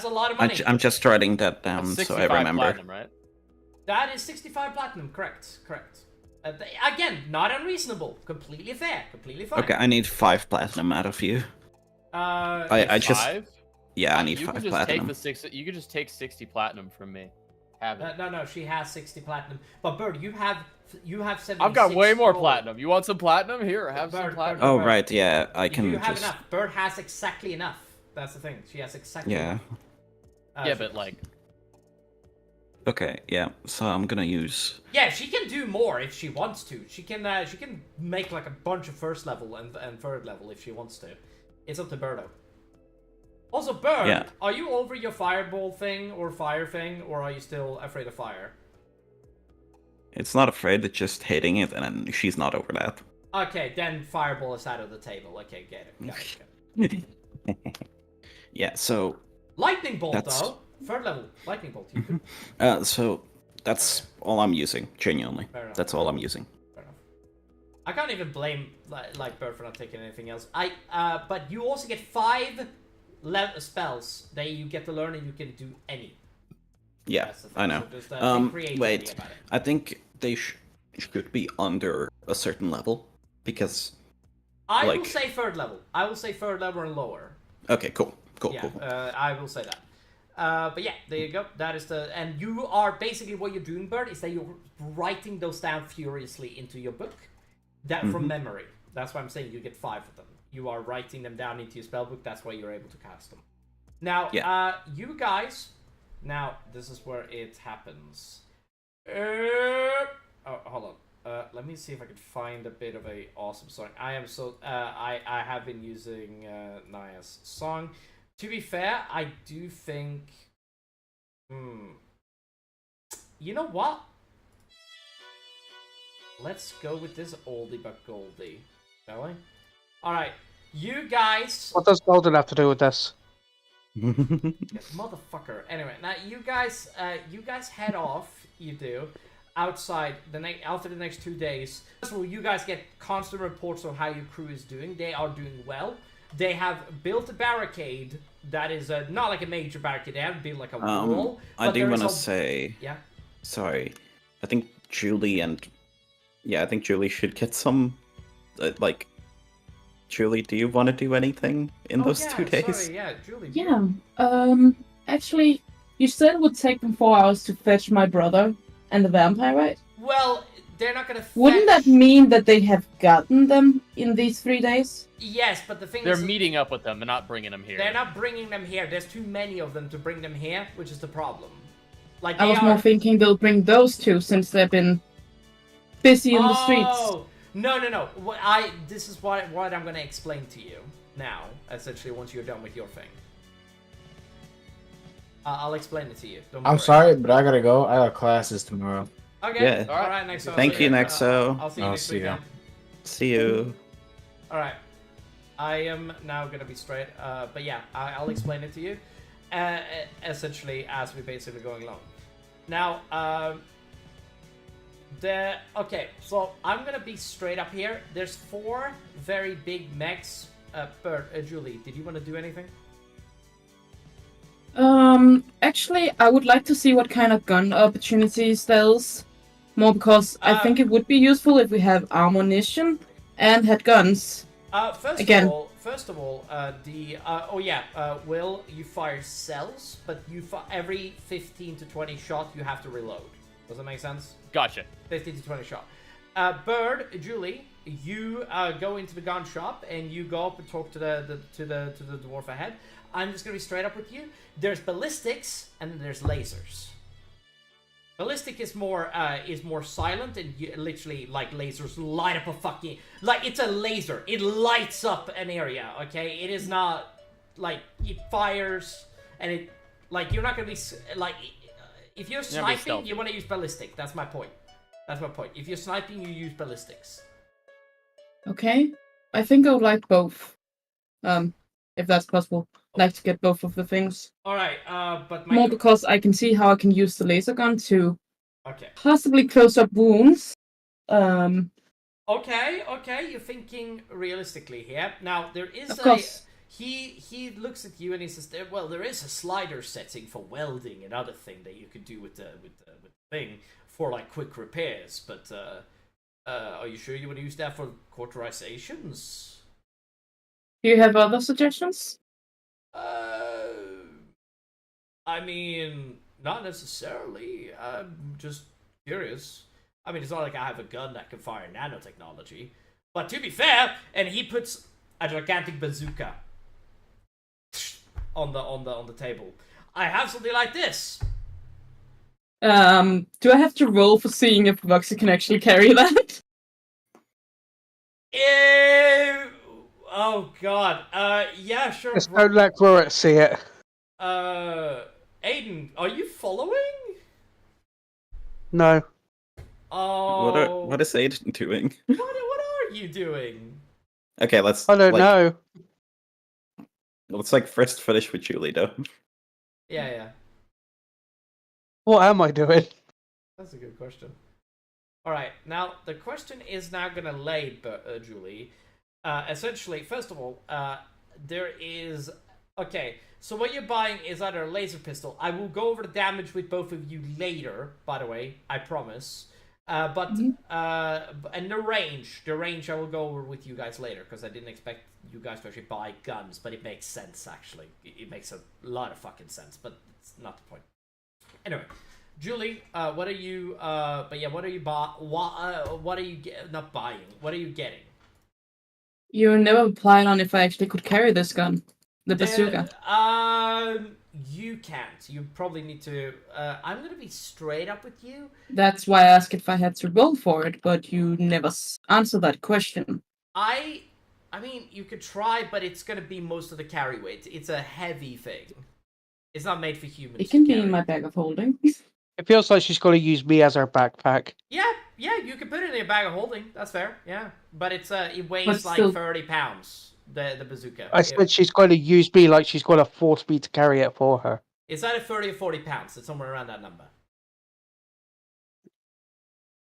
a lot of money. I'm just writing that down That's so I 65 remember. platinum, right? That is 65 platinum. Correct. Again, not unreasonable. Completely fair. Completely fine. Okay, I need 5 platinum out of you. I just... 5? Yeah, I need You 5 can just platinum. take the you can just take 60 platinum from me. Have it. No, she has 60 platinum. But Bird, you have 76. I've got way more gold. platinum. You want some platinum? Here, have some Bird, platinum. Oh, Bird. right, yeah, I can You have just... enough. Bird has exactly enough. That's the thing. She has exactly Yeah. enough. Yeah, but like... Okay, yeah, so I'm gonna use... Yeah, she can do more if she wants to. She can make like a bunch of first level and third level if she wants to. It's up to Birdo. Also, Bird, Yeah. are you over your fireball thing or fire thing, or are you still afraid of fire? It's not afraid, it's just hitting it, and then she's not over that. Okay, then fireball is out of the table. Okay, get it. Got it. Yeah, so... Lightning bolt, That's- though. Third level lightning bolt. You could... So That's all I'm using, genuinely. That's all I'm using. Fair enough. I can't even blame like Bird for not taking anything else. But you also get 5 spells that you get to learn, and you can do any. Yeah, I know. So just, wait, I think they should be under a certain level, because... I will say 3rd level. I will say 3rd level and lower. Okay, cool. Cool. I will say that. But yeah, there you go. That is the... And you are basically... What you're doing, Bird, is that you're writing those down furiously into your book. That from memory. That's why I'm saying you get 5 of them. You are writing them down into your spellbook. That's why you're able to cast them. Now, you guys... Now, this is where it happens. Oh, hold on. Let me see if I can find a bit of a awesome song. I am so... I have been using Naya's song. To be fair, I do think... You know what? Let's go with this oldie but goldie. Shall we? Alright. You guys... What does Golden have to do with this? Motherfucker. Anyway, now you guys head off. You do outside after the next 2 days. First of all, you guys get constant reports of how your crew is doing. They are doing well. They have built a barricade that is not like a major barricade. They haven't built like a wall. I do want to say. Yeah. Sorry, I think Julie should get some. Julie, do you want to do anything in those 2 days? Sorry, yeah, Julie. Yeah. Actually, you said it would take them 4 hours to fetch my brother and the vampire, right? Well, they're not gonna fetch... Wouldn't that mean that they have gotten them in these 3 days? Yes, but the thing is... They're meeting up with them. They're not bringing them here. They're not bringing them here. There's too many of them to bring them here, which is the problem. Like, I was more thinking they'll bring those 2 since they've been busy in the streets. No. This is what I'm going to explain to you now, essentially, once you're done with your thing. I'll explain it to you. I'm sorry, but I gotta go. I got classes tomorrow. Okay. Yeah. All right, Nexo. Thank you, Nexo. I'll see you next weekend. See you. All right. I am now going to be straight. But yeah, I'll explain it to you. Essentially, as we're basically going along. Now, okay, so I'm gonna be straight up here. There's 4 very big mechs. Julie, did you want to do anything? Actually, I would like to see what kind of gun opportunities there's. More because I think it would be useful if we have ammunition and had guns. First of all, Will, you fire cells, but every 15 to 20 shot you have to reload. Does that make sense? Gotcha. 15 to 20 shot. Bird, Julie, you go into the gun shop and you go up and talk to the dwarf ahead. I'm just gonna be straight up with you. There's ballistics and then there's lasers. Ballistic is more silent, and literally, like, lasers light up a fucking... Like, it's a laser. It lights up an area, okay? It is not, like, it fires, and it... Like, you're not gonna be... Like, if you're sniping, you want to use ballistic. That's my point. If you're sniping, you use ballistics. Okay. I think I would like both. If that's possible. I'd like to get both of the things. Alright, but more because I can see how I can use the laser gun to possibly close up wounds. Okay, you're thinking realistically here. Now, there is of course. He looks at you and he says, well, there is a slider setting for welding and other thing that you could do with the thing for, like, quick repairs, but are you sure you want to use that for cauterizations? Do you have other suggestions? I mean, not necessarily. I'm just curious. I mean, it's not like I have a gun that can fire nanotechnology. But to be fair, and he puts a gigantic bazooka on the table. I have something like this. Do I have to roll for seeing if Voxy can actually carry that? Oh god. Yeah, sure. Just don't let Rurik see it. Aiden, are you following? No. Oh. What is Aiden doing? What are you doing? Okay, let's. I don't know. Let's first finish with Julie, though. Yeah. What am I doing? That's a good question. Alright, now the question is now gonna lay, Julie. Essentially, first of all, there is... Okay, so what you're buying is either a laser pistol. I will go over the damage with both of you later, by the way, I promise. And the range I will go over with you guys later, because I didn't expect you guys to actually buy guns, but it makes sense, actually. It makes a lot of fucking sense, but it's not the point. Anyway, Julie, what are you, what are you not buying? What are you getting? You never replied on if I actually could carry this gun. The bazooka. You can't. You probably need to... I'm gonna be straight up with you. That's why I asked if I had to roll for it, but you never answered that question. I mean, you could try, but it's gonna be most of the carry weight. It's a heavy thing. It's not made for humans. It can be in my bag of holding. It feels like she's going to use me as her backpack. Yeah, you can put it in a bag of holding. That's fair, yeah. But it's it weighs like 30 pounds. The bazooka. I said she's going to use me like she's going to force me to carry it for her. It's either 30 or 40 pounds. It's somewhere around that number.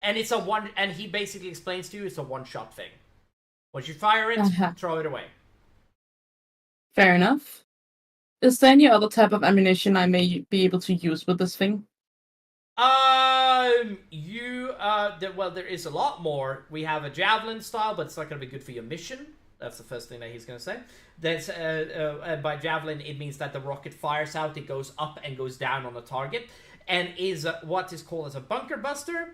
And it's a one. And he basically explains to you it's a one-shot thing. Once you fire it, throw it away. Fair enough. Is there any other type of ammunition I may be able to use with this thing? Well, there is a lot more. We have a javelin style, but it's not going to be good for your mission. That's the first thing that he's going to say. That's by javelin, it means that the rocket fires out, it goes up and goes down on the target, and is what is called as a bunker buster.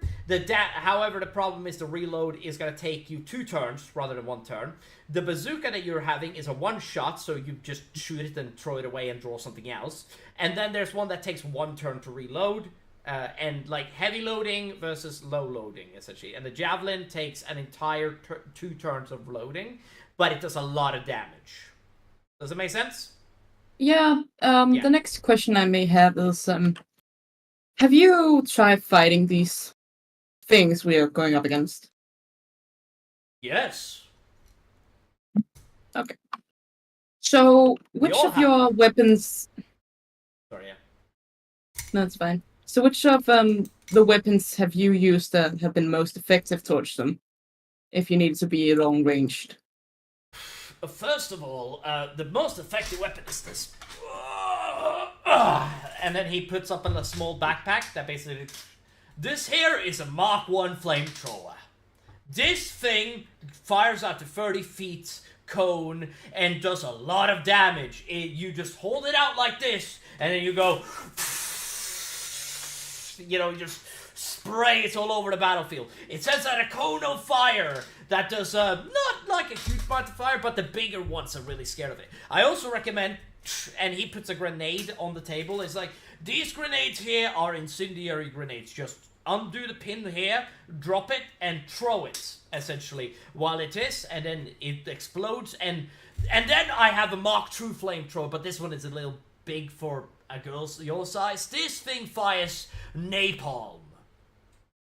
However, the problem is the reload is going to take you 2 turns rather than 1 turn. The bazooka that you're having is a one-shot, so you just shoot it and throw it away and draw something else. And then there's one that takes 1 turn to reload. And like heavy loading versus low loading, essentially. And the javelin takes an entire 2 turns of loading, but it does a lot of damage. Does it make sense? Yeah. The next question I may have is, have you tried fighting these things we are going up against? Yes. Okay. So, which of your weapons... Sorry, yeah. No, that's fine. So which of the weapons have you used that have been most effective towards them? If you need to be long-ranged. First of all, the most effective weapon is this. And then he puts up in a small backpack that basically... This here is a Mark 1 flamethrower. This thing fires out to 30 feet cone and does a lot of damage. You just hold it out like this, and then you go... just spray it all over the battlefield. It sends out a cone of fire that does not like a huge amount of fire, but the bigger ones are really scared of it. I also recommend, and he puts a grenade on the table. It's like, these grenades here are incendiary grenades. Just undo the pin here, drop it, and throw it, essentially, while it is, and then it explodes, and then I have a Mark II flamethrower, but this one is a little big for a girl's your size. This thing fires napalm.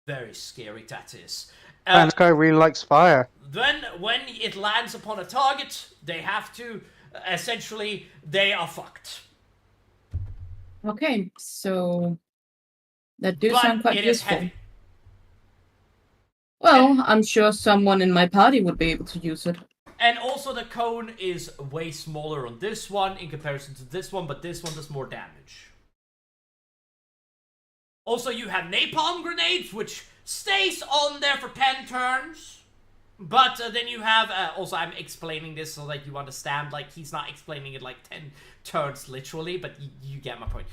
Very scary, that is. And this guy really likes fire. Then, when it lands upon a target, they have to, essentially, they are fucked. Okay, so that does sound quite useful. Heavy. Well, I'm sure someone in my party would be able to use it. And also the cone is way smaller on this one in comparison to this one, but this one does more damage. Also, you have napalm grenades, which stays on there for 10 turns. But then you have, also I'm explaining this so that you understand, like, he's not explaining it like 10 turns literally, but you get my point.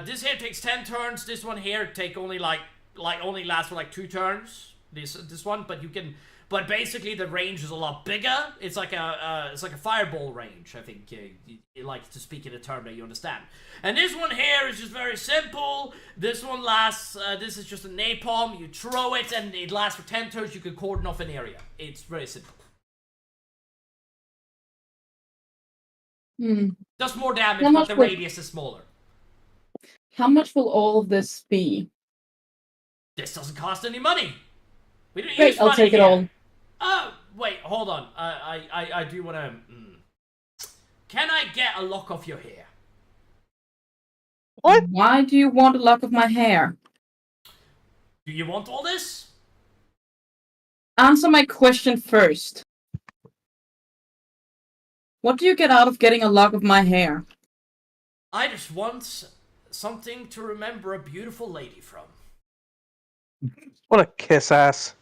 This here takes 10 turns, this one here take only only lasts for like 2 turns, this one, but you can... But basically, the range is a lot bigger. It's like a fireball range. I think you like to speak in a term that you understand. And this one here is just very simple. This one lasts. This is just a napalm. You throw it, and it lasts for 10 turns. You can cordon off an area. It's very simple. Does more damage, but the radius is smaller. How much will all of this be? This doesn't cost any money. We didn't Great, use money I'll take here. it all. Wait, hold on. I do want to... Can I get a lock off your hair? What? Why do you want a lock of my hair? Do you want all this? Answer my question first. What do you get out of getting a lock of my hair? I just want something to remember a beautiful lady from. What a kiss ass.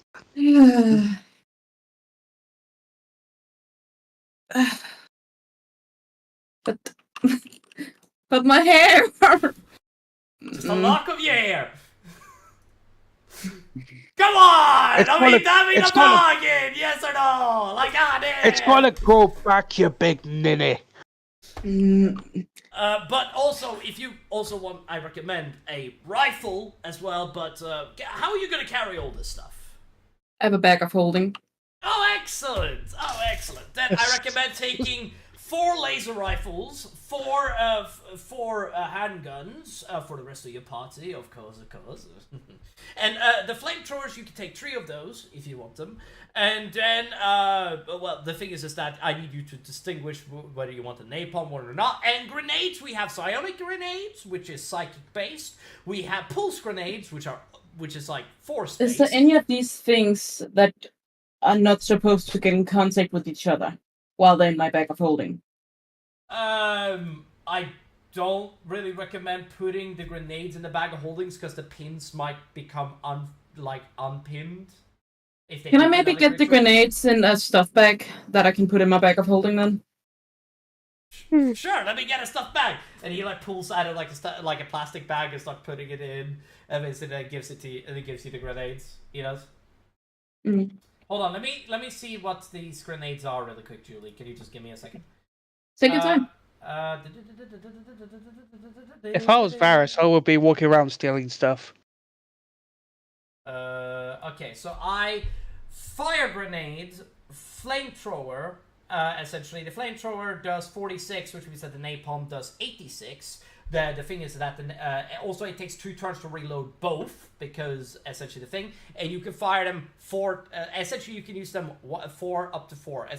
But my hair. Just a lock of your hair. Come on! It's I mean, gonna- a it's gonna- bargain! Yes or no? Like, damn! It's gonna grow back, you big ninny. But also, if you also want, I recommend a rifle as well, but how are you gonna carry all this stuff? I have a bag of holding. Oh, excellent! Oh, excellent. Then I recommend taking 4 laser rifles, 4 handguns for the rest of your party, of course. And the flamethrowers, you can take 3 of those if you want them. And then, well, the thing is that I need you to distinguish whether you want a napalm one or not. And grenades, we have psionic grenades, which is psychic based. We have pulse grenades, which is like force based. Is there any of these things that are not supposed to get in contact with each other while they're in my bag of holding? I don't really recommend putting the grenades in the bag of holdings because the pins might become unpinned. If they Can I maybe get the grenades in a stuff bag that I can put in my bag of holding then? Sure, let me get a stuff bag. And he pulls out of like a plastic bag and starts putting it in, and then gives it to you, and it gives you the grenades. He does. Mm-hmm. Hold on, let me see what these grenades are really quick, Julie. Can you just give me a second? Take your time. If I was Varys, I would be walking around stealing stuff. Okay, so fire grenades, flamethrower. Essentially, the flamethrower does 46, which means that the napalm does 86. The thing is that also it takes 2 turns to reload both, because essentially the thing, and you can fire them 4. Essentially, you can use them 4 up to 4.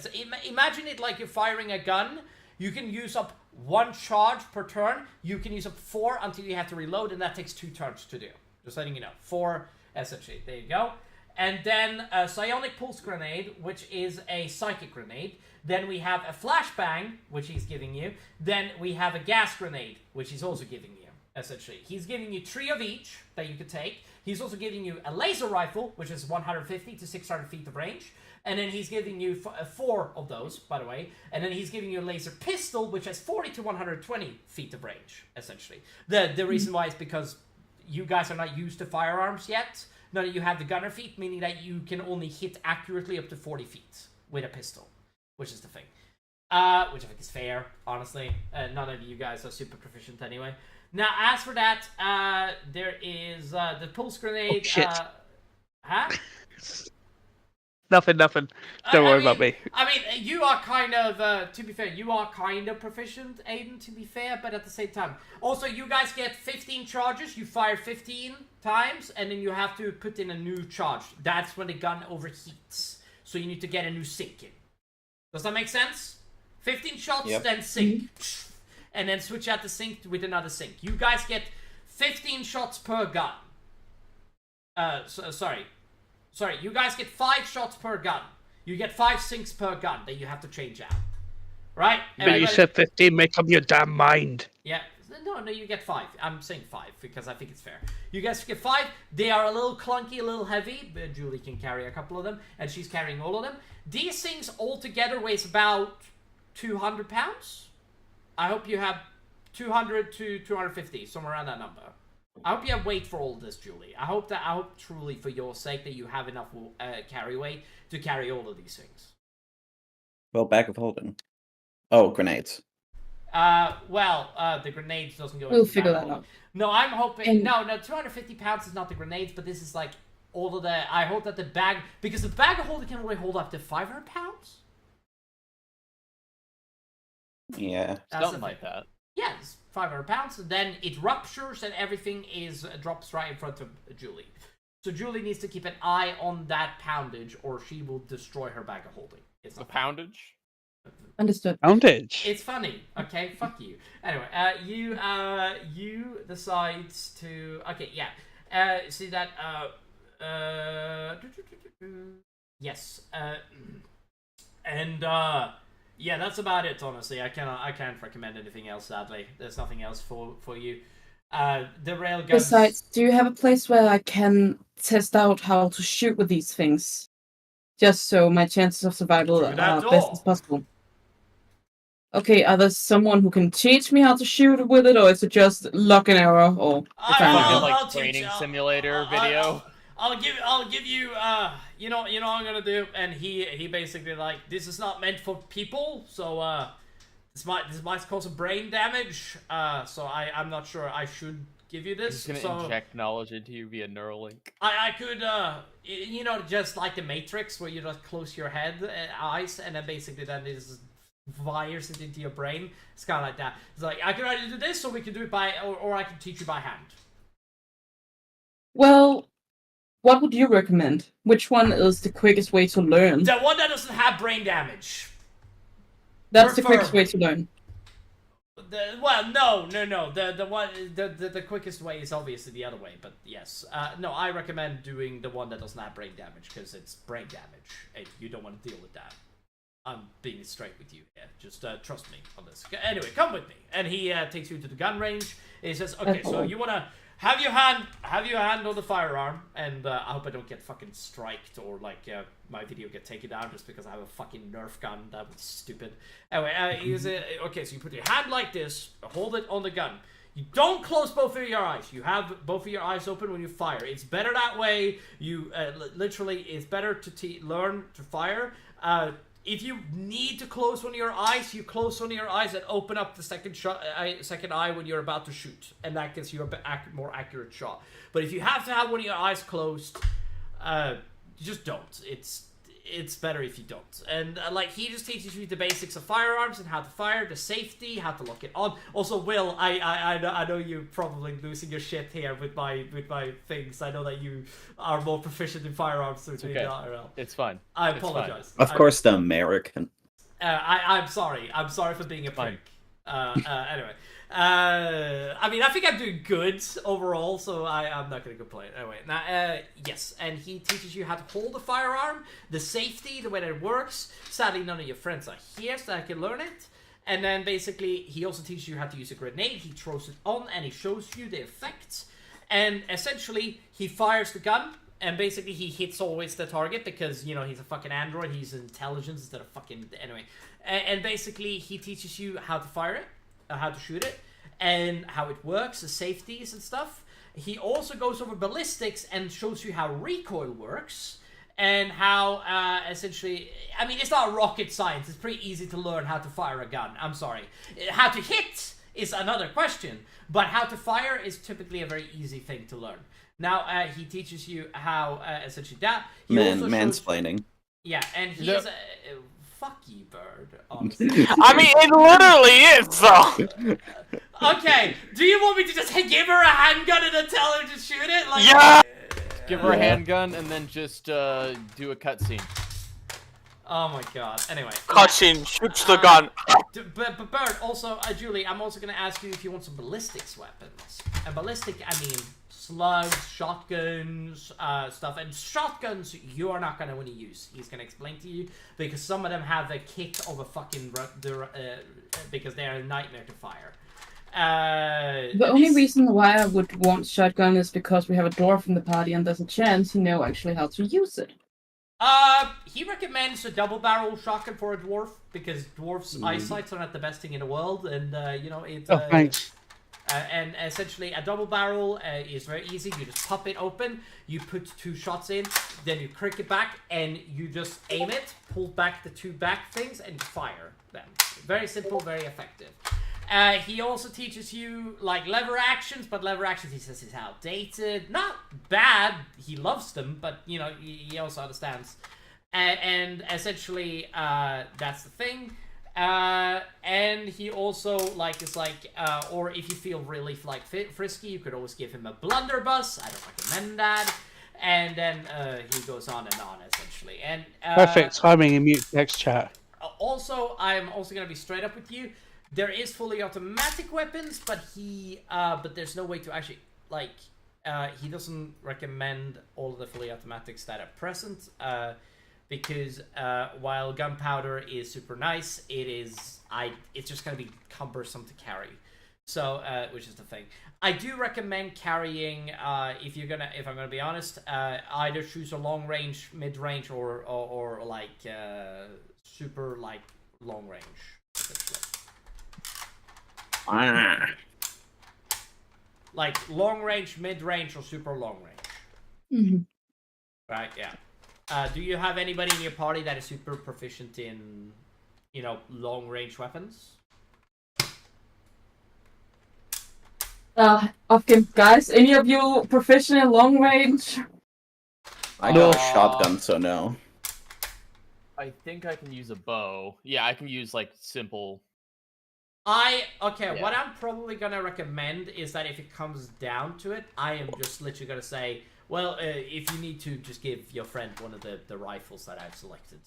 Imagine it like you're firing a gun. You can use up 1 charge per turn. You can use up 4 until you have to reload, and that takes 2 turns to do. Just letting you know. 4, essentially. There you go. And then a psionic pulse grenade, which is a psychic grenade. Then we have a flashbang, which he's giving you. Then we have a gas grenade, which he's also giving you, essentially. He's giving you 3 of each that you could take. He's also giving you a laser rifle, which is 150 to 600 feet of range. And then he's giving you 4 of those, by the way. And then he's giving you a laser pistol, which has 40 to 120 feet of range, essentially. The reason why is because you guys are not used to firearms yet. None of you have the gunner feet, meaning that you can only hit accurately up to 40 feet with a pistol, which is the thing. Which I think is fair, honestly. None of you guys are super proficient anyway. Now, as for that, there is the pulse grenade. Oh, shit. Huh? Nothing. Don't worry about me. I mean, you are kind of, to be fair, you are kind of proficient, Aiden, to be fair, but at the same time. Also, you guys get 15 charges, you fire 15 times, and then you have to put in a new charge. That's when the gun overheats. So you need to get a new sink in. Does that make sense? 15 shots, Yep. Then sink. And then switch out the sink with another sink. You guys get 15 shots per gun. Sorry, you guys get 5 shots per gun. You get 5 sinks per gun that you have to change out. Right? But you said 15, make up your damn mind. Yeah. No, you get 5. I'm saying 5 because I think it's fair. You guys get 5. They are a little clunky, a little heavy, but Julie can carry a couple of them, and she's carrying all of them. These things altogether weighs about 200 pounds. I hope you have 200 to 250, somewhere around that number. I hope you have weight for all of this, Julie. I hope truly for your sake that you have enough carry weight to carry all of these things. Well, bag of holding. Oh, grenades. The grenades doesn't go. We'll figure that out. No, I'm hoping. No, 250 pounds is not the grenades, but this is like all of the. I hope that the bag, because the bag of holding can only hold up to 500 pounds. Yeah, something like that. Yeah, it's 500 pounds. And then it ruptures and everything drops right in front of Julie. So Julie needs to keep an eye on that poundage, or she will destroy her bag of holding. It's a poundage. Understood. Poundage. It's funny, okay? Fuck you. Anyway, you decide to... Okay, yeah. See that, yes. Yeah, that's about it, honestly. I can't recommend anything else, sadly. There's nothing else for you. The railguns... Besides, do you have a place where I can test out how to shoot with these things? Just so my chances of survival are best as possible. Okay, are there someone who can teach me how to shoot with it, or is it just luck and error, or... I'll training simulator video? I'll give you, you know what I'm gonna do? And he basically, like, this is not meant for people, so, this might cause some brain damage, so I'm not sure I should give you this. He's gonna inject knowledge into you via Neuralink. I could, you know, just like the Matrix, where you just close your eyes, and then basically then this wires it into your brain. It's kind of like that. It's like, I could either do this, or we can do it by, or I can teach you by hand. Well, what would you recommend? Which one is the quickest way to learn? The one that doesn't have brain damage. That's the quickest way to learn. Well, no. The quickest way is obviously the other way, but yes. No, I recommend doing the one that doesn't have brain damage, because it's brain damage, and you don't want to deal with that. I'm being straight with you here. Just trust me on this. Anyway, come with me. And he takes you to the gun range. And he says, okay, so you want to have your hand on the firearm, and I hope I don't get fucking striked, or like my video get taken down just because I have a fucking Nerf gun. That was stupid. Anyway, okay, so you put your hand like this, hold it on the gun. You don't close both of your eyes. You have both of your eyes open when you fire. It's better that way. You literally, it's better to learn to fire. If you need to close one of your eyes, you close one of your eyes and open up the second eye when you're about to shoot, and that gives you a more accurate shot. But if you have to have one of your eyes closed, just don't. It's better if you don't. And like, he just teaches you the basics of firearms and how to fire, the safety, how to lock it on. Also, Will, I know you're probably losing your shit here with my things. I know that you are more proficient in firearms than me. It's fine. I apologize. Of course, the American. I'm sorry. I'm sorry for being a prick. Anyway. I mean, I think I'm doing good overall, so I'm not going to complain. Anyway, now, yes, and he teaches you how to hold a firearm, the safety, the way that it works. Sadly, none of your friends are here, so I can learn it. And then, basically, he also teaches you how to use a grenade. He throws it on, and he shows you the effects. And, essentially, he fires the gun, and basically, he hits always the target, because, you know, he's a fucking android. He's intelligence instead of fucking... Anyway. And basically, he teaches you how to fire it. How to shoot it, and how it works, the safeties and stuff. He also goes over ballistics and shows you how recoil works, and how, essentially, I mean, it's not rocket science. It's pretty easy to learn how to fire a gun. I'm sorry. How to hit is another question, but how to fire is typically a very easy thing to learn. Now, he teaches you how, essentially, that. He also mansplaining. Yeah, and he is... Fuck you, Bird. Honestly. I mean, it literally is, though. Okay, do you want me to just give her a handgun and then tell her to shoot it? Like, yeah! Give her a handgun and then just do a cutscene. Oh my god. Anyway. Cutscene, shoots the gun. But Bird, also, Julie, I'm also going to ask you if you want some ballistics weapons. And ballistic, I mean... slugs, shotguns, stuff. And shotguns, you are not going to want to use. He's going to explain to you, because some of them have the kick of a fucking... because they're a nightmare to fire. The only reason why I would want shotgun is because we have a dwarf in the party, and there's a chance you know actually how to use it. He recommends a double-barrel shotgun for a dwarf, because dwarfs' eyesights are not the best thing in the world, and, you know, it's... Oh, thanks. And essentially, a double barrel is very easy. You just pop it open, you put 2 shots in, then you crick it back, and you just aim it, pull back the 2 back things, and fire them. Very simple, very effective. He also teaches you, like, lever actions, but lever actions, he says, is outdated. Not bad. He loves them, but, you know, he also understands. And essentially, that's the thing. And he also, like, is like, or if you feel really, like, frisky, you could always give him a blunderbuss. I don't recommend that. And then, he goes on and on, essentially. And, perfect timing in mute text chat. Also, I'm also gonna be straight up with you. There is fully automatic weapons, but but there's no way to actually, like, he doesn't recommend all of the fully automatics that are present, because while gunpowder is super nice, it's just gonna be cumbersome to carry. So, which is the thing. I do recommend carrying, if I'm gonna be honest, either choose a long range, mid range, or like super like long range. Like long range, mid range, or super long range. Right? Yeah. Do you have anybody in your party that is super proficient in, long range weapons? Okay, guys, any of you proficient in long range? I got a shotgun, so no. I think I can use a bow. Yeah, I can use, like, simple... What I'm probably gonna recommend is that if it comes down to it, I am just literally gonna say, well, if you need to, just give your friend one of the rifles that I've selected.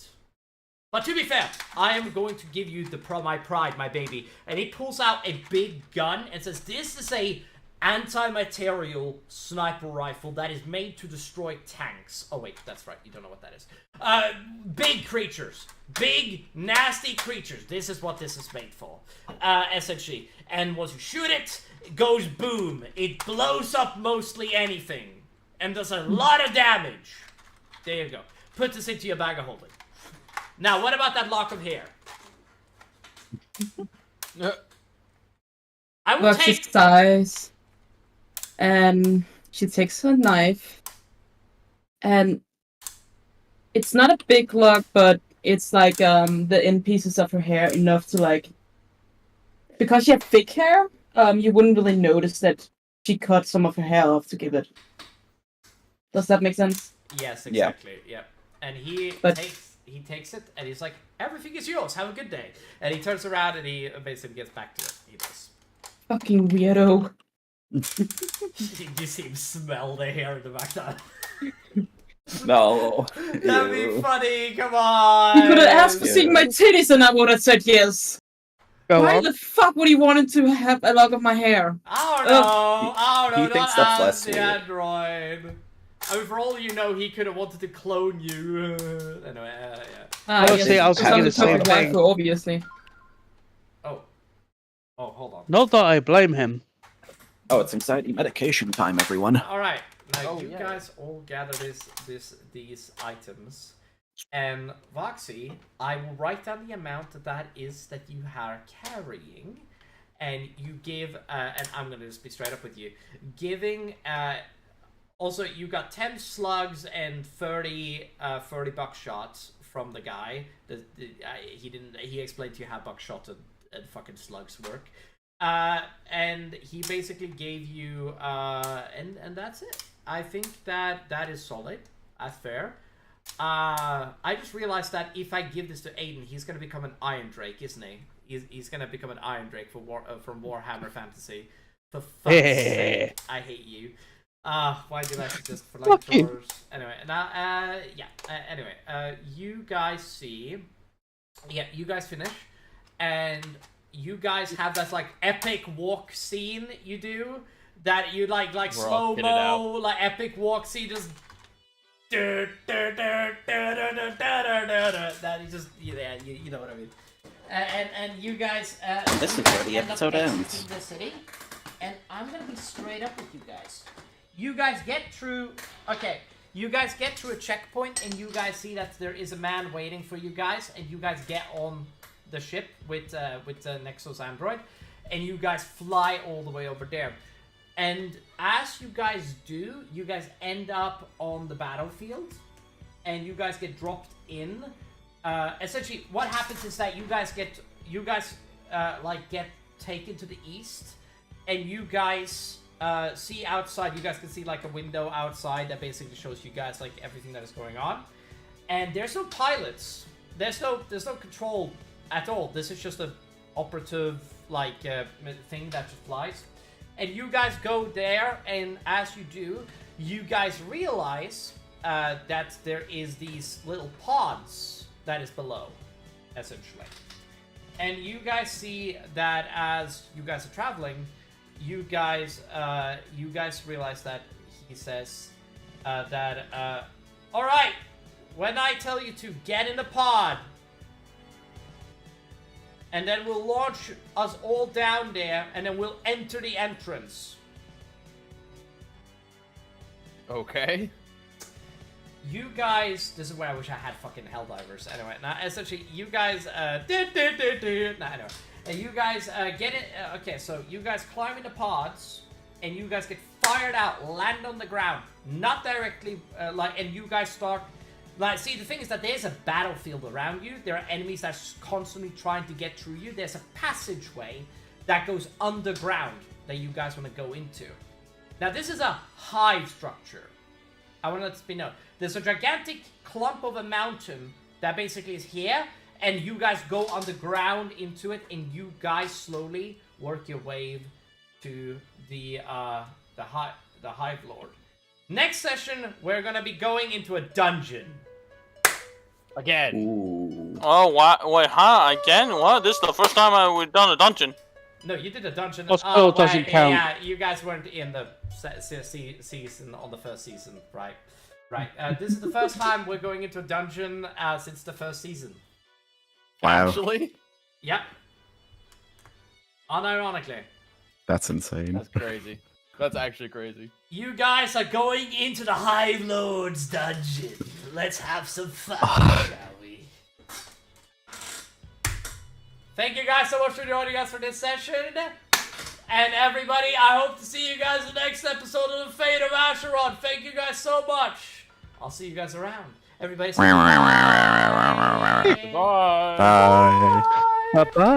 But to be fair, I am going to give you my pride, my baby. And he pulls out a big gun and says, this is a anti-material sniper rifle that is made to destroy tanks. Oh wait, that's right, you don't know what that is. Big creatures. Big, nasty creatures. This is what this is made for, essentially. And once you shoot it, it goes boom. It blows up mostly anything. And does a lot of damage. There you go. Put this into your bag of holding. Now, what about that lock of hair? I will take... She sighs, and she takes her knife, and it's not a big lock, but it's like the end pieces of her hair enough to, like, because she had thick hair, you wouldn't really notice that she cut some of her hair off to give it. Does that make sense? Yes, exactly. Yeah. And he takes it, and he's like, everything is yours, have a good day. And he turns around, and he basically gets back to it. He does. Fucking weirdo. You see him smell the hair in the back there. No. That'd be funny, come on! You could have asked for seeing my titties, and I would have said yes. Why the fuck would he want to have a lock of my hair? I don't know. He thinks that's less the weird. android. I mean, for all you know, he could have wanted to clone you. Anyway, yeah. Honestly, I was thinking the same thing. Rifle, obviously. Oh, hold on. Not that I blame him. Oh, it's anxiety medication time, everyone. All right, now you guys all gather these items, and Voxy, I will write down the amount that is that you are carrying, and you give. And I'm gonna just be straight up with you, giving. Also, you got 10 slugs and 30 buckshots from the guy. He explained to you how buckshot and fucking slugs work. And he basically gave you, and that's it. I think that is solid. That's fair. I just realized that if I give this to Aiden, he's gonna become an Iron Drake, isn't he? He's gonna become an Iron Drake from Warhammer Fantasy. For fuck's sake, I hate you. Why did I suggest for like drawers? Anyway, now, anyway, you guys see, you guys finish, and you guys have that like epic walk scene you do that you like slow-mo, like epic walk scene, just that is just you know what I mean. And you guys this is where the episode ends. The city, and I'm gonna be straight up with you guys. You guys get through. Okay, you guys get to a checkpoint, and you guys see that there is a man waiting for you guys, and you guys get on the ship with the Nexus android, and you guys fly all the way over there. And as you guys do, you guys end up on the battlefield, and you guys get dropped in. Essentially, what happens is that you guys get taken to the east, and you guys see outside. You guys can see like a window outside that basically shows you guys like everything that is going on. And there's no pilots. There's no control at all. This is just a operative like thing that just flies. And you guys go there, and as you do, you guys realize that there is these little pods that is below. essentially. And you guys see that as you guys are traveling, you guys realize that he says that, all right, when I tell you to get in the pod, and then we'll launch us all down there, and then we'll enter the entrance. Okay. You guys, this is where I wish I had fucking Helldivers. Anyway, now essentially, you guys, anyway. And you guys get it. Okay, so you guys climb into pods, and you guys get fired out, land on the ground, not directly, and you guys start. See, the thing is that there's a battlefield around you. There are enemies that are constantly trying to get through you. There's a passageway that goes underground that you guys want to go into. Now, this is a hive structure. I want to let this be known. There's a gigantic clump of a mountain that basically is here, and you guys go underground into it, and you guys slowly work your way to the Hive Lord. Next session, we're gonna be going into a dungeon. Again. Ooh. Oh, wait, huh? Again? What? This is the first time we've done a dungeon. No, you did a dungeon. Hospital doesn't count. Yeah, you guys weren't in the season on the first season, right? Right. This is the first time we're going into a dungeon since the first season. Wow. Actually? Yep. Unironically. That's insane. That's crazy. That's actually crazy. You guys are going into the Hive Lord's dungeon. Let's have some fun, shall we? Thank you guys so much for joining us for this session. And everybody, I hope to see you guys in the next episode of The Fate of Asharon. Thank you guys so much. I'll see you guys around. Everybody say bye. Bye. Bye. Bye-bye.